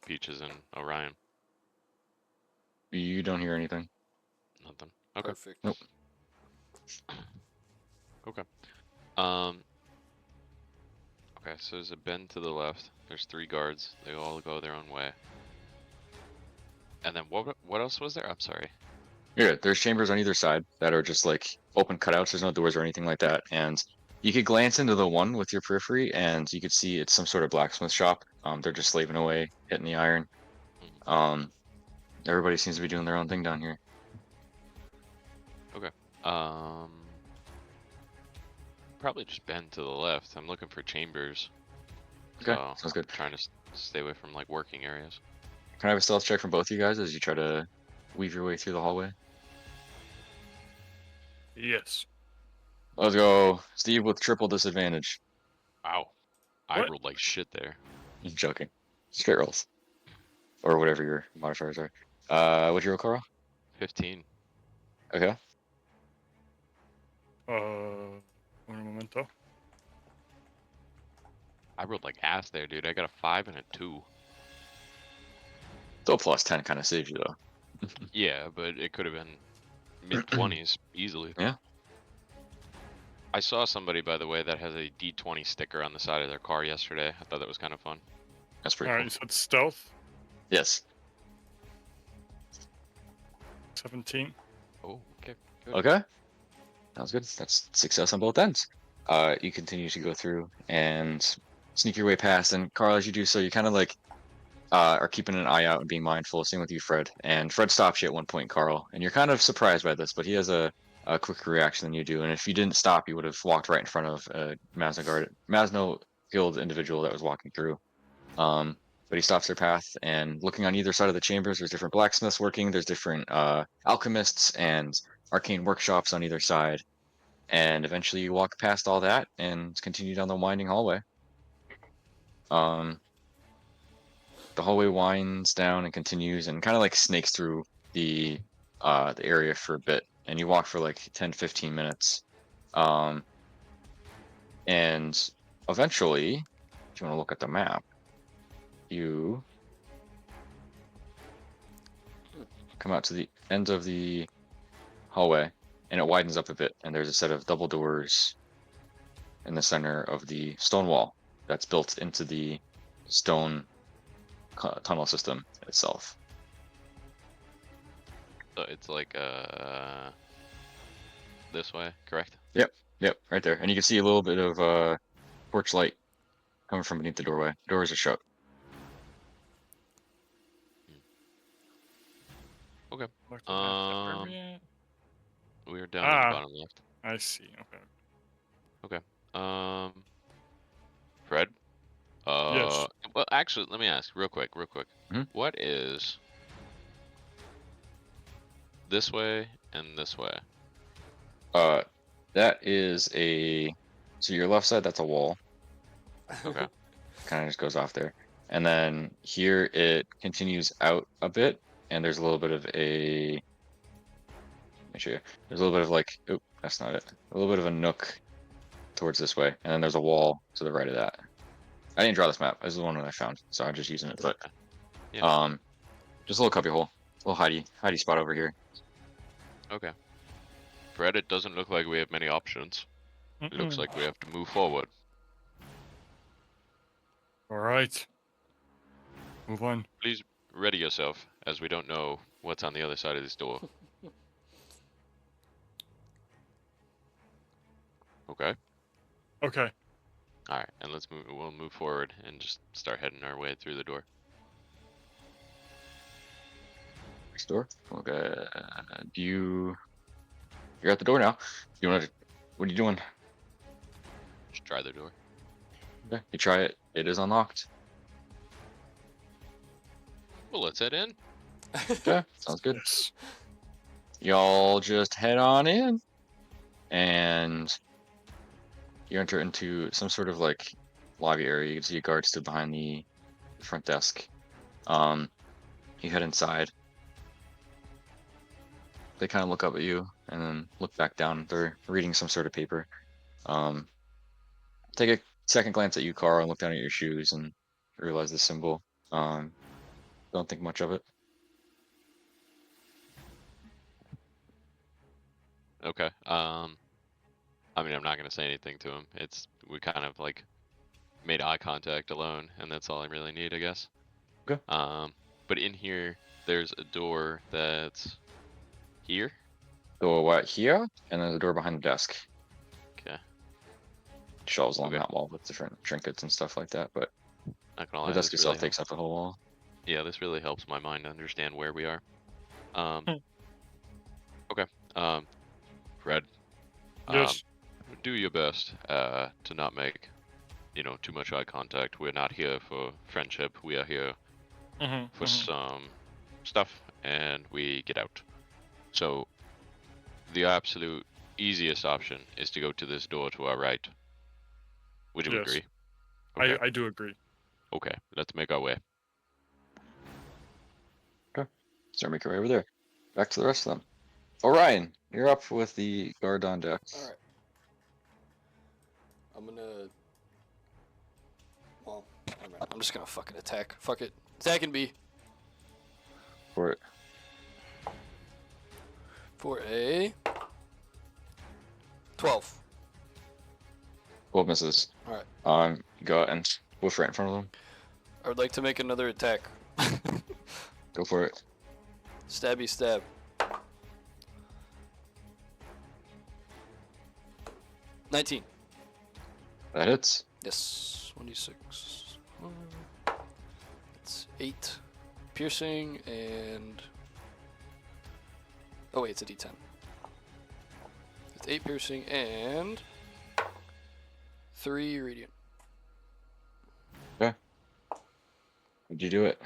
Speaker 2: Peaches and Orion.
Speaker 1: You don't hear anything.
Speaker 2: Nothing. Okay.
Speaker 6: Perfect.
Speaker 1: Nope.
Speaker 2: Okay. Okay, so there's a bend to the left. There's 3 guards. They all go their own way. And then what else was there? I'm sorry.
Speaker 1: Yeah, there's chambers on either side that are just like open cutouts. There's no doors or anything like that. And you could glance into the one with your periphery, and you could see it's some sort of blacksmith shop. They're just slaving away, hitting the iron. Everybody seems to be doing their own thing down here.
Speaker 2: Okay. Probably just bend to the left. I'm looking for chambers.
Speaker 1: Okay,
Speaker 2: So
Speaker 1: sounds good.
Speaker 2: trying to stay away from like working areas.
Speaker 1: Can I have a stealth check from both of you guys as you try to weave your way through the hallway?
Speaker 3: Yes.
Speaker 1: Let's go, Steve, with triple disadvantage.
Speaker 2: Wow. I
Speaker 3: What?
Speaker 2: rolled like shit there.
Speaker 1: I'm joking. Straight rolls. Or whatever your modifiers are. What'd you roll, Carl?
Speaker 2: 15.
Speaker 1: Okay.
Speaker 3: Un momento.
Speaker 2: I rolled like ass there, dude. I got a 5 and a 2.
Speaker 1: Still plus 10 kind of saves you, though.
Speaker 2: Yeah, but it could have been mid-20s easily.
Speaker 1: Yeah.
Speaker 2: I saw somebody, by the way, that has a D20 sticker on the side of their car yesterday. I thought that was kind of fun.
Speaker 1: That's pretty
Speaker 3: All right,
Speaker 1: cool.
Speaker 3: you said stealth.
Speaker 1: Yes.
Speaker 3: 17.
Speaker 2: Oh, okay. Good.
Speaker 1: Okay. Sounds good. That's success on both ends. You continue to go through and sneak your way past. And Carl, as you do so, you kind of like are keeping an eye out and being mindful. Same with you, Fred. And Fred stops you at one point, Carl, and you're kind of surprised by this, but he has a quicker reaction than you do. And if you didn't stop, you would have walked right in front of a Mazno Guild individual that was walking through. But he stops their path, and looking on either side of the chambers, there's different blacksmiths working. There's different alchemists and arcane workshops on either side. And eventually, you walk past all that and continue down the winding hallway. Um, the hallway winds down and continues, and kind of like snakes through the area for a bit. And you walk for like 10-15 minutes. Um, and eventually, if you want to look at the map, you come out to the end of the hallway, and it widens up a bit, and there's a set of double doors in the center of the stone wall that's built into the stone tunnel system itself.
Speaker 2: So it's like this way, correct?
Speaker 1: Yep, right there. And you can see a little bit of torch light coming from beneath the doorway. Doors are shut.
Speaker 2: Okay.
Speaker 3: Look at the map. Where are we at?
Speaker 2: We're down in the
Speaker 3: Ah.
Speaker 2: bottom left.
Speaker 3: I see. Okay.
Speaker 2: Fred.
Speaker 3: Yes.
Speaker 2: Well, actually, let me ask real quick.
Speaker 1: Mhm.
Speaker 2: What is this way and this way?
Speaker 1: That is so your left side, that's a wall.
Speaker 2: Okay.
Speaker 1: Kind of just goes off there. And then here it continues out a bit, and there's a little bit of a. Let me show you. There's a little bit of like, oh, that's not it. A little bit of a nook towards this way, and then there's a wall to the right of that. I didn't draw this map. This is the one that I found, so I'm just using it. But
Speaker 2: Yeah.
Speaker 1: just a little cubby hole, a little hidey spot over here.
Speaker 2: Okay. Fred, it doesn't look like we have many options. It looks like we have to move forward.
Speaker 3: All right. Move on.
Speaker 2: Please ready yourself, as we don't know what's on the other side of this door. Okay.
Speaker 3: Okay.
Speaker 2: All right, and let's move. We'll move forward and just start heading our way through the door.
Speaker 1: Next door. Okay. You're at the door now. You want to? What are you doing?
Speaker 2: Just try the door.
Speaker 1: Okay. You try it. It is unlocked.
Speaker 2: Well, let's head in.
Speaker 1: Okay. Sounds good.
Speaker 3: Yes.
Speaker 1: Y'all just head on in, and you enter into some sort of like lobby area. You can see a guard stood behind the front desk. You head inside. They kind of look up at you and then look back down. They're reading some sort of paper. Take a second glance at you, Carl, and look down at your shoes and realize the symbol. Don't think much of it.
Speaker 2: Okay. I mean, I'm not gonna say anything to him. We kind of like made eye contact alone, and that's all I really need, I guess.
Speaker 1: Okay.
Speaker 2: But in here, there's a door that's here.
Speaker 1: Door right here, and then the door behind the desk.
Speaker 2: Okay.
Speaker 1: Shelves along
Speaker 2: Okay.
Speaker 1: that wall with different trinkets and stuff like that. But
Speaker 2: Not gonna lie,
Speaker 1: the desk
Speaker 2: this
Speaker 1: itself
Speaker 2: really
Speaker 1: takes up the whole wall.
Speaker 2: Yeah, this really helps my mind understand where we are.
Speaker 3: Hmm.
Speaker 2: Okay. Fred.
Speaker 3: Yes.
Speaker 2: Do your best to not make, too much eye contact. We're not here for friendship. We are here for some stuff, and we get out. So, the absolute easiest option is to go to this door to our right. Would you
Speaker 3: Yes.
Speaker 2: agree? Okay.
Speaker 3: I do agree.
Speaker 2: Okay. Let's make our way.
Speaker 1: Start making your way over there. Back to the rest of them. Orion, you're up with the guard on deck.
Speaker 6: Alright. I'm gonna. Well, never mind. I'm just gonna fucking attack. Fuck it. Attack and B.
Speaker 1: For it.
Speaker 6: For a 12.
Speaker 1: 12 misses.
Speaker 6: Alright.
Speaker 1: Go out and whiff right in front of them.
Speaker 6: I would like to make another attack.
Speaker 1: Go for it.
Speaker 6: Stabby stab. 19.
Speaker 1: That hits.
Speaker 6: Yes. 1d6. It's 8 piercing and. Oh, wait, it's a d10. It's 8 piercing and 3 radiant.
Speaker 1: Okay. How'd you do it?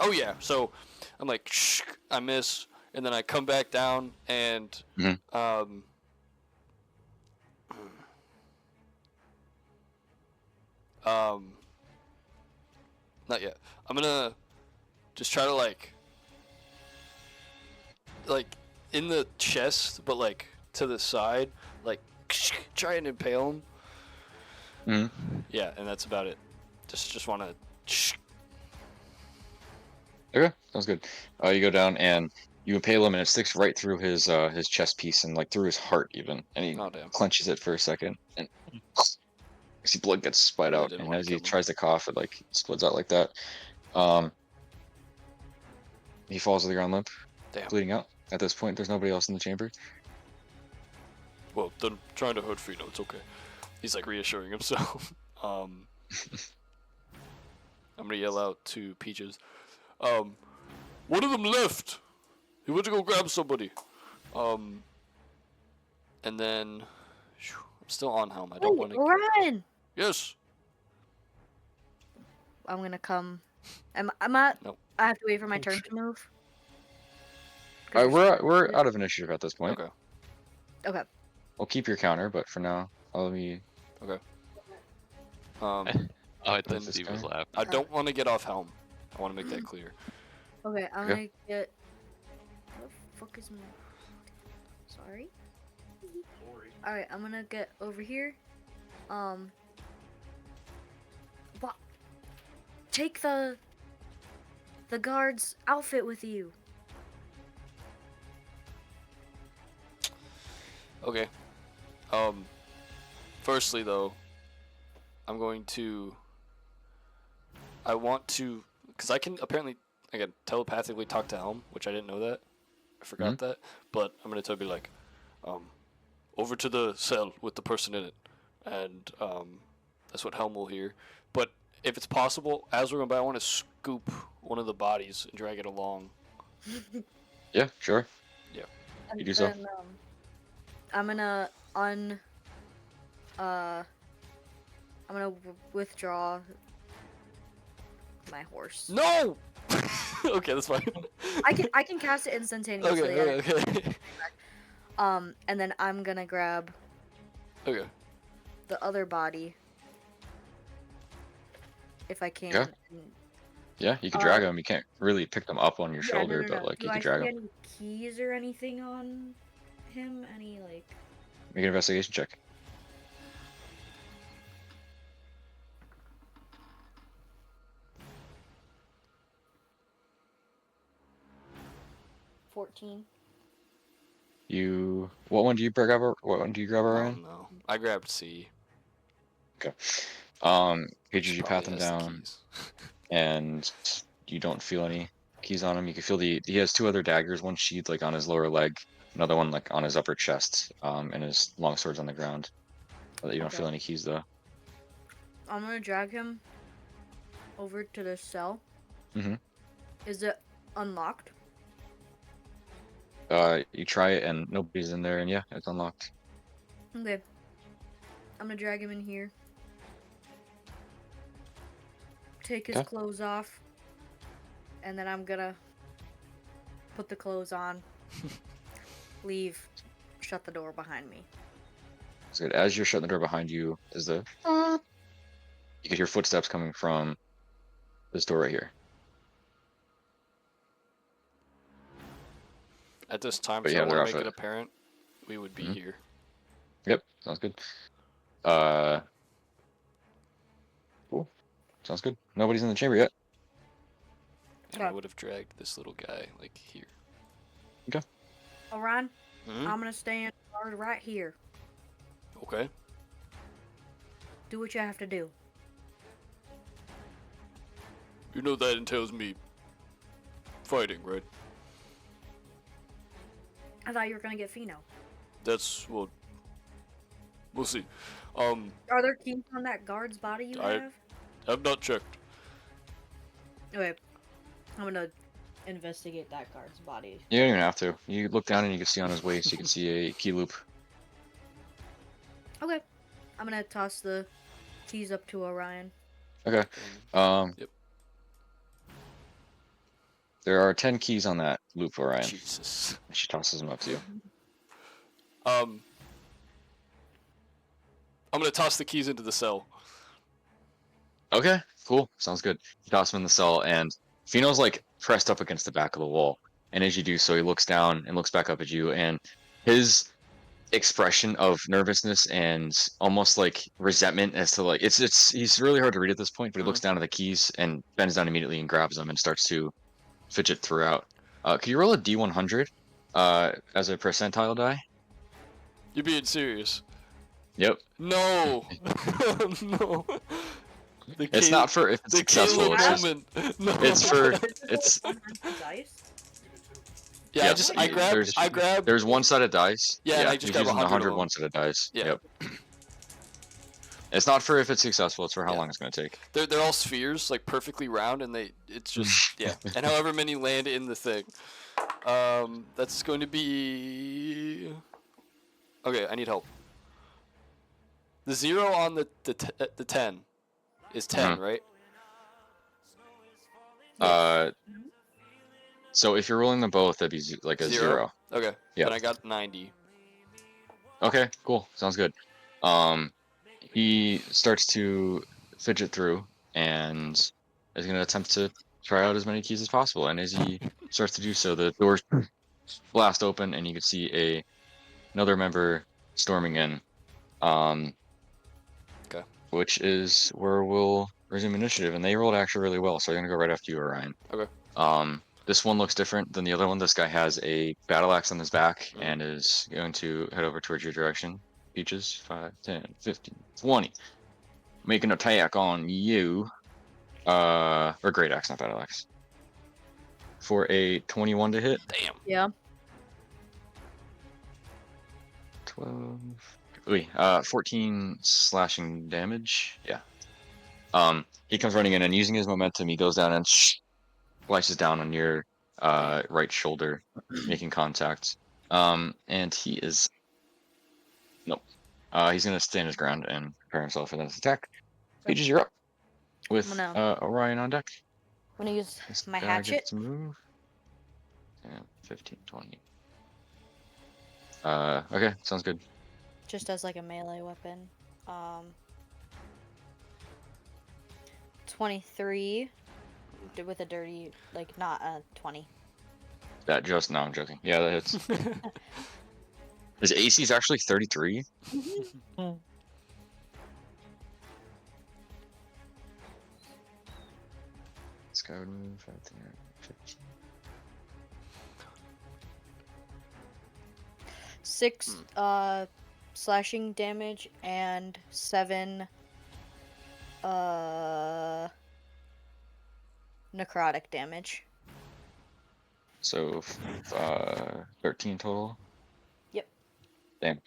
Speaker 6: Oh, yeah. So I'm like, shh, I miss, and then I come back down and.
Speaker 1: Mhm.
Speaker 6: Not yet. I'm gonna just try to like in the chest, but like to the side, like try and impale him.
Speaker 1: Mm-hmm.
Speaker 6: Yeah, and that's about it. Just want to.
Speaker 1: Okay, sounds good. You go down and you impale him, and it sticks right through his chest piece and like through his heart even, and he
Speaker 6: Oh damn!
Speaker 1: clenches it for a second, and see blood gets spied
Speaker 6: Really
Speaker 1: out,
Speaker 6: didn't
Speaker 1: and
Speaker 6: wanna
Speaker 1: as he
Speaker 6: kill him.
Speaker 1: tries to cough, it like splits out like that. He falls to the ground limp,
Speaker 6: Damn.
Speaker 1: bleeding out. At this point, there's nobody else in the chamber.
Speaker 6: Well, then trying to hurt Frito, it's okay. He's like reassuring himself. I'm gonna yell out to Peaches. One of them left. He went to go grab somebody. And then I'm still on helm. I don't want to.
Speaker 5: Run!
Speaker 6: Yes.
Speaker 5: I'm gonna come. I'm not.
Speaker 6: Nope.
Speaker 5: I have to wait for my
Speaker 6: Oh,
Speaker 5: turn
Speaker 6: shit.
Speaker 5: to move. 'Cause
Speaker 1: We're out of initiative at this point.
Speaker 6: Okay.
Speaker 5: Okay.
Speaker 1: We'll keep your counter, but for now, I'll be.
Speaker 6: Okay.
Speaker 2: Oh, I
Speaker 1: Then-
Speaker 2: thought Steve was
Speaker 1: guy?
Speaker 2: laughing.
Speaker 6: I don't want to get off helm. I want to make that clear.
Speaker 5: Okay. I'm
Speaker 1: Okay.
Speaker 5: gonna get. What the fuck is my? Sorry. All right. I'm gonna get over here. What? Take the guard's outfit with you.
Speaker 6: Okay. Firstly though, I'm going to. I want to, because I can apparently telepathically talk to Helm, which I didn't know that. I forgot that, but I'm gonna tell you like, over to the cell with the person in it, and that's what Helm will hear. But if it's possible, as we're going by, I want to scoop one of the bodies and drag it along.
Speaker 1: Yeah, sure.
Speaker 6: Yeah.
Speaker 1: You do so.
Speaker 5: Then, I'm gonna I'm gonna withdraw my horse.
Speaker 6: No. Okay, that's fine.
Speaker 5: I can cast it instantaneously.
Speaker 6: Okay.
Speaker 5: And then I'm gonna grab
Speaker 6: Okay.
Speaker 5: the other body if I can.
Speaker 1: Yeah.
Speaker 5: and-
Speaker 1: Yeah, you can drag him. You can't really pick them up on your
Speaker 5: Yeah,
Speaker 1: shoulder,
Speaker 5: no.
Speaker 1: but like
Speaker 5: Do
Speaker 1: you
Speaker 5: I
Speaker 1: can drag
Speaker 5: see
Speaker 1: him.
Speaker 5: any keys or anything on him? Any like?
Speaker 1: Make an investigation check. What one do you grab? What one do you grab,
Speaker 6: Oh
Speaker 1: Ryan?
Speaker 6: no, I grabbed C.
Speaker 1: Okay. Pages,
Speaker 6: She
Speaker 1: you pat
Speaker 6: probably
Speaker 1: them
Speaker 6: has the
Speaker 1: down,
Speaker 6: keys.
Speaker 1: and you don't feel any keys on him. You can feel he has two other daggers, one sheathed like on his lower leg, another one like on his upper chest, and his long sword's on the ground. But you don't
Speaker 5: Okay.
Speaker 1: feel any keys though.
Speaker 5: I'm gonna drag him over to the cell.
Speaker 1: Mhm.
Speaker 5: Is it unlocked?
Speaker 1: You try it and nobody's in there, and yeah, it's unlocked.
Speaker 5: Okay. I'm gonna drag him in here. Take his
Speaker 1: Okay.
Speaker 5: clothes off. And then I'm gonna put the clothes on. Leave. Shut the door behind me.
Speaker 1: It's good. As you're shutting the door behind you, you can hear footsteps coming from this door right here.
Speaker 6: At this time,
Speaker 1: But
Speaker 6: so
Speaker 1: yeah,
Speaker 6: I want
Speaker 1: they're
Speaker 6: to
Speaker 1: off
Speaker 6: make it
Speaker 1: it.
Speaker 6: apparent we would be
Speaker 1: Mhm.
Speaker 6: here.
Speaker 1: Yep, sounds good. Cool. Sounds good. Nobody's in the chamber yet.
Speaker 6: And I
Speaker 5: Okay.
Speaker 6: would have dragged this little guy like here.
Speaker 1: Okay.
Speaker 4: Orion,
Speaker 6: Hmm?
Speaker 4: I'm gonna stand guard right here.
Speaker 6: Okay.
Speaker 4: Do what you have to do.
Speaker 6: You know that entails me fighting, right?
Speaker 4: I thought you were gonna get Pheno.
Speaker 6: That's, well, we'll see.
Speaker 4: Are there keys on that guard's body you have?
Speaker 6: I've not checked.
Speaker 4: Okay, I'm gonna investigate that guard's body.
Speaker 1: You don't even have to. You look down and you can see on his waist, you can see a key loop.
Speaker 4: Okay, I'm gonna toss the keys up to Orion.
Speaker 1: Okay.
Speaker 6: Yep.
Speaker 1: There are 10 keys on that loop, Orion.
Speaker 6: Jesus.
Speaker 1: She tosses them up to you.
Speaker 6: I'm gonna toss the keys into the cell.
Speaker 1: Okay, cool. Sounds good. You toss him in the cell, and Pheno's like pressed up against the back of the wall. And as you do so, he looks down and looks back up at you, and his expression of nervousness and almost like resentment as to like it's he's really hard to read at this point, but he looks down at the keys and bends down immediately and grabs them and starts to fidget throughout. Can you roll a D100 as a percentile die?
Speaker 6: You're being serious?
Speaker 1: Yep.
Speaker 6: No. No.
Speaker 1: It's not for if it's
Speaker 6: the
Speaker 1: successful.
Speaker 6: Caleb
Speaker 1: It's just,
Speaker 6: moment. No.
Speaker 1: it's for it's
Speaker 4: Dice?
Speaker 6: Yeah,
Speaker 1: yes,
Speaker 6: I grabbed.
Speaker 1: There's one set of dice.
Speaker 6: Yeah, and I just
Speaker 1: he's
Speaker 6: grabbed
Speaker 1: using
Speaker 6: 100 of them.
Speaker 1: one set of dice.
Speaker 6: Yeah.
Speaker 1: Yep. It's not for if it's successful, it's for how
Speaker 6: Yeah.
Speaker 1: long it's gonna take.
Speaker 6: They're all spheres, like perfectly round, and it's just yeah. And however many land in the thing. That's going to be. Okay, I need help. The 0 on the 10 is 10, right?
Speaker 1: So if you're rolling them both, that'd be like a 0.
Speaker 6: Okay.
Speaker 1: Yeah.
Speaker 6: Then I got 90.
Speaker 1: Okay, cool. Sounds good. He starts to fidget through and is gonna attempt to try out as many keys as possible. And as he starts to do so, the doors blast open, and you can see another member storming in.
Speaker 6: Okay.
Speaker 1: Which is where we'll resume initiative, and they rolled actually really well, so I'm gonna go right after you, Orion.
Speaker 6: Okay.
Speaker 1: This one looks different than the other one. This guy has a battle axe on his back and is going to head over towards your direction. Peaches, 5, 10, 15, 20. Make an attack on you. Or great axe, not battle axe. For a 21 to hit.
Speaker 6: Damn.
Speaker 4: Yeah.
Speaker 1: 12. Wait, 14 slashing damage. Yeah. He comes running in, and using his momentum, he goes down and slices down on your right shoulder, making contact. And he is nope. He's gonna stand his ground and prepare himself for the next attack. Peaches, you're up with Orion on deck.
Speaker 5: I'm gonna use
Speaker 1: This
Speaker 5: my
Speaker 1: guy
Speaker 5: hatchet.
Speaker 1: gets to move. 10, 15, 20. Okay, sounds good.
Speaker 5: Just as like a melee weapon. 23 with a dirty, like not a 20.
Speaker 1: No, I'm joking. Yeah, that hits. His AC is actually 33. Let's go move 15.
Speaker 5: Six slashing damage and 7 necrotic damage.
Speaker 1: So 13 total.
Speaker 5: Yep.
Speaker 1: Damn.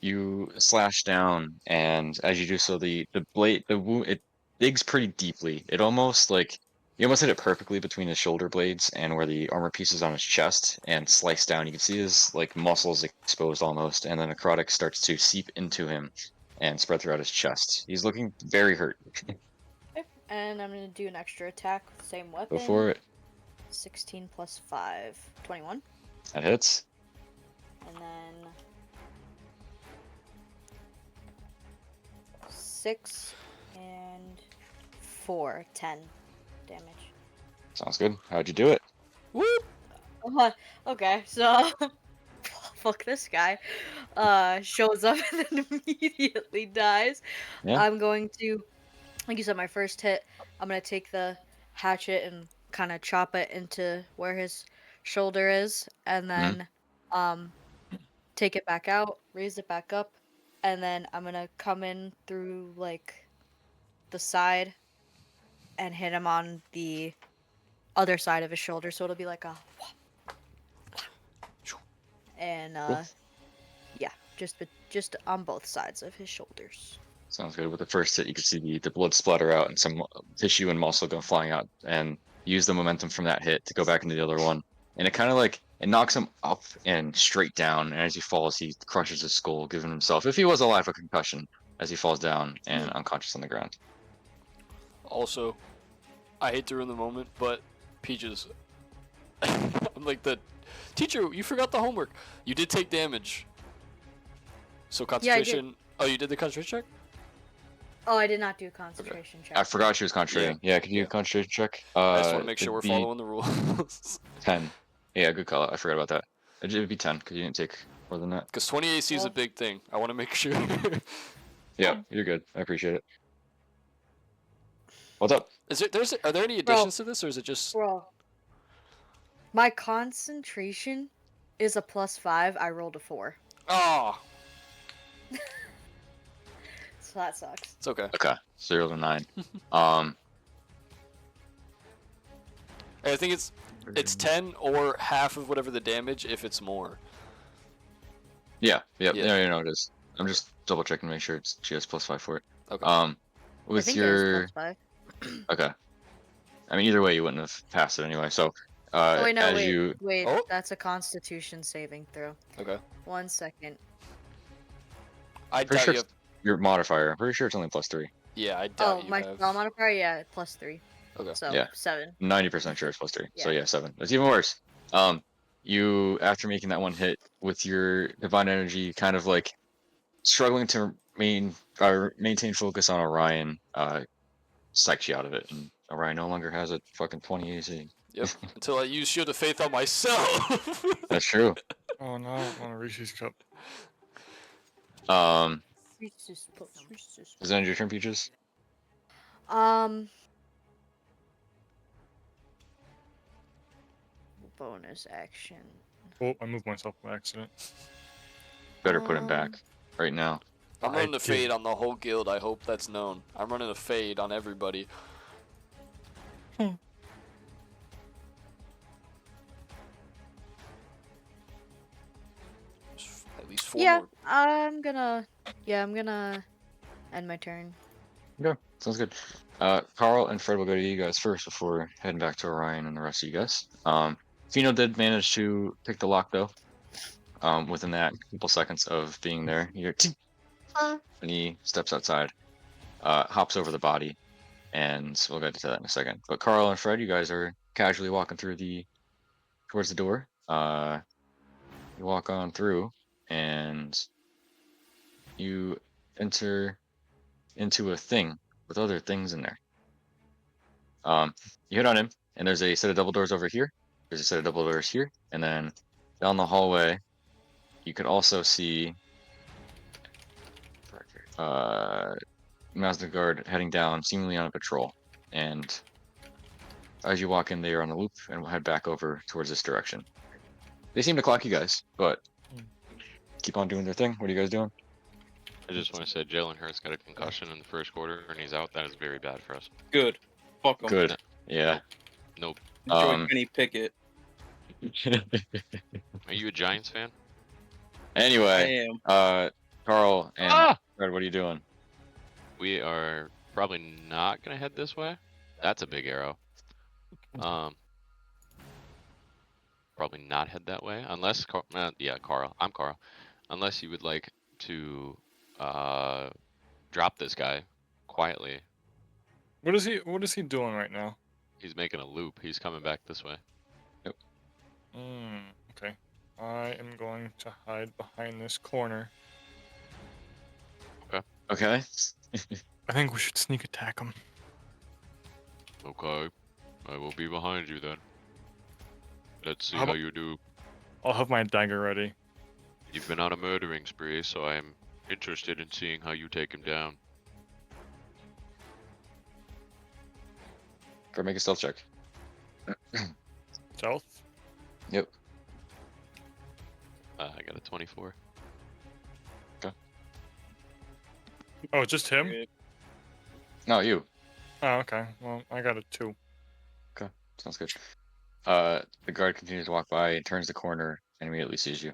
Speaker 1: You slash down, and as you do so, the blade, the wound, it digs pretty deeply. It almost like you almost hit it perfectly between his shoulder blades and where the armor piece is on his chest, and slice down. You can see his like muscles exposed almost, and the necrotic starts to seep into him and spread throughout his chest. He's looking very hurt.
Speaker 5: Okay. And I'm gonna do an extra attack with the same weapon.
Speaker 1: Go for it.
Speaker 5: 16 plus 5, 21.
Speaker 1: That hits.
Speaker 5: And then 6 and 4, 10 damage.
Speaker 1: Sounds good. How'd you do it?
Speaker 6: Whoop.
Speaker 5: Okay, so fuck this guy. Shows up and then immediately dies.
Speaker 1: Yeah.
Speaker 5: I'm going to, like you said, my first hit, I'm gonna take the hatchet and kind of chop it into where his shoulder is, and then take it back out, raise it back up, and then I'm gonna come in through like the side and hit him on the other side of his shoulder, so it'll be like a and
Speaker 1: Cool.
Speaker 5: yeah, just on both sides of his shoulders.
Speaker 1: Sounds good. With the first hit, you can see the blood splatter out and some tissue and muscle go flying out, and use the momentum from that hit to go back into the other one. And it kind of like it knocks him up and straight down. And as he falls, he crushes his skull, giving himself, if he was alive, a concussion as he falls down and unconscious on the ground.
Speaker 6: Also, I hate to ruin the moment, but Peaches, I'm like the teacher. You forgot the homework. You did take damage. So concentration. Oh, you did the concentration check.
Speaker 5: Oh, I did not do concentration check.
Speaker 1: I forgot she was concentrating. Yeah, could you do a concentration check?
Speaker 6: I just want to make sure
Speaker 1: it'd
Speaker 6: we're
Speaker 1: be
Speaker 6: following the rules.
Speaker 1: 10. Yeah, good call. I forgot about that. It'd be 10 because you didn't take more than that.
Speaker 6: Because 20 AC is a big thing. I want to make sure.
Speaker 1: Yeah, you're good. I appreciate it. What's up?
Speaker 6: Are there any additions to this, or is it just?
Speaker 5: Bro, my concentration is a +5. I rolled a 4,
Speaker 6: Oh,
Speaker 5: so that sucks.
Speaker 6: it's okay.
Speaker 1: Okay, 0 to 9.
Speaker 6: I think it's 10 or half of whatever the damage if it's more.
Speaker 1: Yeah,
Speaker 6: Yeah.
Speaker 1: you know it is. I'm just double checking to make sure she has +5 for it.
Speaker 6: Okay.
Speaker 5: I
Speaker 1: With
Speaker 5: think
Speaker 1: your
Speaker 5: it is +5.
Speaker 1: okay. I mean, either way, you wouldn't have passed it anyway. So,
Speaker 5: Oh, wait, no,
Speaker 1: as
Speaker 5: wait,
Speaker 1: you
Speaker 5: wait.
Speaker 6: Oh.
Speaker 5: That's a Constitution saving throw.
Speaker 6: Okay.
Speaker 5: 1 second.
Speaker 6: I
Speaker 1: pretty
Speaker 6: doubt
Speaker 1: sure
Speaker 6: you have.
Speaker 1: your modifier, I'm pretty sure it's only +3.
Speaker 6: Yeah, I doubt
Speaker 5: Oh,
Speaker 6: you
Speaker 5: my
Speaker 6: have.
Speaker 5: spell modifier, yeah, +3.
Speaker 6: Okay.
Speaker 5: So
Speaker 1: Yeah.
Speaker 5: 7.
Speaker 1: 90% sure it's +3. So
Speaker 5: Yeah.
Speaker 1: yeah, 7. That's even worse. You after making that one hit with your divine energy, kind of like struggling to maintain focus on Orion, psychs you out of it, and Orion no longer has a fucking 20 AC.
Speaker 6: Yep. Until I use Shield of Faith on myself.
Speaker 1: That's true.
Speaker 3: Oh no, I want a Reese's cup.
Speaker 5: Reese's Puffs, Reese's
Speaker 1: Is that your turn, Peaches?
Speaker 5: Bonus action.
Speaker 3: Oh, I moved myself by accident.
Speaker 1: Better put him back right now.
Speaker 6: I'm running a
Speaker 3: did.
Speaker 6: fade on the whole guild. I hope that's known. I'm running a fade on everybody. At least 4
Speaker 5: Yeah,
Speaker 6: more.
Speaker 5: I'm gonna end my turn.
Speaker 1: Okay, sounds good. Carl and Fred will go to you guys first before heading back to Orion and the rest of you guys. Fino did manage to pick the lock though. Within that couple seconds of being there, you hear "Ting!" and he steps outside, hops over the body, and we'll get to that in a second. But Carl and Fred, you guys are casually walking through towards the door. You walk on through, and you enter into a thing with other things in there. You hit on him, and there's a set of double doors over here. There's a set of double doors here, and then down the hallway, you could also see Mazno Guard heading down, seemingly on a patrol. And as you walk in, they are on the loop and will head back over towards this direction. They seem to clock you guys, but keep on doing their thing. What are you guys doing?
Speaker 2: I just want to say Jalen Hurts got a concussion in the first quarter and he's out. That is very bad for us.
Speaker 10: Good. Fuck 'em.
Speaker 1: Good. Yeah.
Speaker 2: Nope.
Speaker 10: Enjoy Kenny Pickett.
Speaker 2: Are you a Giants fan?
Speaker 1: Anyway,
Speaker 10: I am.
Speaker 1: Carl and Fred, what are you doing?
Speaker 2: We are probably not gonna head this way. That's a big arrow. Probably not head that way unless Carl. I'm Carl. Unless you would like to drop this guy quietly.
Speaker 3: What is he doing right now?
Speaker 2: He's making a loop. He's coming back this way.
Speaker 3: Okay. I am going to hide behind this corner.
Speaker 1: Okay.
Speaker 3: I think we should sneak attack him.
Speaker 2: Okay. I will be behind you then. Let's see
Speaker 3: How
Speaker 2: how
Speaker 3: about-
Speaker 2: you do.
Speaker 3: I'll have my dagger ready.
Speaker 2: You've been on a murdering spree, so I am interested in seeing how you take him down.
Speaker 1: Go make a stealth check.
Speaker 3: Stealth?
Speaker 1: Yep.
Speaker 2: I got a 24.
Speaker 3: Oh, just him?
Speaker 10: Okay.
Speaker 1: No, you.
Speaker 3: Oh, okay. Well, I got a 2.
Speaker 1: Okay, sounds good. The guard continues to walk by and turns the corner and immediately sees you.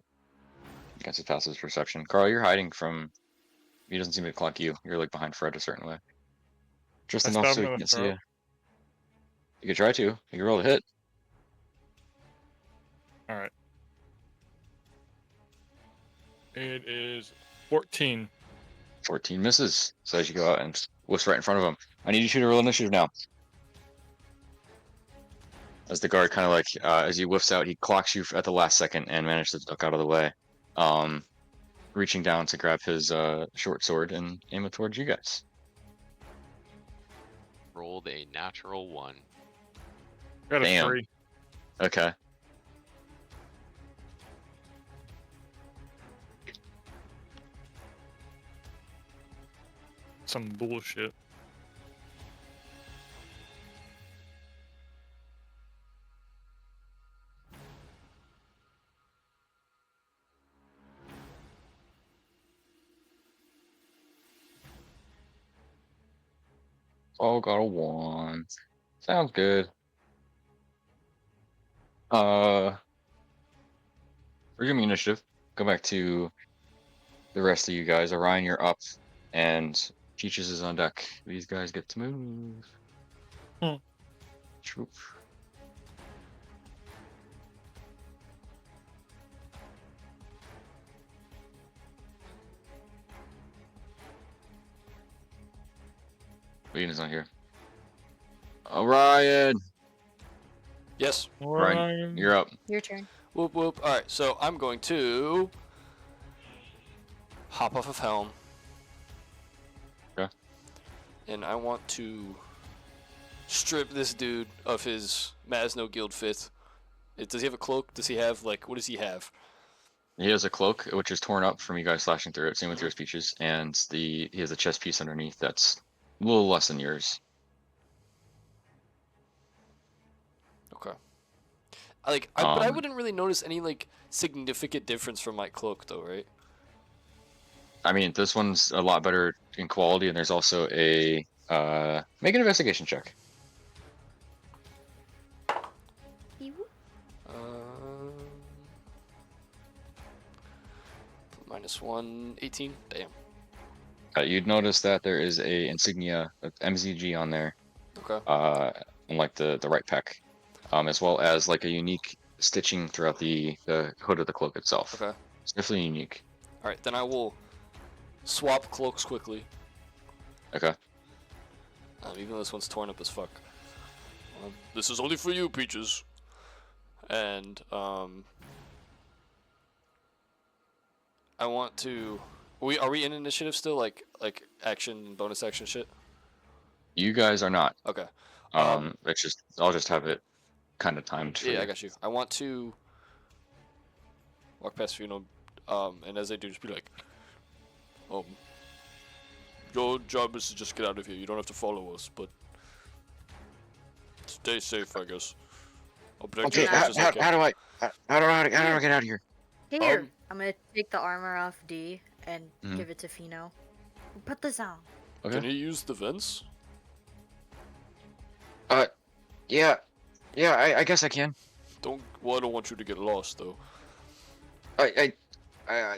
Speaker 1: Against his passive perception. Carl, you're hiding from. He doesn't seem to clock you. You're like behind Fred a certain way. Just
Speaker 3: I
Speaker 1: enough
Speaker 3: stab
Speaker 1: so
Speaker 3: him
Speaker 1: he
Speaker 3: in the
Speaker 1: can't see
Speaker 3: throat.
Speaker 1: you. You could try to. You can roll to hit.
Speaker 3: All right. It is 14.
Speaker 1: 14 misses. So as you go out and whiffs right in front of him. I need you to roll initiative now. As the guard kind of like, as he whiffs out, he clocks you at the last second and manages to duck out of the way. Reaching down to grab his short sword and aim it towards you guys.
Speaker 2: Rolled a natural 1.
Speaker 3: Got a
Speaker 1: Damn.
Speaker 3: 3.
Speaker 1: Okay.
Speaker 3: Some bullshit.
Speaker 1: Oh, got a 1. Sounds good. Resuming initiative. Go back to the rest of you guys. Orion, you're up, and Peaches is on deck. These guys get to move.
Speaker 3: Hmm.
Speaker 1: Troop. Lena's not here. Orion!
Speaker 6: Yes.
Speaker 1: Orion, you're up.
Speaker 5: Your turn.
Speaker 6: Whoop whoop. All right. So I'm going to hop off of helm.
Speaker 1: Okay.
Speaker 6: And I want to strip this dude of his Mazno Guild fit. Does he have a cloak? Does he have like what does he have?
Speaker 1: He has a cloak, which is torn up from you guys slashing through it. Same with yours, Peaches. And he has a chest piece underneath that's a little less than yours.
Speaker 6: Okay. But I wouldn't really notice any like significant difference from my cloak though, right?
Speaker 1: I mean, this one's a lot better in quality, and there's also a make an investigation check.
Speaker 6: -1, 18. Damn.
Speaker 1: You'd notice that there is a insignia of MZG on there,
Speaker 6: Okay.
Speaker 1: in like the right pec, as well as like a unique stitching throughout the hood of the cloak itself.
Speaker 6: Okay.
Speaker 1: It's definitely unique.
Speaker 6: All right. Then I will swap cloaks quickly.
Speaker 1: Okay.
Speaker 6: Even though this one's torn up as fuck. This is only for you, Peaches. And I want to. Are we in initiative still? Like action, bonus action shit.
Speaker 1: You guys are not.
Speaker 6: Okay.
Speaker 1: It's just I'll just have it kind of timed for you.
Speaker 6: Yeah, I got you. I want to walk past Funo, and as I do, just be like, your job is to just get out of here. You don't have to follow us, but stay safe, I guess. I'll protect you
Speaker 1: Okay,
Speaker 6: as much as I can.
Speaker 1: how do I get out of here?
Speaker 5: Here, I'm gonna take the armor off D and
Speaker 1: Mhm.
Speaker 5: give it to Fino. Put this on.
Speaker 1: Okay.
Speaker 6: Can he use the vents?
Speaker 1: Yeah, I guess I can.
Speaker 6: I don't want you to get lost, though.
Speaker 1: Okay. I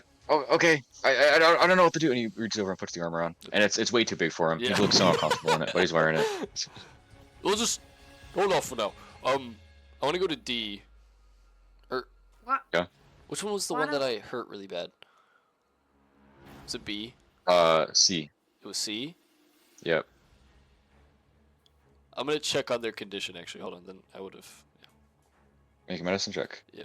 Speaker 1: don't know what to do. And he reaches over and puts the armor on, and it's way too big for him.
Speaker 6: Yeah.
Speaker 1: He looks so uncomfortable in it, but he's wearing it.
Speaker 6: We'll just hold off for now. I want to go to D.
Speaker 5: What?
Speaker 1: Yeah.
Speaker 6: Which one was the
Speaker 5: Why
Speaker 6: one that
Speaker 5: don't-
Speaker 6: I hurt really bad? Was it B?
Speaker 1: C.
Speaker 6: It was C?
Speaker 1: Yep.
Speaker 6: I'm gonna check on their condition, actually. Hold on, then I would have...
Speaker 1: Make a medicine check.
Speaker 6: Yeah.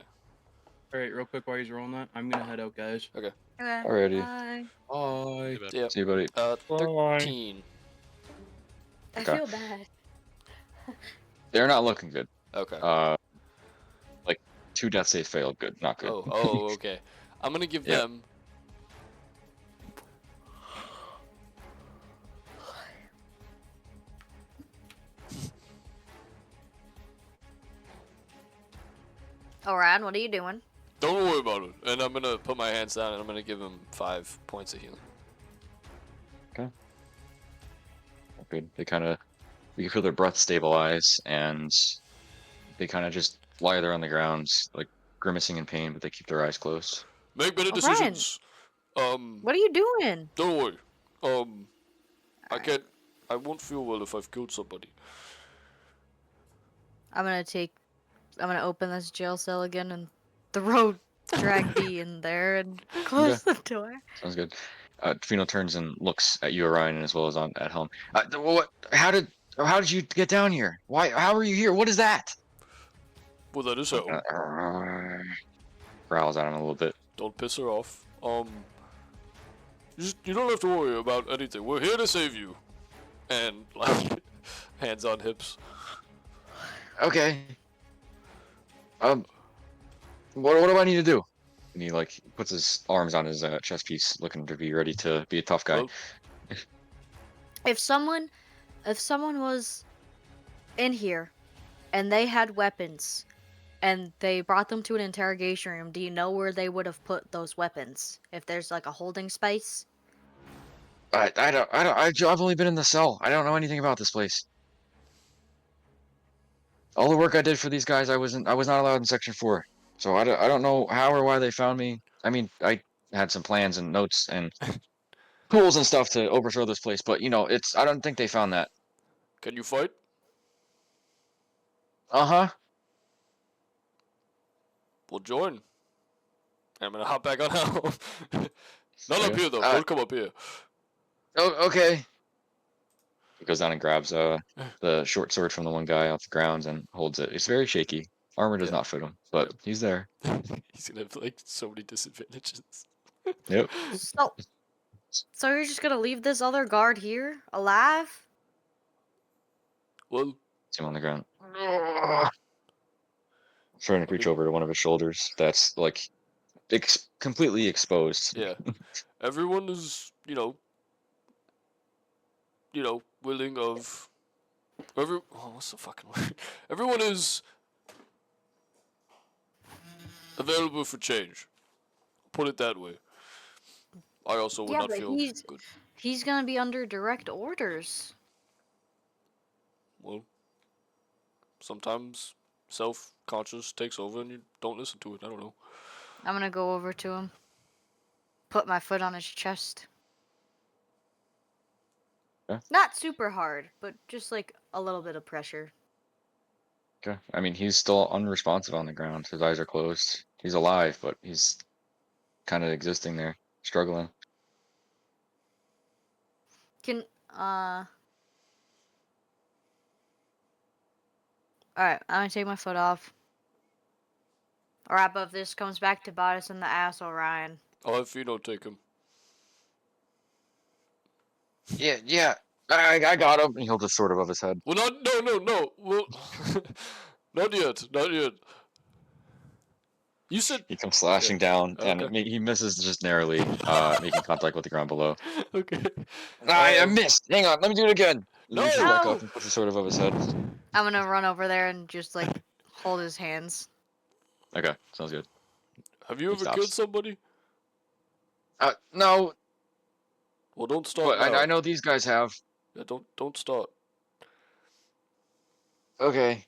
Speaker 10: Alright, real quick while he's rolling that, I'm gonna head out, guys.
Speaker 6: Okay.
Speaker 5: Okay.
Speaker 1: Alrighty.
Speaker 5: Bye.
Speaker 10: Bye.
Speaker 6: Yeah.
Speaker 1: See you, buddy.
Speaker 6: 13.
Speaker 5: I
Speaker 1: Okay.
Speaker 5: feel bad.
Speaker 1: They're not looking good.
Speaker 6: Okay.
Speaker 1: Like 2 death saves failed. Good, not good.
Speaker 6: Oh, okay. I'm gonna give
Speaker 1: Yeah.
Speaker 6: them...
Speaker 5: Alright, what are you doing?
Speaker 6: Don't worry about it. And I'm gonna put my hands down and I'm gonna give him 5 points of healing.
Speaker 1: Okay. Good. They kind of, you can feel their breath stabilize, and they kind of just lie there on the ground, like grimacing in pain, but they keep their eyes closed.
Speaker 6: Make better
Speaker 5: Orion.
Speaker 6: decisions.
Speaker 5: What are you doing?
Speaker 6: Don't worry. I won't feel well if I've killed somebody.
Speaker 5: I'm gonna open this jail cell again and throw Drag B in there and close the door.
Speaker 1: Sounds good. Fino turns and looks at you, Orion, as well as at Helm. What? How did you get down here? Why? How are you here? What is that?
Speaker 6: Well, that is how.
Speaker 1: Growls at him a little bit.
Speaker 6: Don't piss her off. You don't have to worry about anything. We're here to save you. And like, hands on hips.
Speaker 1: Okay. What do I need to do? And he like puts his arms on his chest piece, looking to be ready to be a tough guy.
Speaker 6: Well,
Speaker 5: If someone was in here and they had weapons and they brought them to an interrogation room, do you know where they would have put those weapons? If there's like a holding space?
Speaker 1: I've only been in the cell. I don't know anything about this place. All the work I did for these guys, I was not allowed in Section 4. So I don't know how or why they found me. I mean, I had some plans and notes and tools and stuff to overthrow this place, but you know, I don't think they found that.
Speaker 6: can you fight?
Speaker 1: Uh-huh.
Speaker 6: We'll join. I'm gonna hop back on Helm. Not up
Speaker 1: Okay.
Speaker 6: here though. Don't come up here.
Speaker 1: Oh, okay. He goes down and grabs the short sword from the one guy off the ground and holds it. It's very shaky. Armor does not fit him, but he's there.
Speaker 6: He's gonna have like so many disadvantages.
Speaker 1: Yep.
Speaker 5: So you're just gonna leave this other guard here alive?
Speaker 6: Well,
Speaker 1: See him on the ground. Trying to reach over to one of his shoulders. That's like completely exposed.
Speaker 6: yeah. Everyone is, willing of. What's the fucking word? Everyone is available for change. Put it that way. I also would
Speaker 5: Yeah,
Speaker 6: not
Speaker 5: but
Speaker 6: feel good.
Speaker 5: he's gonna be under direct orders.
Speaker 6: Well, sometimes self-conscious takes over and you don't listen to it. I don't know.
Speaker 5: I'm gonna go over to him. Put my foot on his chest.
Speaker 1: Yeah.
Speaker 5: Not super hard, but just like a little bit of pressure.
Speaker 1: Okay. I mean, he's still unresponsive on the ground. His eyes are closed. He's alive, but he's kind of existing there, struggling.
Speaker 5: Can Alright, I'm gonna take my foot off. Alright, but if this comes back to bite us in the ass, Orion.
Speaker 6: I'll have Fino take him.
Speaker 1: Yeah. I got him. He holds the sword above his head.
Speaker 6: Well, no. Well, not yet. You said.
Speaker 1: He comes slashing down, and
Speaker 6: Okay.
Speaker 1: he misses just narrowly, making contact with the ground below.
Speaker 6: Okay.
Speaker 1: I missed. Hang on, let me do it again. He
Speaker 6: No!
Speaker 1: reaches back up and puts the sword above his head.
Speaker 5: I'm gonna run over there and just like hold his hands.
Speaker 1: Okay, sounds good.
Speaker 6: Have you
Speaker 1: He
Speaker 6: ever
Speaker 1: stops.
Speaker 6: killed somebody?
Speaker 1: No,
Speaker 6: Well, don't start
Speaker 1: but
Speaker 6: now.
Speaker 1: I know these guys have.
Speaker 6: Yeah, don't start.
Speaker 1: Okay.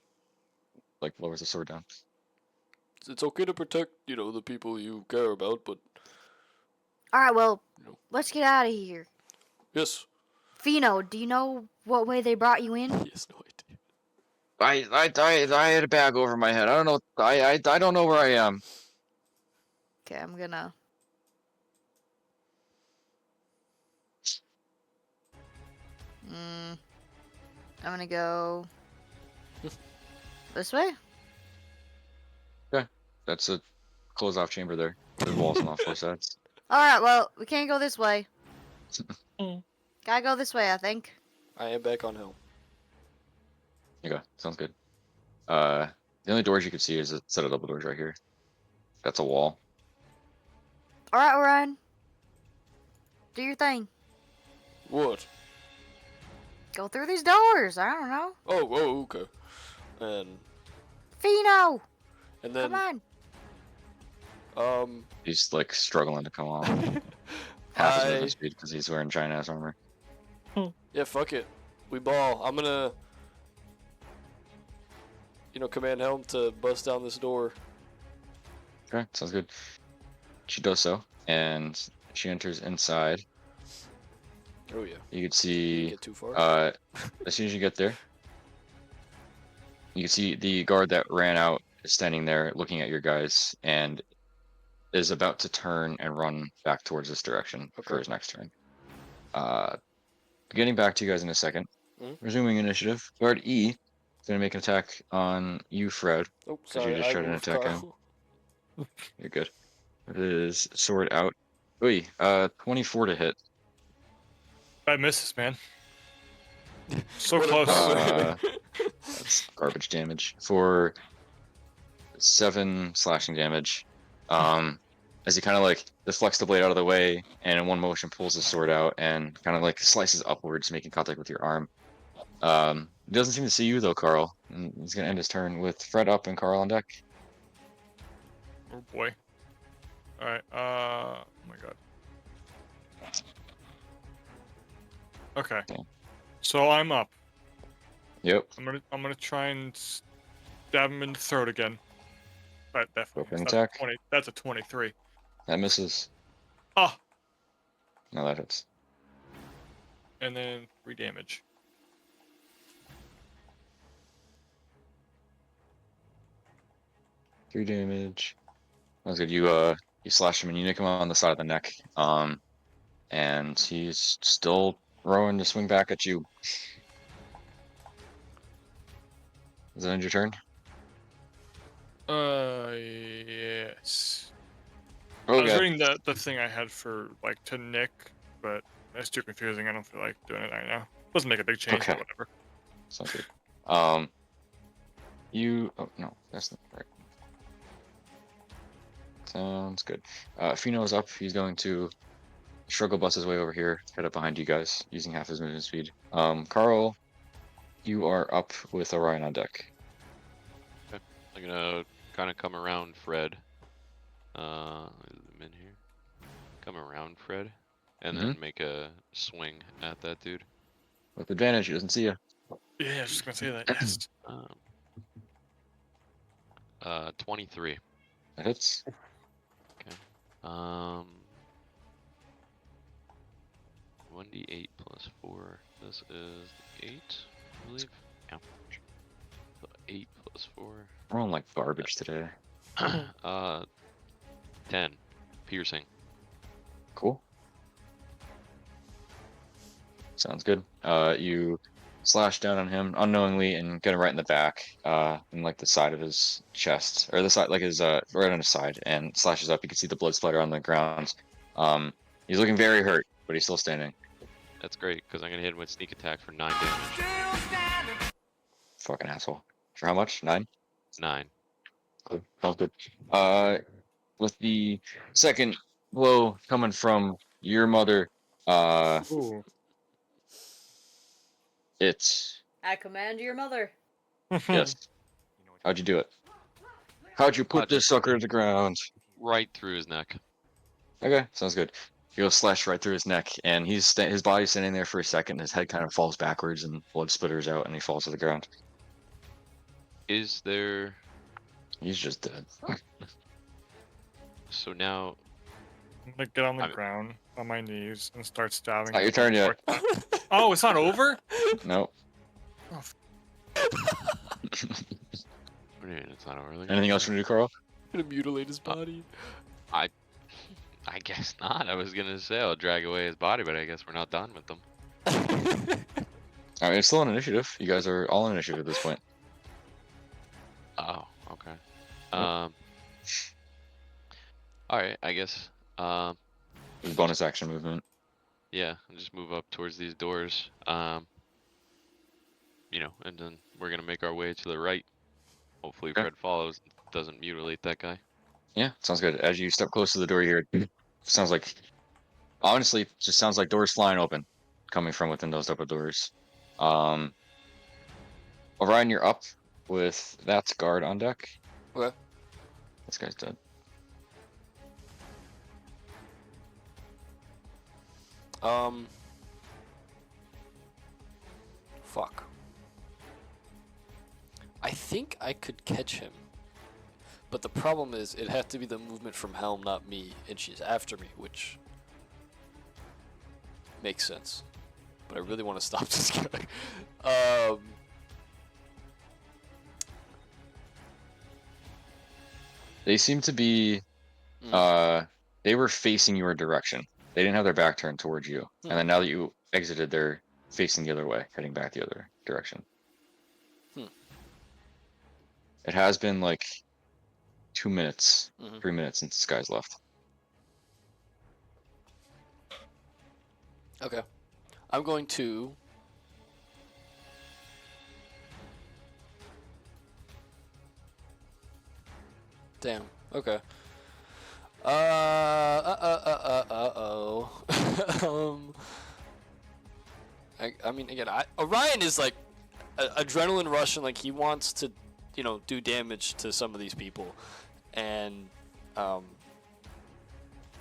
Speaker 1: Like, lowers the sword down.
Speaker 6: It's okay to protect, the people you care about, but
Speaker 5: Alright, well,
Speaker 6: No.
Speaker 5: let's get out of here.
Speaker 6: yes.
Speaker 5: Fino, do you know what way they brought you in?
Speaker 6: He has no idea.
Speaker 1: I had a bag over my head. I don't know. I don't know where I am.
Speaker 5: Okay, I'm gonna. I'm gonna go this way.
Speaker 1: That's a closed-off chamber there. The walls on all four sides.
Speaker 5: Alright, well, we can't go this way. Gotta go this way, I think.
Speaker 6: I am back on Helm.
Speaker 1: Okay, sounds good. The only doors you can see is a set of double doors right here. That's a wall.
Speaker 5: Alright, Orion. Do your thing.
Speaker 6: What?
Speaker 5: Go through these doors. I don't know.
Speaker 6: Oh, okay. And
Speaker 5: Fino!
Speaker 6: then
Speaker 5: Come on.
Speaker 1: He's like struggling to come off. Half his movement speed because he's wearing giant ass armor.
Speaker 6: Yeah, fuck it. We ball. I'm gonna, command Helm to bust down this door.
Speaker 1: Okay, sounds good. She does so, and she enters inside.
Speaker 6: Oh yeah.
Speaker 1: You can
Speaker 6: Didn't
Speaker 1: see,
Speaker 6: get too far.
Speaker 1: as soon as you get there, you can see the guard that ran out is standing there looking at your guys and is about to turn and run back towards this direction for
Speaker 6: Okay.
Speaker 1: his next turn. Getting back to you guys in a second.
Speaker 6: Mhm.
Speaker 1: Resuming initiative. Guard E is going to make an attack on you, Fred.
Speaker 6: Oh,
Speaker 1: Because you
Speaker 6: sorry.
Speaker 1: just
Speaker 6: I
Speaker 1: tried to
Speaker 6: moved,
Speaker 1: attack him.
Speaker 6: Carl.
Speaker 1: You're good. It is sword out. Oi, 24 to hit.
Speaker 3: I misses, man. So
Speaker 6: What a
Speaker 3: close.
Speaker 6: bummer.
Speaker 1: That's garbage damage for 7 slashing damage. As he kind of like deflects the blade out of the way and in one motion pulls his sword out and kind of like slices upwards, making contact with your arm. He doesn't seem to see you though, Carl. And he's gonna end his turn with Fred up and Carl on deck.
Speaker 3: Oh boy. All right. Oh my god. Okay.
Speaker 1: Okay.
Speaker 3: So I'm up.
Speaker 1: Yep.
Speaker 3: I'm gonna try and stab him in the throat again. Right, definitely.
Speaker 1: Open
Speaker 3: That's
Speaker 1: attack.
Speaker 3: 20. That's a 23.
Speaker 1: That misses.
Speaker 3: Ah,
Speaker 1: No, that hits.
Speaker 3: and then 3 damage.
Speaker 1: Three damage. That's good. You slash him and you nick him on the side of the neck. And he's still throwing to swing back at you. Is that end your turn?
Speaker 3: Yes. I was
Speaker 1: Okay.
Speaker 3: reading the thing I had for like to Nick, but that's too confusing. I don't feel like doing it right now. Doesn't make a big change,
Speaker 1: Okay.
Speaker 3: but whatever.
Speaker 1: Sounds good. Oh no, that's not right. Sounds good. Fino is up. He's going to struggle bust his way over here, head up behind you guys, using half his movement speed. Carl, you are up with Orion on deck.
Speaker 2: Okay. I'm gonna kind of come around Fred. Is him in here? Come around Fred, and then make a swing at that dude.
Speaker 1: With advantage, he doesn't see you.
Speaker 3: Yeah, I was just gonna say that. Yes.
Speaker 2: 23.
Speaker 1: That hits.
Speaker 2: Okay. 1d8 plus 4. This is 8, I believe. Yeah. So 8 plus 4.
Speaker 1: We're on like garbage today.
Speaker 2: 10. Piercing.
Speaker 1: Cool. Sounds good. You slash down on him unknowingly and get him right in the back, in like the side of his chest, or the side, like his right on his side, and slashes up. You can see the blood splatter on the ground. He's looking very hurt, but he's still standing.
Speaker 2: That's great, because I'm gonna hit him with sneak attack for 9 damage.
Speaker 1: Fucking asshole. For how much? 9?
Speaker 2: 9.
Speaker 1: Good. Sounds good. With the second blow coming from your mother,
Speaker 3: Ooh.
Speaker 1: it's
Speaker 5: I command your mother.
Speaker 1: yes. How'd you do it? How'd you put this
Speaker 2: Just
Speaker 1: sucker to the ground?
Speaker 2: right through his neck.
Speaker 1: Okay, sounds good. You go slash right through his neck, and his body's standing there for a second. His head kind of falls backwards, and blood sputters out, and he falls to the ground.
Speaker 2: Is there...
Speaker 1: He's just dead.
Speaker 2: So now...
Speaker 3: I'm gonna get on the ground on my knees and start stabbing.
Speaker 1: Not your turn yet.
Speaker 3: Oh, it's not over?
Speaker 1: Nope.
Speaker 3: Oh,
Speaker 2: It's not over.
Speaker 1: Anything else you want to do, Carl?
Speaker 6: Gonna mutilate his body.
Speaker 2: I guess not. I was gonna say I'll drag away his body, but I guess we're not done with them.
Speaker 1: Alright, it's still an initiative. You guys are all in initiative at this point.
Speaker 2: Oh, okay. Alright, I guess.
Speaker 1: Bonus action movement.
Speaker 2: Yeah, I'll just move up towards these doors. And then we're gonna make our way to the right. Hopefully
Speaker 1: Okay.
Speaker 2: Fred follows, doesn't mutilate that guy.
Speaker 1: Yeah, sounds good. As you step close to the door here, it sounds like, honestly, it just sounds like doors flying open, coming from within those double doors. Orion, you're up with that guard on deck.
Speaker 6: Okay.
Speaker 1: This guy's dead.
Speaker 6: Fuck. I think I could catch him. But the problem is, it'd have to be the movement from Helm, not me, and she's after me, which makes sense. But I really want to stop this guy.
Speaker 1: They seem to be, they were facing your direction. They didn't have their back turned towards you. And then now that you exited, they're facing the other way, heading back the other direction. It has been like 2 minutes, 3 minutes since this guy's left.
Speaker 6: Okay. I'm going to... Damn. Okay. I mean, again, Orion is like adrenaline rush and like he wants to, you know, do damage to some of these people, and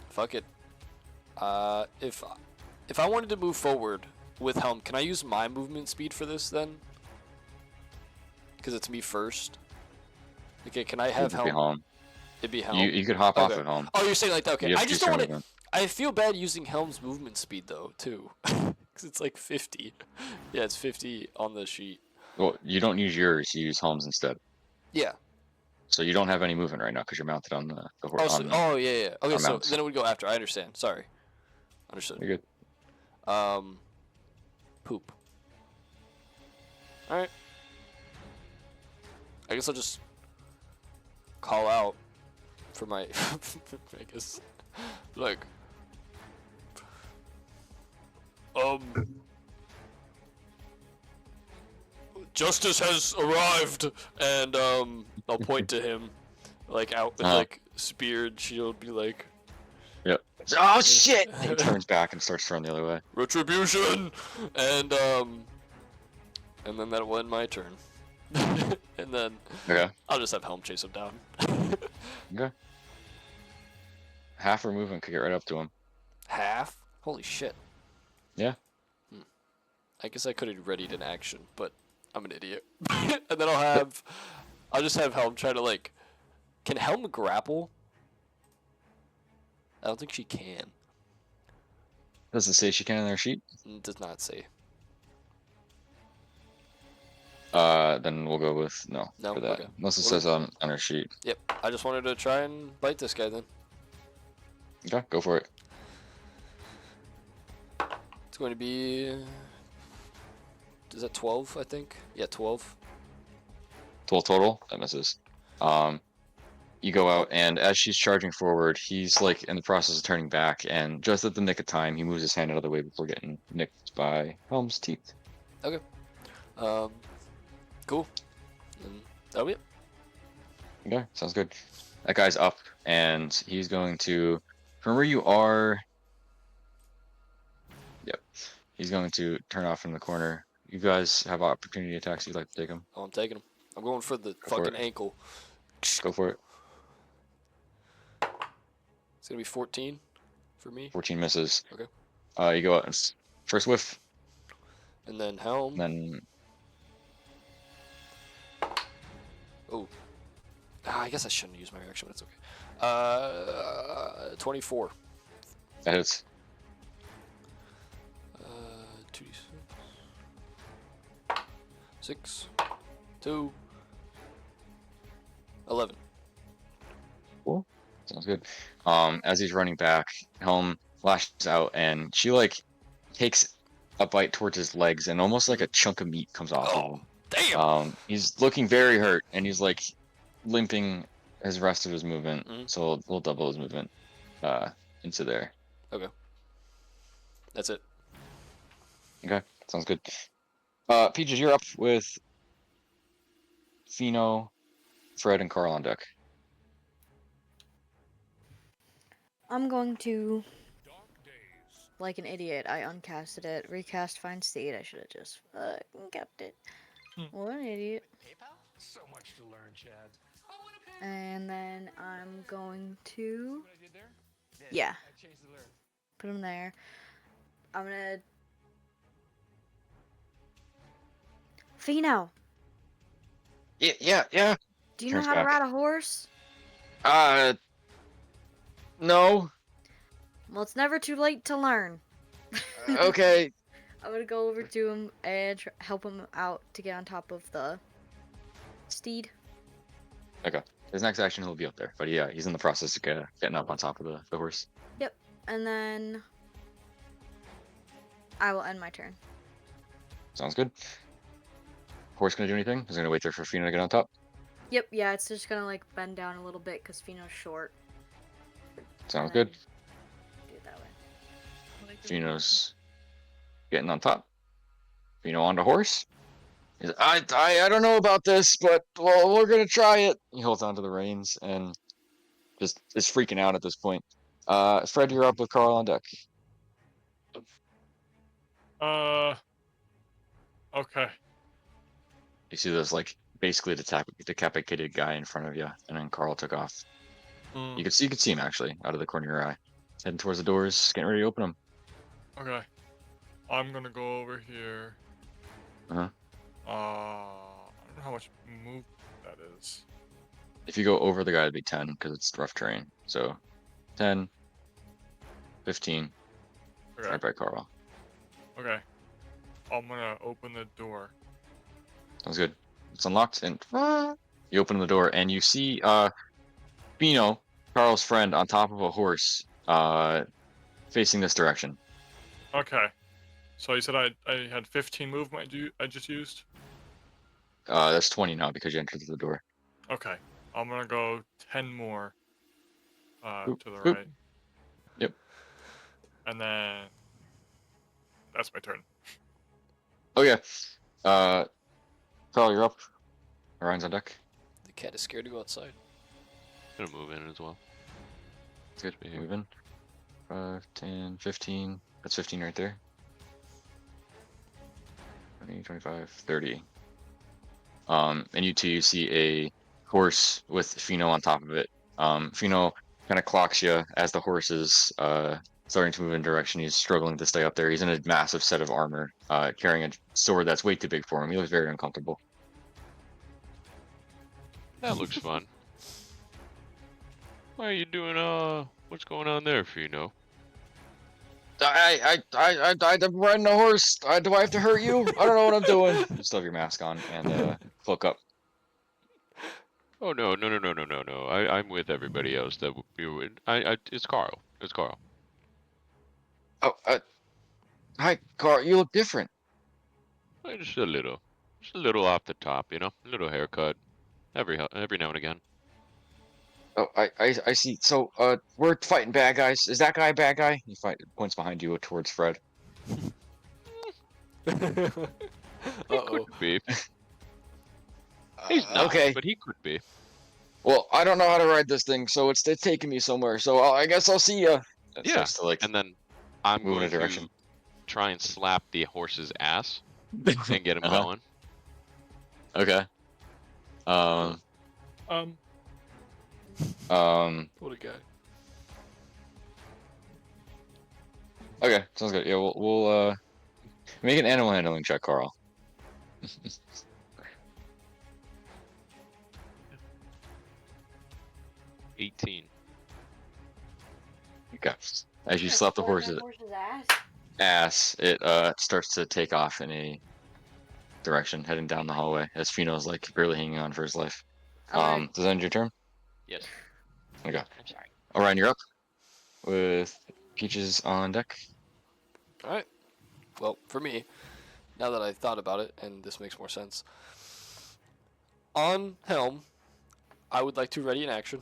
Speaker 6: fuck it. If I wanted to move forward with Helm, can I use my movement speed for this then? Because it's me first. Okay, can I have Helm? It'd be Helm.
Speaker 1: You could hop off at Helm.
Speaker 6: Oh, you're saying like that? Okay, I just don't want to.
Speaker 1: Movement.
Speaker 6: I feel bad using Helm's movement speed though too, because it's like 50. Yeah, it's 50 on the sheet.
Speaker 1: Well, you don't use yours. You use Helm's instead.
Speaker 6: Yeah.
Speaker 1: So you don't have any movement right now because you're mounted on the horse.
Speaker 6: Oh, yeah. Okay, so then it would go after. I understand. Sorry. Understood.
Speaker 1: You're good.
Speaker 6: Poop. All right. I guess I'll just call out for my. I guess, like. Justice has arrived, and I'll point to him, like out with like spear and shield, be like,
Speaker 1: "Yep." Oh shit! He turns back and starts throwing the other way.
Speaker 6: Retribution, and then that'll end my turn, and then I'll just have Helm chase him down.
Speaker 1: Okay. Half her movement could get right up to him.
Speaker 6: Half? Holy shit.
Speaker 1: Yeah.
Speaker 6: I guess I could have readied an action, but I'm an idiot. And then I'll just have Helm try to like, can Helm grapple? I don't think she can.
Speaker 1: Does it say she can in their sheet?
Speaker 6: It does not say.
Speaker 1: Then we'll go with no for that.
Speaker 6: Okay.
Speaker 1: Unless it says on her sheet.
Speaker 6: Yep. I just wanted to try and bite this guy then.
Speaker 1: Okay, go for it.
Speaker 6: It's going to be... Is that 12, I think? Yeah, 12.
Speaker 1: 12 total? That misses. You go out, and as she's charging forward, he's like in the process of turning back, and just at the nick of time, he moves his hand out of the way before getting nicked by Helm's teeth.
Speaker 6: Okay. Cool. And that'll be it.
Speaker 1: Okay, sounds good. That guy's up, and he's going to, from where you are, yep, he's going to turn off in the corner. You guys have opportunity attacks. You'd like to take them?
Speaker 6: Oh, I'm taking him. I'm going for the fucking ankle.
Speaker 1: Go for it.
Speaker 6: It's gonna be 14 for me.
Speaker 1: 14 misses.
Speaker 6: Okay.
Speaker 1: You go out and first whiff.
Speaker 6: And then Helm.
Speaker 1: Then.
Speaker 6: Oh. I guess I shouldn't use my reaction, but it's okay. 24.
Speaker 1: That hits.
Speaker 6: 2d6. 6. 2. 11.
Speaker 1: Cool. Sounds good. As he's running back, Helm lashes out, and she like takes a bite towards his legs, and almost like a chunk of meat comes off of him.
Speaker 6: Damn!
Speaker 1: He's looking very hurt, and he's like limping his rest of his movement, so we'll double his movement into there.
Speaker 6: Okay. That's it.
Speaker 1: Okay, sounds good. Peaches, you're up with Fino, Fred, and Carl on deck.
Speaker 5: I'm going to, like an idiot, I uncasted it. Recast find state. I should have just fucking kept it. What an idiot.
Speaker 7: PayPal? So much to learn, Chad.
Speaker 5: And then I'm going to, yeah, put him there. I'm gonna. Fino,
Speaker 1: Yeah.
Speaker 5: do you know
Speaker 1: Turns
Speaker 5: how to
Speaker 1: back.
Speaker 5: ride a horse?
Speaker 1: No.
Speaker 5: Well, it's never too late to learn.
Speaker 1: Okay.
Speaker 5: I'm gonna go over to him and help him out to get on top of the steed.
Speaker 1: Okay. His next action, he'll be up there. But yeah, he's in the process of getting up on top of the horse.
Speaker 5: Yep, and then I will end my turn.
Speaker 1: Sounds good. Horse gonna do anything? Is he gonna wait there for Fina to get on top?
Speaker 5: Yep, yeah, it's just gonna like bend down a little bit because Fino's short.
Speaker 1: Sounds
Speaker 5: and then
Speaker 1: good.
Speaker 5: Do it that way.
Speaker 1: Fino's getting on top. Fino on the horse. I don't know about this, but well, we're gonna try it. He holds onto the reins and just is freaking out at this point. Fred, you're up with Carl on deck.
Speaker 3: Okay.
Speaker 1: You see this like basically decapitated guy in front of you, and then Carl took off.
Speaker 3: Hmm.
Speaker 1: You could see him actually out of the corner of your eye, heading towards the doors, getting ready to open them.
Speaker 3: Okay. I'm gonna go over here.
Speaker 1: Uh-huh.
Speaker 3: I don't know how much move that is.
Speaker 1: If you go over the guy, it'd be 10 because it's rough terrain. So 10, 15,
Speaker 3: Okay.
Speaker 1: right by Carl.
Speaker 3: Okay. I'm gonna open the door.
Speaker 1: Sounds good. It's unlocked, and you open the door, and you see Bino, Carl's friend, on top of a horse, facing this direction.
Speaker 3: Okay. So you said I had 15 movement. I just used.
Speaker 1: That's 20 now because you entered through the door.
Speaker 3: Okay. I'm gonna go 10 more.
Speaker 1: Boop,
Speaker 3: To the
Speaker 1: boop.
Speaker 3: right.
Speaker 1: Yep.
Speaker 3: And then that's my turn.
Speaker 1: Oh yeah. Carl, you're up. Orion's on deck.
Speaker 6: The cat is scared to go outside.
Speaker 2: Gonna move in as well.
Speaker 1: Good.
Speaker 2: Be here.
Speaker 1: Move in. 5, 10, 15. That's 15 right there. 20, 25, 30. And you two see a horse with Fino on top of it. Fino kind of clocks you as the horse is starting to move in direction. He's struggling to stay up there. He's in a massive set of armor, carrying a sword that's way too big for him. He looks very uncomfortable.
Speaker 2: That looks fun. Why are you doing, what's going on there, Fino?
Speaker 1: I'm riding a horse. Do I have to hurt you? I don't know what I'm doing. You still have your mask on and cloak up.
Speaker 2: Oh, no. I'm with everybody else that we were with. It's Carl. It's Carl.
Speaker 1: Oh, hi, Carl. You look different.
Speaker 2: Just a little off the top, you know? A little haircut. Every now and again.
Speaker 1: Oh, I see. So, we're fighting bad guys. Is that guy a bad guy? He points behind you towards Fred.
Speaker 6: Uh-oh.
Speaker 2: Could be. He's not,
Speaker 1: okay.
Speaker 2: but he could be.
Speaker 1: Well, I don't know how to ride this thing, so it's taking me somewhere. So I guess I'll see ya. It
Speaker 2: Yeah.
Speaker 1: starts to like
Speaker 2: And then I'm
Speaker 1: move in a
Speaker 2: going
Speaker 1: direction.
Speaker 2: to try and slap the horse's ass and get him
Speaker 1: Uh-huh.
Speaker 2: going.
Speaker 1: Okay.
Speaker 3: Um.
Speaker 6: What a guy.
Speaker 1: Okay, sounds good. Yeah, we'll make an animal handling check, Carl.
Speaker 2: 18.
Speaker 1: Okay. As you slap the horse's ass, it starts to take off in a direction, heading down the hallway as Fino's like barely hanging on for his life.
Speaker 5: Alright.
Speaker 1: Does that end your turn?
Speaker 2: Yes.
Speaker 1: Okay.
Speaker 9: I'm sorry.
Speaker 1: Orion, you're up with Peaches on deck.
Speaker 6: Alright. Well, for me, now that I thought about it, and this makes more sense, on helm, I would like to ready an action.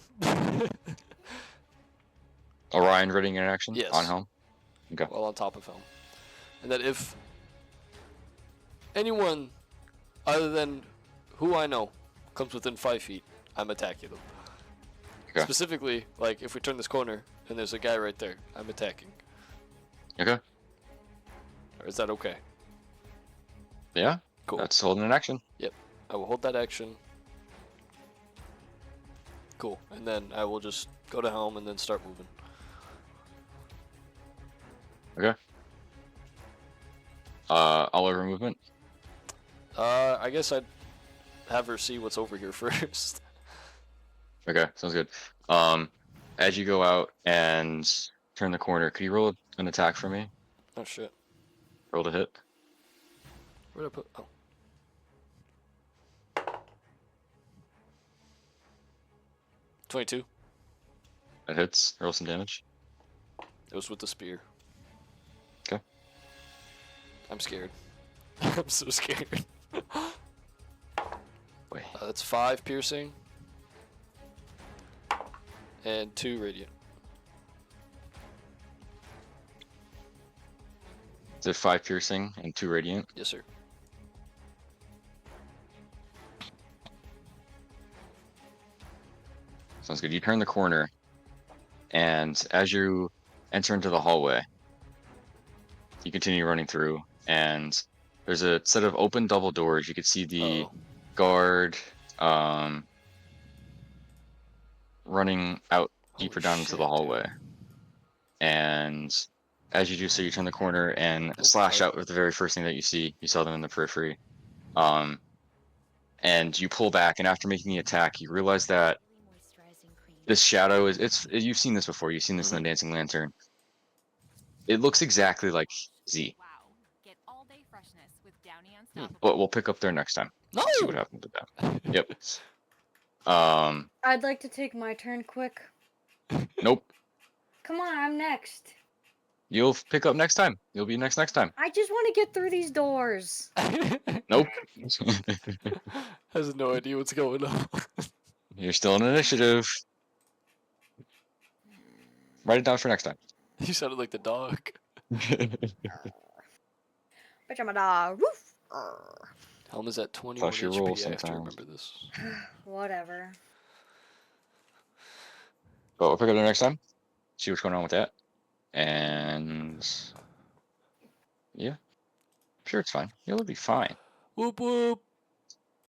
Speaker 1: Orion readying an action
Speaker 6: Yes.
Speaker 1: on helm. Okay.
Speaker 6: Well, on top of helm. And that if anyone other than who I know comes within 5 feet, I'm attacking them.
Speaker 1: Okay.
Speaker 6: Specifically, like if we turn this corner and there's a guy right there, I'm attacking.
Speaker 1: Okay.
Speaker 6: Or is that okay?
Speaker 1: Yeah.
Speaker 6: Cool.
Speaker 1: That's holding an action.
Speaker 6: I will hold that action. Cool. And then I will just go to helm and then start moving.
Speaker 1: Okay. All over movement.
Speaker 6: I guess I'd have her see what's over here first.
Speaker 1: Okay, sounds good. As you go out and turn the corner, could you roll an attack for me?
Speaker 6: Oh shit.
Speaker 1: Roll to hit.
Speaker 6: Where'd I put? Oh. $22.
Speaker 1: That hits. Roll some damage.
Speaker 6: It was with the spear.
Speaker 1: Okay.
Speaker 6: I'm scared. I'm so scared.
Speaker 1: Wait.
Speaker 6: That's 5 piercing. And 2 radiant.
Speaker 1: Is it 5 piercing and 2 radiant?
Speaker 6: Yes, sir.
Speaker 1: Sounds good. You turn the corner, and as you enter into the hallway, you continue running through, and there's a set of open double doors. You can see the
Speaker 6: Uh-oh.
Speaker 1: guard running out deeper
Speaker 6: Holy
Speaker 1: down into
Speaker 6: shit,
Speaker 1: the hallway.
Speaker 6: dude.
Speaker 1: And as you do so, you turn the corner and
Speaker 6: Oh,
Speaker 1: slash
Speaker 6: fuck.
Speaker 1: out with the very first thing that you see. You saw them in the periphery. And you pull back, and after making the attack, you realize that this shadow is you've seen this before. You've seen this in the Dancing Lantern. It looks exactly like Z.
Speaker 11: Get all day freshness with Downy Unstoppable.
Speaker 1: But we'll pick up there next time.
Speaker 6: No!
Speaker 1: See what happens with that. Yep.
Speaker 5: I'd like to take my turn quick.
Speaker 1: Nope.
Speaker 5: Come on, I'm next.
Speaker 1: You'll pick up next time. You'll be next time.
Speaker 5: I just want to get through these doors.
Speaker 1: Nope.
Speaker 6: Has no idea what's going on.
Speaker 1: You're still in initiative. Write it down for next time.
Speaker 6: You sounded like the dog.
Speaker 5: Bitch, I'm a dog. Woof.
Speaker 6: Helm is at 21
Speaker 1: Plus you
Speaker 6: HP.
Speaker 1: roll
Speaker 6: I have to
Speaker 1: sometimes.
Speaker 6: remember this.
Speaker 5: Whatever.
Speaker 1: But we'll pick up there next time. See what's going on with that. And yeah. Sure, it's fine. You'll be fine.
Speaker 6: Whoop whoop.